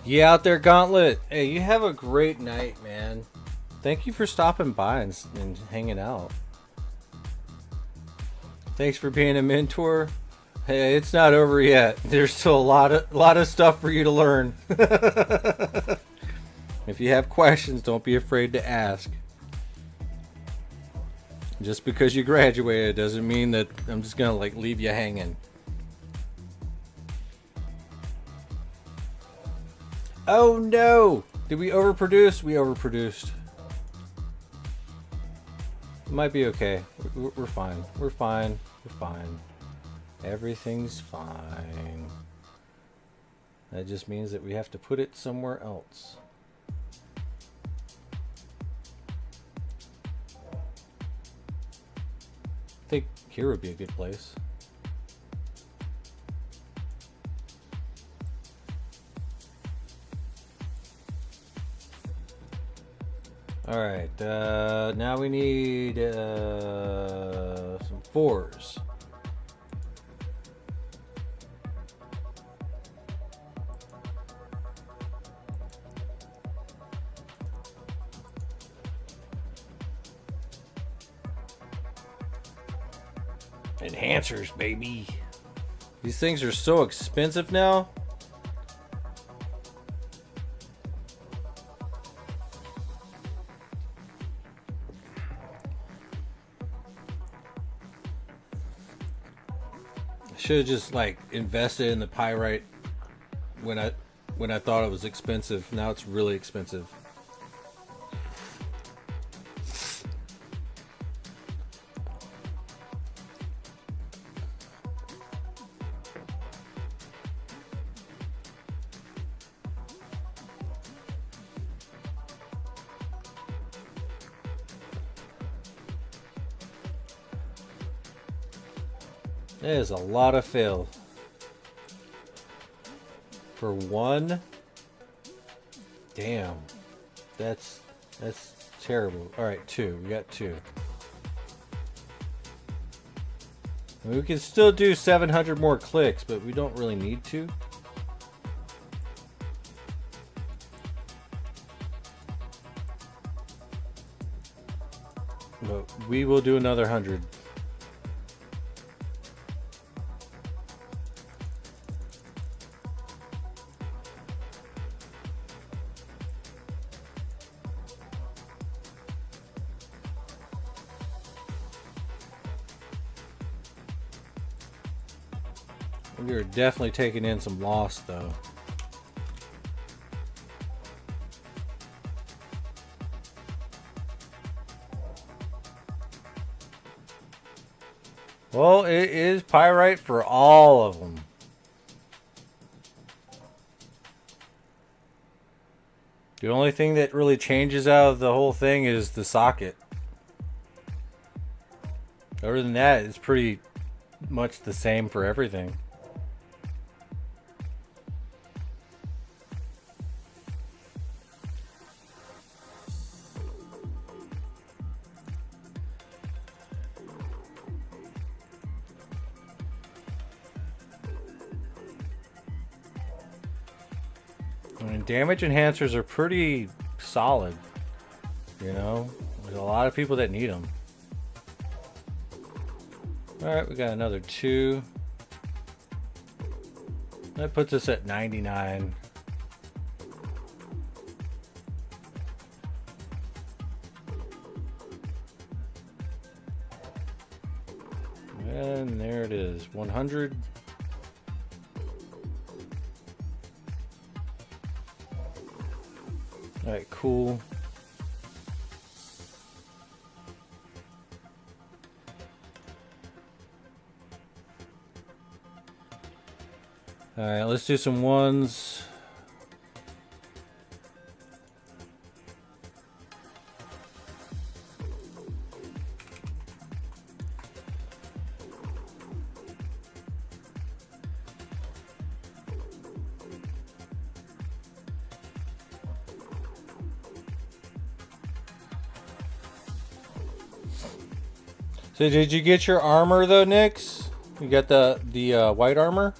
Yeah, out there, Gauntlet. Hey, you have a great night, man. Thank you for stopping by and hanging out. Thanks for being a mentor. Hey, it's not over yet. There's still a lot of stuff for you to learn. If you have questions, don't be afraid to ask. Just because you graduated doesn't mean that I'm just gonna like leave you hanging. Oh no! Did we overproduce? We overproduced. It might be okay. We're fine. We're fine. We're fine. Everything's fine. That just means that we have to put it somewhere else. I think here would be a good place. Alright, now we need some 4s. Enhancers, baby. These things are so expensive now. Should have just like invested in the pyrite when I thought it was expensive. Now it's really expensive. That is a lot of fill for one. Damn, that's terrible. All right, two. We got two. We can still do 700 more clicks, but we don't really need to. But we will do another 100. We are definitely taking in some loss, though. Well, it is pyrite for all of them. The only thing that really changes out of the whole thing is the socket. Other than that, it's pretty much the same for everything. I mean, damage enhancers are pretty solid, you know? There's a lot of people that need them. Alright, we got another 2. That puts us at 99. And there it is, 100. Alright, cool. Alright, let's do some ones. So did you get your armor though, Nyx? You got the white armor?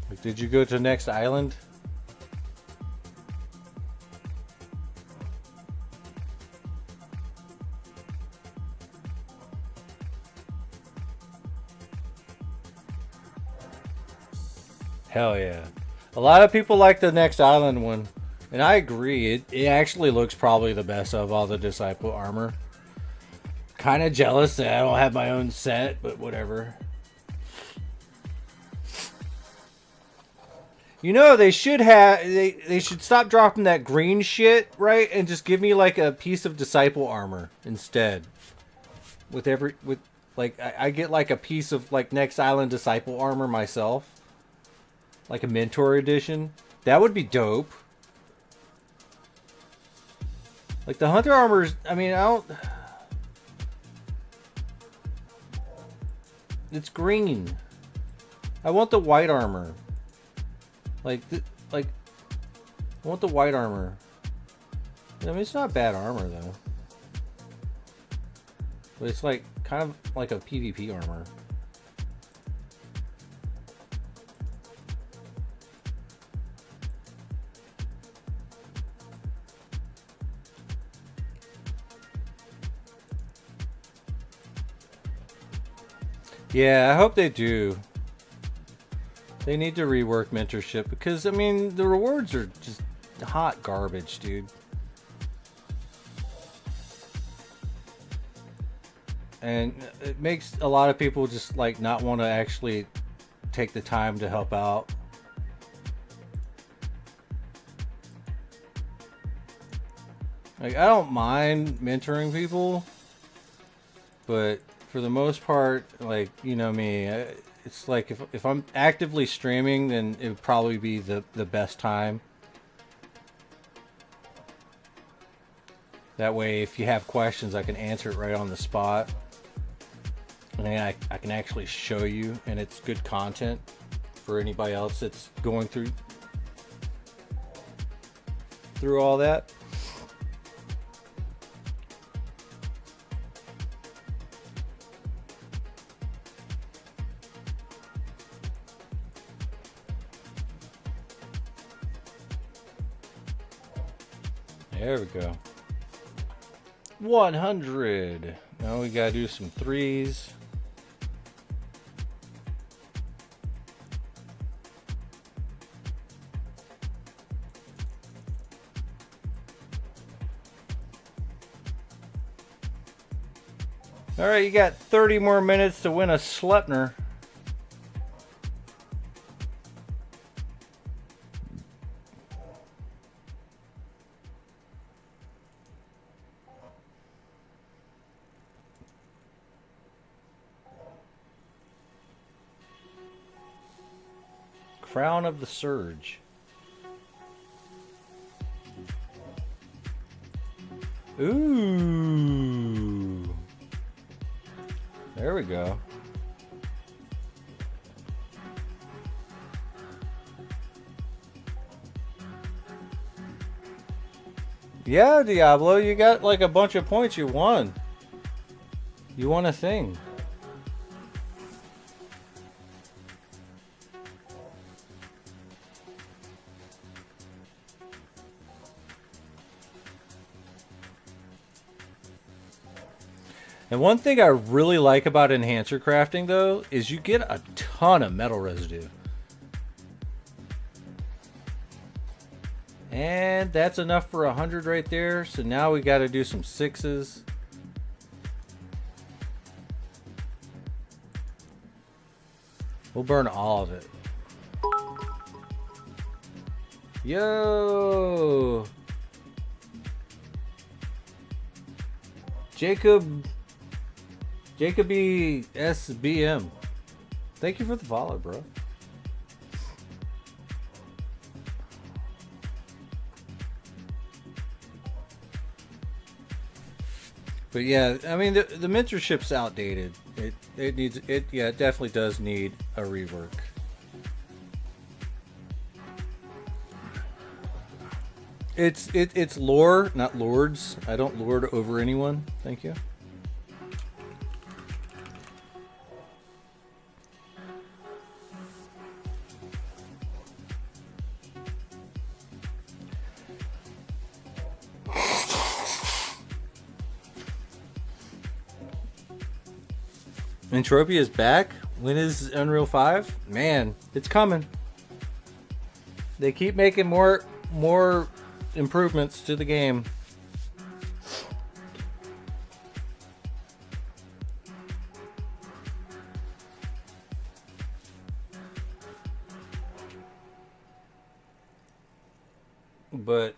Like, did you go to the next island? Hell yeah. A lot of people like the next island one, and I agree. It actually looks probably the best of all the Disciple armor. Kind of jealous that I don't have my own set, but whatever. You know, they should have they should stop dropping that green shit, right? And just give me like a piece of Disciple armor instead. With like I get like a piece of like next island Disciple armor myself. Like a Mentor edition. That would be dope. Like the Hunter armors, I mean, I don't... It's green. I want the white armor. I want the white armor. I mean, it's not bad armor though. But it's like, kind of like a PvP armor. Yeah, I hope they do. They need to rework mentorship because, I mean, the rewards are just hot garbage, dude. And it makes a lot of people just like not want to actually take the time to help out. Like, I don't mind mentoring people, but for the most part, like, you know me, it's like if I'm actively streaming, then it would probably be the best time. That way, if you have questions, I can answer it right on the spot. And then I can actually show you, and it's good content for anybody else that's going through all that. There we go. 100. Now we gotta do some threes. All right, you got 30 more minutes to win a Sleipnir. Crown of the Surge. Ooh. There we go. Yeah, Diablo, you got like a bunch of points. You won. You won a thing. And one thing I really like about enhancer crafting, though, is you get a ton of metal residue. And that's enough for 100 right there. So now we got to do some sixes. We'll burn all of it. Yo! Jacoby SBM. Thank you for the follow, bro. But yeah, I mean the mentorship's outdated. It needs it. Yeah, it definitely does need a rework. It's lore, not lords. I don't lord over anyone. Thank you. Entropia is back. When is Unreal 5? Man, it's coming. They keep making more improvements to the game. But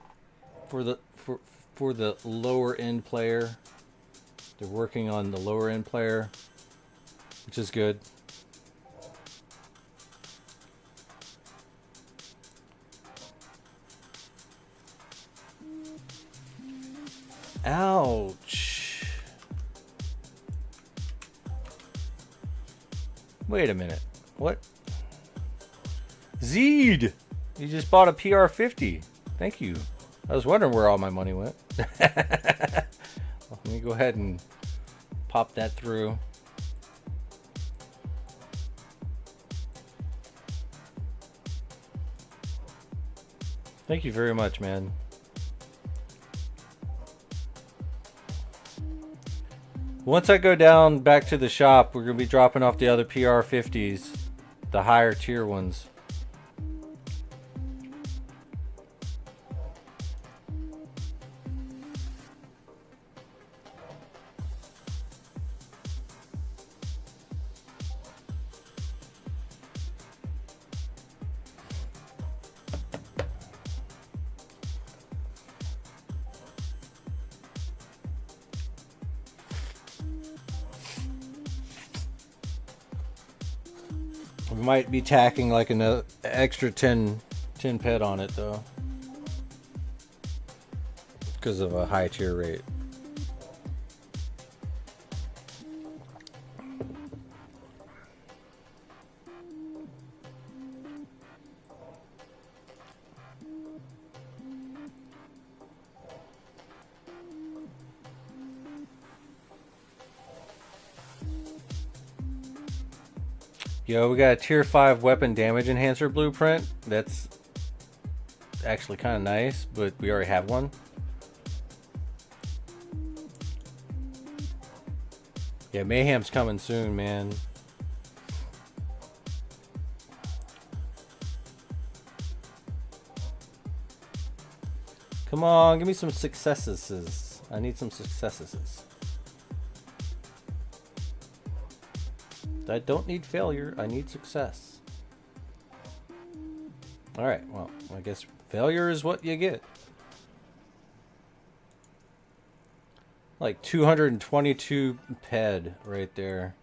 for the lower end player, they're working on the lower end player, which is good. Ouch. Wait a minute. What? Zeed! You just bought a PR50. Thank you. I was wondering where all my money went. Let me go ahead and pop that through. Thank you very much, man. Once I go down back to the shop, we're going to be dropping off the other PR50s, the higher tier ones. We might be tacking like an extra 10 pet on it though, because of a high tier rate. Yo, we got a tier 5 weapon damage enhancer blueprint. That's actually kind of nice, but we already have one. Yeah, mayhem's coming soon, man. Come on, give me some successes. I need some successes. I don't need failure, I need success. Alright, well, I guess failure is what you get. Like 222 ped right there.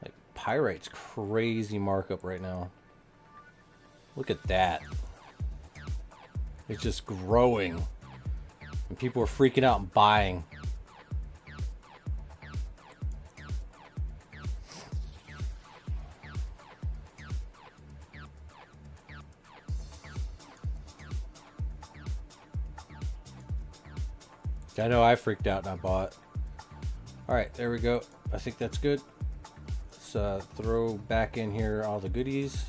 Like Pyrite's crazy markup right now. Look at that. It's just growing. And people are freaking out and buying. I know I freaked out and I bought. Alright, there we go. I think that's good. Let's throw back in here all the goodies.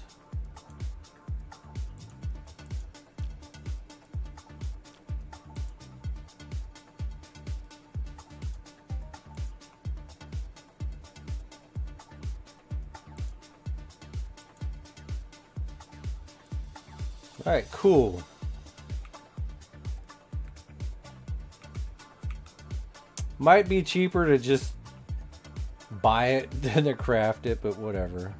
Alright, cool. Might be cheaper to just buy it than to craft it, but whatever.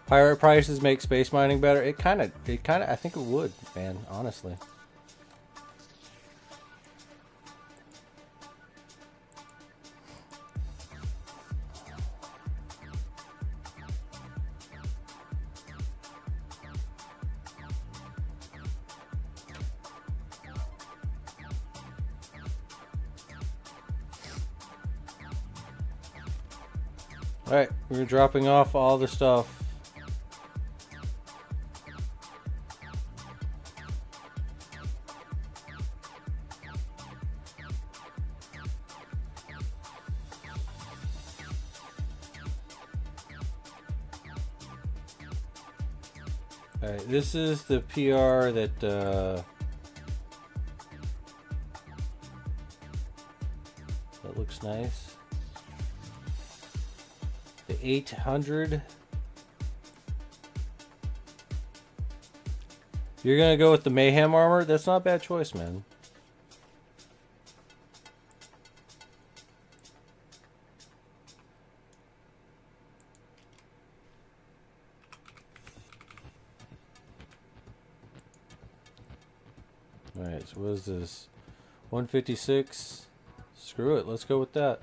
Pirate prices make space mining better. It kind of, I think it would, man, honestly. Alright, we're dropping off all the stuff. Alright, this is the PR that that looks nice. The 800. You're gonna go with the mayhem armor? That's not a bad choice, man. Alright, so what is this? 156. Screw it, let's go with that.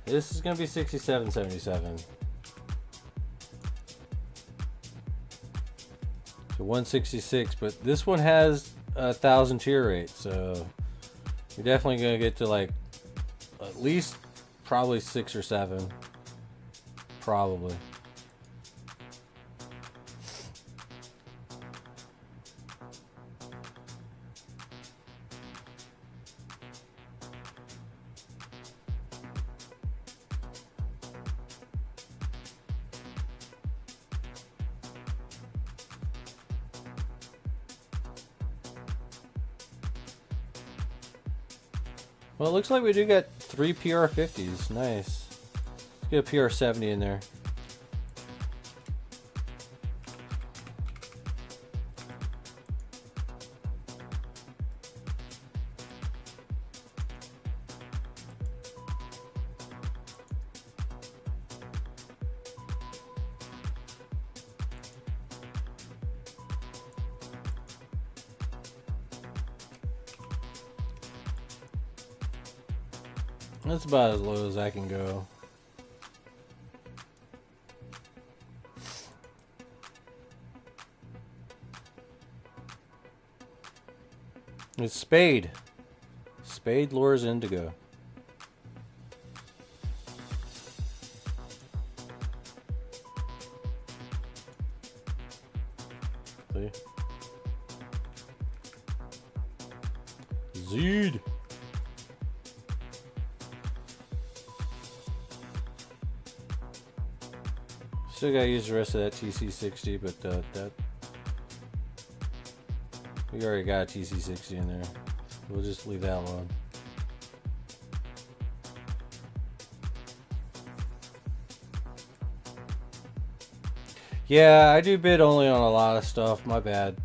This is going to be 67.77. So 166, but this one has 1,000 tier rate, so you're definitely going to get to like at least probably 6 or 7. Probably. Well, it looks like we do get 3 PR50s. Nice. Let's get a PR70 in there. That's about as low as I can go. It's Spade. Spade lures Indigo. See? Zed. Still gotta use the rest of that TC60, but that we already got a TC60 in there. We'll just leave that alone. Yeah, I do bid only on a lot of stuff. My bad.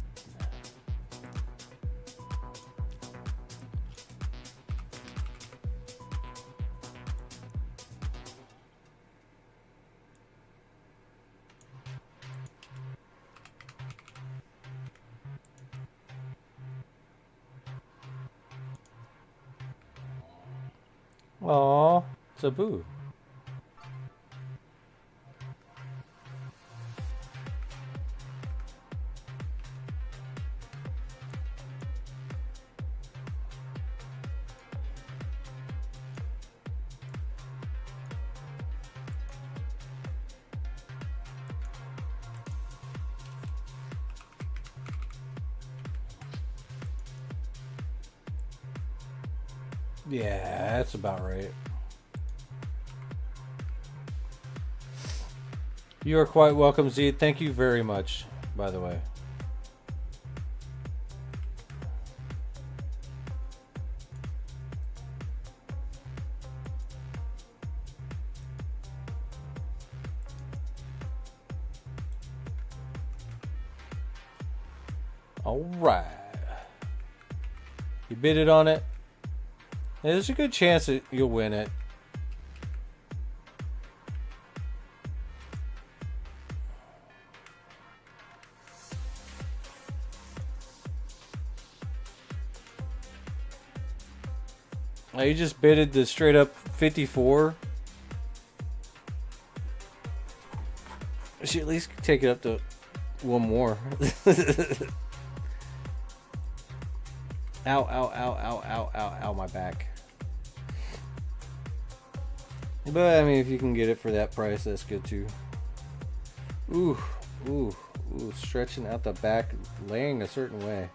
Aww, it's a boo. Yeah, that's about right. You are quite welcome, Z. Thank you very much, by the way. All right. You bidded on it? There's a good chance that you'll win it. Oh, you just bidded the straight up 54. I should at least take it up to one more. Ow, ow, ow, ow, ow, ow, ow, my back. But, I mean, if you can get it for that price, that's good too. Ooh, ooh, ooh, stretching out the back, laying a certain way.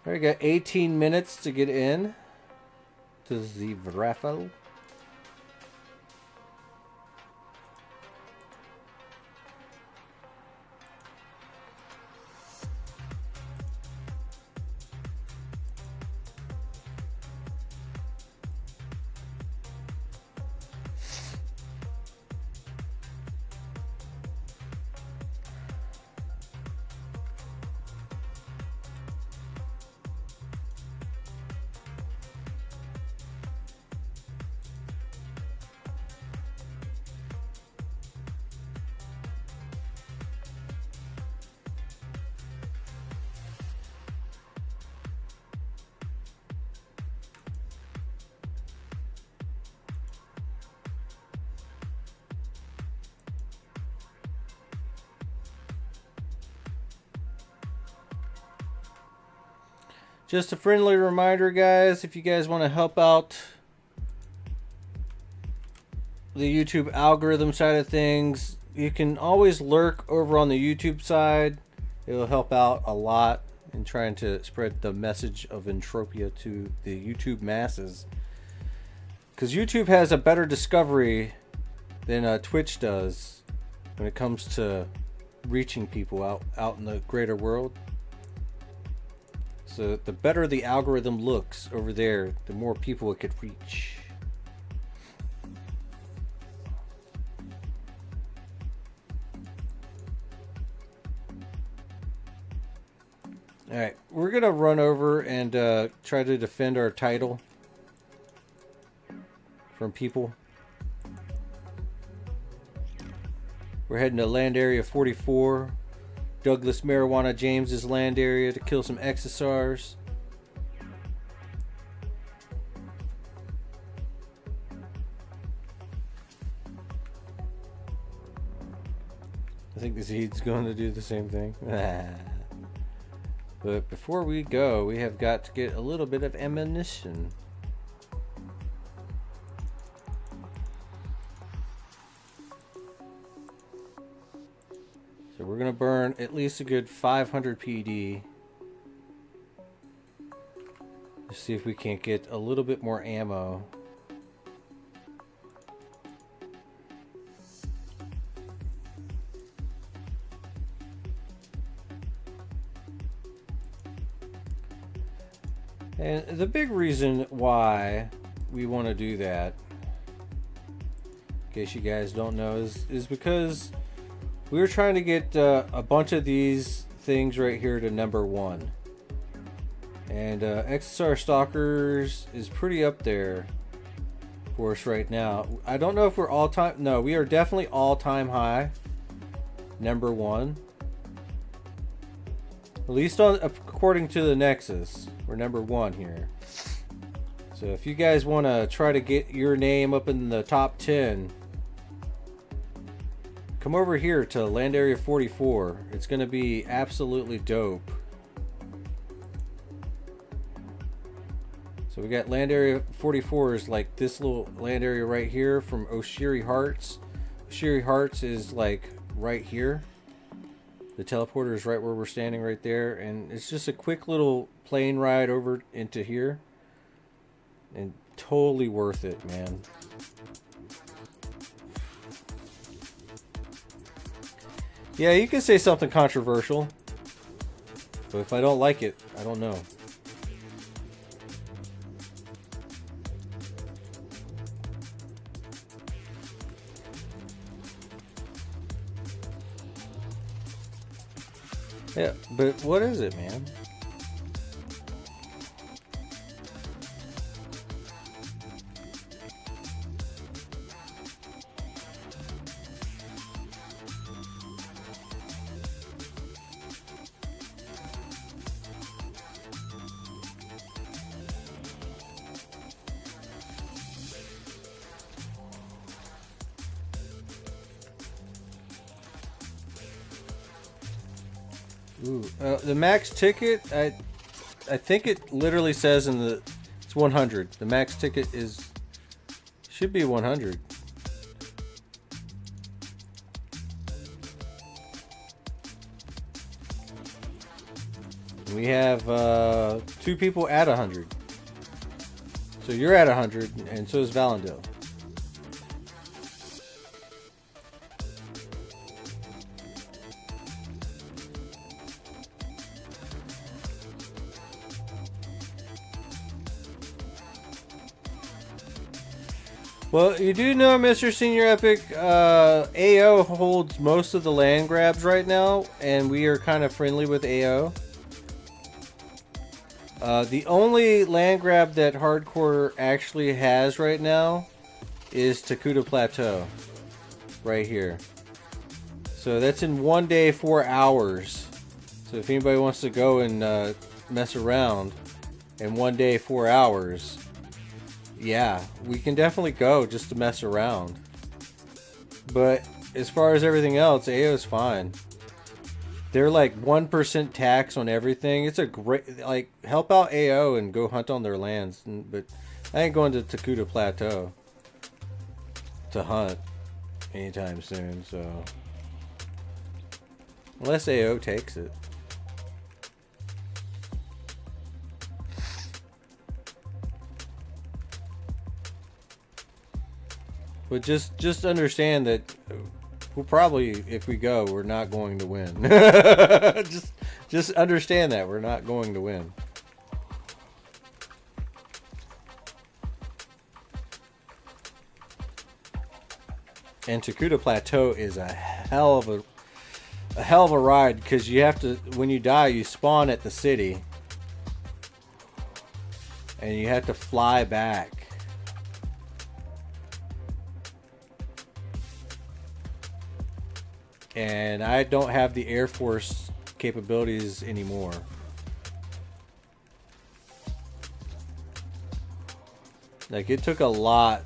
Alright, got 18 minutes to get in to the raffle. Just a friendly reminder, guys, if you guys want to help out the YouTube algorithm side of things, you can always lurk over on the YouTube side. It'll help out a lot in trying to spread the message of Entropia to the YouTube masses. Because YouTube has a better discovery than Twitch does when it comes to reaching people out in the greater world. So the better the algorithm looks over there, the more people it could reach. Alright, we're going to run over and try to defend our title from people. We're heading to land area 44. Douglas Marijuana James's land area to kill some XSRs. I think the Zed's going to do the same thing. But before we go, we have got to get a little bit of ammunition. So we're going to burn at least a good 500 PD. Let's see if we can't get a little bit more ammo. And the big reason why we want to do that, in case you guys don't know, is because we were trying to get a bunch of these things right here to number 1. And XSR Stalkers is pretty up there for us right now. I don't know if we're all-time... No, we are definitely all-time high. Number 1. At least according to the Nexus. We're number 1 here. So if you guys want to try to get your name up in the top 10, come over here to land area 44. It's going to be absolutely dope. So we got land area 44 is like this little land area right here from Oshiri Hearts. Oshiri Hearts is like right here. The teleporter is right where we're standing right there, and it's just a quick little plane ride over into here, and totally worth it, man. Yeah, you can say something controversial, but if I don't like it, I don't know. Yeah, but what is it, man? Ooh, the max ticket, I think it literally says in the, it's 100. The max ticket should be 100. We have 2 people at 100. So you're at 100, and so is Valendale. Well, you do know, Mr. Senior Epic, AO holds most of the land grabs right now, and we are kind of friendly with AO. The only land grab that Hardcore actually has right now is Takuta Plateau, right here. So that's in 1 day, 4 hours. So if anybody wants to go and mess around in 1 day, 4 hours... yeah, we can definitely go just to mess around. But as far as everything else, AO is fine. They're like 1% tax on everything. It's a great, like, help out AO and go hunt on their lands. But I ain't going to Takuta Plateau to hunt anytime soon, so. Unless AO takes it. But just understand that we'll probably, if we go, we're not going to win. just understand that we're not going to win. And Takuta Plateau is a hell of a ride, because you have to, when you die, you spawn at the city and you have to fly back. And I don't have the Air Force capabilities anymore. Like, it took a lot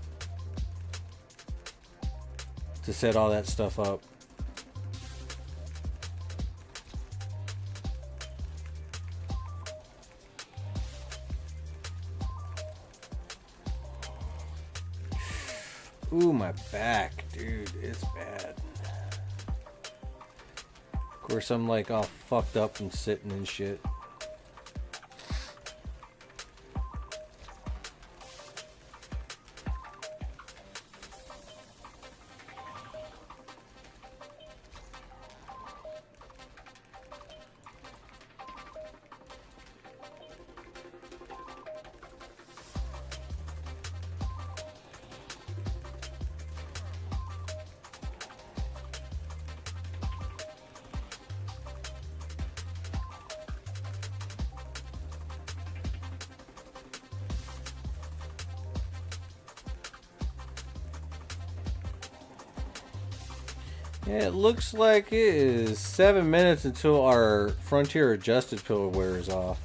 to set all that stuff up. Ooh, my back, dude, it's bad. Of course, I'm like all fucked up and sitting and shit. Yeah, it looks like it is 7 minutes until our Frontier Adjusted pill wears off.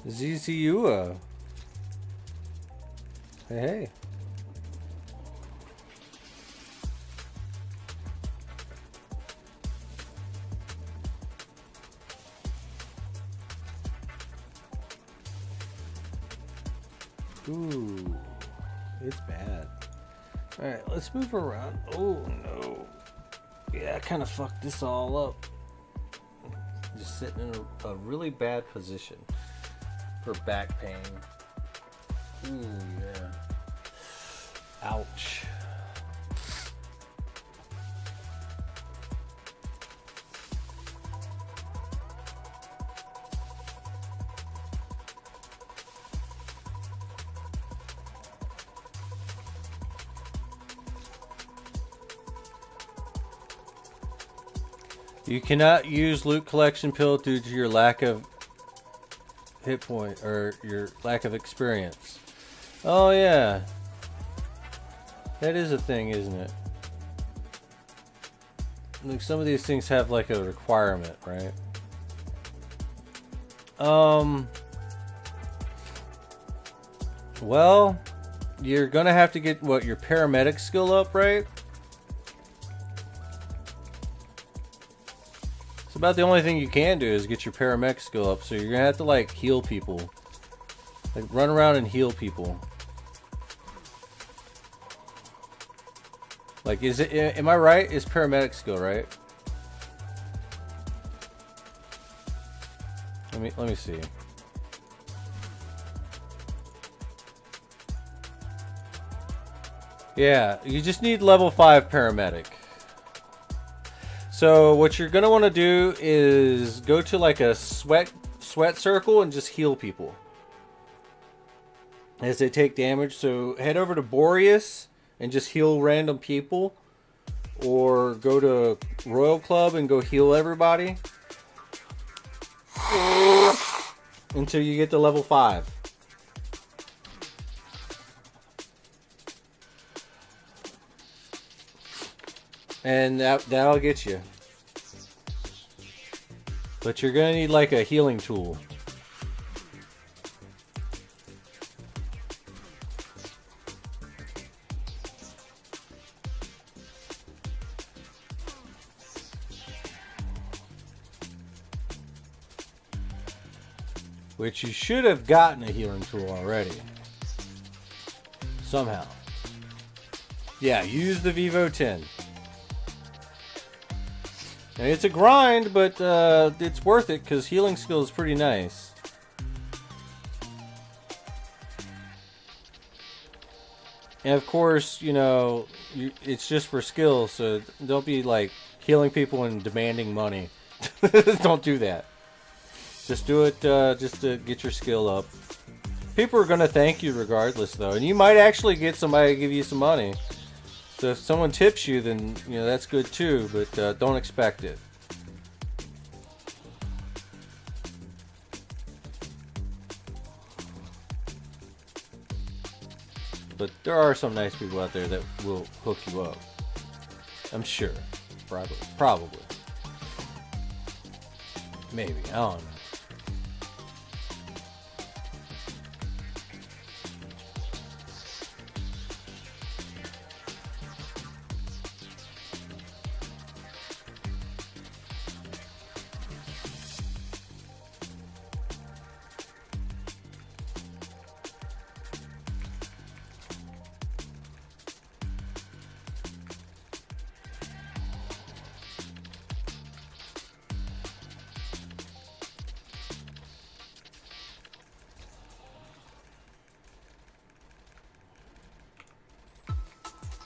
ZZUA. Hey. Ooh, it's bad. Alright, let's move around. Oh no. Yeah, I kind of fucked this all up. Just sitting in a really bad position for back pain. Ooh, yeah. Ouch. You cannot use loot collection pill due to your lack of hit point or your lack of experience. Oh yeah, that is a thing, isn't it? Like, some of these things have like a requirement, right? Well, you're gonna have to get what, your paramedic skill up, right? About the only thing you can do is get your paramedic skill up, so you're gonna have to like heal people, like run around and heal people. Like, is it? Am I right? Is paramedic skill right? Let me see. Yeah, you just need level 5 paramedic. So what you're gonna want to do is go to like a sweat circle and just heal people as they take damage. So head over to Boreas and just heal random people, or go to Royal Club and go heal everybody until you get to level 5. And that'll get you. But you're gonna need like a healing tool. Which you should have gotten a healing tool already. Somehow. Yeah, use the Vivo 10. And it's a grind, but it's worth it because healing skill is pretty nice. And of course, you know, it's just for skill, so don't be like healing people and demanding money. Don't do that. Just do it just to get your skill up. People are going to thank you regardless, though. And you might actually get somebody to give you some money. So if someone tips you, then, you know, that's good too, but don't expect it. But there are some nice people out there that will hook you up. I'm sure. Probably. Maybe. I don't know.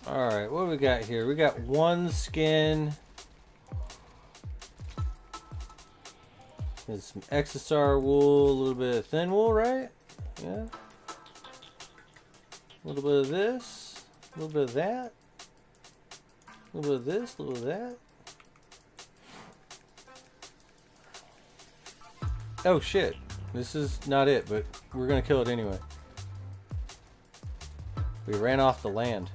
Alright, what do we got here? We got one skin. There's some XSR wool, a little bit of thin wool, right? Yeah. A little bit of this, a little bit of that, a little bit of this, a little bit of that. Oh shit, this is not it, but we're gonna kill it anyway. We ran off the land.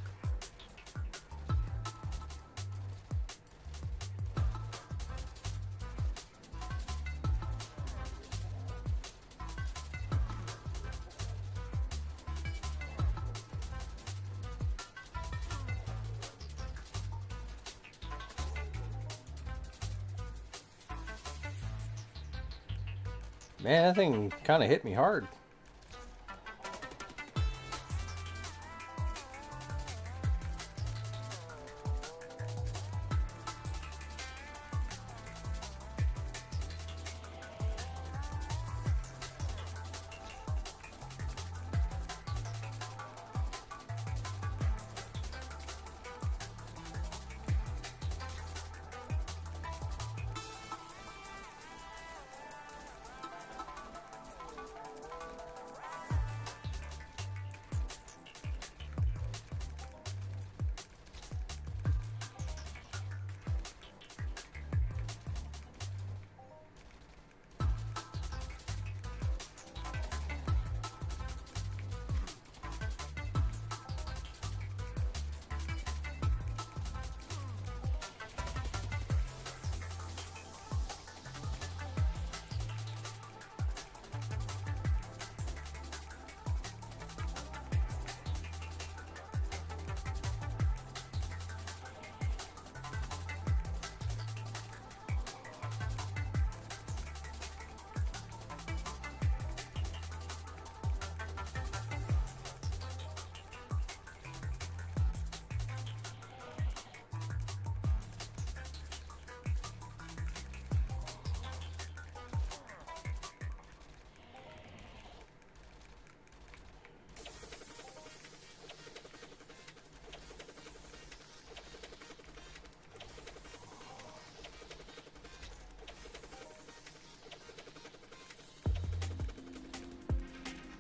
Man, that thing kind of hit me hard.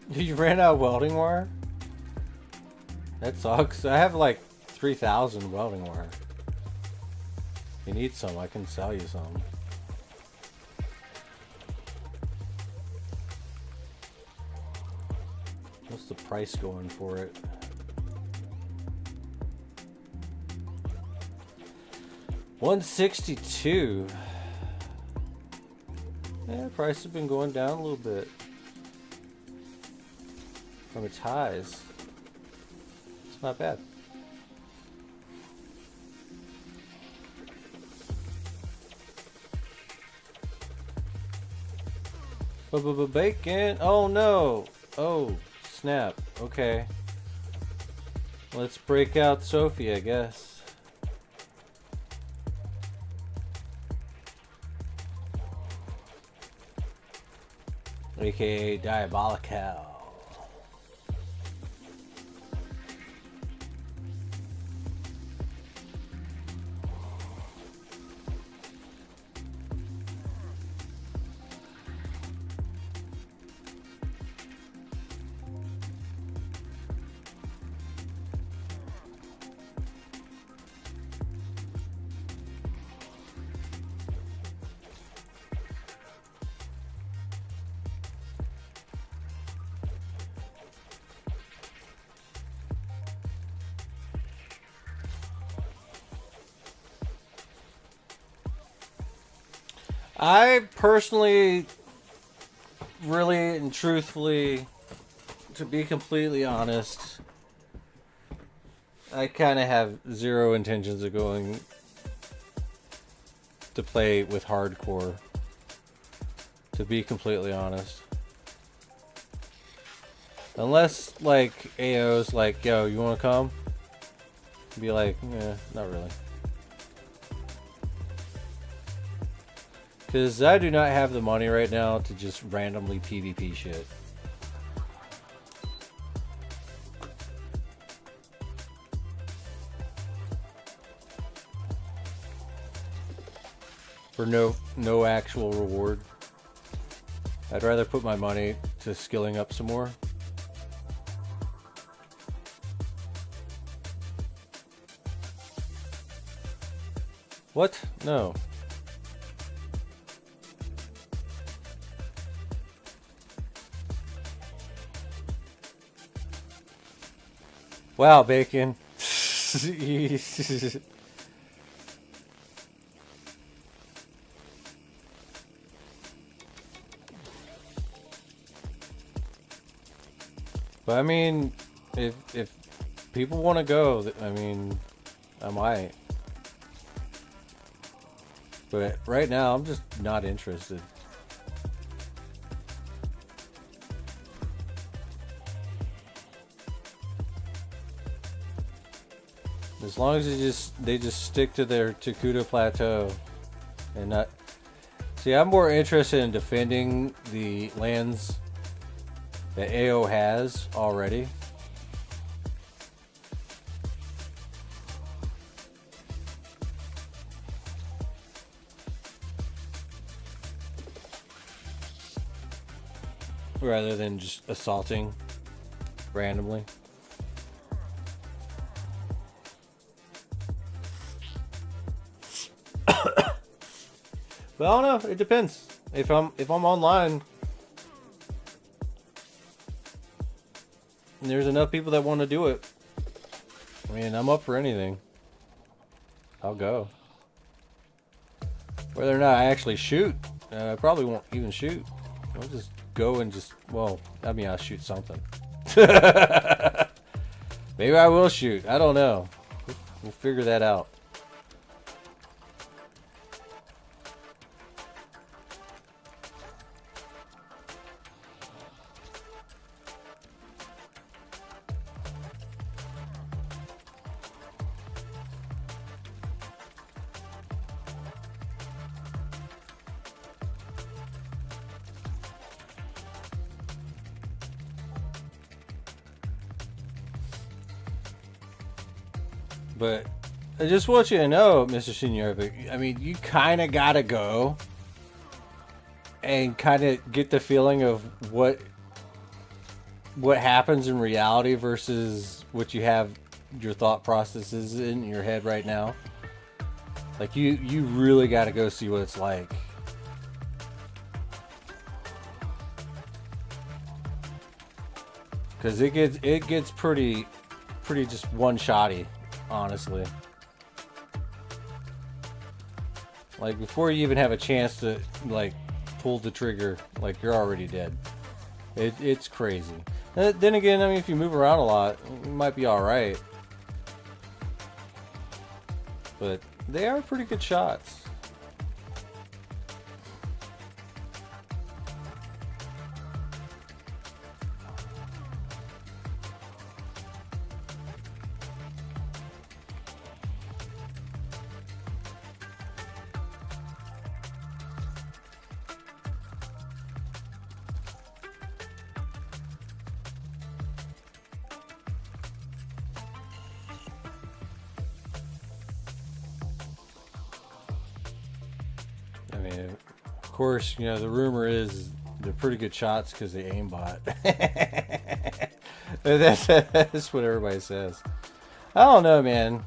You ran out of welding wire? That sucks. I have like 3,000 welding wire. If you need some, I can sell you some. What's the price going for it? $162. Yeah, price has been going down a little bit from its highs. It's not bad. Bacon. Oh no. Oh snap. Okay. Let's break out Sophie, I guess. AKA Diabolical. I personally, really and truthfully, to be completely honest, I kind of have zero intentions of going to play with hardcore. To be completely honest. Unless, like, AO's like, yo, you want to come? Be like, yeah, not really. Because I do not have the money right now to just randomly PvP shit. For no actual reward. I'd rather put my money to skilling up some more. What? No. Wow, Bacon. But I mean, if people want to go, I mean, I might. But right now, I'm just not interested. As long as they just stick to their Takuta Plateau and not... See, I'm more interested in defending the lands that AO has already. Rather than just assaulting randomly. But I don't know, it depends. If I'm online and there's enough people that want to do it, I mean, I'm up for anything. I'll go. Whether or not I actually shoot, I probably won't even shoot. I'll just go and just, well, I mean, I'll shoot something. Maybe I will shoot. I don't know. We'll figure that out. But I just want you to know, Mr. Senior, I mean, you kind of got to go and kind of get the feeling of what happens in reality versus what you have your thought processes in your head right now. Like, you really got to go see what it's like. Because it gets pretty just one-shotty. Honestly, like, before you even have a chance to, like, pull the trigger, like, you're already dead. It's crazy. Then again, I mean, if you move around a lot, you might be alright. But they are pretty good shots. mean, of course, you know, the rumor is they're pretty good shots because they aimbot. That's what everybody says. I don't know, man.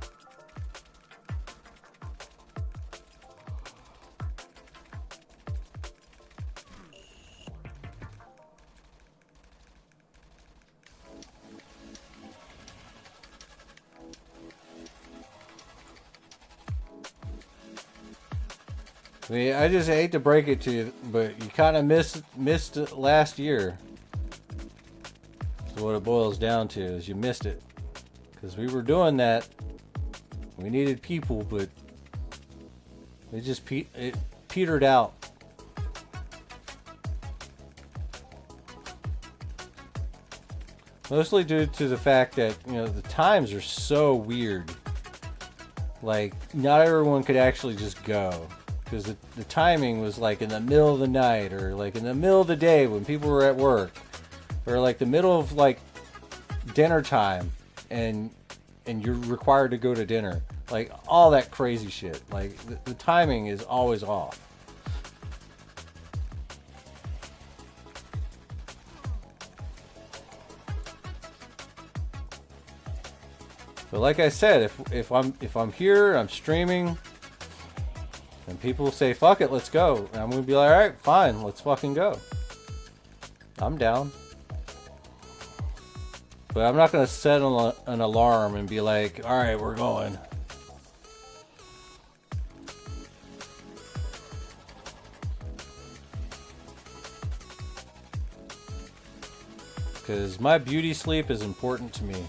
I mean, I just hate to break it to you, but you kind of missed it last year. So what it boils down to is you missed it. Because we were doing that. We needed people, but it just petered out. Mostly due to the fact that, you know, the times are so weird. Like, not everyone could actually just go. Because the timing was like in the middle of the night, or like in the middle of the day when people were at work, or like the middle of like dinner time, and you're required to go to dinner. Like all that crazy shit. Like the timing is always off. But like I said, if I'm here, I'm streaming, and people say, fuck it, let's go. And I'm going to be like, alright, fine, let's fucking go. I'm down. But I'm not going to set an alarm and be like, alright, we're going. Because my beauty sleep is important to me.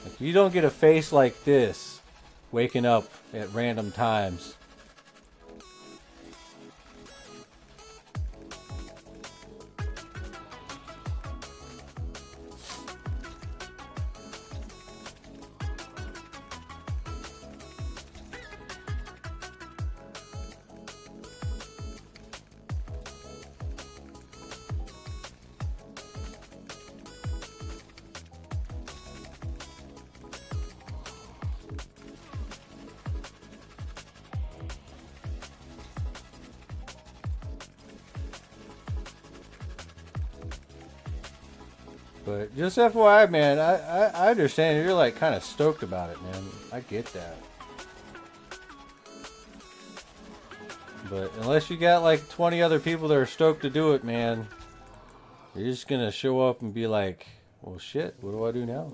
If you don't get a face like this, waking up at random times, but just FYI, man, I understand you're like kind of stoked about it, man. I get that. But unless you got like 20 other people that are stoked to do it, man, you're just gonna show up and be like, well, shit, what do I do now?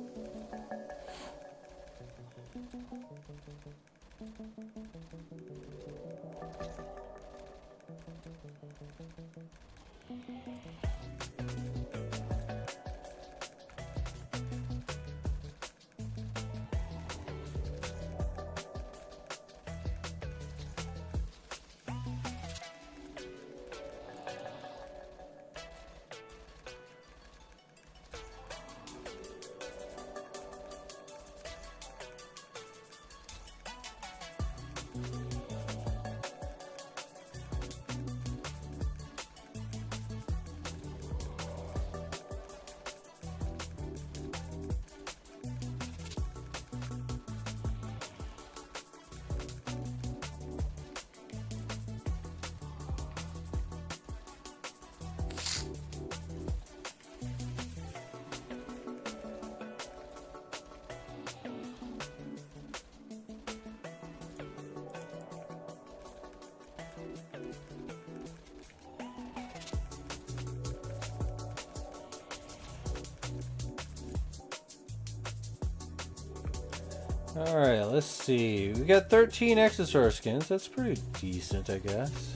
Alright, let's see. We got 13 Exostar skins. That's pretty decent, I guess.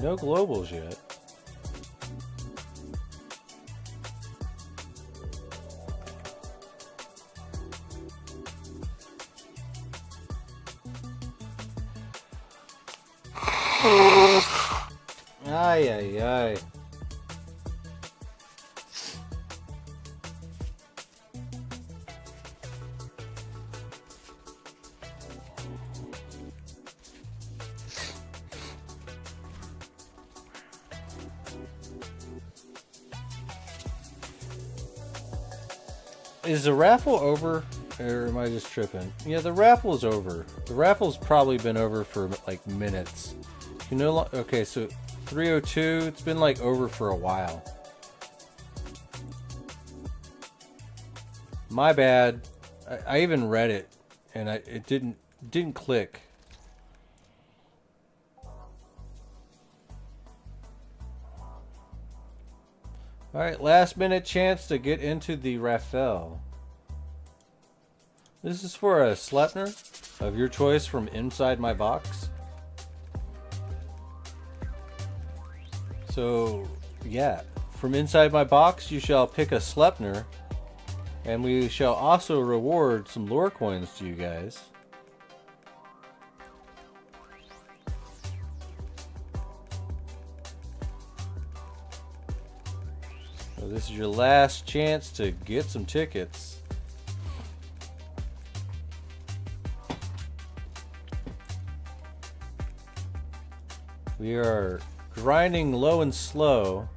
No globals yet. Ay, ay, ay. Is the raffle over? Or am I just tripping? Yeah, the raffle's over. The raffle's probably been over for like minutes. You know, okay, so 302, it's been like over for a while. My bad. I even read it and it didn't click. Alright, last minute chance to get into the raffle. This is for a Sleipnir of your choice from inside my box. So, yeah, from inside my box you shall pick a Sleipnir, and we shall also reward some lore coins to you guys. So this is your last chance to get some tickets. We are grinding low and slow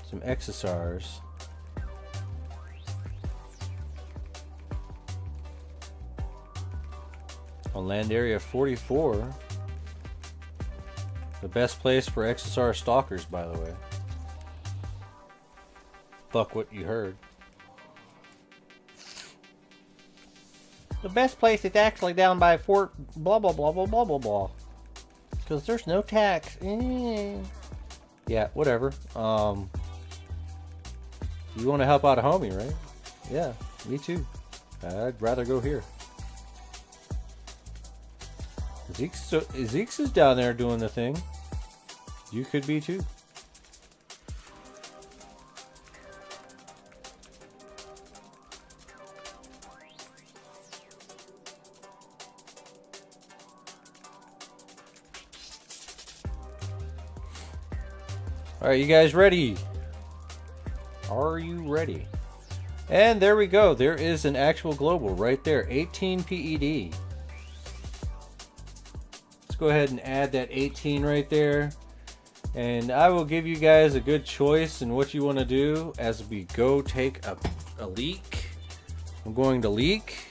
some XSRs. On land area 44. The best place for XSR stalkers, by the way. Fuck what you heard. The best place is actually down by Fort blah blah blah blah blah blah blah. Because there's no tax. Yeah, whatever. You want to help out a homie, right? Yeah, me too. I'd rather go here. Zeke's is down there doing the thing. You could be too. Alright, you guys ready? Are you ready? And there we go. There is an actual global right there. 18 PED. Let's go ahead and add that 18 right there. And I will give you guys a good choice in what you want to do as we go take a leak. I'm going to leak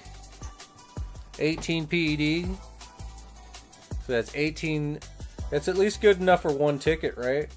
18 PED. So that's 18. That's at least good enough for one ticket, right?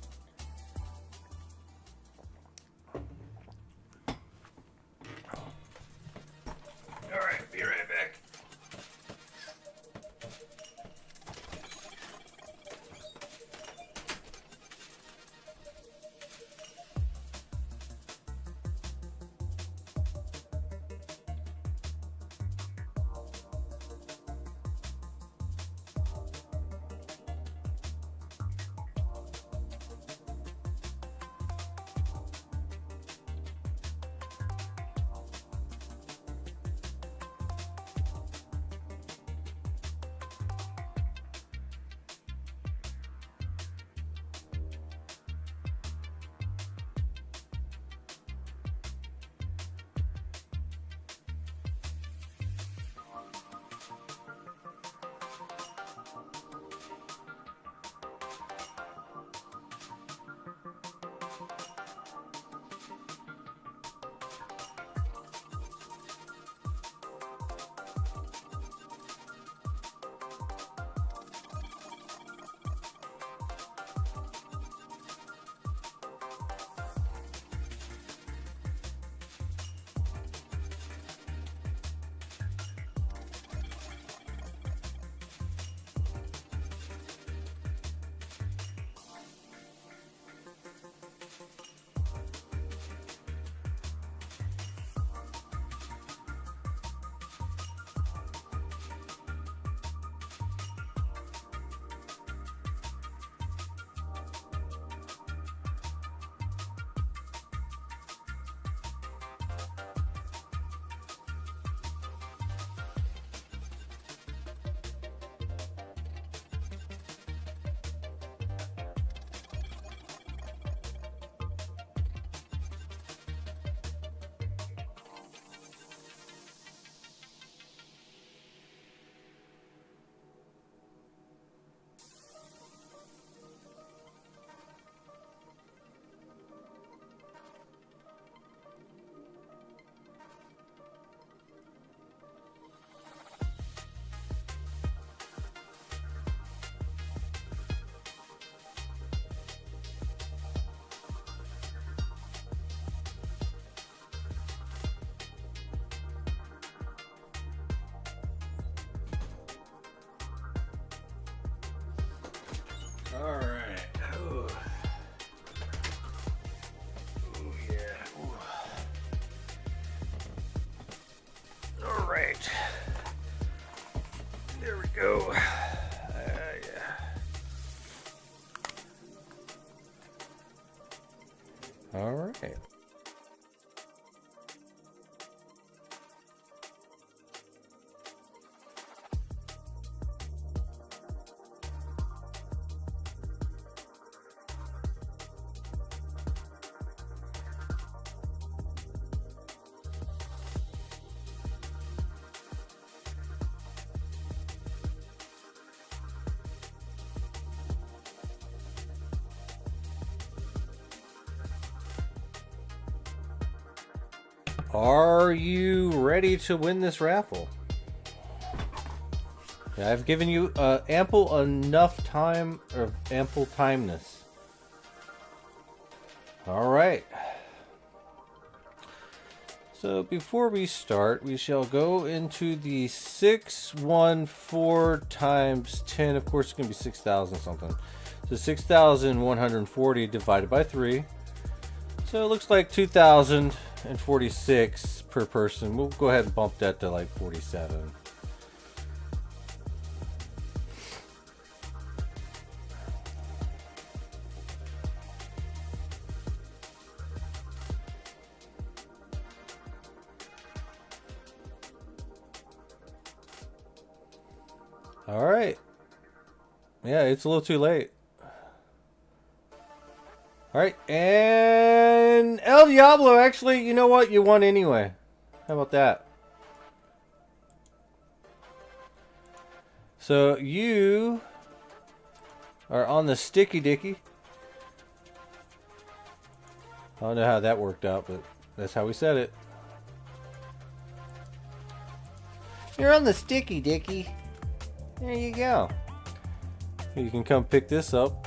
right. There we go. Yeah. All right. Are you ready to win this raffle? Yeah, I've given you ample enough time, or ample timeness. All right. So before we start, we shall go into the 614 times 10. Of course, it's going to be 6,000 something. So 6,140 divided by 3. So it looks like 2,046 per person. We'll go ahead and bump that to like 47. All right. Yeah, it's a little too late. All right, and El Diablo, actually, you know what? You won anyway. How about that? So you are on the Sticky Dicky. I don't know how that worked out, but that's how we said it. You're on the Sticky Dicky. There you go. You can come pick this up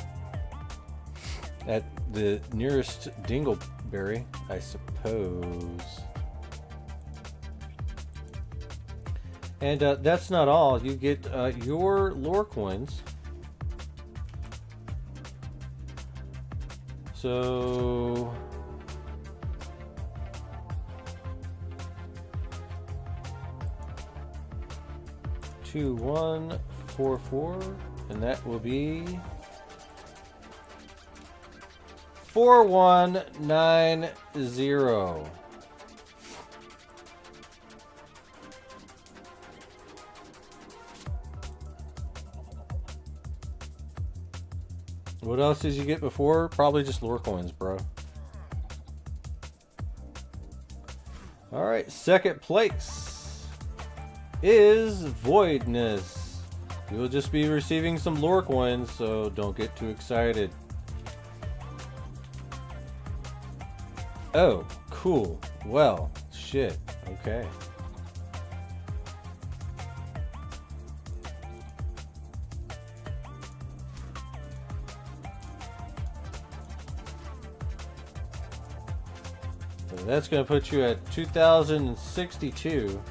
at the nearest Dingleberry, I suppose. And that's not all. You get your lore coins. So two, 1, 4, 4, and that will be 4190. What else did you get before? Probably just lore coins, bro. Alright, second place is Voidness. You'll just be receiving some lore coins, so don't get too excited. Oh, cool. Well, shit. Okay. So that's going to put you at 2,062.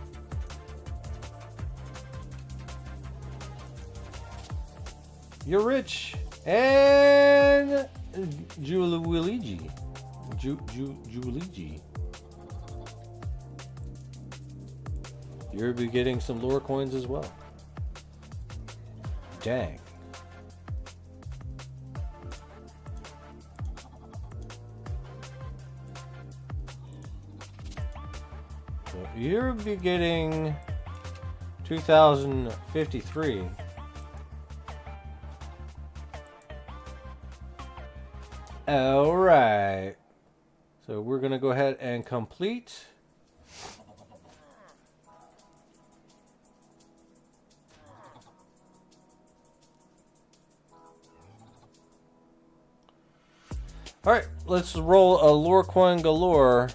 You're rich. And Juliluigi. Juliluigi. You'll be getting some lore coins as well. Dang. So you'll be getting 2,053. All right. So we're going to go ahead and complete. All right, let's roll a lore coin galore.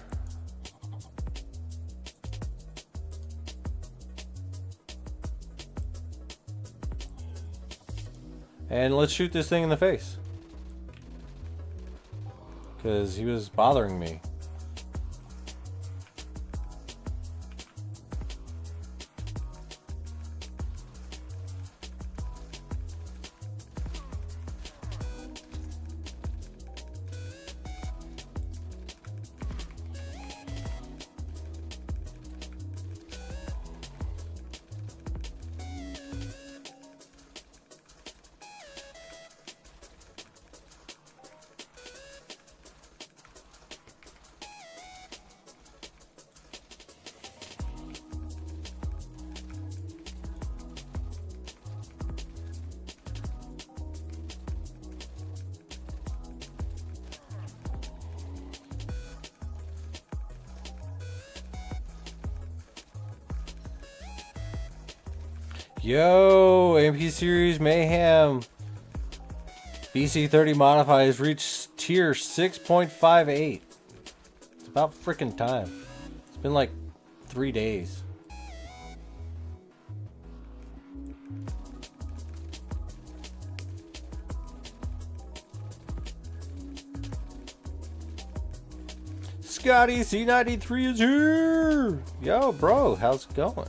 And let's shoot this thing in the face. Because he was bothering me. Yo, MP Series Mayhem. BC30 Modify has reached tier 6.58. It's about freaking time. It's been like 3 days. Scotty C93 is here. Yo, bro, how's it going?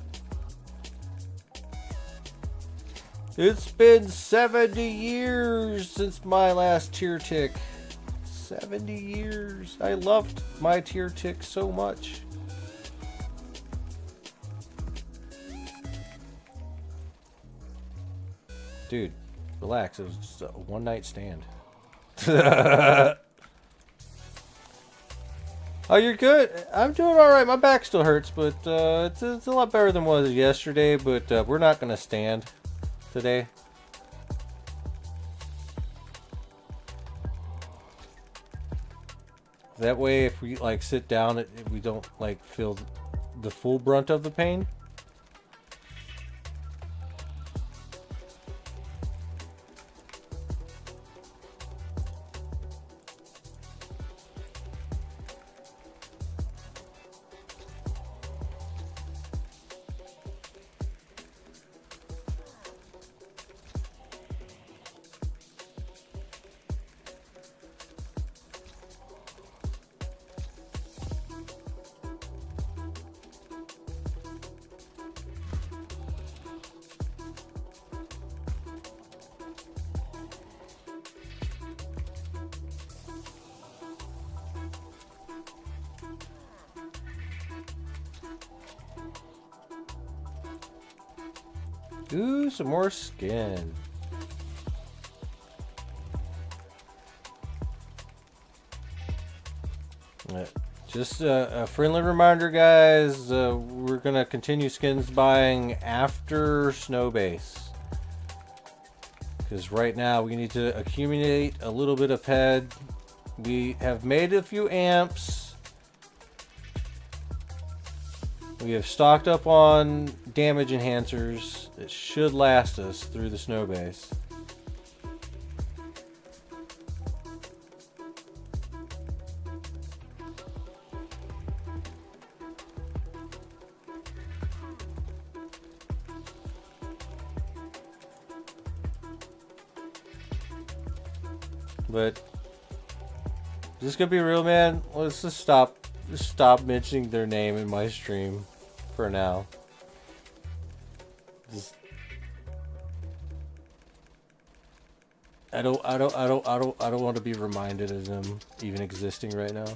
It's been 70 years since my last tier tick. 70 years. I loved my tier tick so much. Dude, relax. It was just a one-night stand. Oh, you're good? I'm doing alright. My back still hurts, but it's a lot better than it was yesterday, but we're not going to stand today. That way, if we like sit down, we don't like feel the full brunt of the pain. Ooh, some more skin. Just a friendly reminder, guys. We're gonna continue skins buying after Snowbase, because right now we need to accumulate a little bit of ped. We have made a few amps. We have stocked up on damage enhancers that should last us through the snow base. But just gonna be real, man. Let's just stop mentioning their name in my stream for now. Just I don't want to be reminded of them even existing right now.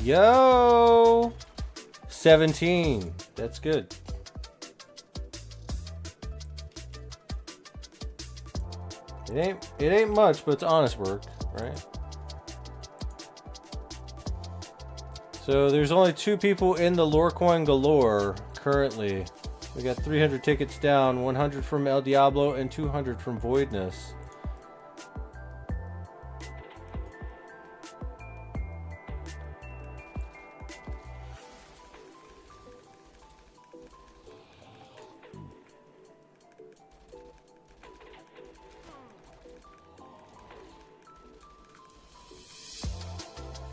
Yo, 17. That's good. It ain't much, but it's honest work, right? So there's only 2 people in the lore coin galore currently. We got 300 tickets down, 100 from El Diablo and 200 from Voidness.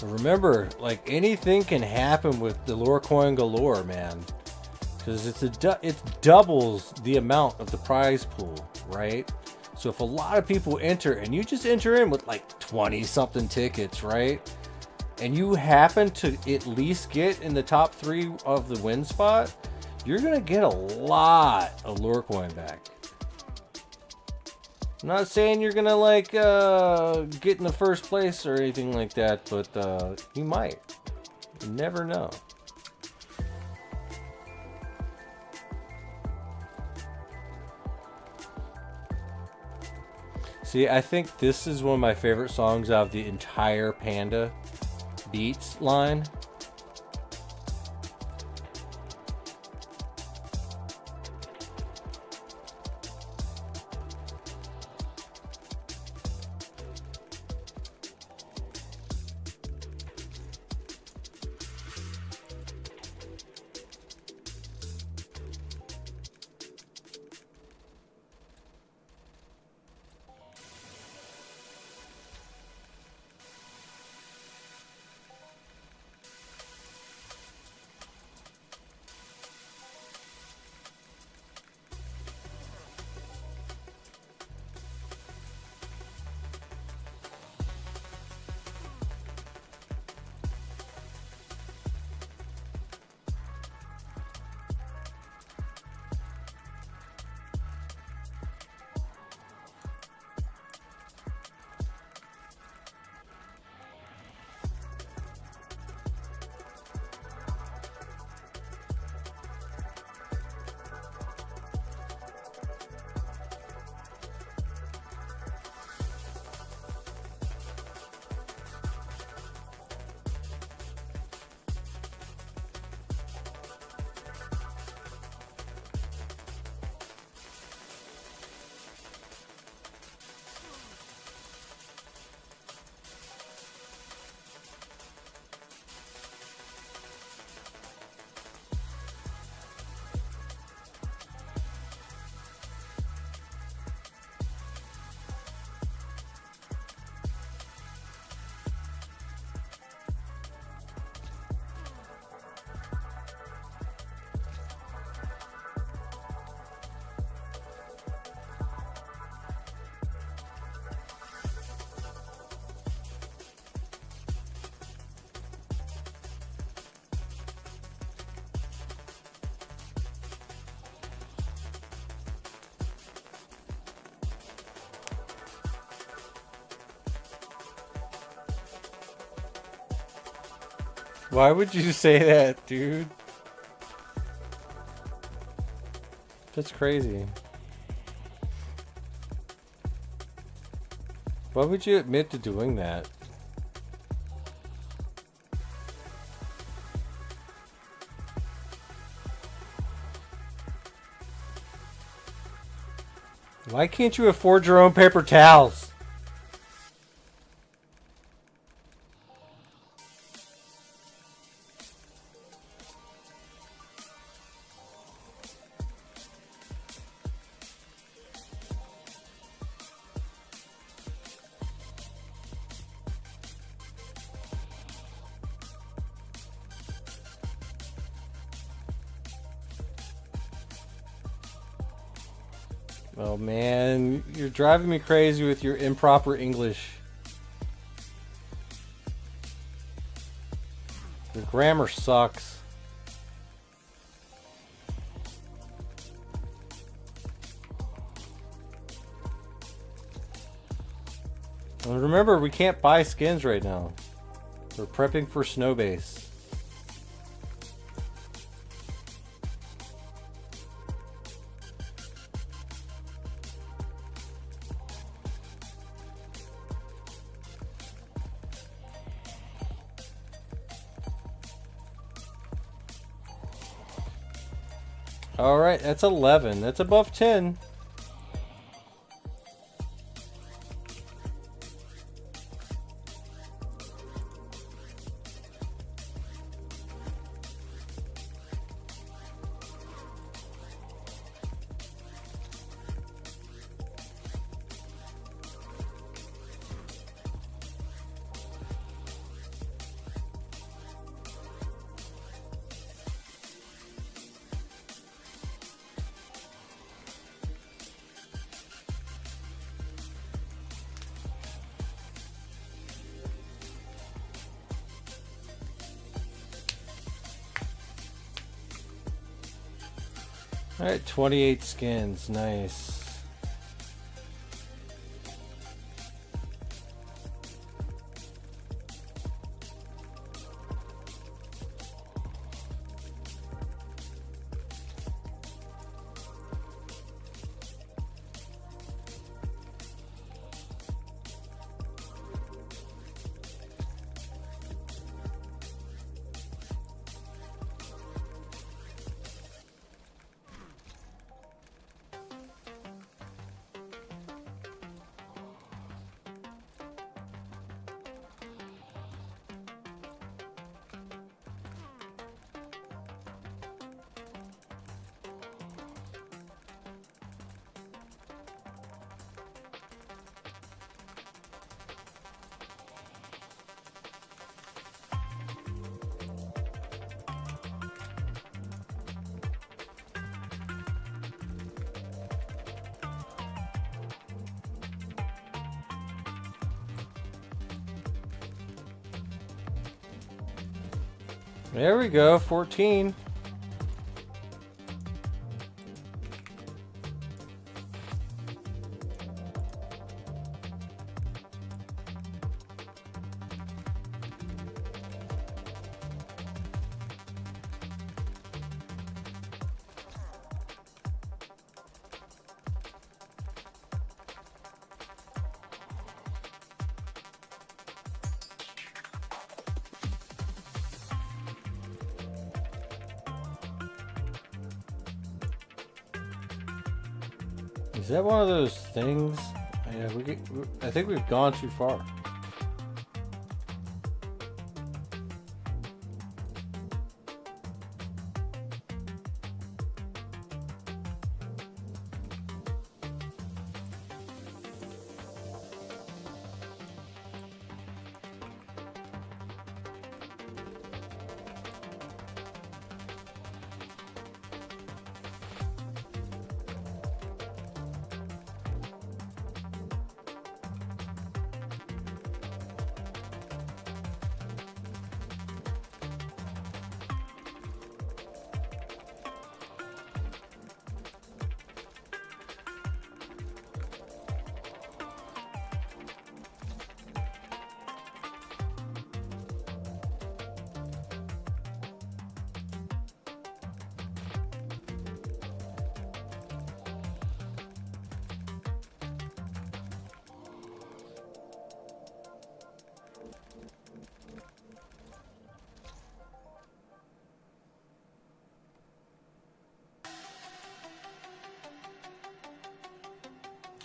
Remember, like, anything can happen with the lore coin galore, man, because it doubles the amount of the prize pool, right? So if a lot of people enter and you just enter in with like 20 something tickets, right, and you happen to at least get in the top 3 of the win spot, you're gonna get a lot of lore coin back. I'm not saying you're gonna like get in the first place or anything like that, but you might. You never know. See, I think this is one of my favorite songs out of the entire Panda Beats line. Why would you say that, dude? That's crazy. Why would you admit to doing that? Why can't you afford your own paper towels? Oh man, you're driving me crazy with your improper English. Your grammar sucks. And remember, we can't buy skins right now. We're prepping for Snowbase. Alright, that's 11. That's above 10. Alright, 28 skins. Nice. There we go, 14. Is that one of those things? Yeah, I think we've gone too far.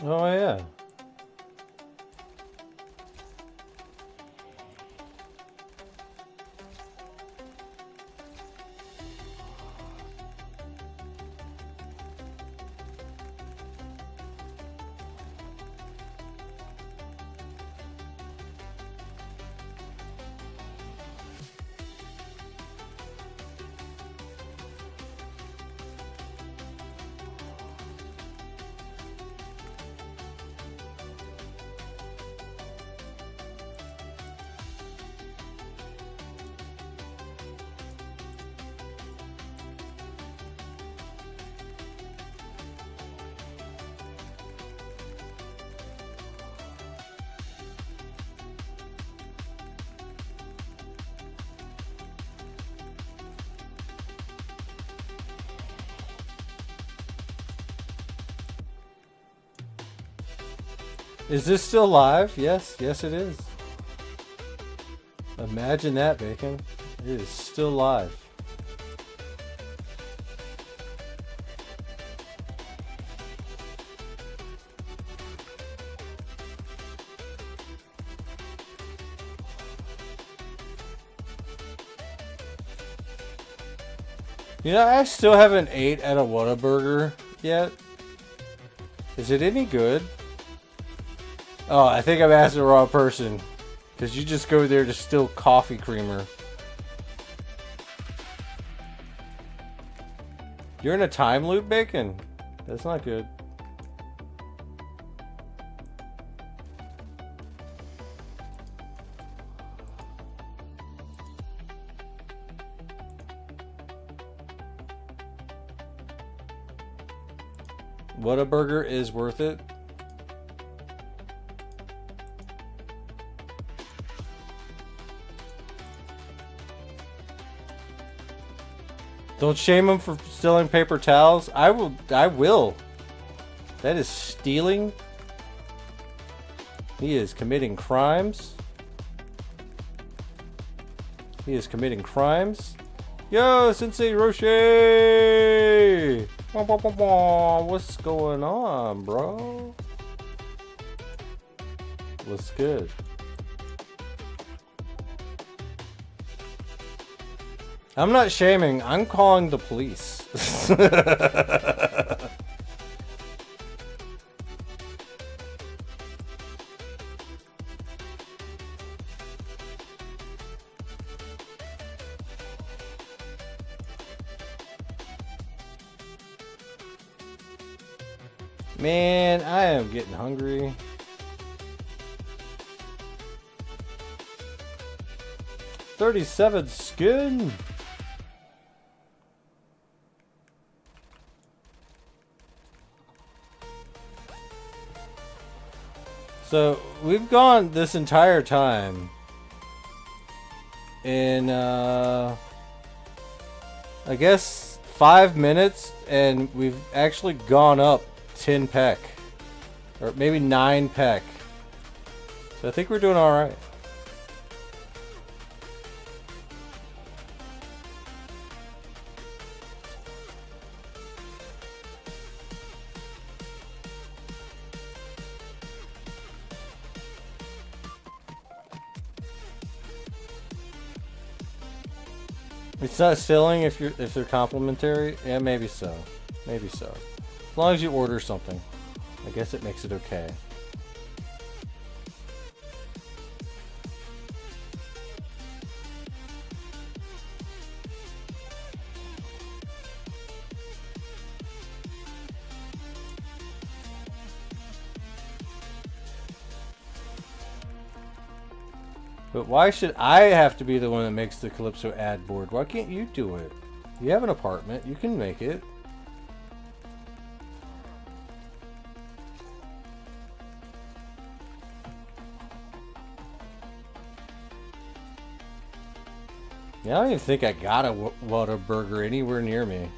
Oh yeah. Is this still live? Yes, yes it is. Imagine that, Bacon. It is still live. You know, I still haven't ate at a Whataburger yet. Is it any good? Oh, I think I'm asking the wrong person. Because you just go there to steal coffee creamer. You're in a time loop, Bacon? That's not good. Whataburger is worth it. Don't shame him for stealing paper towels. I will. That is stealing. He is committing crimes. He is committing crimes. Yo, Sensei Roshi! What's going on, bro? What's good? I'm not shaming, I'm calling the police. Man, I am getting hungry. $37 skin. So we've gone this entire time in I guess 5 minutes, and we've actually gone up 10 pec, or maybe 9 pec. So I think we're doing all right. It's not selling if they're complimentary. Yeah, maybe so. Maybe so. As long as you order something, I guess it makes it okay. But why should I have to be the one that makes the Calypso ad board? Why can't you do it? You have an apartment. You can make it. Yeah, I don't even think I got a Whataburger anywhere near me.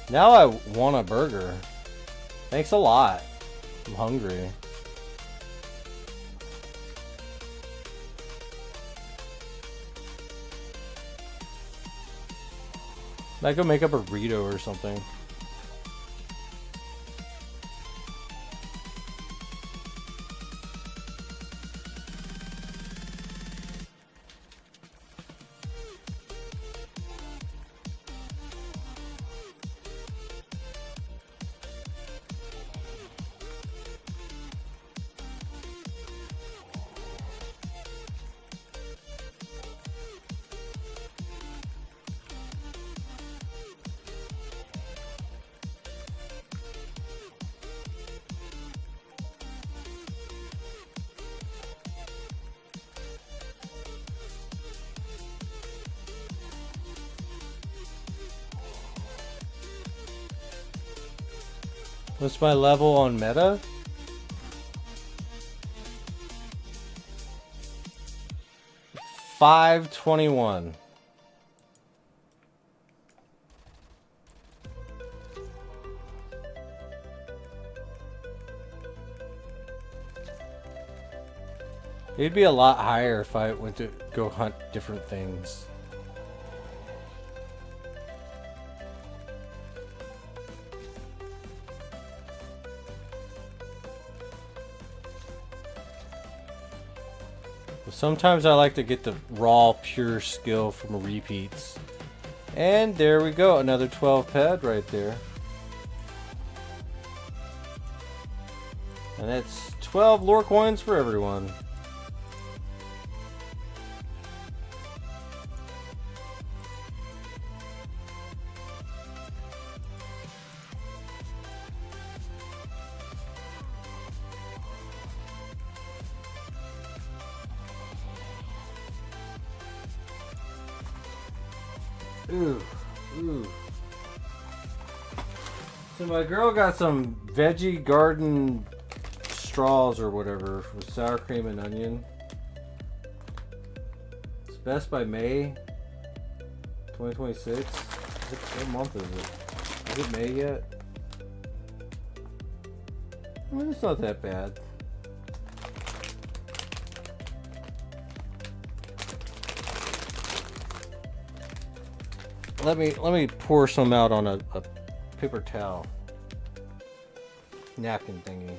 Now I want a burger. Thanks a lot. I'm hungry. I go make up a Rito or something. What's my level on meta? $521. It'd be a lot higher if I went to go hunt different things. Sometimes I like to get the raw, pure skill from repeats. And there we go, another 12 ped right there. And that's 12 lore coins for everyone. Ooh, ooh. So my girl got some veggie garden straws or whatever with sour cream and onion. It's best by May 2026. What month is it? Is it May yet? I mean, it's not that bad. Let me pour some out on a paper towel napkin thingy.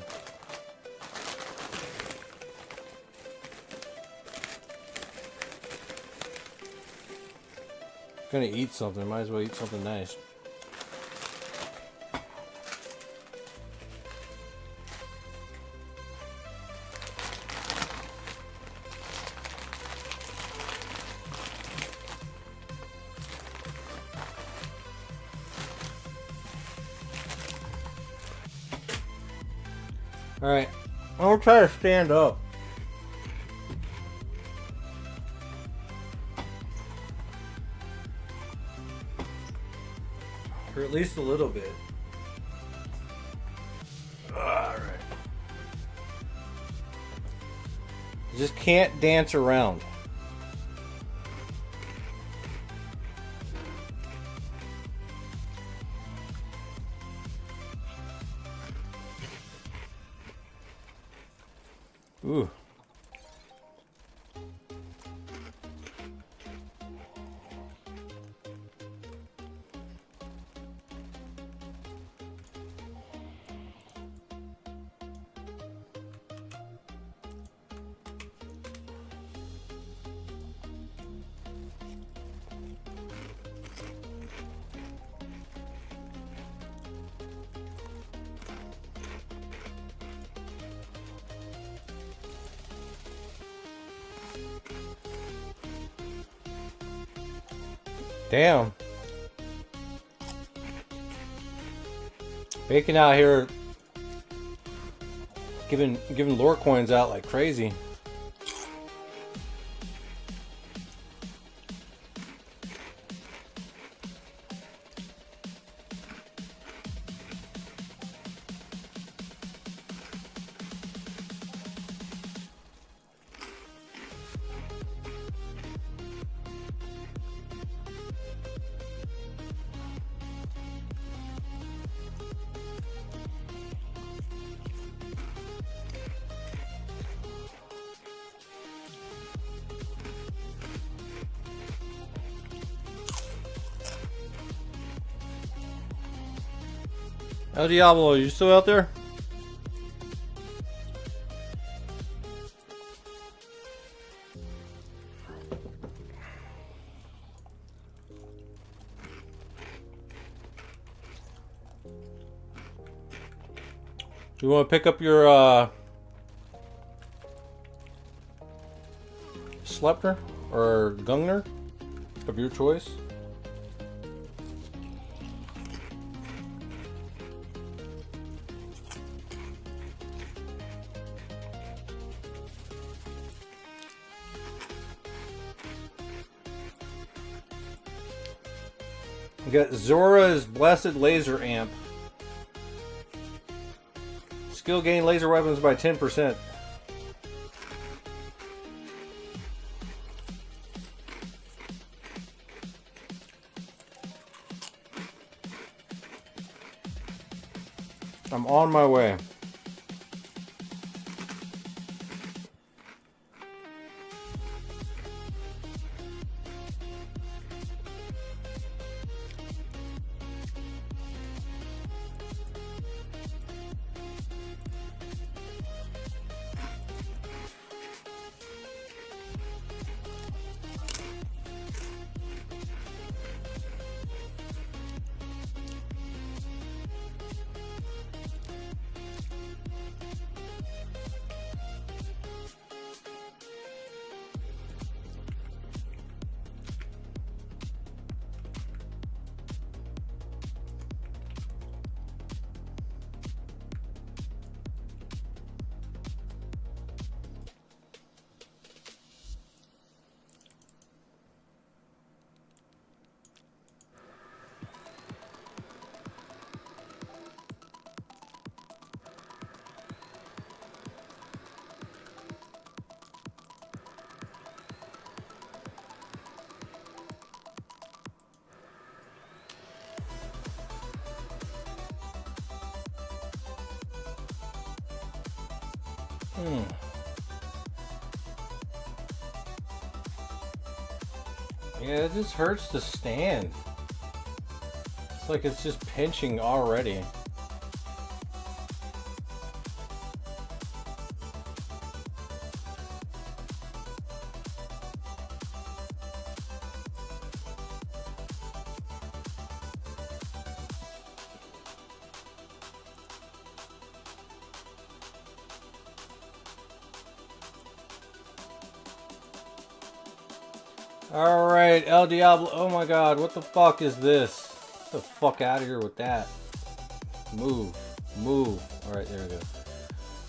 Gonna eat something, might as well eat something nice. Alright, I'm gonna try to stand up. Or at least a little bit. Alright. You just can't dance around. Ooh. Damn. Bacon out here giving lore coins out like crazy. El Diablo, are you still out there? You want to pick up your Sleipnir or Gungnir of your choice? We got Zora's Blessed Laser Amp. Skill gain laser weapons by 10%. I'm on my way. Yeah, it just hurts to stand. It's like it's just pinching already. Alright, El Diablo. Oh my god, what the fuck is this? Get the fuck out of here with that. Move. Move. Alright, there we go.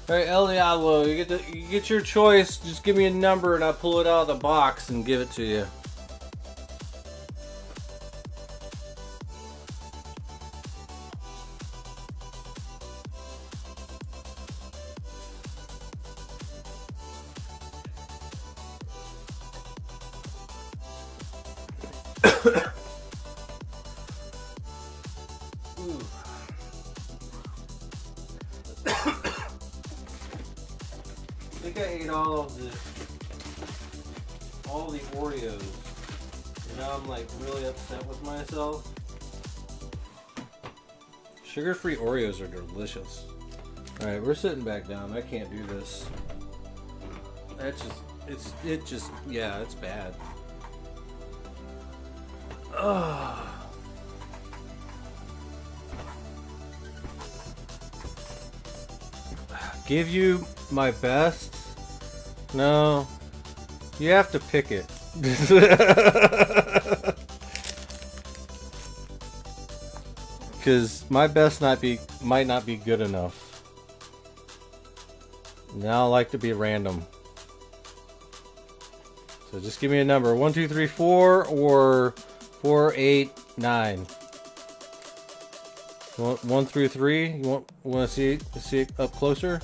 Alright, El Diablo, you get your choice. Just give me a number and I'll pull it out of the box and give it to you. I think I ate all the Oreos. And now I'm like really upset with myself. Sugar-free Oreos are delicious. Alright, we're sitting back down. I can't do this. Yeah, it's bad. Ugh. Give you my best? No. You have to pick it. Because my best might not be good enough. Now I like to be random. So just give me a number. 1, 2, 3, 4 or 4, 8, 9. You want 1 through 3? You want to see it up closer?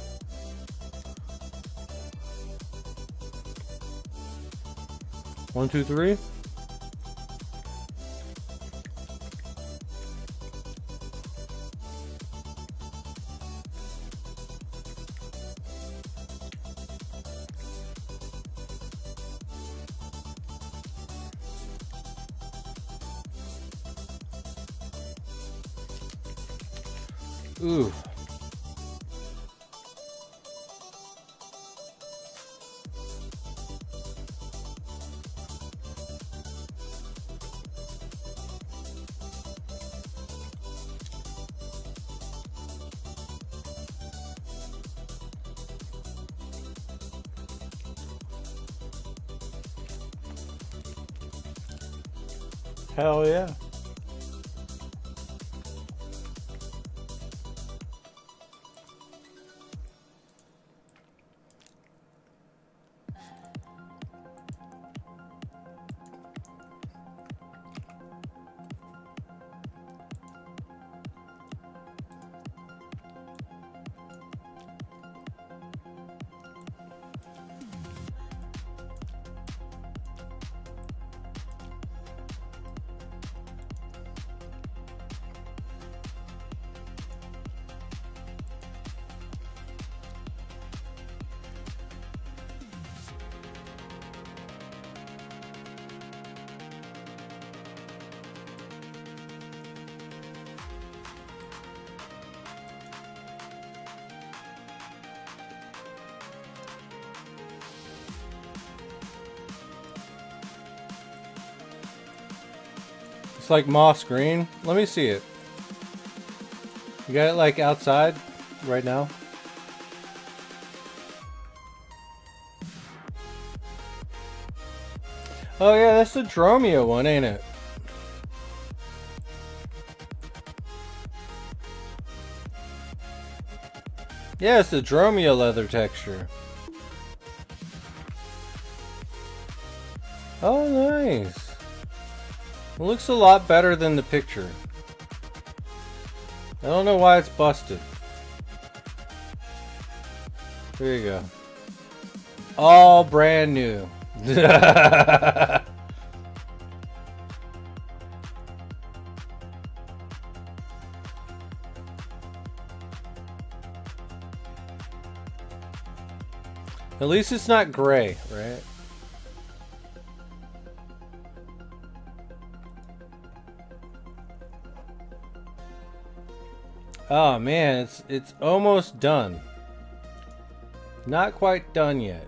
One, two, three. Ooh. Hell yeah. It's like moss green. Let me see it. You got it like outside right now? Oh yeah, that's the Dromio one, ain't it? Yeah, it's the Dromio leather texture. Oh, nice. It looks a lot better than the picture. I don't know why it's busted. There you go. All brand new. At least it's not gray, right? Oh man, it's almost done. Not quite done yet.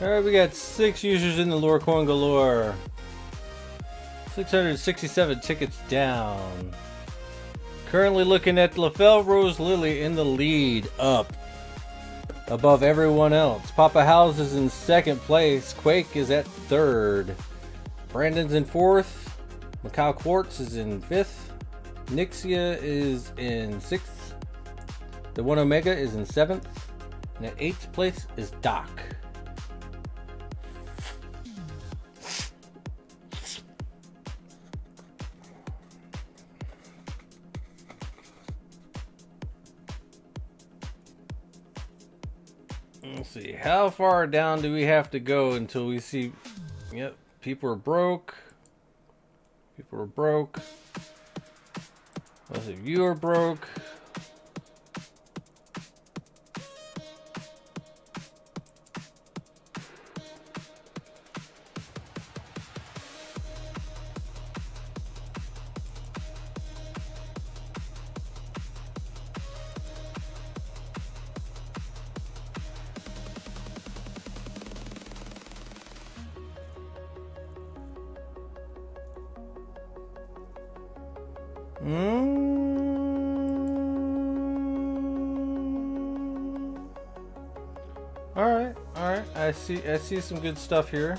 Alright, we got 6 users in the lore coin galore. 667 tickets down. Currently looking at LaFell Rose Lily in the lead, up above everyone else. Papa House is in 2nd place. Quake is at 3rd. Brandon's in 4th. Macau Quartz is in 5th. Nixia is in 6th. The One Omega is in 7th. And at 8th place is Doc. Let's see, how far down do we have to go until we see... Yep, people are broke. People are broke. Let's see, you are broke. Alright, alright. I see some good stuff here.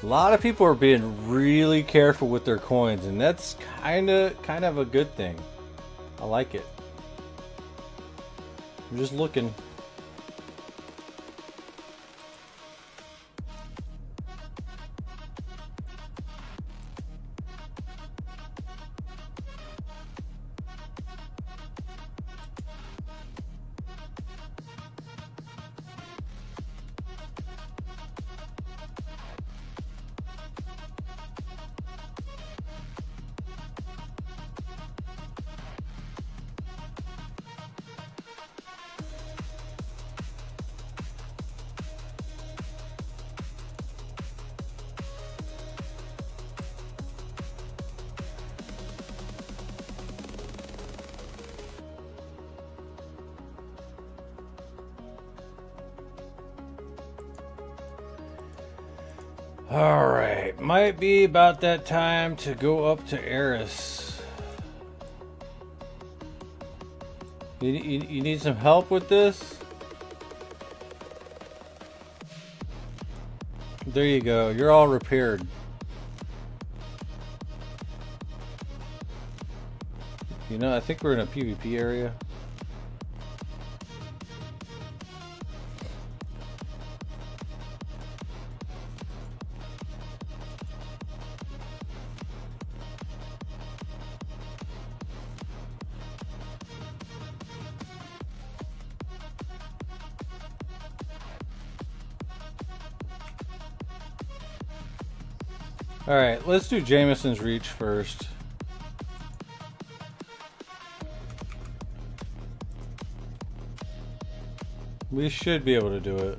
A lot of people are being really careful with their coins, and that's kind of a good thing. I like it. I'm just looking. Alright, might be about that time to go up to Eris. You need some help with this? There you go, you're all repaired. You know, I think we're in a PvP area. Alright, let's do Jameson's Reach first. We should be able to do it.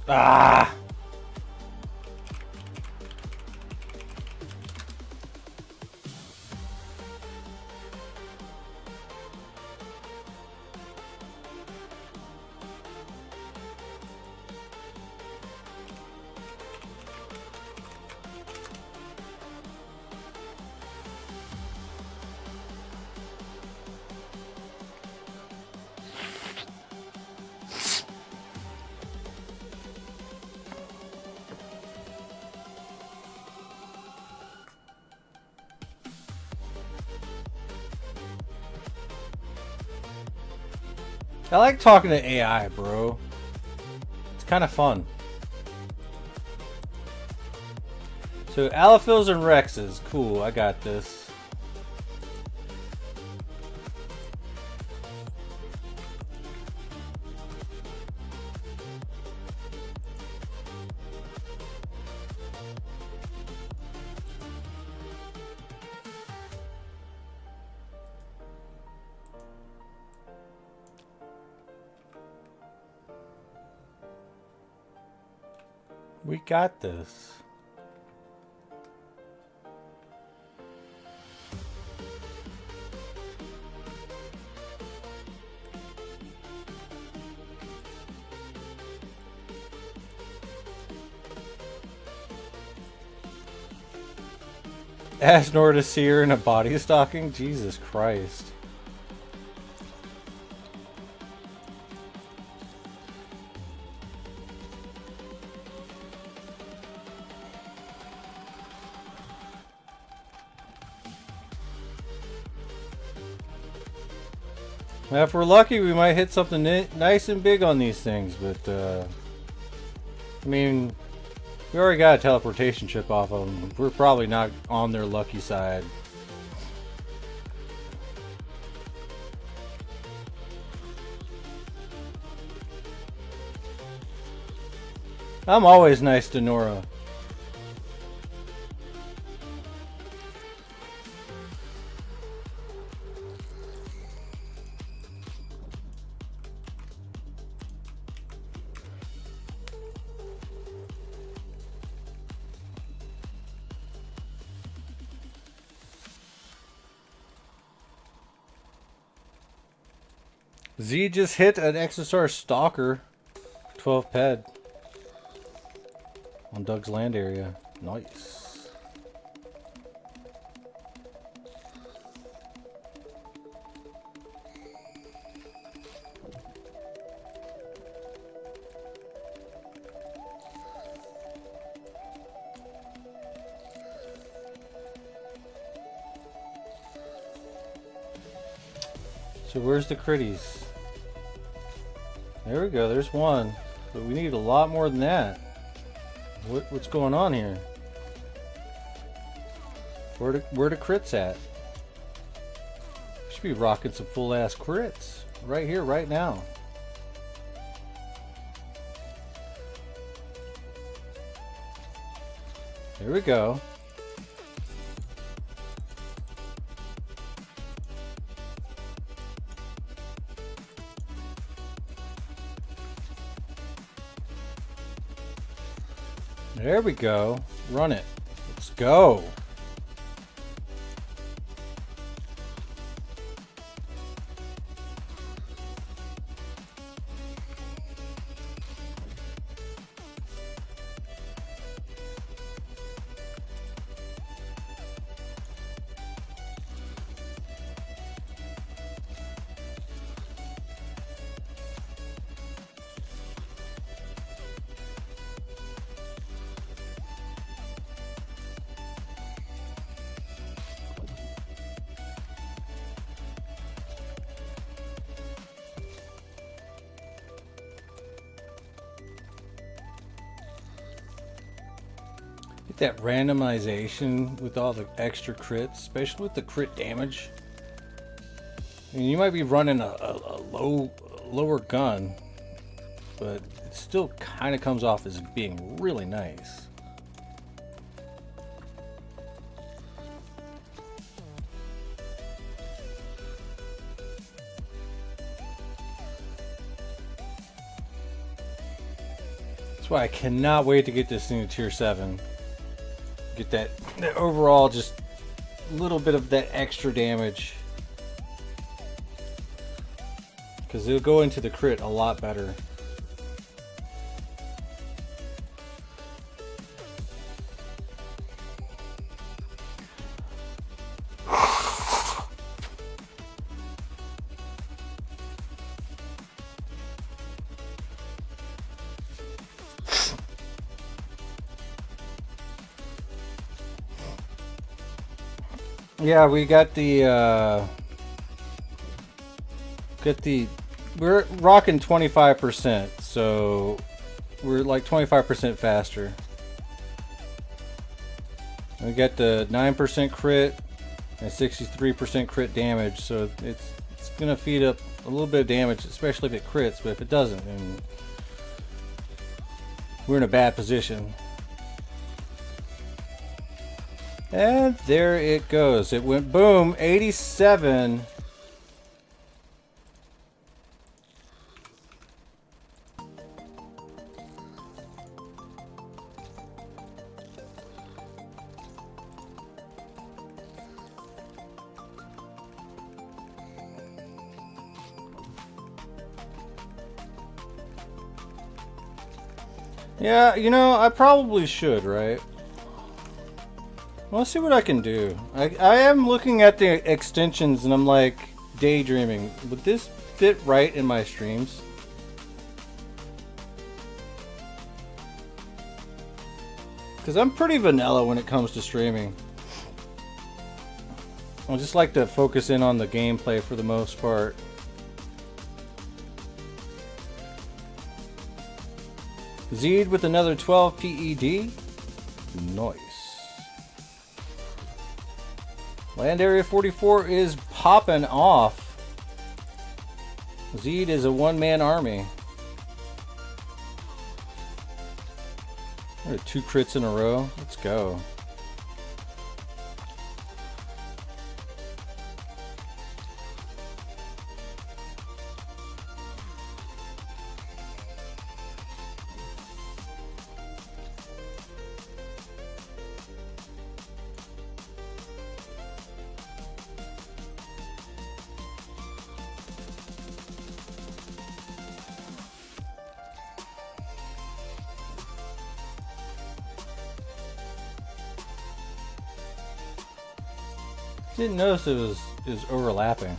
Ah! I like talking to AI, bro. It's kind of fun. So, Alaphils and Rexes. Cool, I got this. We got this. Ask Nora to see her in a body stocking? Jesus Christ. Now, if we're lucky, we might hit something nice and big on these things, but, I mean, we already got a teleportation chip off of them. We're probably not on their lucky side. I'm always nice to Nora. Z just hit an XSR Stalker 12 ped on Doug's land area. Nice. So where's the critties? There we go, there's one. But we need a lot more than that. What's going on here? Where the crits at? We should be rocking some full ass crits. Right here, right now. There we go. There we go. Run it. Let's go. That randomization with all the extra crits, especially with the crit damage. I mean, you might be running a lower gun, but it still kind of comes off as being really nice. That's why I cannot wait to get this thing to tier 7. Get that overall just a little bit of that extra damage, because it'll go into the crit a lot better. Yeah, we got the we're rocking 25%, so we're like 25% faster. We got the 9% crit and 63% crit damage, so it's gonna feed up a little bit of damage, especially if it crits. But if it doesn't, then we're in a bad position. And there it goes. It went boom, 87. Yeah, you know, I probably should, right? Well, let's see what I can do. I am looking at the extensions and I'm like daydreaming. Would this fit right in my streams? Because I'm pretty vanilla when it comes to streaming. I just like to focus in on the gameplay for the most part. Zed with another 12 PED. Nice. Land Area 44 is popping off. Zed is a one-man army. There are 2 crits in a row. Let's go. Didn't notice it was overlapping.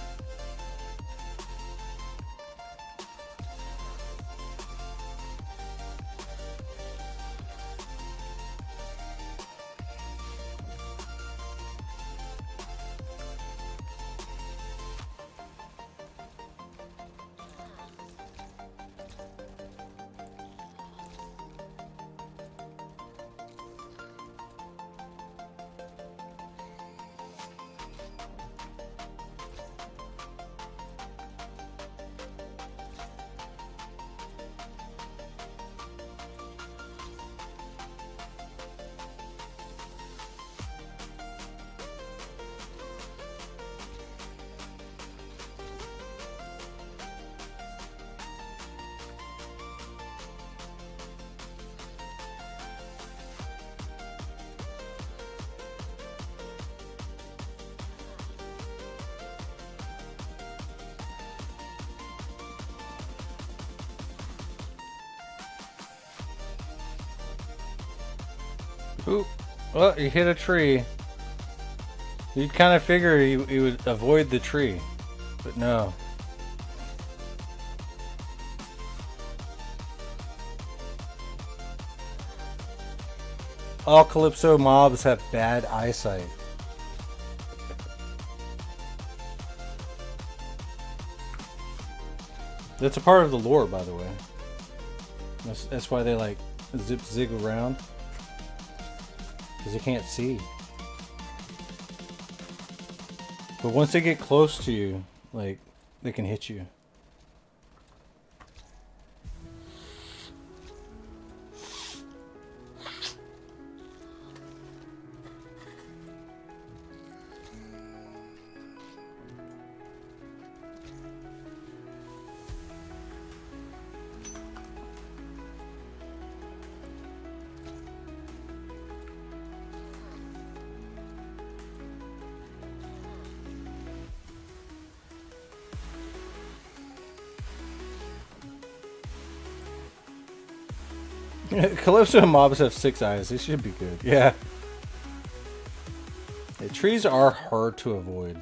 Ooh, well, he hit a tree. You'd kind of figure he would avoid the tree, but no. All Calypso mobs have bad eyesight. That's a part of the lore, by the way. That's why they like zig around. Because they can't see. But once they get close to you, like, they can hit you. Calypso mobs have 6 eyes. They should be good. Yeah. The trees are hard to avoid.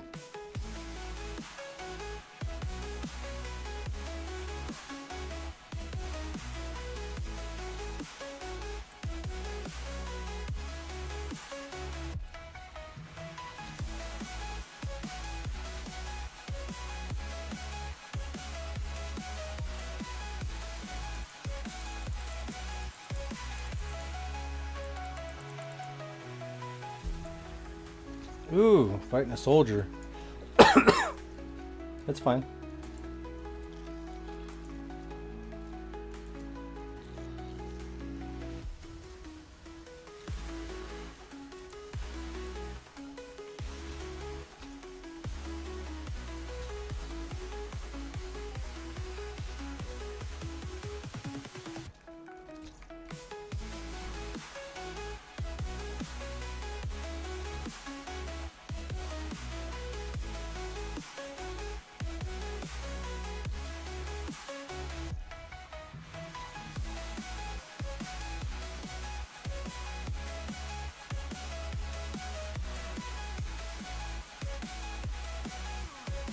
Ooh, fighting a soldier. That's fine.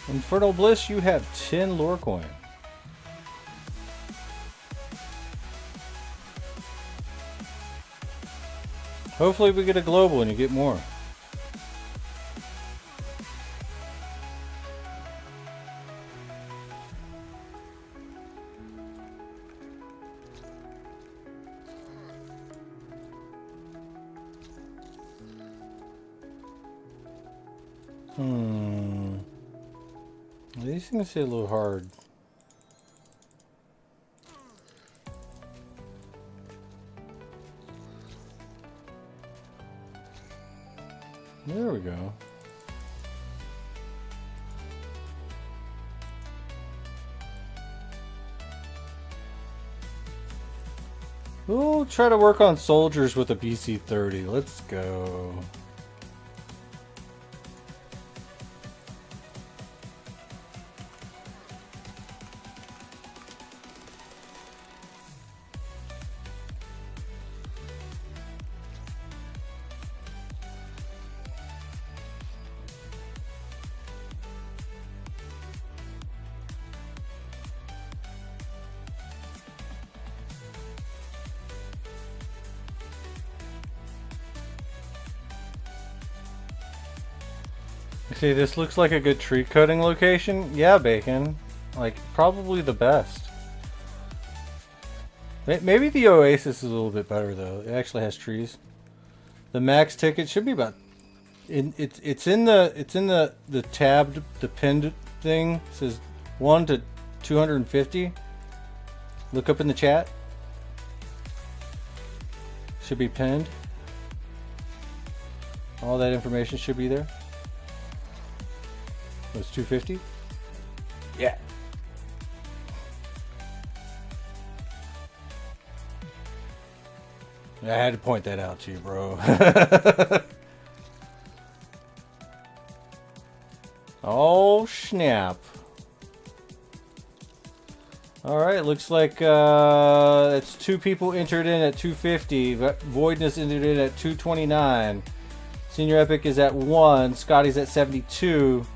Infernal Bliss, you have 10 lore coin. Hopefully we get a global and you get more. These things hit a little hard. There we go. We'll try to work on soldiers with a BC-30. Let's go. See, this looks like a good tree cutting location. Yeah, Bacon. Like, probably the best. Maybe the Oasis is a little bit better, though. It actually has trees. The max ticket should be about... It's in the tabbed, the pinned thing. It says 1 to 250. Look up in the chat. Should be pinned. All that information should be there. It's 250. Yeah. I had to point that out to you, bro. Oh, snap. Alright, looks like it's 2 people entered in at 250. Voidness entered in at 229. Senior Epic is at 1. Scotty's at 72.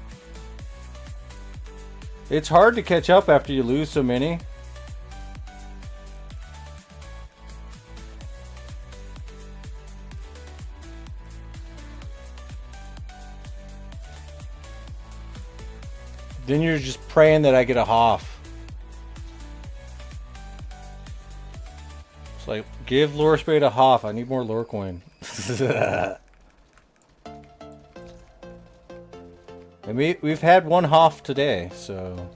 It's hard to catch up after you lose so many. Then you're just praying that I get a Hoff. It's like, give Lorespade a Hoff. I need more lore coin. And we've had 1 Hoff today, so...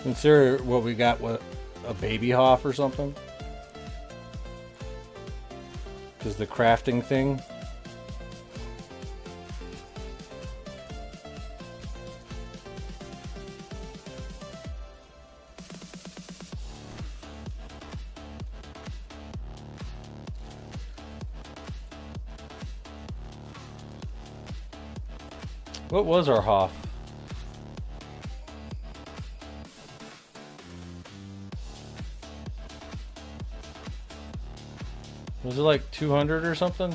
Consider what we got, what, a baby Hoff or something? Because the crafting thing. What was our Hoff? Was it like 200 or something?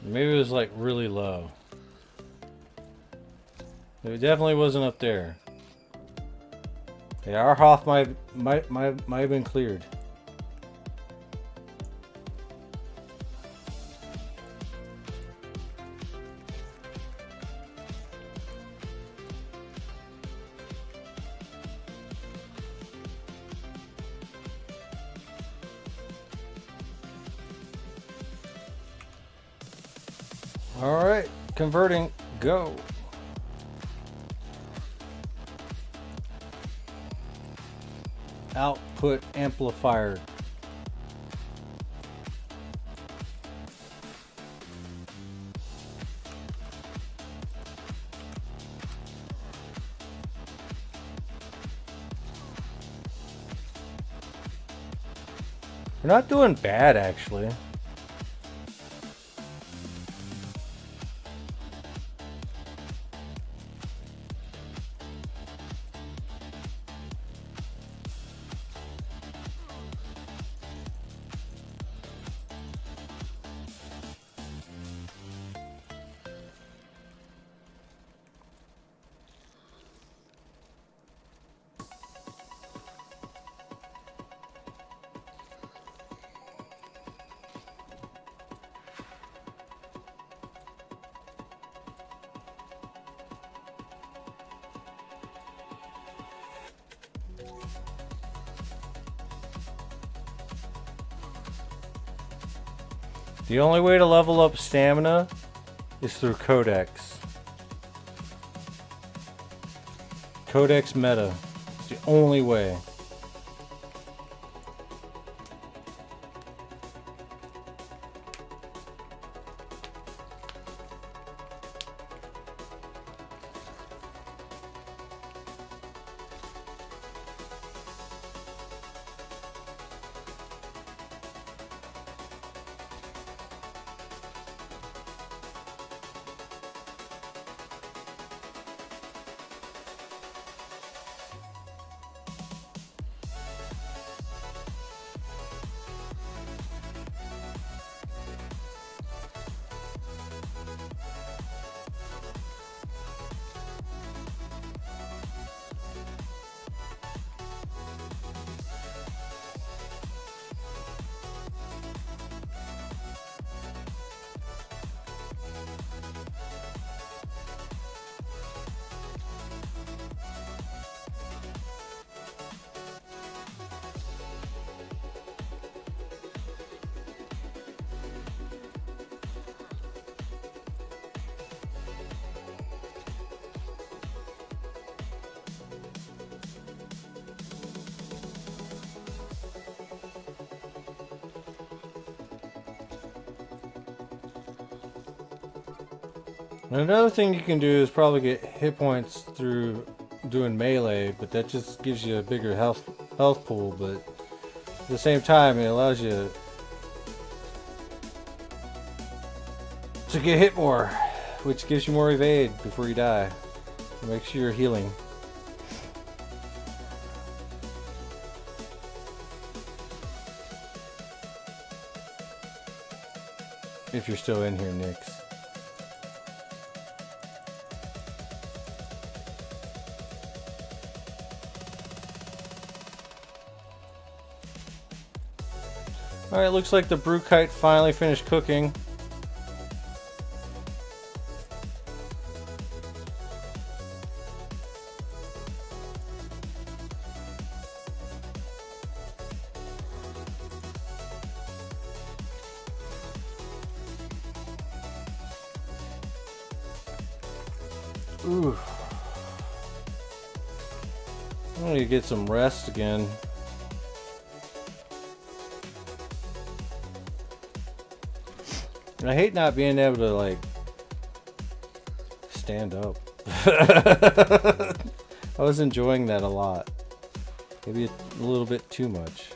Maybe it was like really low. It definitely wasn't up there. Yeah, our Hoff might have been cleared. All right, converting, go. Output amplifier. We're not doing bad, actually. The only way to level up stamina is through Codex. Codex meta. It's the only way. Another thing you can do is probably get hit points through doing melee, but that just gives you a bigger health pool. But at the same time, it allows you to get hit more, which gives you more evade before you die. Make sure you're healing. If you're still in here, Nix. Alright, looks like the brew kite finally finished cooking. Ooh. I need to get some rest again. I hate not being able to, like, stand up. I was enjoying that a lot. Maybe a little bit too much.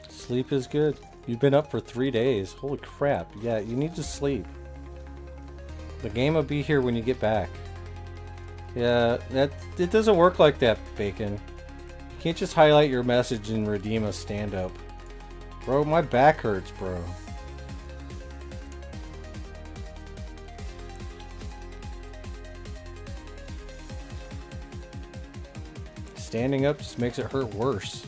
Sleep is good. You've been up for 3 days. Holy crap. Yeah, you need to sleep. The game will be here when you get back. Yeah, it doesn't work like that, Bacon. You can't just highlight your message and redeem a stand-up. Bro, my back hurts, bro. Standing up just makes it hurt worse.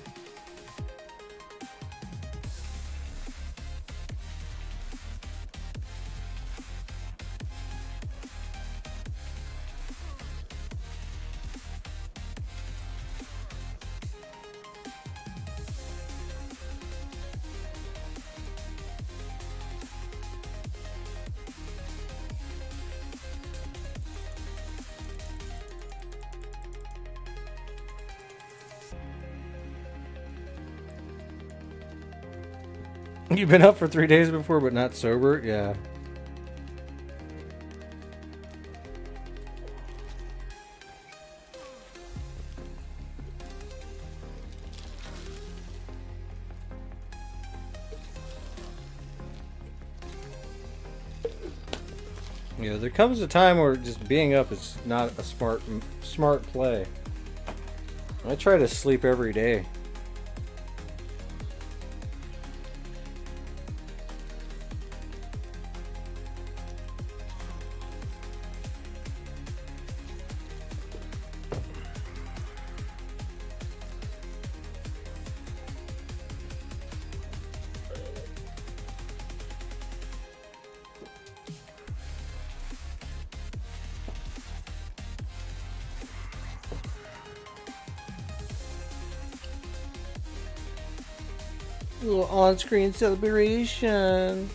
You've been up for 3 days before, but not sober? Yeah. Yeah, there comes a time where just being up is not a smart play. I try to sleep every day. A little on-screen celebration.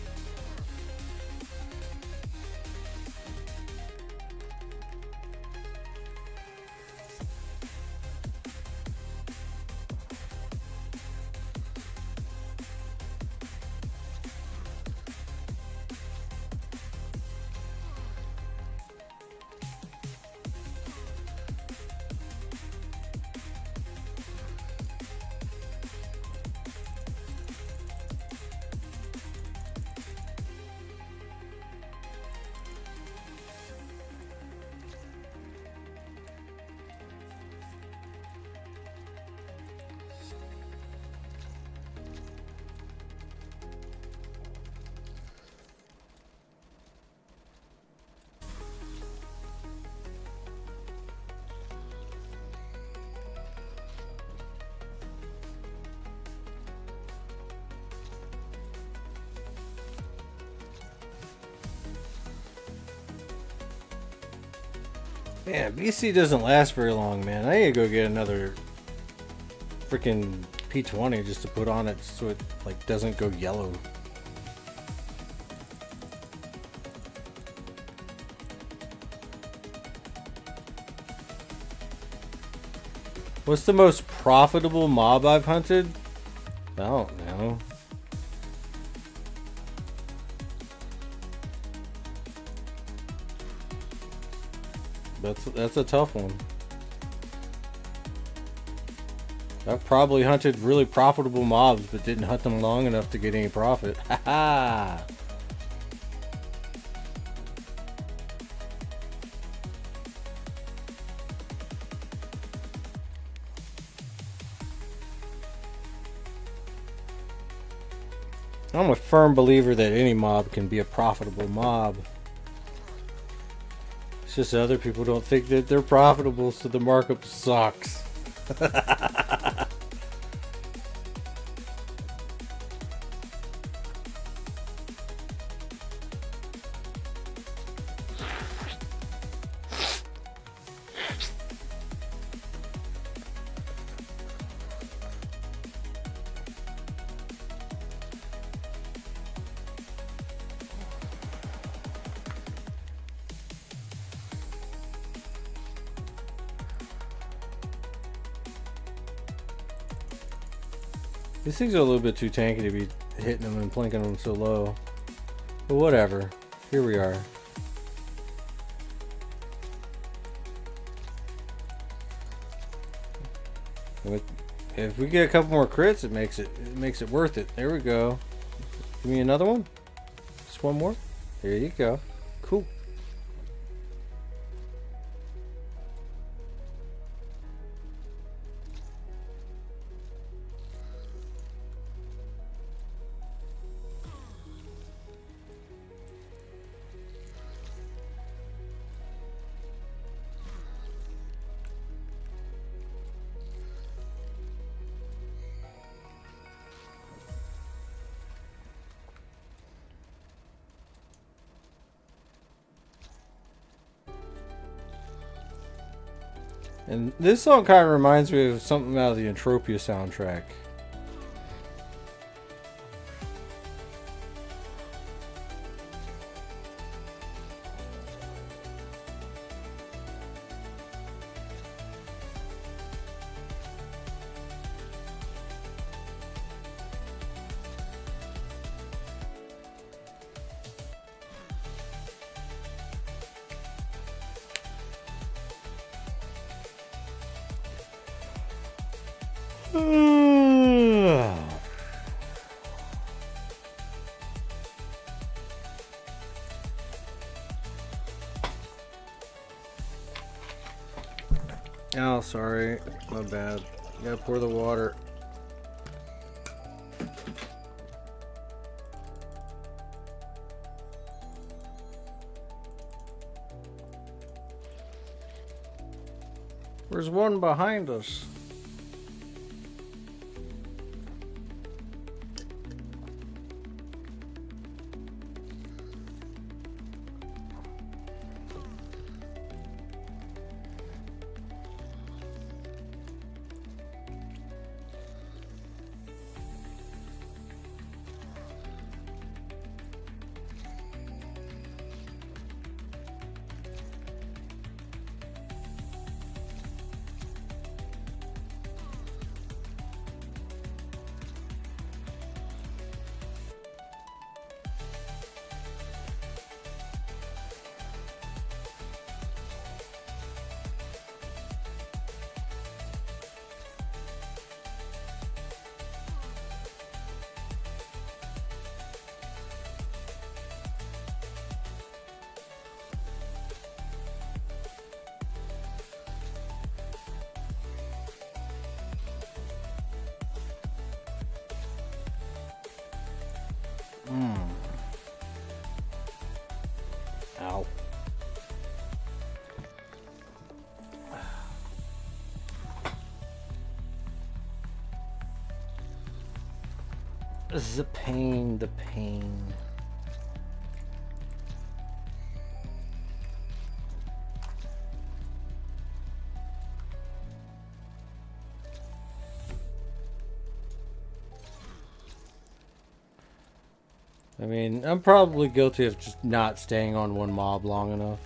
Man, BC doesn't last very long, man. I need to go get another freaking P20 just to put on it so it like doesn't go yellow. What's the most profitable mob I've hunted? I don't know. That's a tough one. I've probably hunted really profitable mobs, but didn't hunt them long enough to get any profit. Haha! I'm a firm believer that any mob can be a profitable mob. It's just other people don't think that they're profitable, so the markup sucks. These things are a little bit too tanky to be hitting them and plinking them so low. But whatever. Here we are. If we get a couple more crits, it makes it worth it. There we go. Give me another one. Just one more. There you go. Cool. And this song kind of reminds me of something out of the Entropia soundtrack. Oh, sorry. My bad. Gotta pour the water. There's one behind us. Ow. This is a pain, the pain. I mean, I'm probably guilty of just not staying on one mob long enough.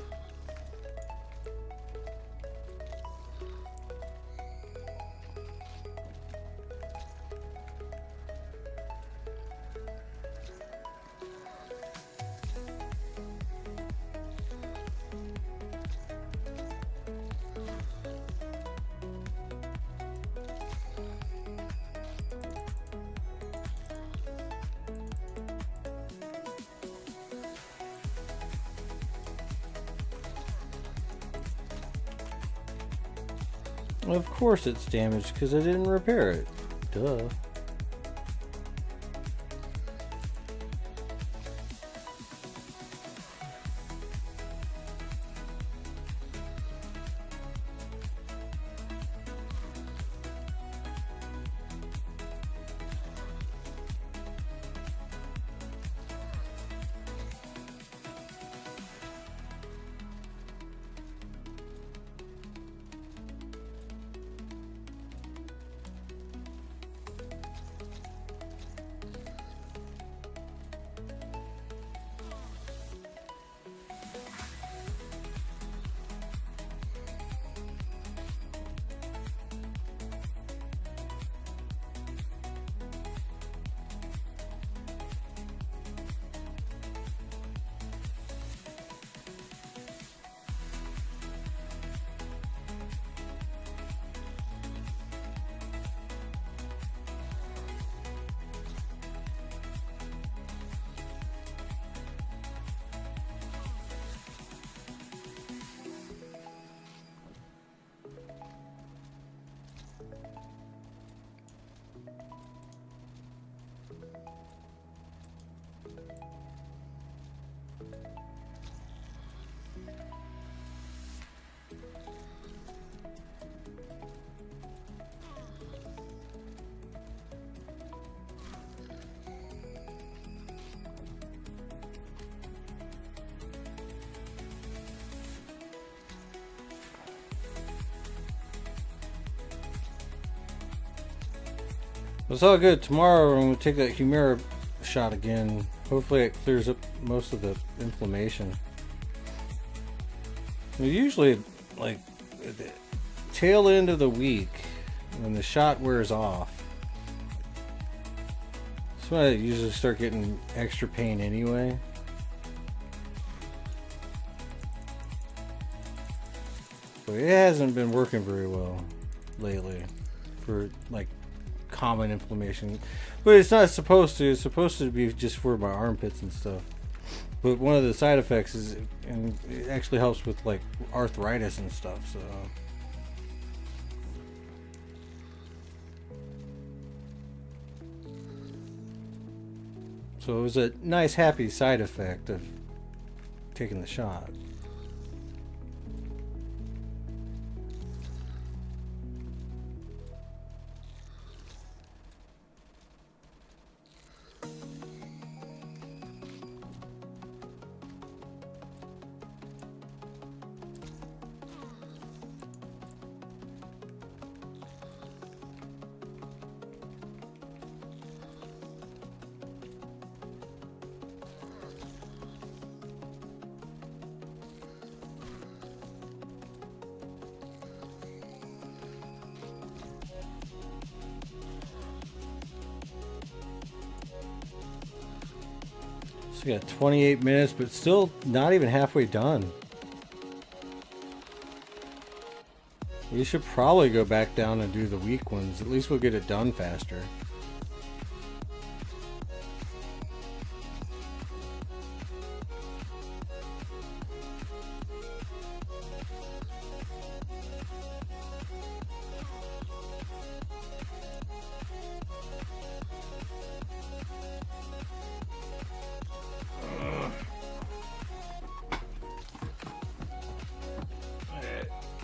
Of course it's damaged because I didn't repair it. Duh. It's all good. Tomorrow I'm going to take that Humira shot again. Hopefully it clears up most of the inflammation. Usually, like, the tail end of the week, when the shot wears off, that's when I usually start getting extra pain anyway. But it hasn't been working very well lately for, like, common inflammation, but it's not supposed to. It's supposed to be just for my armpits and stuff. But one of the side effects is, and it actually helps with like arthritis and stuff. So it was a nice, happy side effect of taking the shot. So we got 28 minutes, but still not even halfway done. We should probably go back down and do the weak ones. At least we'll get it done faster.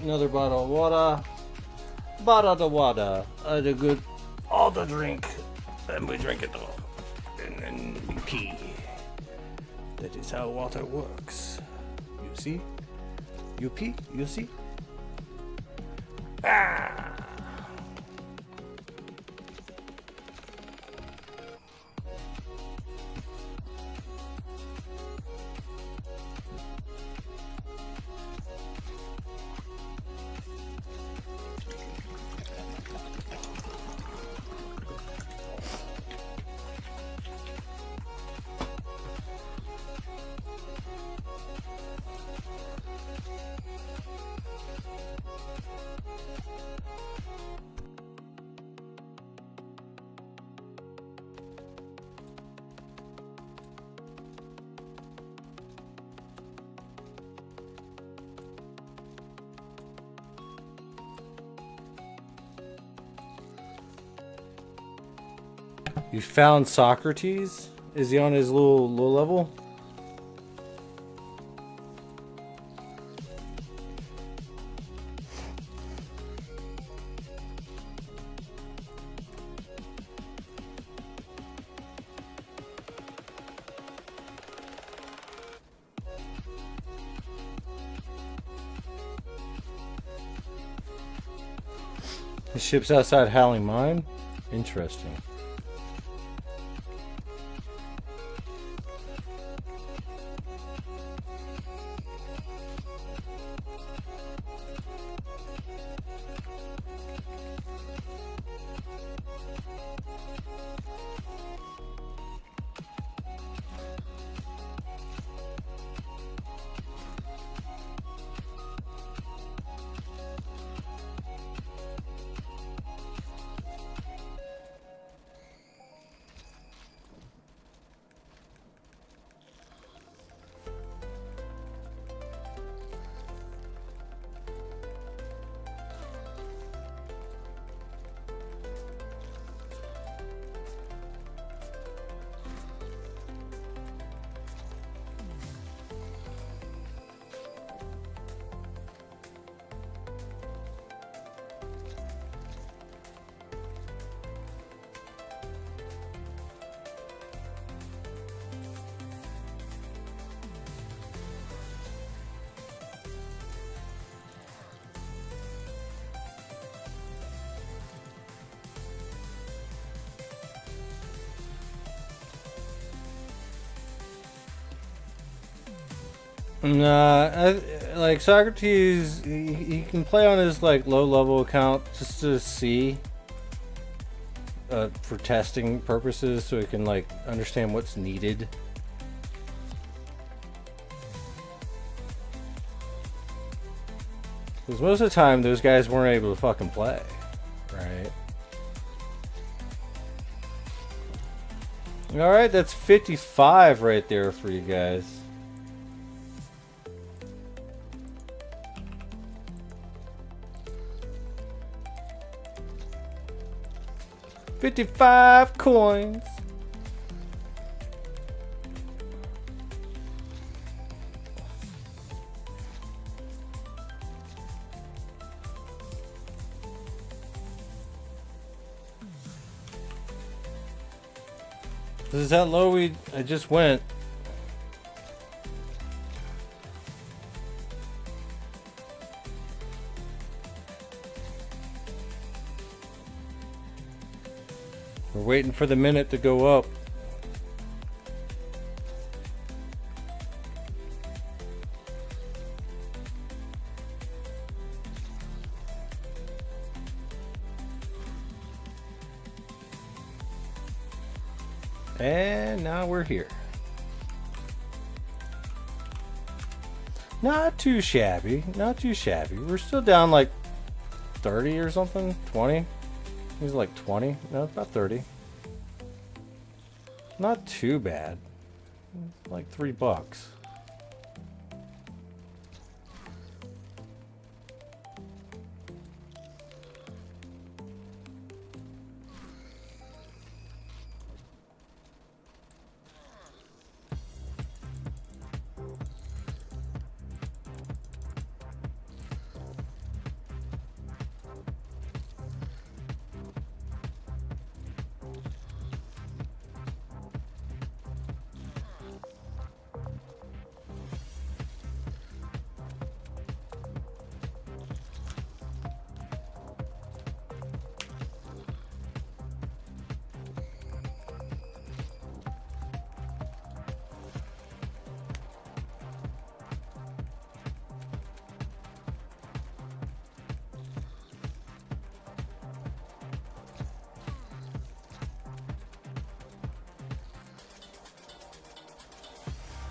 Another bottle of water. Bottle of water. The good. All the drink. And we drink it all. And then we pee. That is how water works. You see? You pee? You see? Ah! You found Socrates? Is he on his little low level? The ship's outside Howling Mine? Interesting. Nah, like Socrates, he can play on his like low level account just to see, for testing purposes, so he can like understand what's needed. Because most of the time, those guys weren't able to fucking play, right? All right, that's 55 right there for you guys. $55 coins. This is how low I just went. We're waiting for the minute to go up. And now we're here. Not too shabby. Not too shabby. We're still down like 30 or something. 20. He's like 20. No, about 30. Not too bad. Like $3.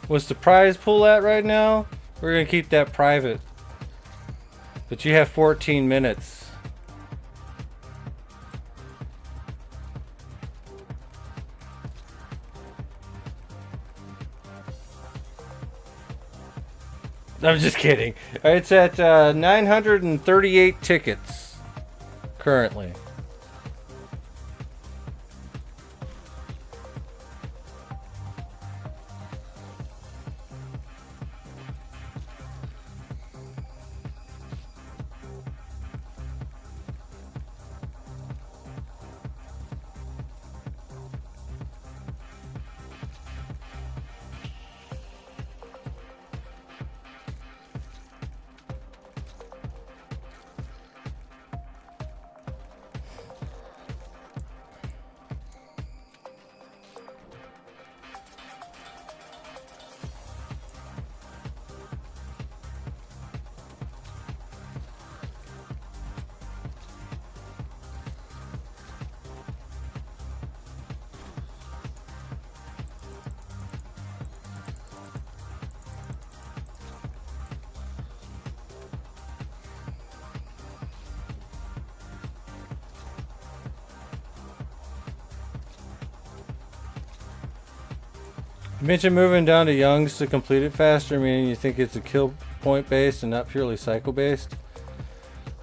What's the prize pool at right now? We're gonna keep that private. But you have 14 minutes. I'm just kidding. It's at 938 tickets currently. You mentioned moving down to Young's to complete it faster, meaning you think it's a kill point based and not purely cycle based.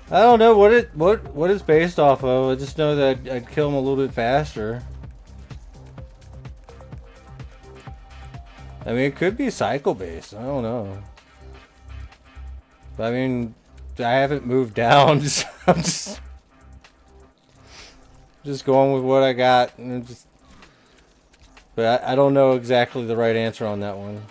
I don't know what it's based off of. I just know that I'd kill them a little bit faster. I mean, it could be cycle based. I don't know. But I mean, I haven't moved down. I'm just going with what I got, and just. But I don't know exactly the right answer on that one.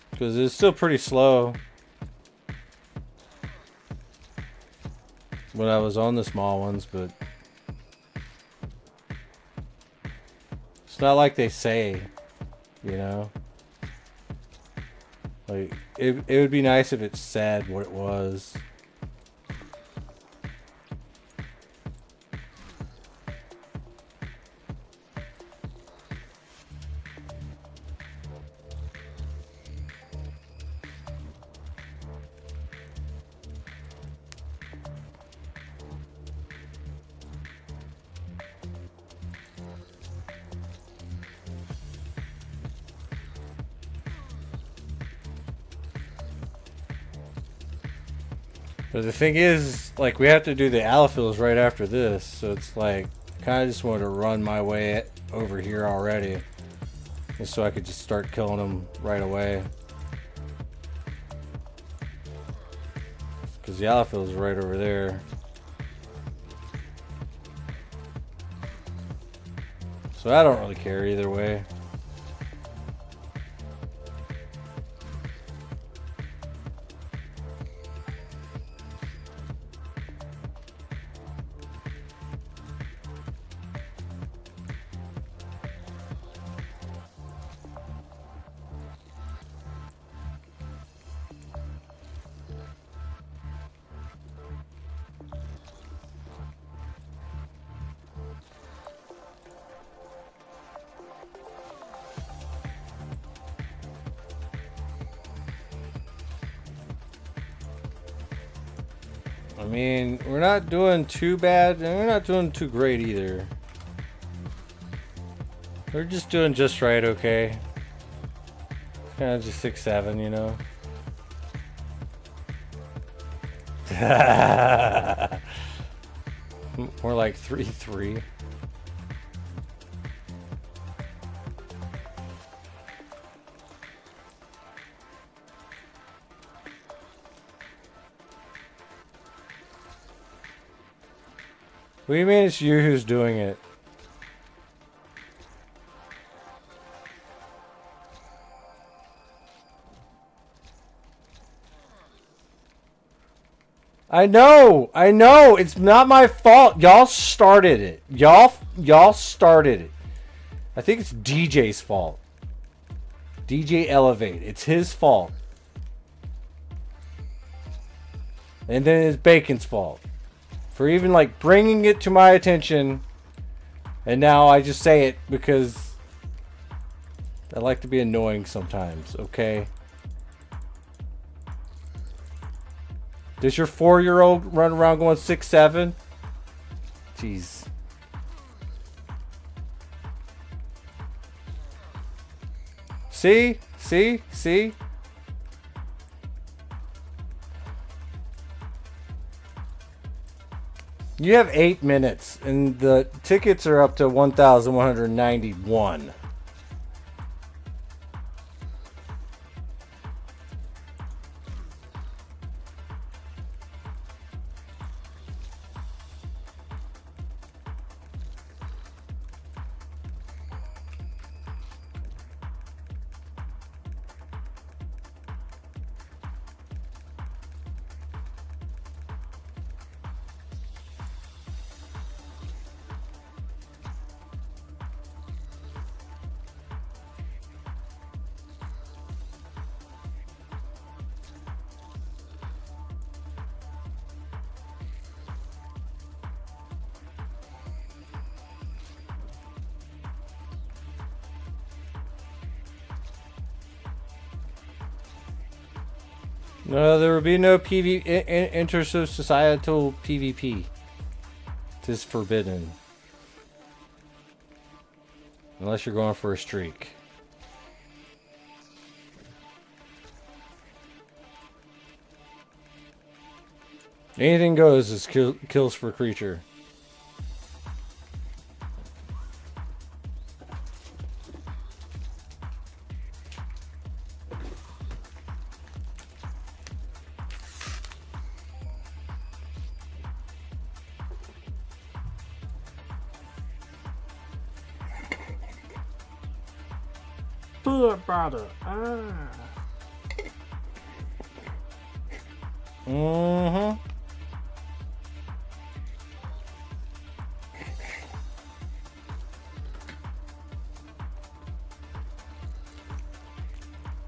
Because it's still pretty slow when I was on the small ones, but it's not like they say, you know? Like, it would be nice if it said what it was. But the thing is, like, we have to do the allophiles right after this, so it's like, kind of just wanted to run my way over here already, just so I could just start killing them right away. Because the allophiles are right over there. So I don't really care either way. I mean, we're not doing too bad, and we're not doing too great either. We're just doing just right, okay? Kind of just 6-7, you know? More like 3-3. What do you mean it's you who's doing it? I know, it's not my fault. Y'all started it. Y'all started it. I think it's DJ's fault. DJ Elevate. It's his fault. And then it's Bacon's fault. For even like bringing it to my attention, and now I just say it because I like to be annoying sometimes, okay? Does your 4-year-old run around going 6-7? Jeez. See? You have 8 minutes, and the tickets are up to 1,191. No, there will be no intersocietal PvP. It is forbidden. Unless you're going for a streak. Anything goes is kills for creature. Peanut butter. Mm-hmm.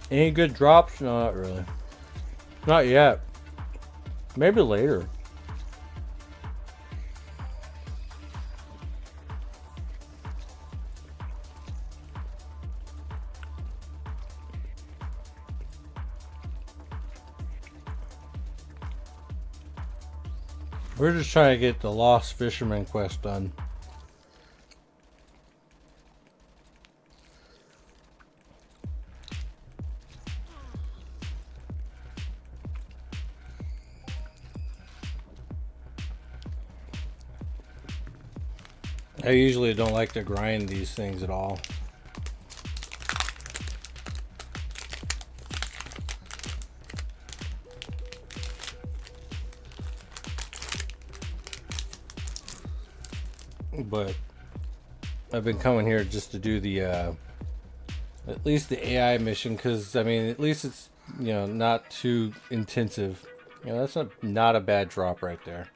Any good drops? No, not really. Not yet. Maybe later. We're just trying to get the Lost Fisherman quest done. I usually don't like to grind these things at all. But I've been coming here just to do the at least the AI mission, because I mean, at least it's, you know, not too intensive. You know, that's not a bad drop right there.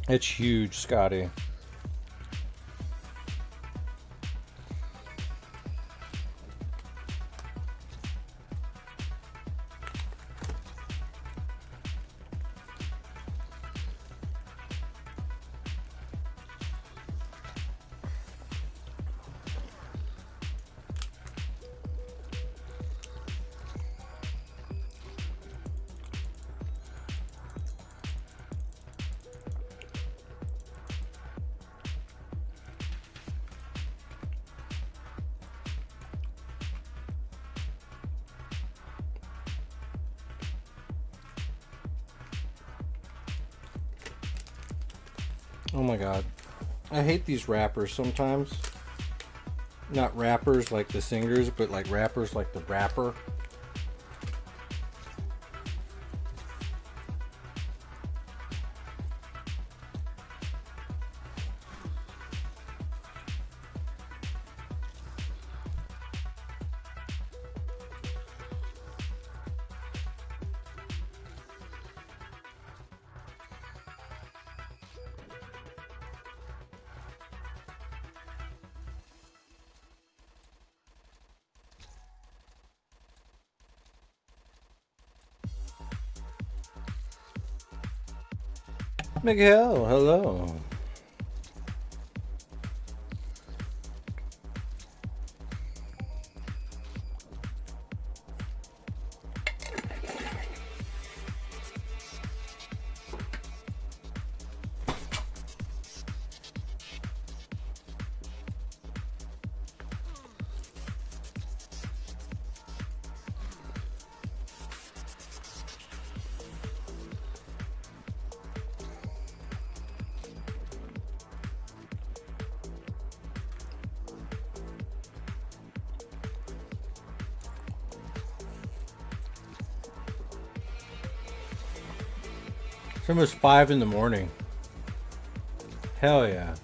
It's huge, Scotty. Oh my god. I hate these rappers sometimes. Not rappers like the singers, but like rappers like the rapper. Miguel, hello. It's almost 5 in the morning. Hell yeah.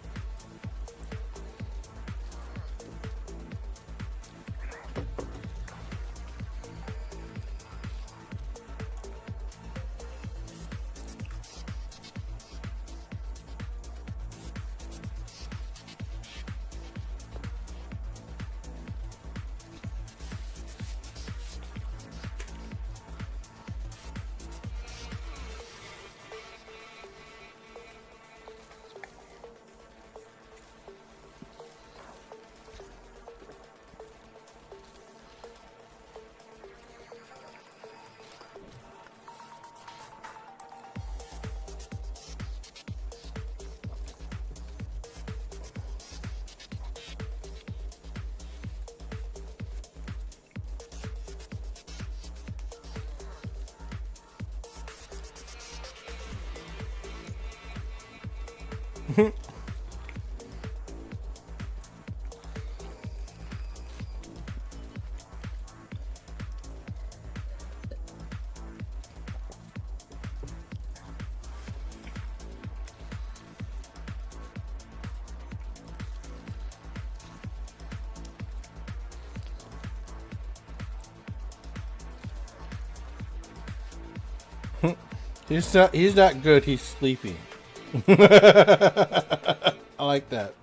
He's not good, he's sleepy. I like that.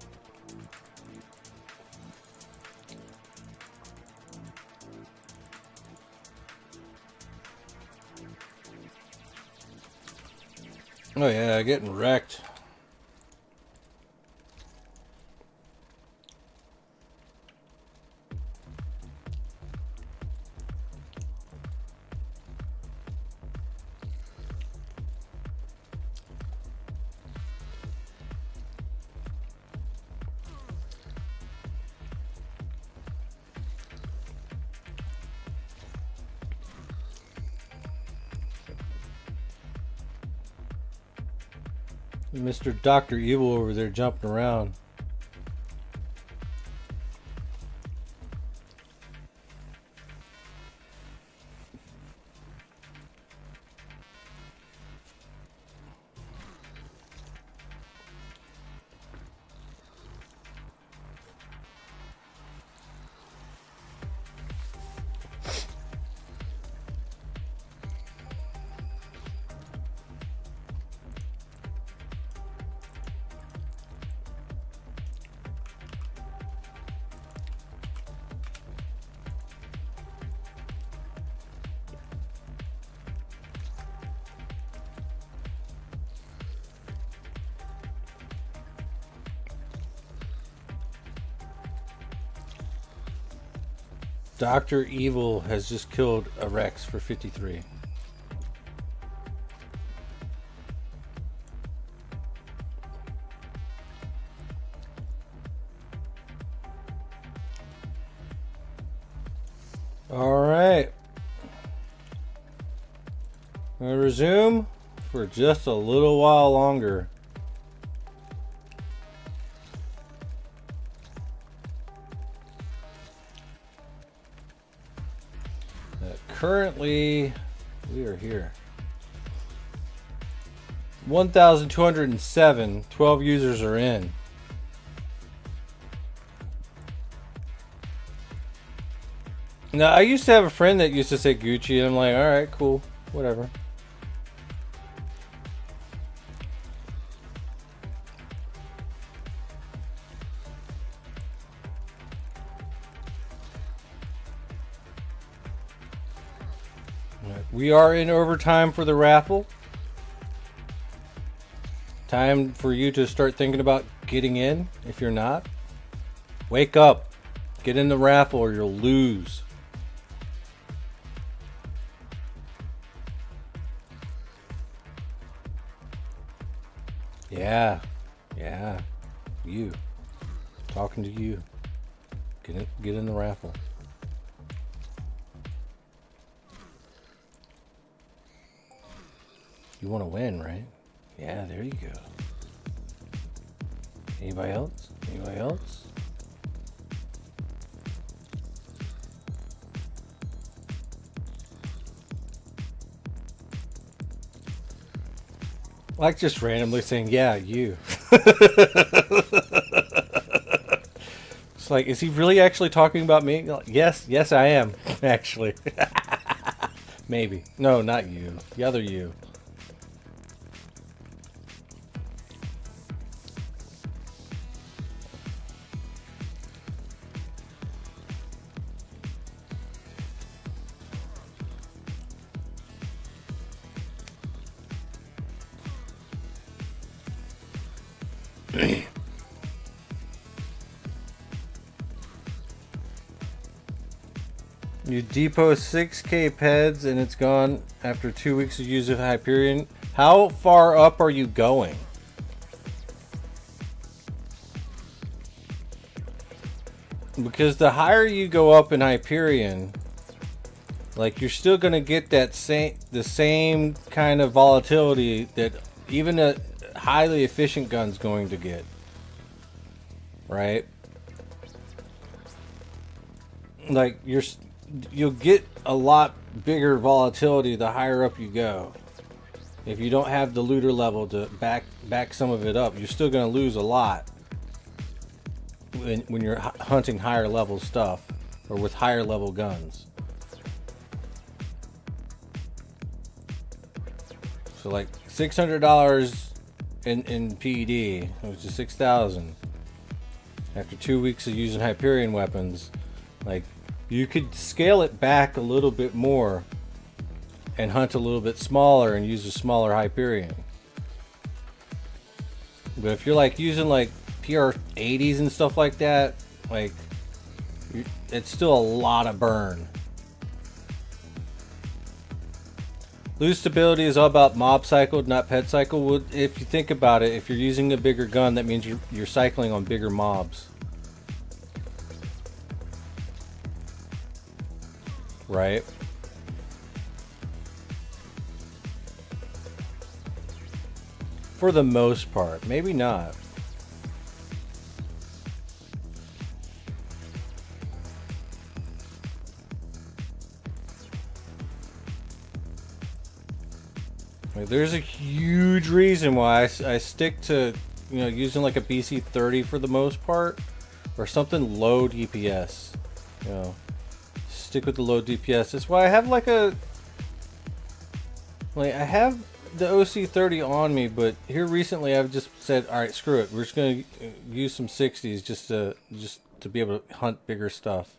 Oh yeah, getting wrecked. Mr. Dr. Evil over there jumping around. Dr. Evil has just killed a Rex for 53. All right. I'm gonna resume for just a little while longer. Currently, we are here. 1,207. 12 users are in. Now, I used to have a friend that used to say Gucci, and I'm like, all right, cool, whatever. We are in overtime for the raffle. Time for you to start thinking about getting in if you're not. Wake up. Get in the raffle or you'll lose. Yeah. Yeah. You. Talking to you. Get in the raffle. You want to win, right? Yeah, there you go. Anybody else? Anybody else? Like just randomly saying, yeah, you. It's like, is he really actually talking about me? Yes, I am, actually. Maybe. No, not you. The other you. You depot 6k peds and it's gone after 2 weeks of use of Hyperion. How far up are you going? Because the higher you go up in Hyperion, like you're still gonna get that the same kind of volatility that even highly efficient gun's going to get. Right? Like, you'll get a lot bigger volatility the higher up you go. If you don't have the looter level to back some of it up, you're still going to lose a lot when you're hunting higher level stuff or with higher level guns. So like $600 in PED, which is 6,000. After 2 weeks of using Hyperion weapons, like, you could scale it back a little bit more and hunt a little bit smaller and use a smaller Hyperion. But if you're like using like PR 80s and stuff like that, like, it's still a lot of burn. Loot stability is all about mob cycled, not pet cycle. Well, if you think about it, if you're using a bigger gun, that means you're cycling on bigger mobs. Right? For the most part. Maybe not. Like, there's a huge reason why I stick to, you know, using like a BC30 for the most part, or something low DPS. You know, stick with the low DPS. That's why I have like I have the OC30 on me, but here recently I've just said, all right, screw it. We're just gonna use some 60s just to be able to hunt bigger stuff.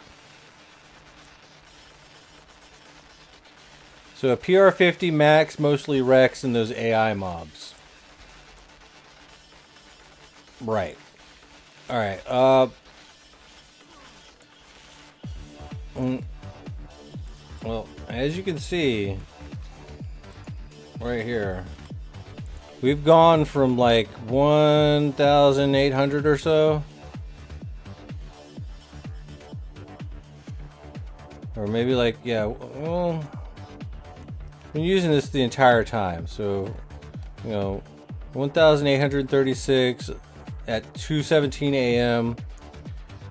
So a PR50 max, mostly Rex and those AI mobs. Right. Alright, well, as you can see, right here, we've gone from like 1,800 or so. Or maybe like, yeah, well, been using this the entire time, so, you know, 1,836 at 2:17 a.m.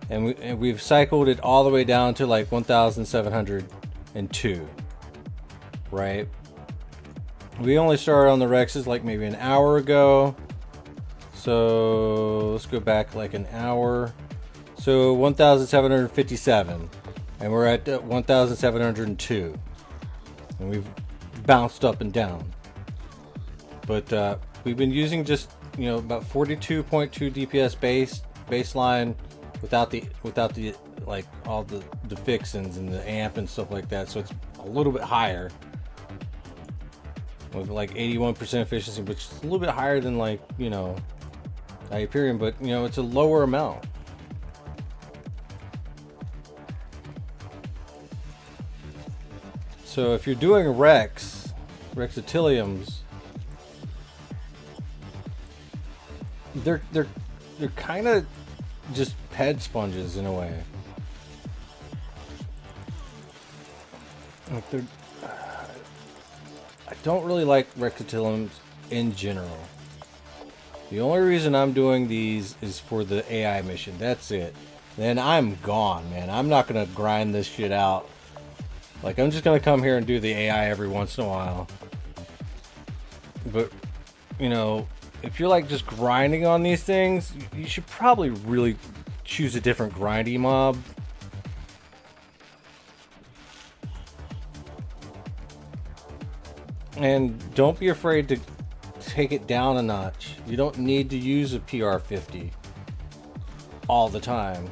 and we've cycled it all the way down to like 1,702, right? We only started on the Rexes like maybe an hour ago, so let's go back like an hour. So 1,757, and we're at 1,702, and we've bounced up and down, but we've been using just, you know, about 42.2 DPS baseline without the like all the fixins and the amp and stuff like that, so it's a little bit higher with like 81% efficiency, which is a little bit higher than, like, you know, Hyperion, but, you know, it's a lower amount. So if you're doing Rexitiliums, they're kind of just ped sponges in a way. Like, I don't really like Rexitiliums in general. The only reason I'm doing these is for the AI mission. That's it. Then I'm gone, man. I'm not gonna grind this shit out. Like, I'm just gonna come here and do the AI every once in a while. But, you know, if you're like just grinding on these things, you should probably really choose a different grindy mob. And don't be afraid to take it down a notch. You don't need to use a PR50 all the time.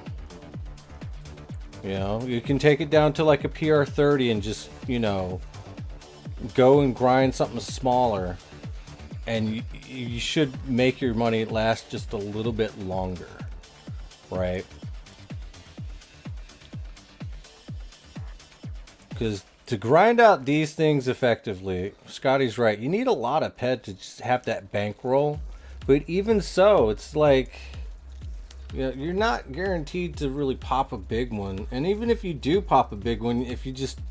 You know, you can take it down to like a PR30 and just, you know, go and grind something smaller, and you should make your money last just a little bit longer, right? Because to grind out these things effectively, Scotty's right, you need a lot of ped to just have that bankroll. But even so, it's like, you know, you're not guaranteed to really pop a big one. And even if you do pop a big one, if you just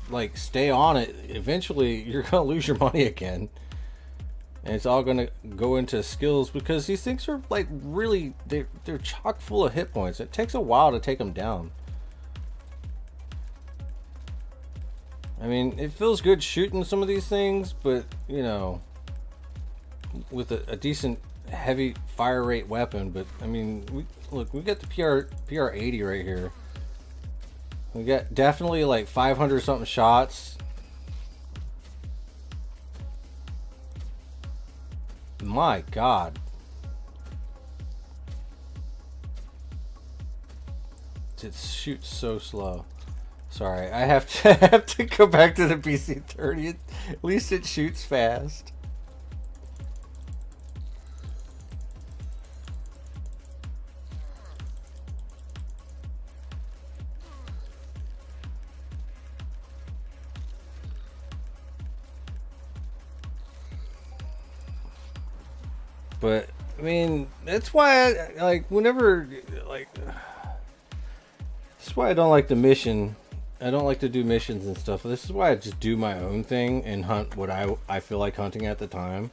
like stay on it, eventually you're gonna lose your money again. And it's all gonna go into skills because these things are like really, they're chock full of hit points. It takes a while to take them down. I mean, it feels good shooting some of these things, but you know, with a decent heavy fire rate weapon. But I mean, we got the PR 80 right here. We got definitely like 500 something shots. My God. It shoots so slow. Sorry, I have to go back to the PC-30. At least it shoots fast. But I mean, that's why I like whenever like. That's why I don't like the mission. I don't like to do missions and stuff. This is why I just do my own thing and hunt what I feel like hunting at the time.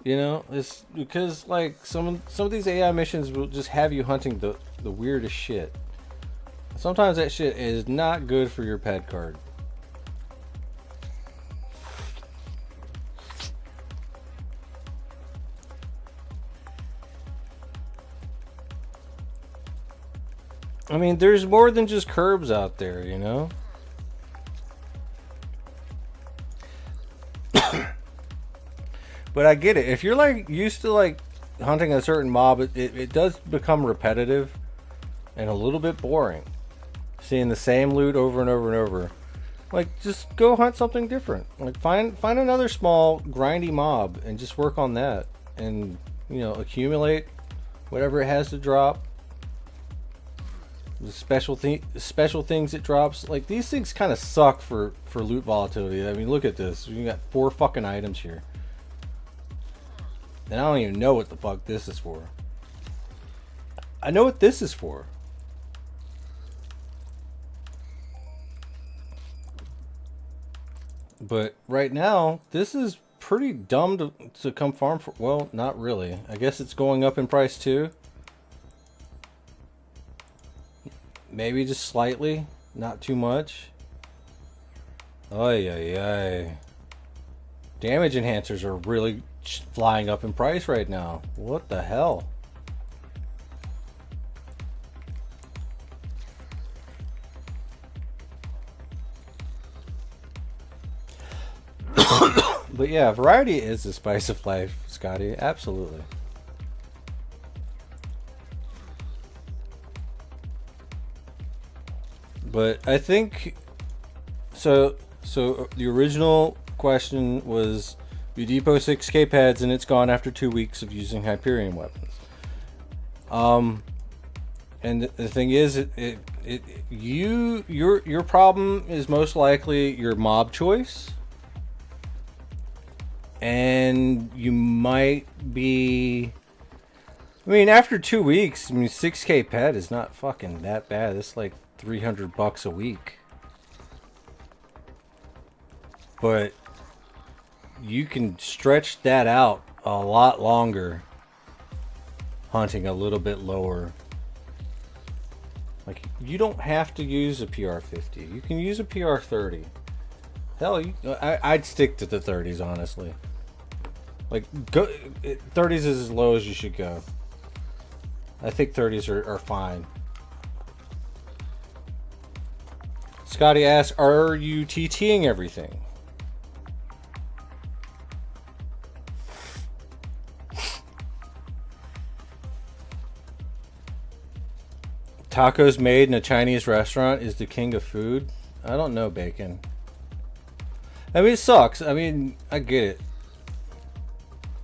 You know, it's because like some of these AI missions will just have you hunting the weirdest shit. Sometimes that shit is not good for your pet card. I mean, there's more than just curbs out there, you know? But I get it. If you're like used to like hunting a certain mob, it does become repetitive and a little bit boring. Seeing the same loot over and over and over. Like, just go hunt something different. Like, find another small grindy mob and just work on that. And, you know, accumulate whatever it has to drop. The special things it drops. Like, these things kind of suck for loot volatility. I mean, look at this. We got 4 fucking items here. And I don't even know what the fuck this is for. I know what this is for. But right now, this is pretty dumb to come farm for. Well, not really. I guess it's going up in price too. Maybe just slightly, not too much. Ay, ay, ay. Damage enhancers are really flying up in price right now. What the hell? But yeah, variety is the spice of life, Scotty. Absolutely. But I think so the original question was you depot 6k pads and it's gone after 2 weeks of using Hyperion weapons. And the thing is, your problem is most likely your mob choice. And you might be, I mean, after 2 weeks, I mean, 6k pet is not fucking that bad. It's like $300 a week. But you can stretch that out a lot longer hunting a little bit lower. Like, you don't have to use a PR50. You can use a PR30. Hell, I'd stick to the 30s, honestly. Like, 30s is as low as you should go. I think 30s are fine. Scotty asks, are you TTing everything? Tacos made in a Chinese restaurant is the king of food? I don't know, Bacon. I mean, it sucks. I mean, I get it.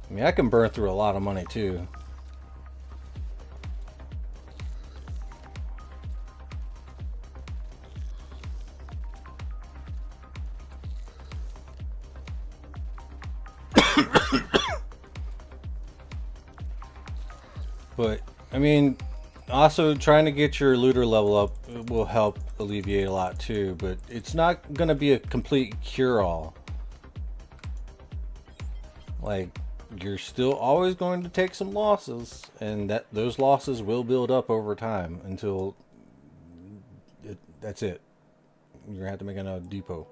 I mean, I can burn through a lot of money, too. But, I mean, also trying to get your looter level up will help alleviate a lot, too. But it's not going to be a complete cure-all. like you're still always going to take some losses, and that those losses will build up over time until that's it. You're gonna have to make another depot.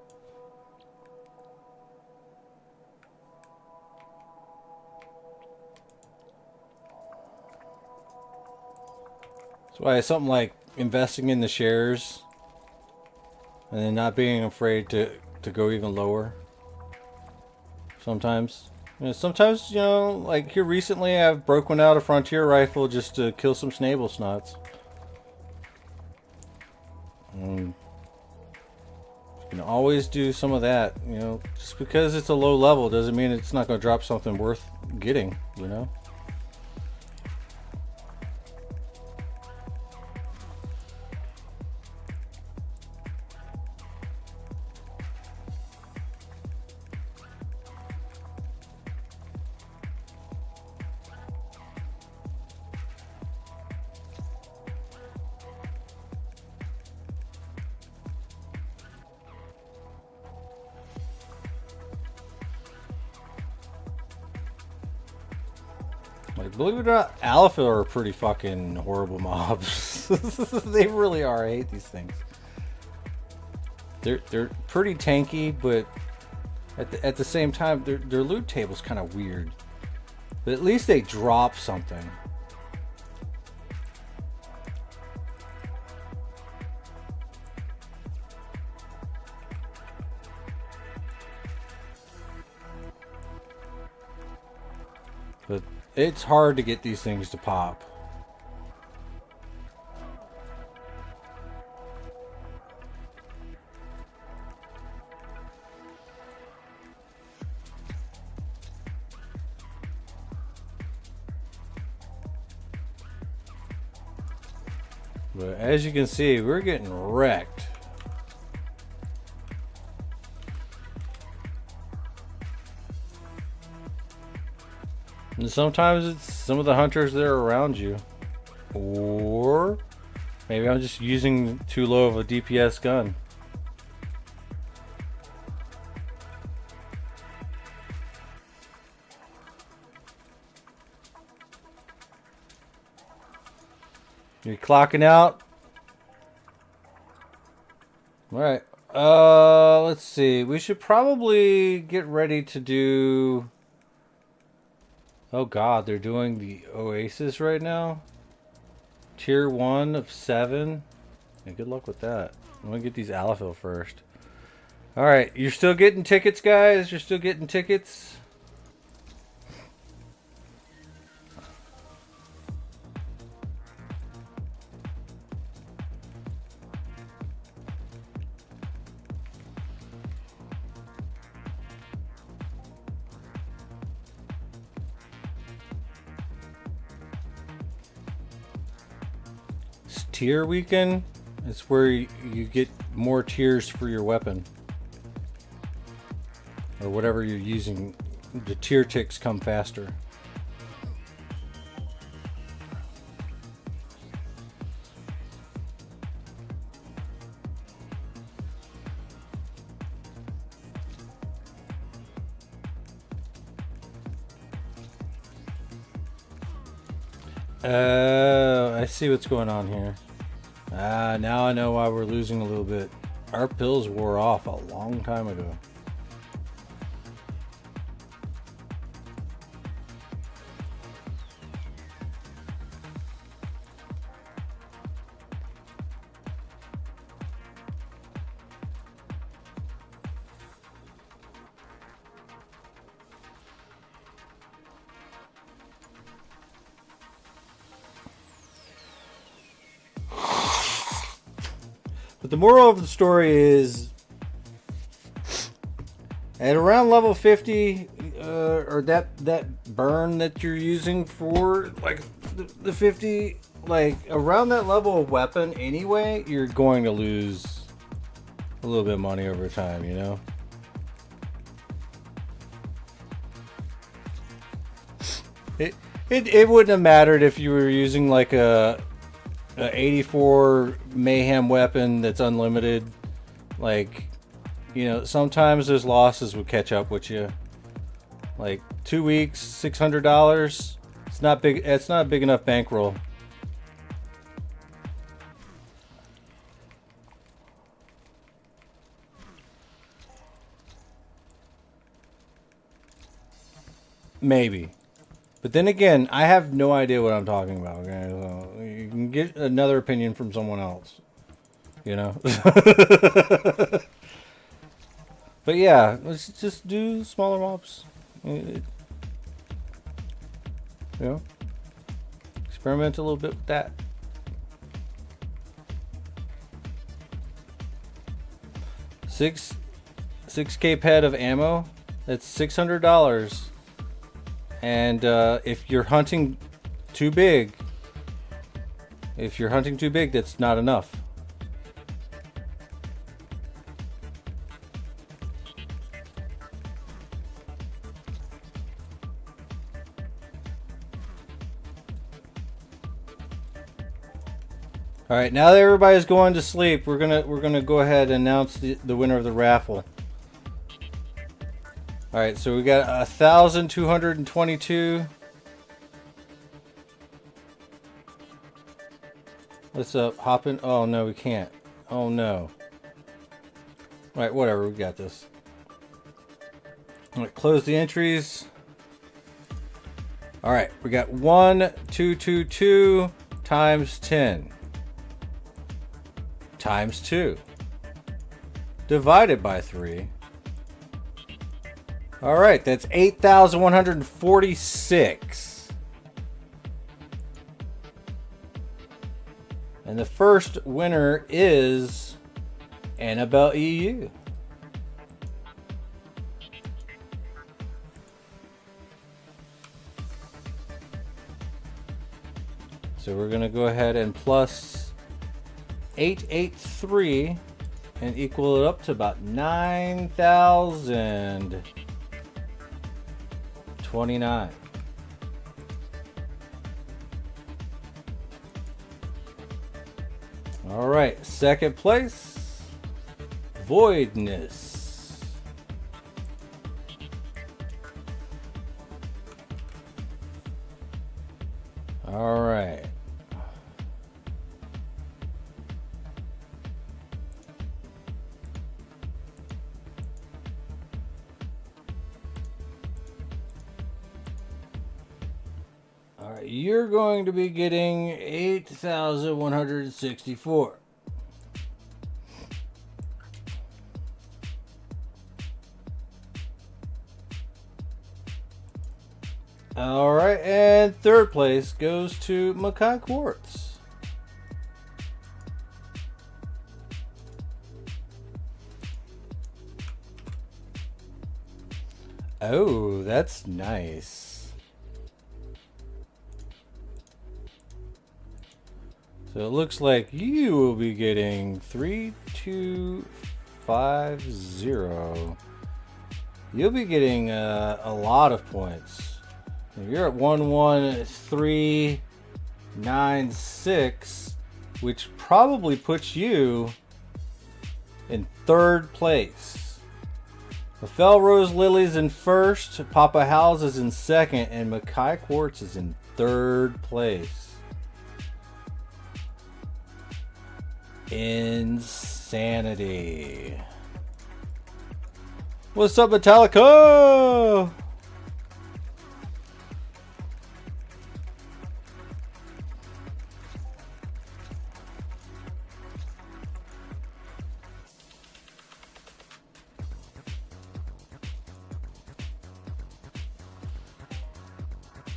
That's why something like investing in the shares and then not being afraid to go even lower. Sometimes, sometimes, like here recently, I've broken out a frontier rifle just to kill some snable snots. You can always do some of that, Just because it's a low level doesn't mean it's not going to drop something worth getting, Like, believe it or not, Alpha are pretty fucking horrible mobs. They really are. I hate these things. They're pretty tanky, but at the same time, their loot table's kind of weird. But at least they drop something. But it's hard to get these things to pop. But as you can see, we're getting wrecked. And sometimes it's some of the hunters that are around you. Or maybe I'm just using too low of a DPS gun. You're clocking out. Alright. Let's see. We should probably get ready to do... Oh god, they're doing the Oasis right now? Tier 1 of 7? Yeah, good luck with that. I'm gonna get these Alpha first. Alright, you're still getting tickets, guys? You're still getting tickets? Tier weekend, it's where you get more tiers for your weapon or whatever you're using. The tier ticks come faster. I see what's going on here. Now I know why we're losing a little bit. Our pills wore off a long time ago. But the moral of the story is, at around level 50, or that burn that you're using for like the 50, like around that level of weapon anyway, you're going to lose a little bit of money over time, It wouldn't have mattered if you were using like a 84 mayhem weapon that's unlimited. Like, sometimes those losses would catch up with you. Like 2 weeks, $600. It's not big. It's not a big enough bankroll. Maybe. But then again, I have no idea what I'm talking about. Okay? So you can get another opinion from someone else. You know? But yeah, let's just do smaller mobs. You know? Experiment a little bit with that. Six cape head of ammo. That's $600. And if you're hunting too big, that's not enough. All right, now that everybody's going to sleep, we're gonna go ahead and announce the winner of the raffle. All right, so we got 1,222. Let's hop in. Oh no, we can't. Oh no. All right, whatever. We got this. All right, close the entries. All right, we got 1,222 times 10 times 2 divided by 3. All right, that's 8,146. And the first winner is Annabelle EU. So we're going to go ahead and plus 883 and equal it up to about 9,029. All right, second place, Voidness. All right. You're going to be getting 8,164. All right, and third place goes to Makai Quartz. Oh, that's nice. So it looks like you will be getting 3,250. You'll be getting a lot of points. You're at 11396, which probably puts you in third place. Rafael Rose Lily's in first, Papa Howes is in second, and Makai Quartz is in third place. Insanity. What's up, Metallica?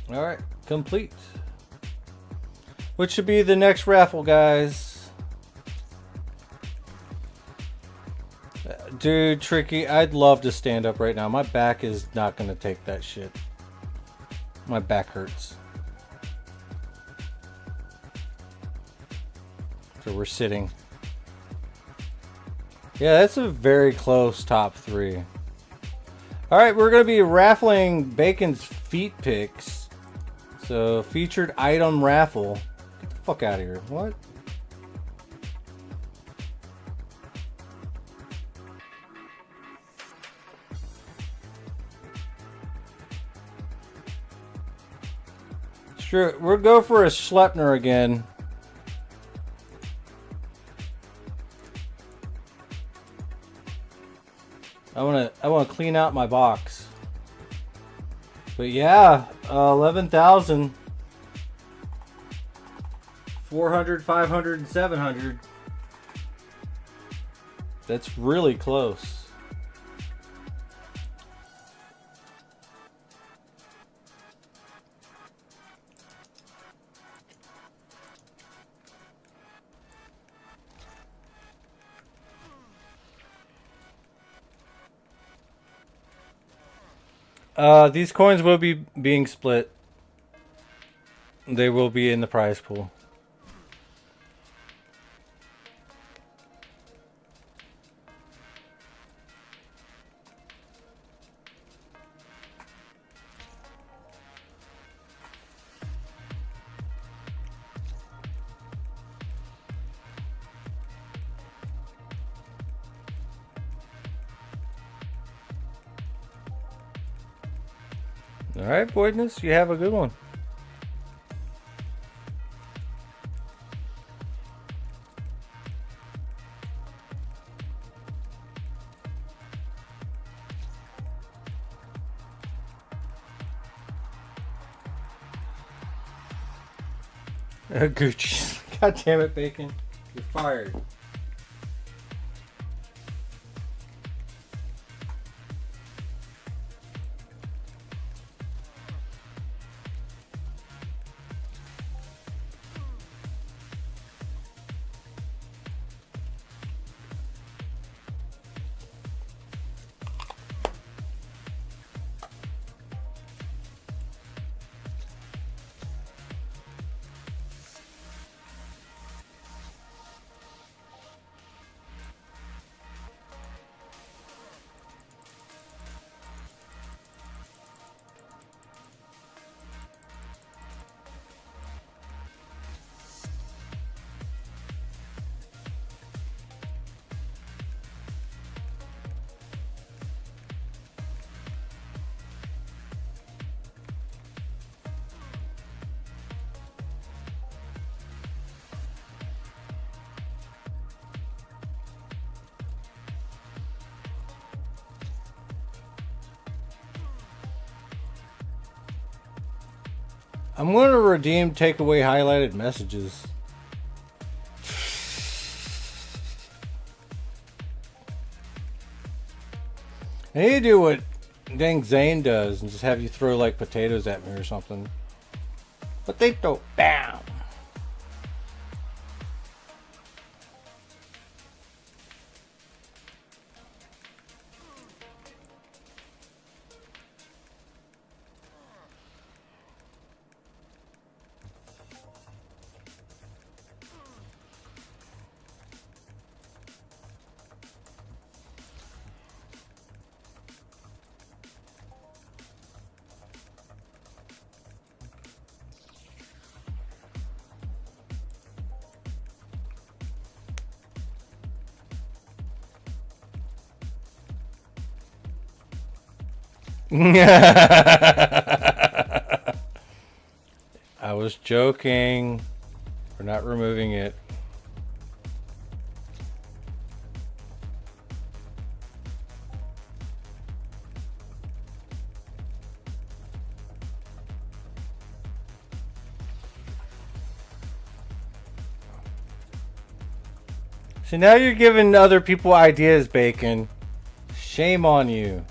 All right, complete. What should be the next raffle, guys? Dude, Tricky, I'd love to stand up right now. My back is not going to take that shit. My back hurts. So we're sitting. Yeah, that's a very close top 3. Alright, we're going to be raffling Bacon's feet picks. So, featured item raffle. Get the fuck out of here. What? Sure, we'll go for a Schleppner again. I wanna clean out my box. But yeah, 11,000. 400, 500, and 700. That's really close. These coins will be being split. They will be in the prize pool. All right, Voidness, you have a good one. Gucci. God damn it, Bacon. You're fired. I'm going to redeem takeaway highlighted messages. I need to do what dang Zane does and just have you throw like potatoes at me or something. Potato, bam! I was joking. We're not removing it. So now you're giving other people ideas, Bacon. Shame on you.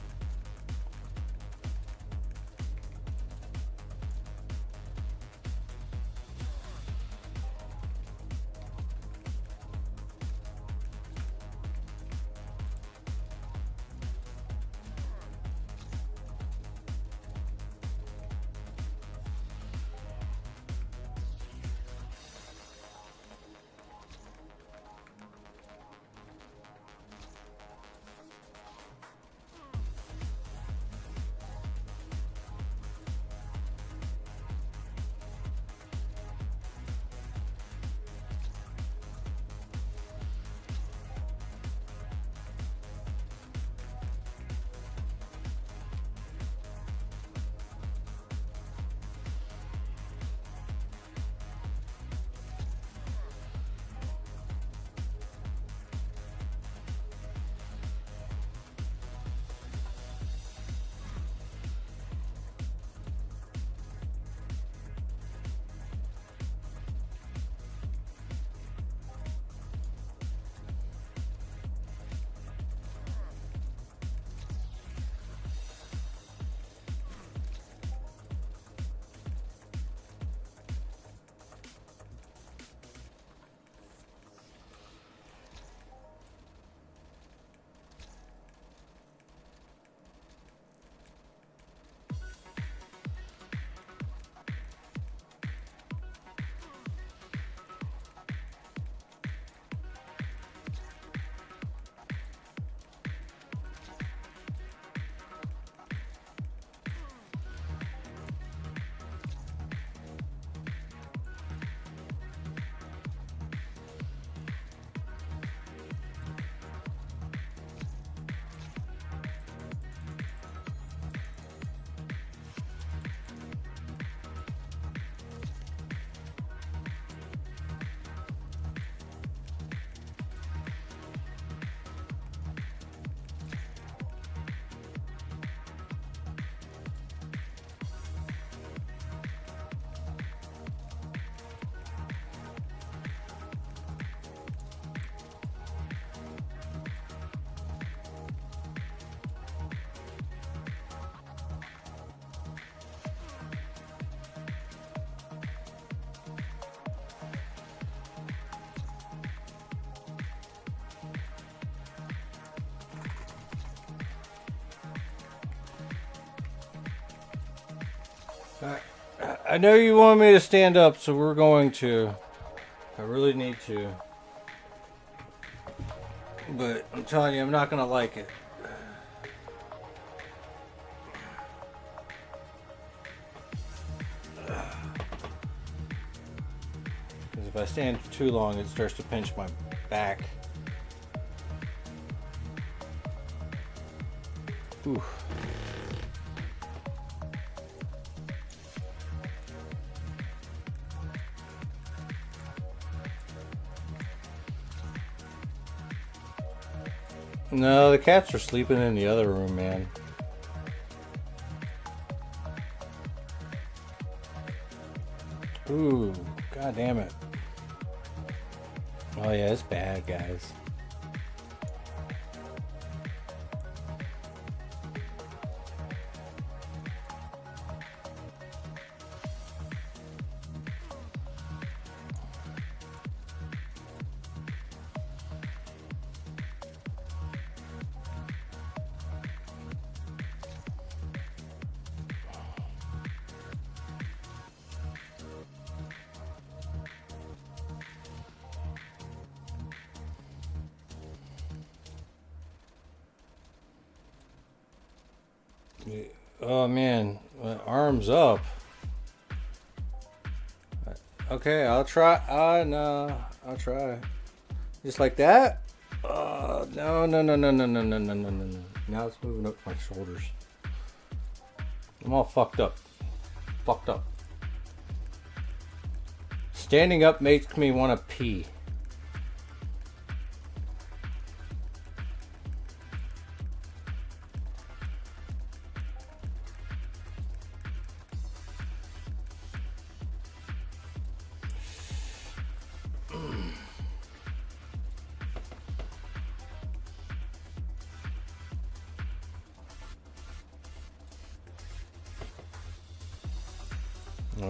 I know you want me to stand up, so we're going to. I really need to. But I'm telling you, I'm not going to like it. Because if I stand too long, it starts to pinch my back. Oof. No, the cats are sleeping in the other room, man. Ooh, god damn it. Oh yeah, it's bad, guys. Oh man, my arm's up. Okay, I'll try. No, I'll try. Just like that? No. Now it's moving up my shoulders. I'm all fucked up. Standing up makes me want to pee.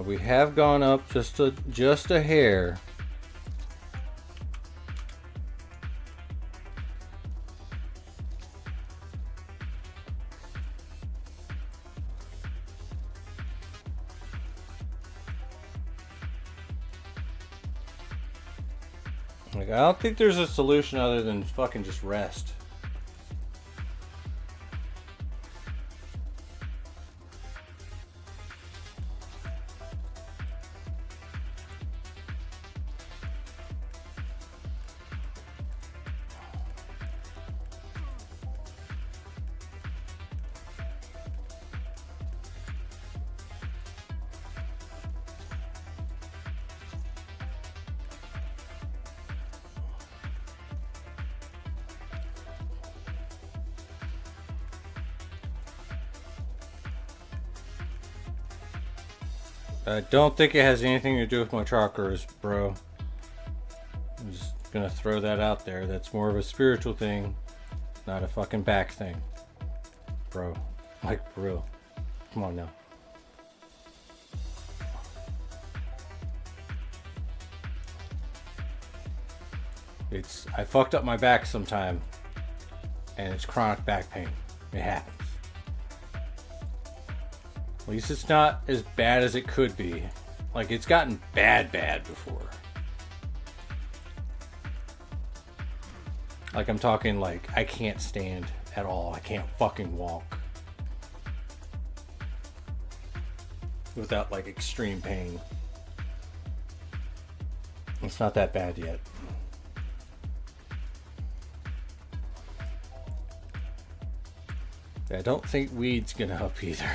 We have gone up just a hair. Like, I don't think there's a solution other than fucking just rest. I don't think it has anything to do with my chakras, bro. I'm just gonna throw that out there. That's more of a spiritual thing, not a fucking back thing. Bro. Like, for real. Come on now. I fucked up my back sometime, and it's chronic back pain. It happens. At least it's not as bad as it could be. Like, it's gotten bad before. Like, I'm talking like, I can't stand at all. I can't fucking walk. Without, like, extreme pain. It's not that bad yet. I don't think weed's gonna help either.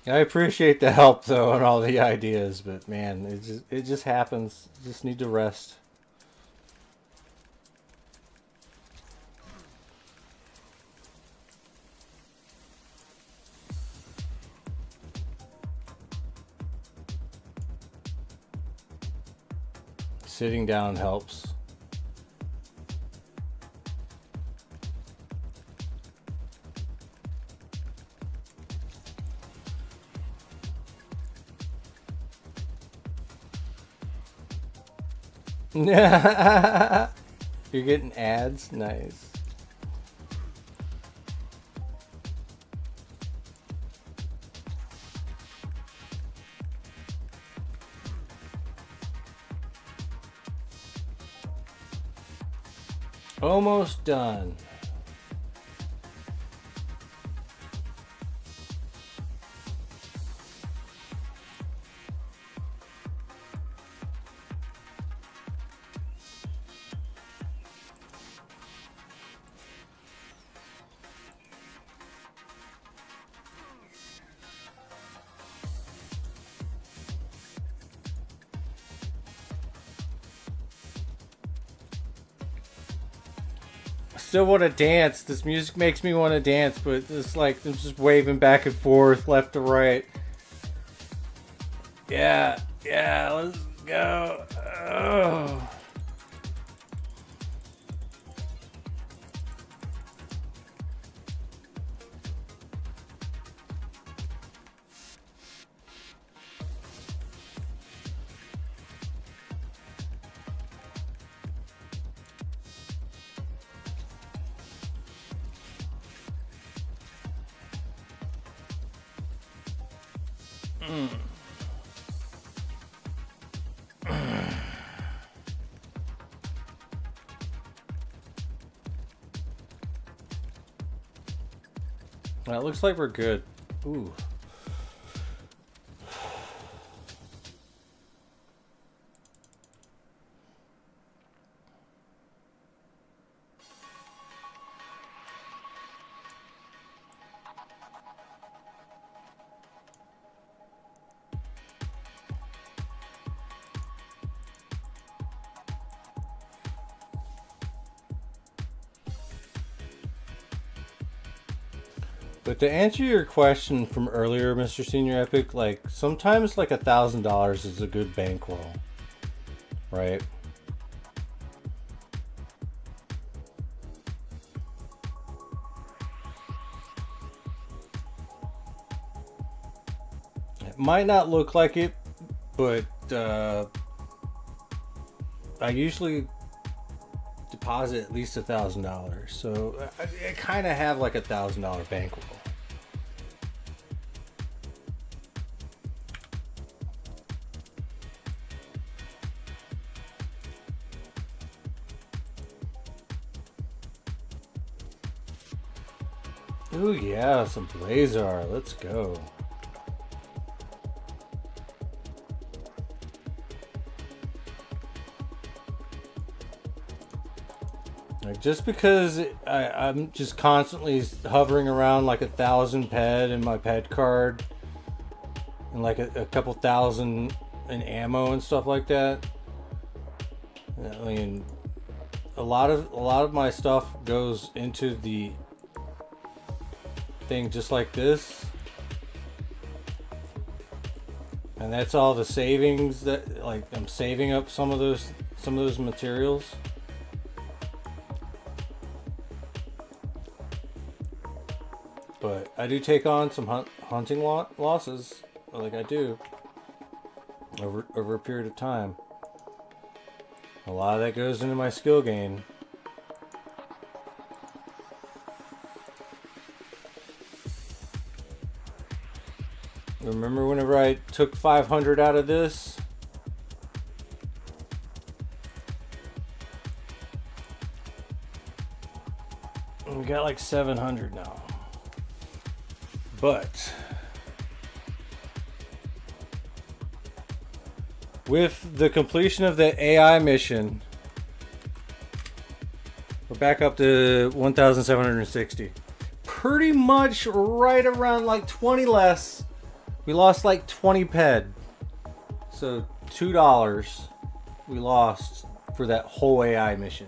I appreciate the help though and all the ideas, but man, it just happens. You just need to rest. Sitting down helps. You're getting ads? Nice. Almost done. Still want to dance. This music makes me want to dance, but it's like I'm just waving back and forth, left to right. Yeah, let's go. Oh. Well, it looks like we're good. Ooh. But to answer your question from earlier, Mr. Senior Epic, like sometimes like $1,000 is a good bankroll, right? It might not look like it, but I usually deposit at least $1,000, so I kind of have like $1,000 bankroll. Ooh yeah, some Blazar. Let's go. Like just because I'm just constantly hovering around like 1,000 ped in my ped card, and like a couple thousand in ammo and stuff like that. I mean, a lot of my stuff goes into the thing just like this, and that's all the savings that like I'm saving up some of those materials. But I do take on some hunting losses, like I do over a period of time. A lot of that goes into my skill gain. Remember whenever I took 500 out of this? We got like 700 now. But with the completion of the AI mission, we're back up to 1,760. Pretty much right around like 20 less. We lost like 20 ped. So $2 we lost for that whole AI mission.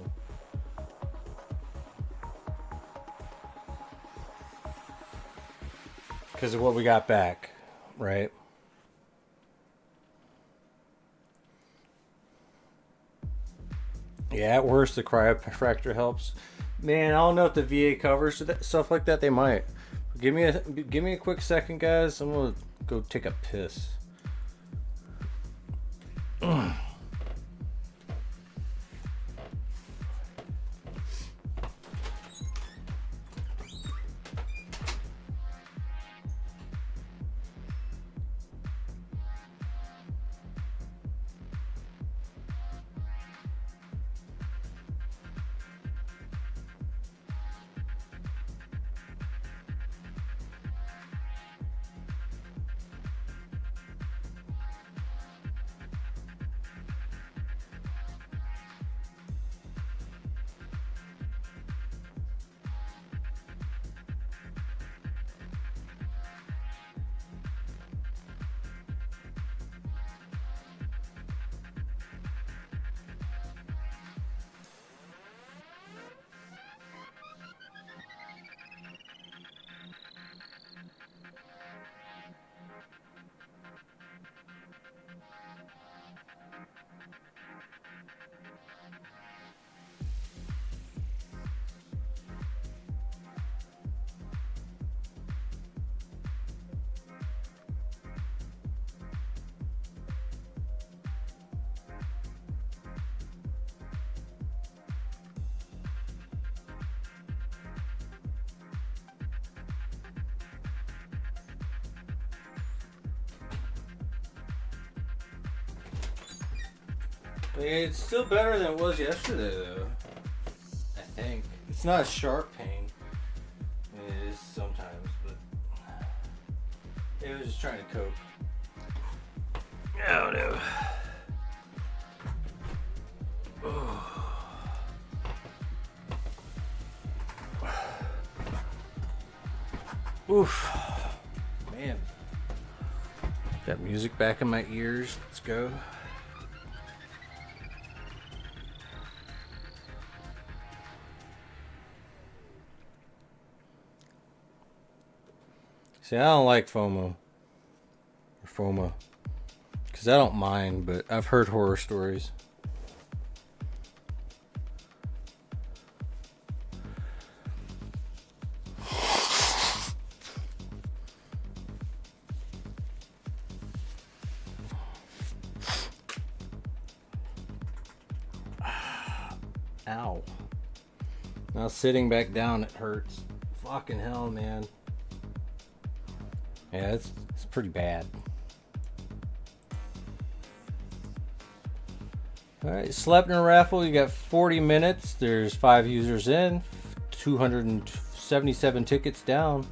Because of what we got back, right? Yeah, at worst the chiropractor helps. Man, I don't know if the VA covers stuff like that. They might. Give me a quick second, guys. I'm gonna go take a piss. It's still better than it was yesterday, though. I think. It's not a sharp pain. It is sometimes, but it was just trying to cope. Oh no. Oof. Man. Got music back in my ears. Let's go. See, I don't like FOMO. Or FOMO. Because I don't mind, but I've heard horror stories. Ow. Now sitting back down, it hurts. Fucking hell, man. Yeah, it's pretty bad. Alright, Sleipner raffle, you got 40 minutes. There's 5 users in, 277 tickets down.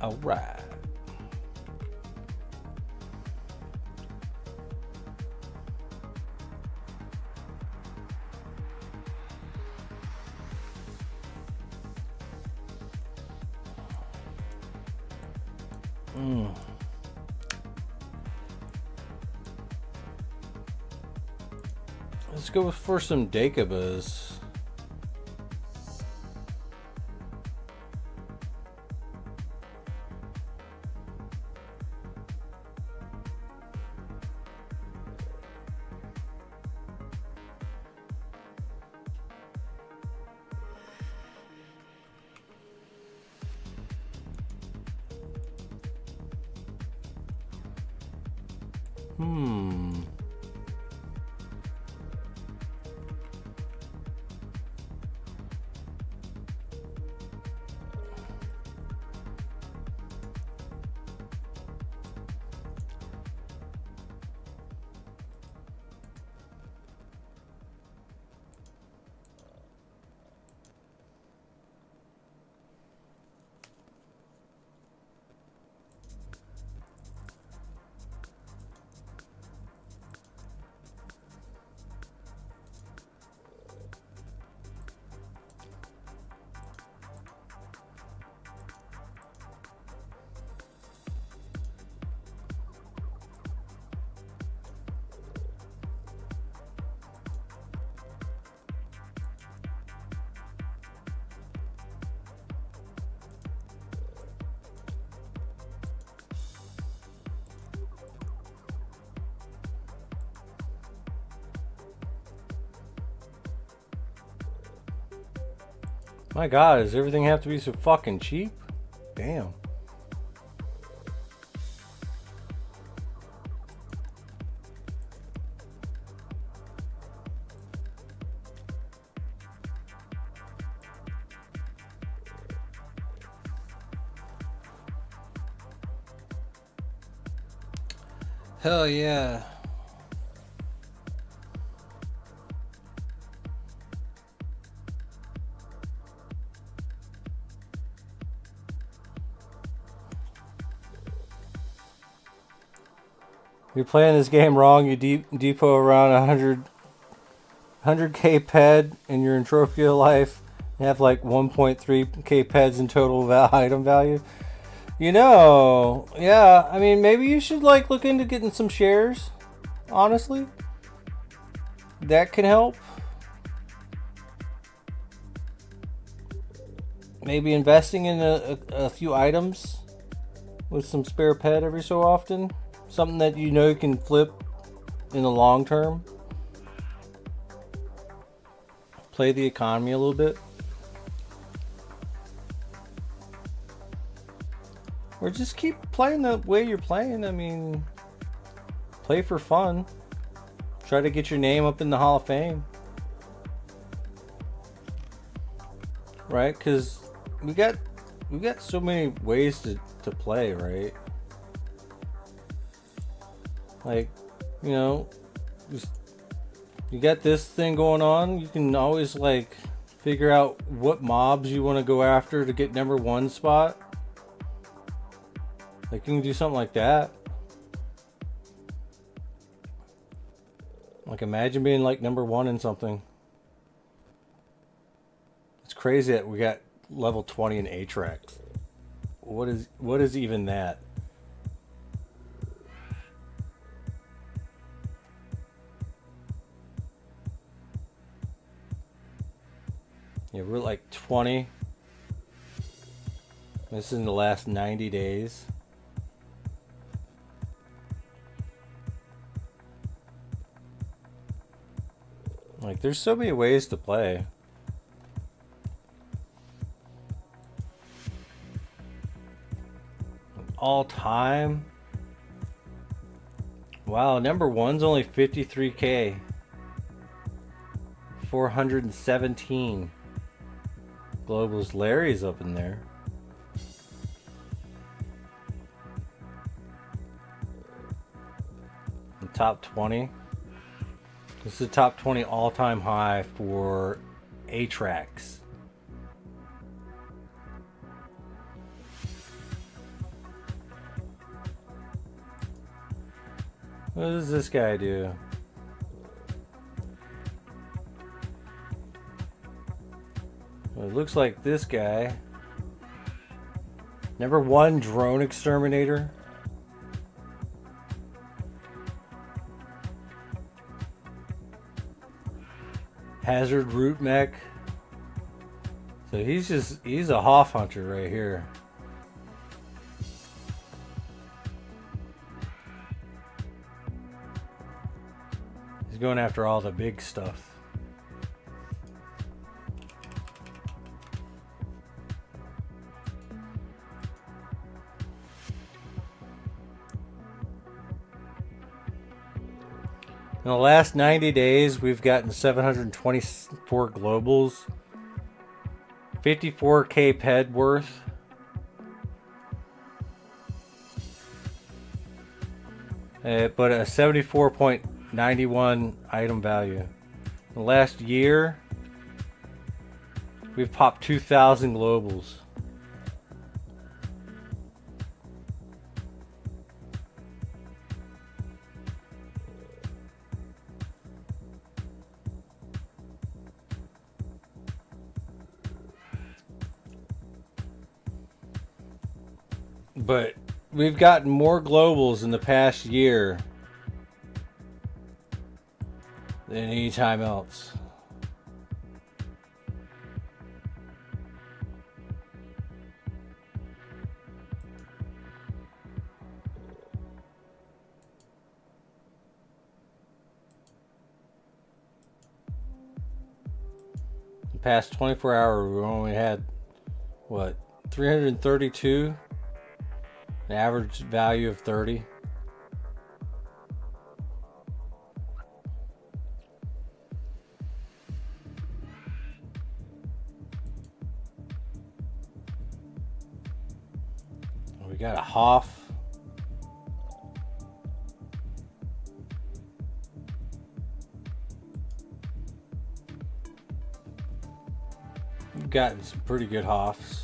All right. Let's go for some Dakabas. My God, does everything have to be so fucking cheap? Damn. Hell yeah. You're playing this game wrong. You depot around 100k ped in your Entropia life. You have like 1.3k peds in total item value. You know, yeah. I mean, maybe you should like look into getting some shares. Honestly, that can help. Maybe investing in a few items with some spare ped every so often. Something that you know you can flip in the long term. Play the economy a little bit. Or just keep playing the way you're playing. I mean, play for fun. Try to get your name up in the Hall of Fame. Right? Because we got so many ways to play, right? Like, you know, you got this thing going on. You can always like figure out what mobs you want to go after to get #1 spot. Like, you can do something like that. Like, imagine being like #1 in something. It's crazy that we got level 20 in A-Track. What is even that? Yeah, we're like 20. This is in the last 90 days. Like, there's so many ways to play. All time. Wow, #1's only 53k. 417 globals. Larry's up in there. The top 20. This is the top 20 all-time high for A-Tracks. What does this guy do? Well, it looks like this guy. #1 drone exterminator. Hazard root mech. So he's a Hoff hunter right here. He's going after all the big stuff. In the last 90 days, we've gotten 724 globals, 54k ped worth. But a 74.91 item value. In the last year, we've popped 2,000 globals. But we've gotten more globals in the past year than any time else. The past 24 hours, we only had, what, 332? An average value of 30. We got a Hoff. We've gotten some pretty good Hoffs.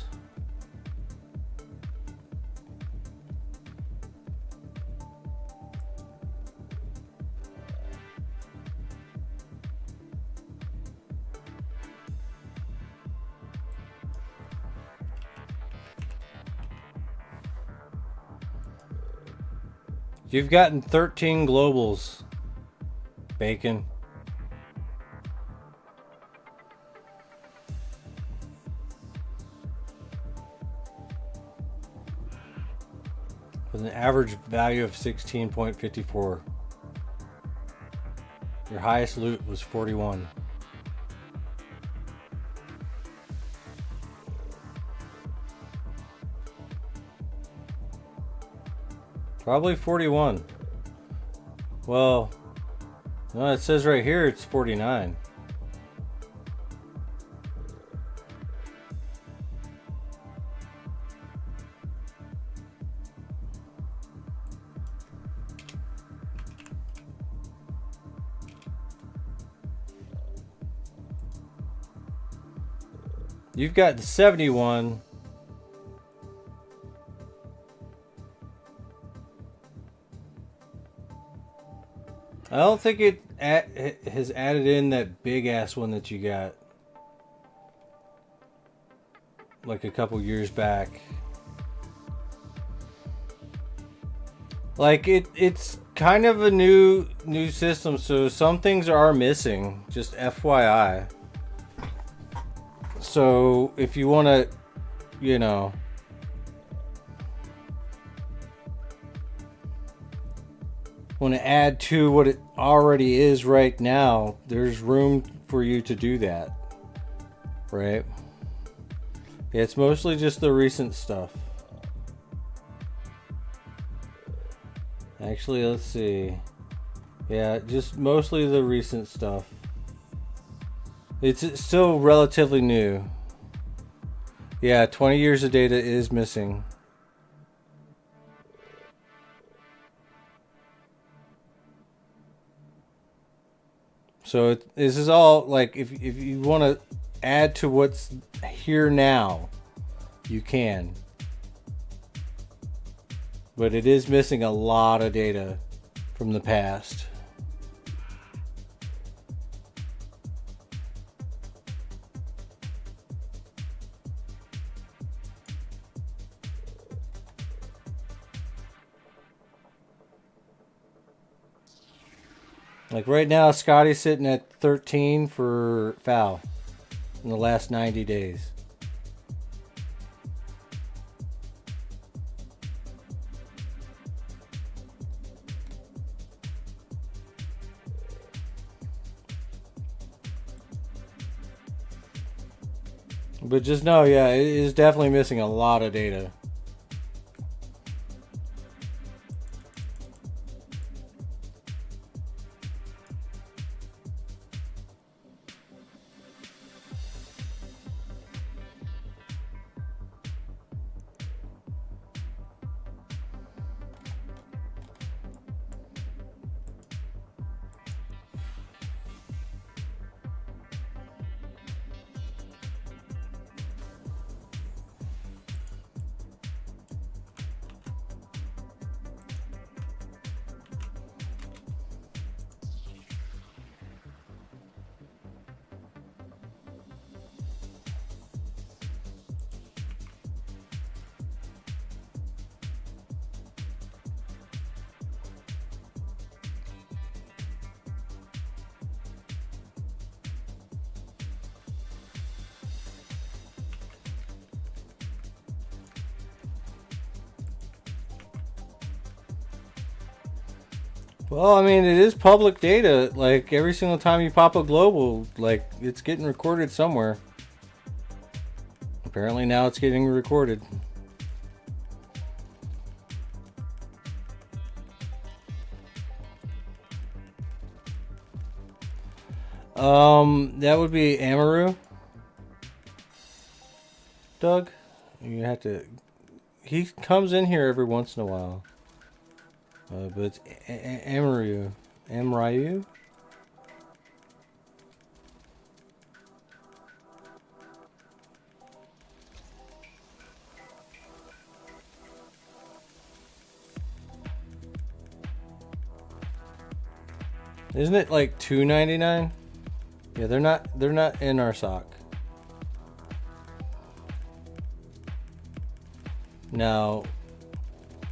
You've gotten 13 globals, Bacon. With an average value of 16.54. Your highest loot was 41. Probably 41. Well, no, it says right here it's 49. You've got the 71. I don't think it has added in that big ass one that you got like a couple years back. Like it's kind of a new system, so some things are missing. Just FYI. So if you want to, you know, want to add to what it already is right now, there's room for you to do that, right? Yeah, it's mostly just the recent stuff. Actually, let's see. Yeah, just mostly the recent stuff. It's still relatively new. Yeah, 20 years of data is missing. So this is all like if you want to add to what's here now, you can. But it is missing a lot of data from the past. Like right now, Scotty's sitting at 13 for foul in the last 90 days. But just know, yeah, it is definitely missing a lot of data. Well, I mean, it is public data. Like, every single time you pop a global, like, it's getting recorded somewhere. Apparently now it's getting recorded. That would be Amaru. Doug? You have to... He comes in here every once in a while. But it's Amaru. Amryu? Isn't it like $2.99? Yeah, they're not in our sock. Now,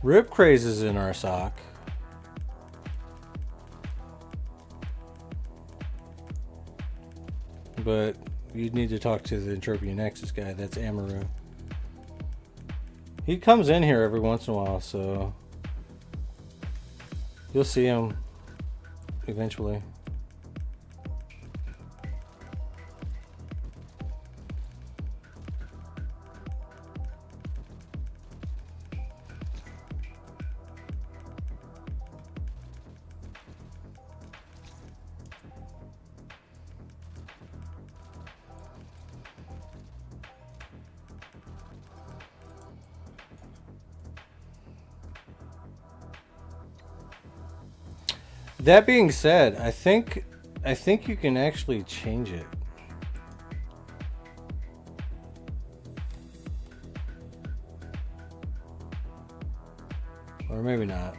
Rip Craze is in our sock. But you'd need to talk to the Entropia Nexus guy. That's Amaru. He comes in here every once in a while, so you'll see him eventually. That being said, I think you can actually change it. Or maybe not.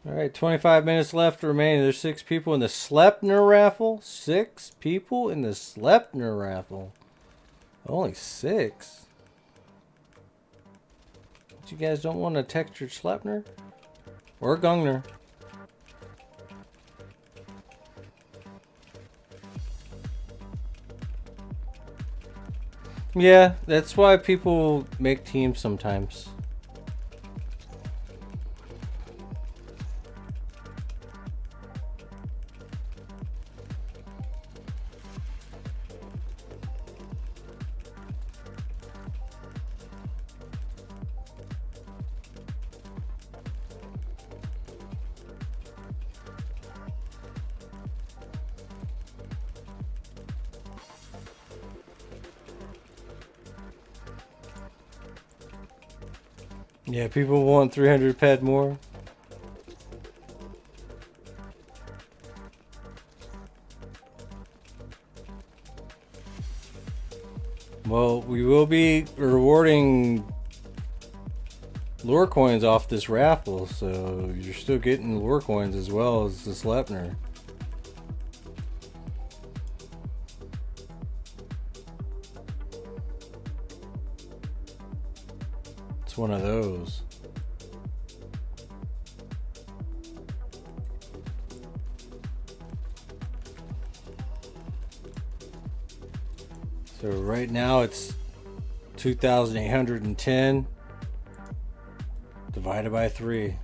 All right, 25 minutes left remaining. There's 6 people in the Sleipnir raffle. 6 people in the Sleipnir raffle. Only 6. But you guys don't want a textured Sleipnir? Or Gungnir? Yeah, that's why people make teams sometimes. Yeah, people want 300 ped more. Well, we will be rewarding lore coins off this raffle, so you're still getting lore coins as well as the Sleipnir. It's one of those. So right now it's 2,810 divided by 3.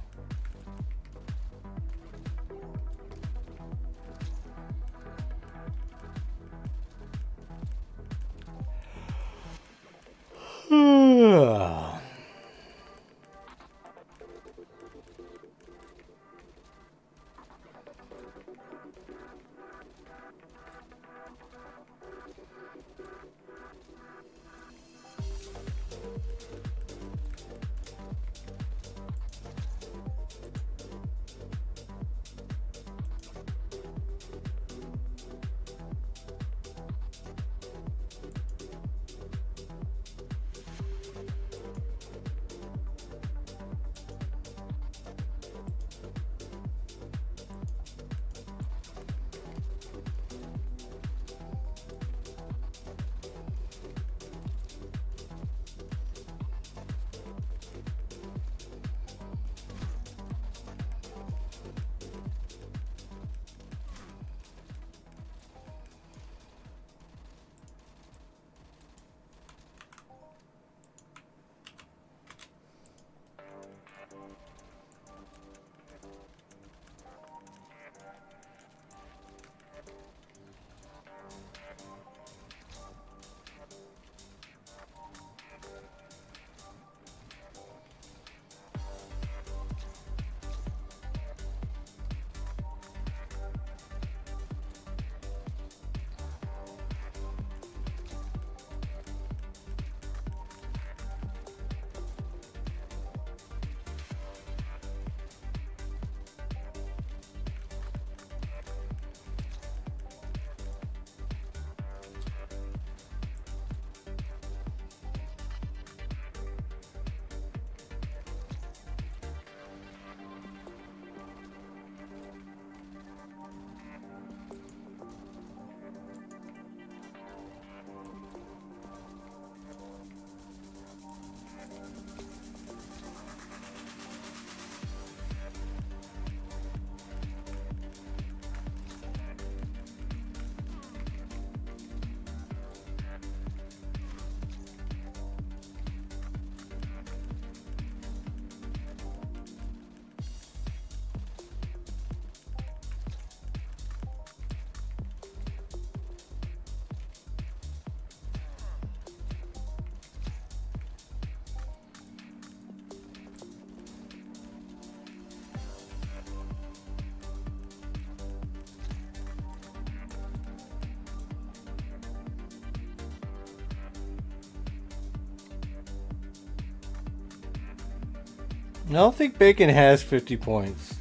I don't think Bacon has 50 points.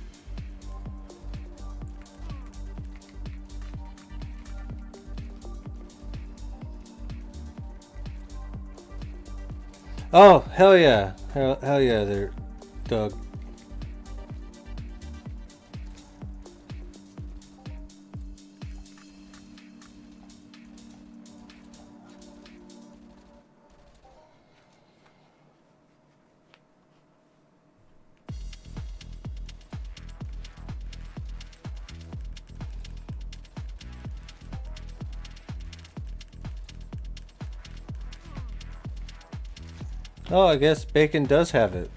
Oh, hell yeah. Hell yeah there, Doug. Oh, I guess Bacon does have it.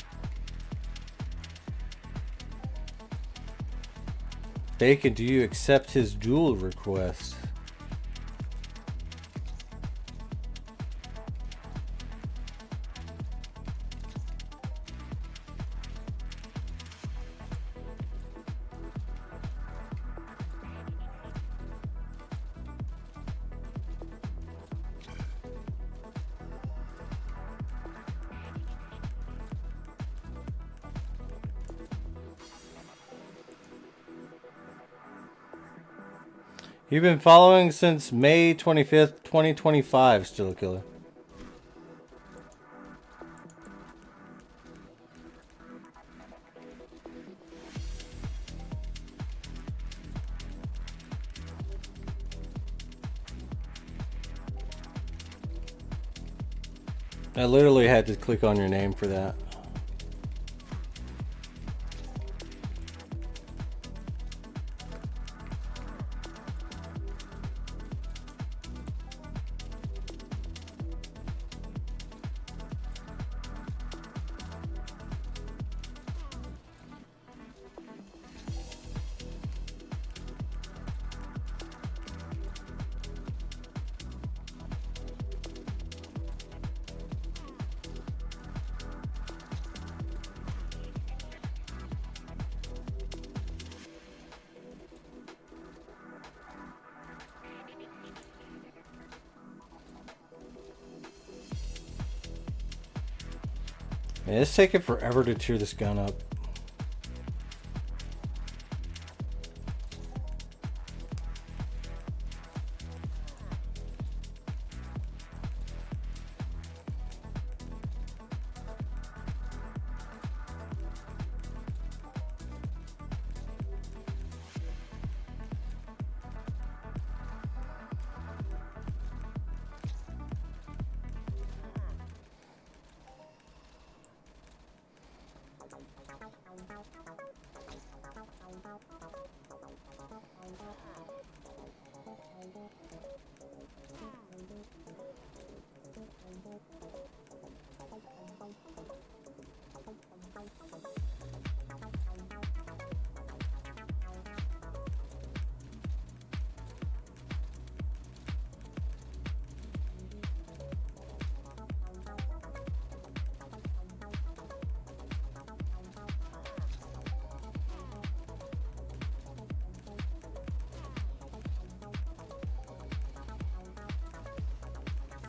Bacon, do you accept his duel request? You've been following since May 25th, 2025, Still a Killer. I literally had to click on your name for that. Man, it's taking forever to tear this gun up.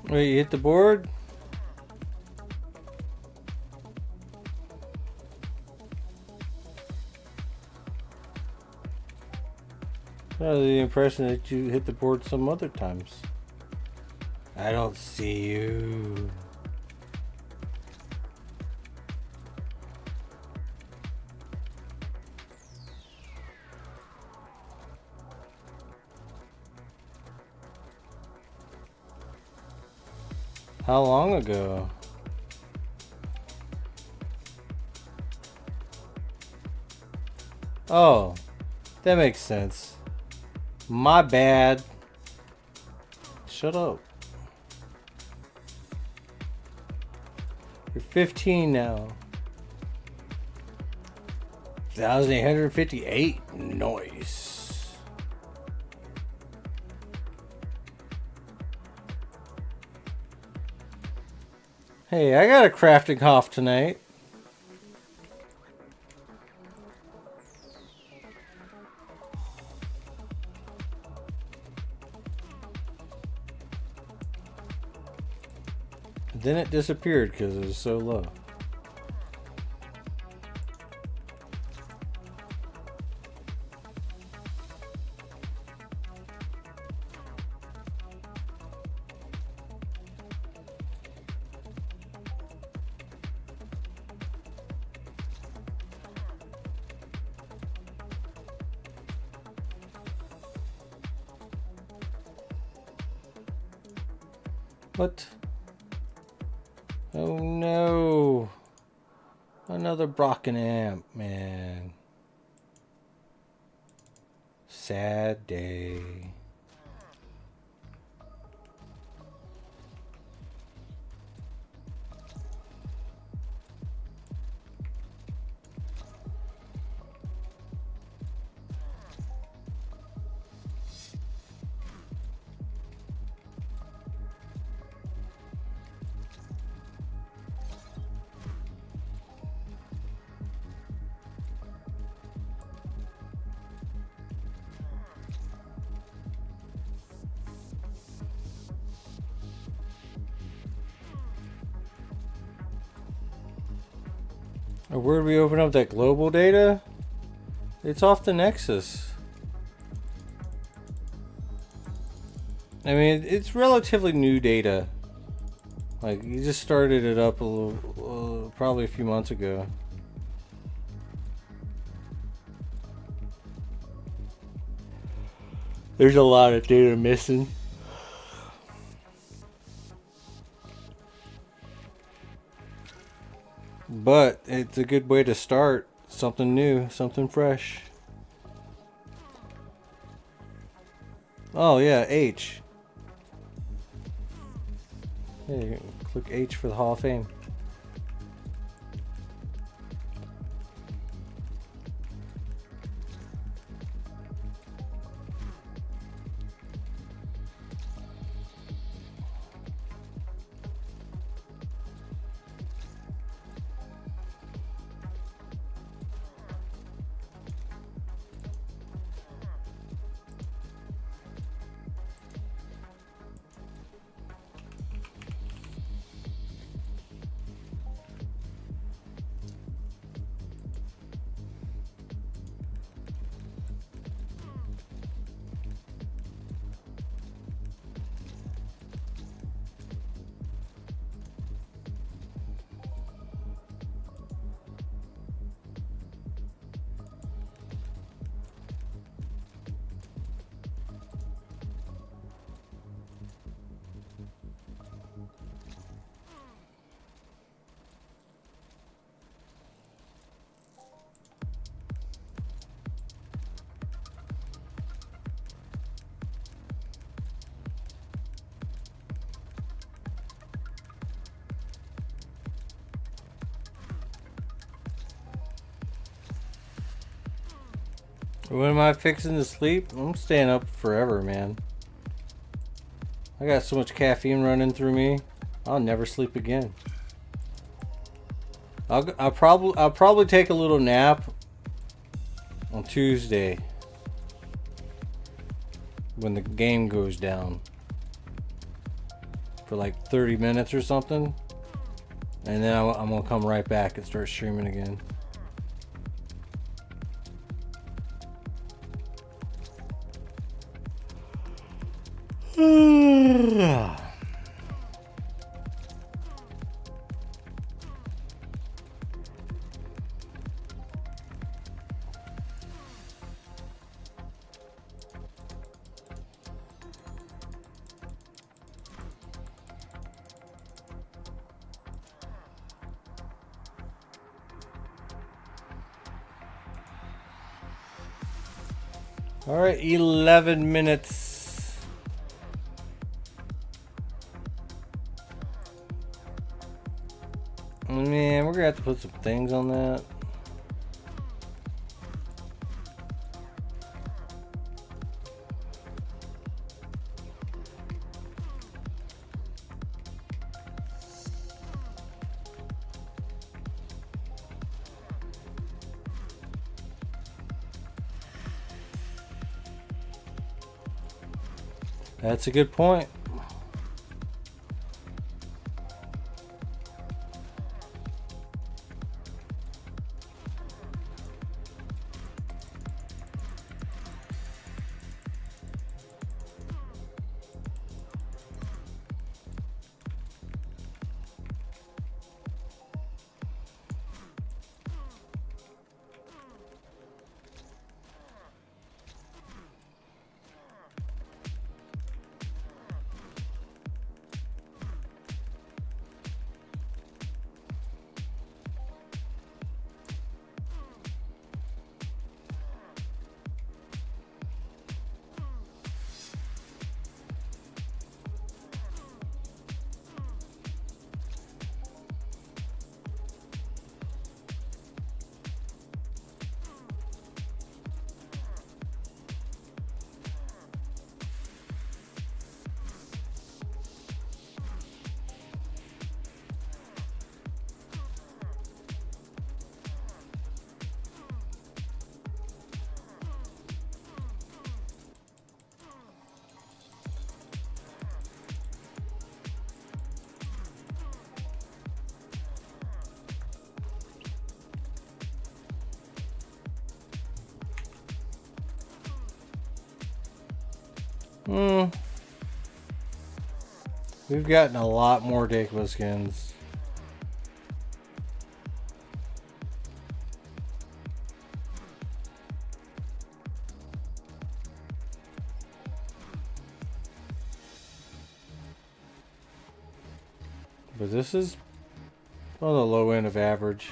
Wait, you hit the board? I have the impression that you hit the board some other times. I don't see you. How long ago? Oh, that makes sense. My bad. Shut up. You're 15 now. 1,858. Nice. Hey, I got a crafting hof tonight. Then it disappeared because it was so low. What? Oh no. Another broken amp, man. Sad day. Where do we open up that global data? It's off the Nexus. I mean, it's relatively new data. Like, you just started it up a little, probably a few months ago. There's a lot of data missing. But it's a good way to start something new, something fresh. Oh yeah, H. Yeah, click H for the Hall of Fame. When am I fixing to sleep? I'm staying up forever, man. I got so much caffeine running through me. I'll never sleep again. I'll probably take a little nap on Tuesday when the game goes down for like 30 minutes or something, and then I'm gonna come right back and start streaming again. All right, 11 minutes. Man, we're gonna have to put some things on that. That's a good point. We've gotten a lot more Dagobah skins. But this is on the low end of average.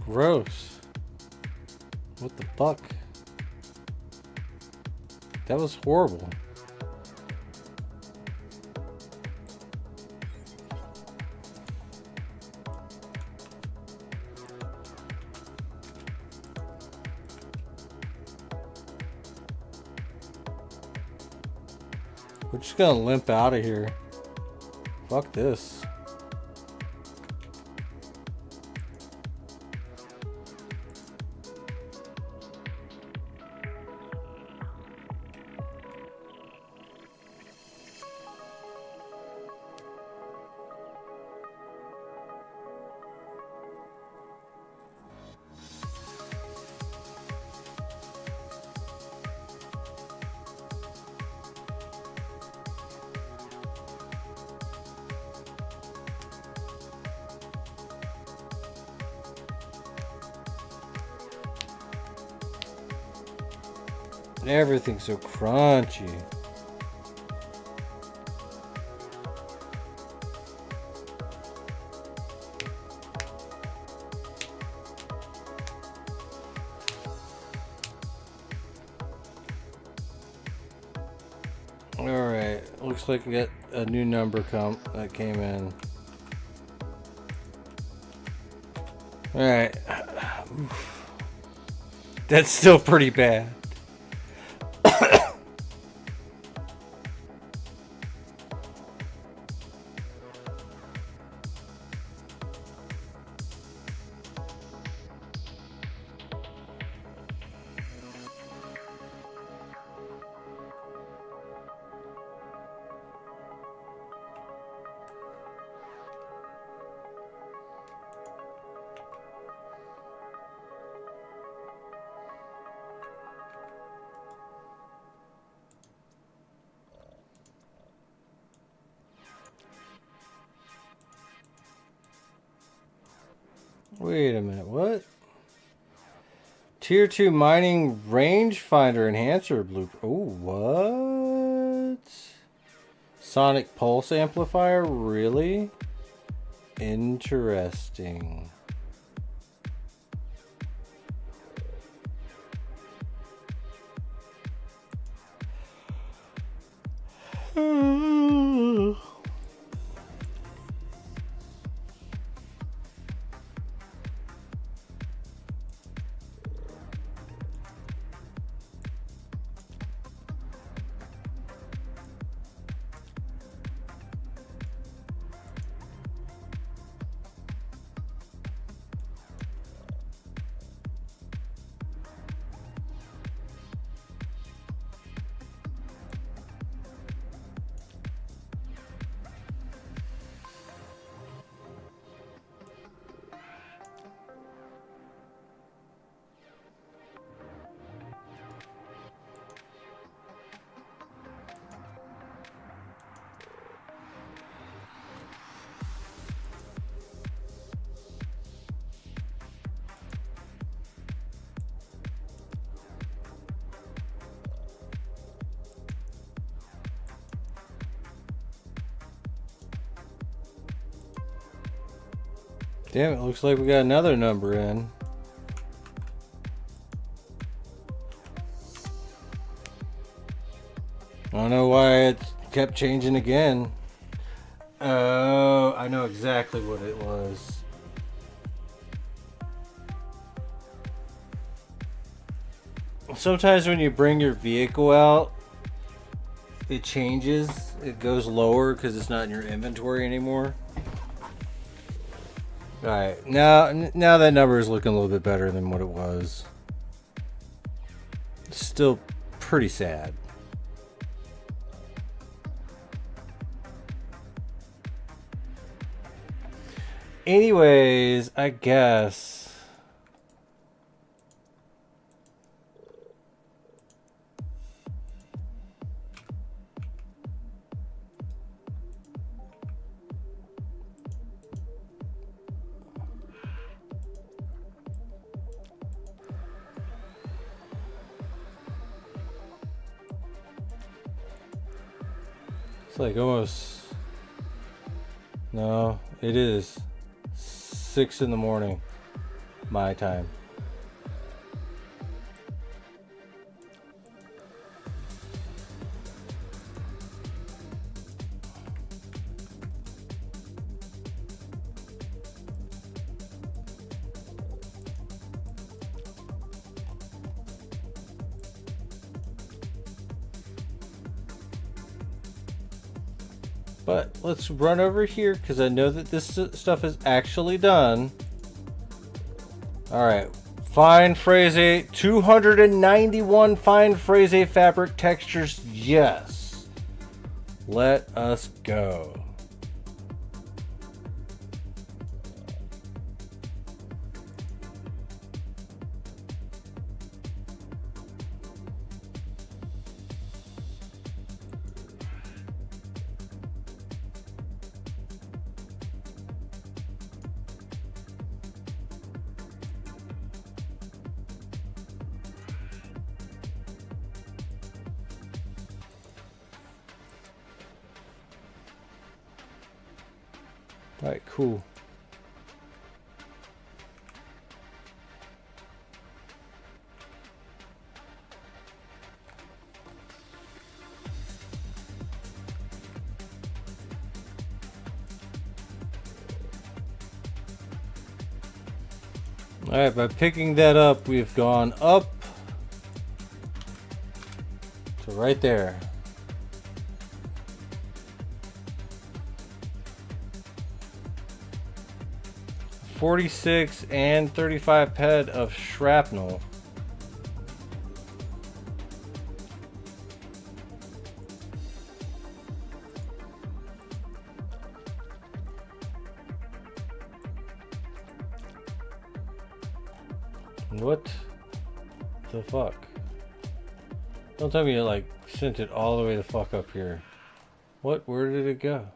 Gross. What the fuck? That was horrible. We're just gonna limp out of here. Fuck this. Everything's so crunchy. Alright, looks like we got a new number that came in. Alright. That's still pretty bad. Wait a minute, what? Tier 2 mining rangefinder enhancer blueprint. Oh, what? Sonic pulse amplifier? Really? Interesting. Damn, it looks like we got another number in. I don't know why it kept changing again. Oh, I know exactly what it was. Sometimes when you bring your vehicle out, it changes. It goes lower because it's not in your inventory anymore. Alright, now that number is looking a little bit better than what it was. It's still pretty sad. Anyways, I guess... It's like almost... No, it is 6 in the morning, my time. But let's run over here because I know that this stuff is actually done. Alright, fine phrase 291 fine phrase fabric textures, yes. Let us go. Alright, cool. Alright, by picking that up, we've gone up to right there. 46 and 35 ped of shrapnel. What the fuck? Don't tell me you like sent it all the way the fuck up here. What? Where did it go?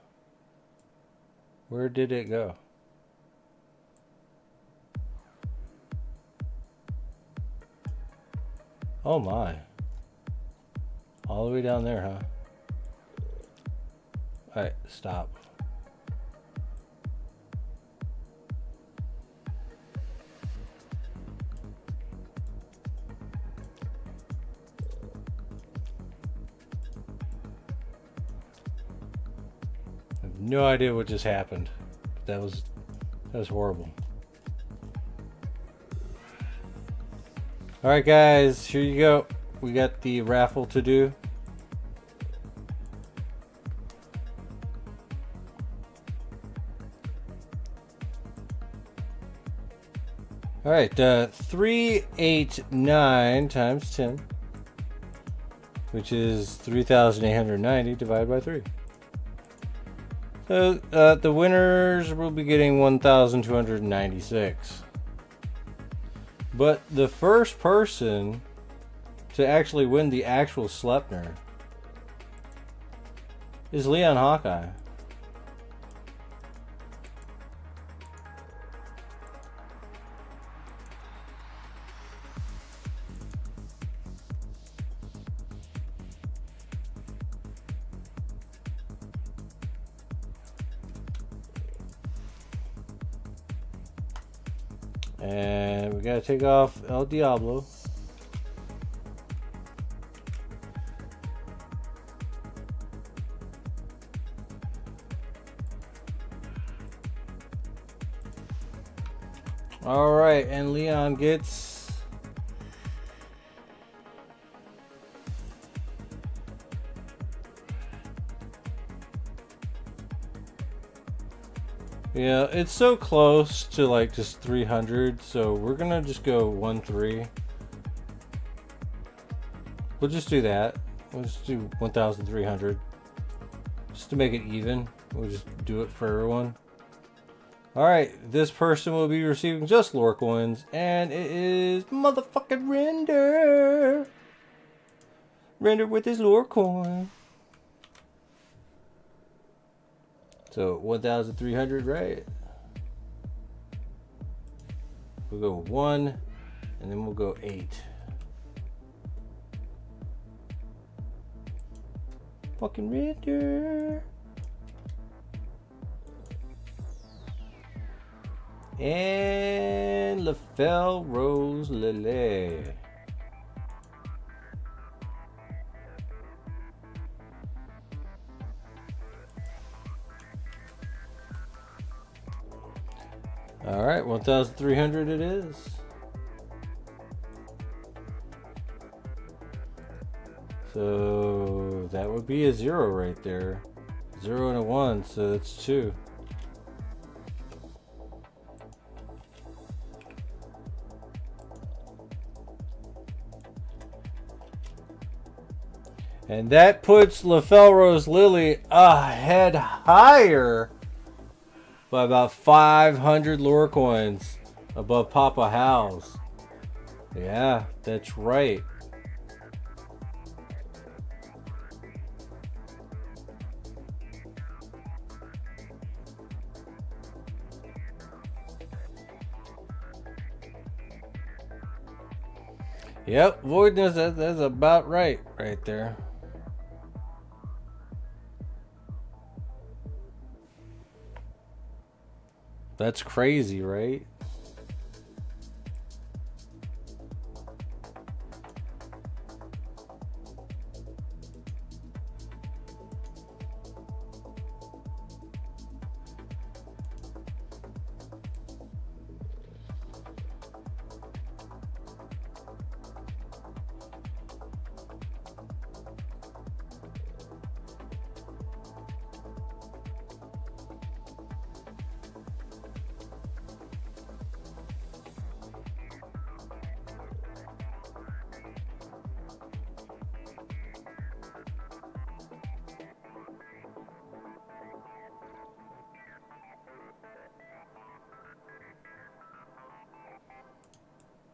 Where did it go? Oh my. All the way down there, huh? Alright, stop. I have no idea what just happened. That was horrible. Alright guys, here you go. We got the raffle to do. Alright, 389 times 10, which is 3,890 divided by 3. So the winners will be getting 1,296. But the first person to actually win the actual Sleipnir is Leon Hawkeye. And we gotta take off El Diablo. Alright, and Leon gets... Yeah, it's so close to like just 300, so we're gonna just go 1-3. We'll just do that. We'll just do 1,300. Just to make it even. We'll just do it for everyone. Alright, this person will be receiving just lore coins, and it is motherfucking Render! Render with his lore coin. So 1,300, right? We'll go 1, and then we'll go 8. Fucking Render! And LaFell Rose Lily. All right, 1,300 it is. So that would be a 0 right there. 0 and a 1, so that's 2. And that puts LaFell Rose Lily a head higher by about 500 lore coins above Papa Hal's. Yeah, that's right. Yep, Voidness, that's about right there. That's crazy, right?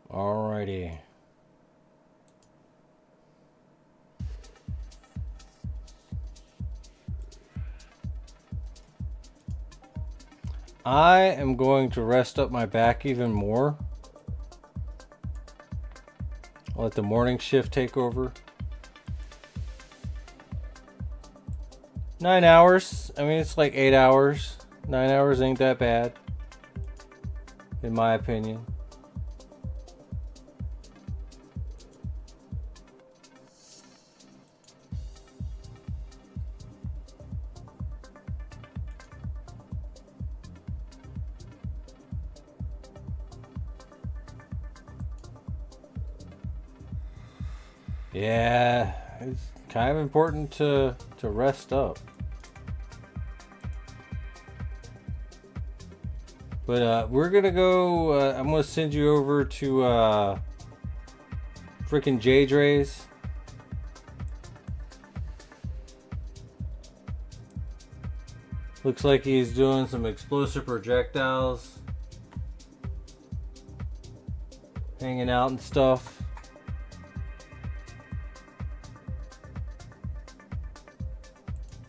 Alrighty. I am going to rest up my back even more. I'll let the morning shift take over. 9 hours. I mean, it's like 8 hours. 9 hours ain't that bad, in my opinion. Yeah, it's kind of important to rest up. But we're gonna go. I'm gonna send you over to freaking J-Drays. Looks like he's doing some explosive projectiles, hanging out and stuff.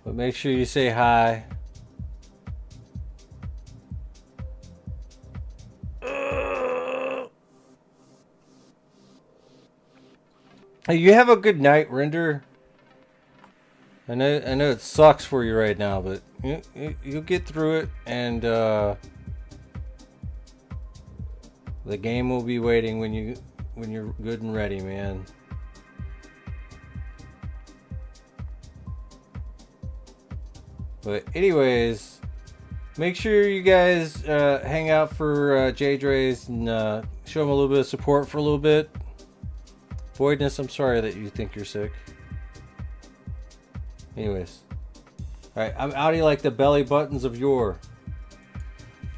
But make sure you say hi. Hey, you have a good night, Render. I know it sucks for you right now, but you'll get through it. And The game will be waiting when you're good and ready, man. But anyways, make sure you guys hang out for J-Drays and show him a little bit of support for a little bit. Voidness, I'm sorry that you think you're sick. Anyways. Alright, I'm outie like the belly buttons of yore.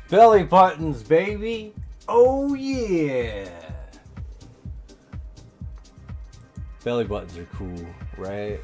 Belly buttons, baby! Oh yeah! Belly buttons are cool, right?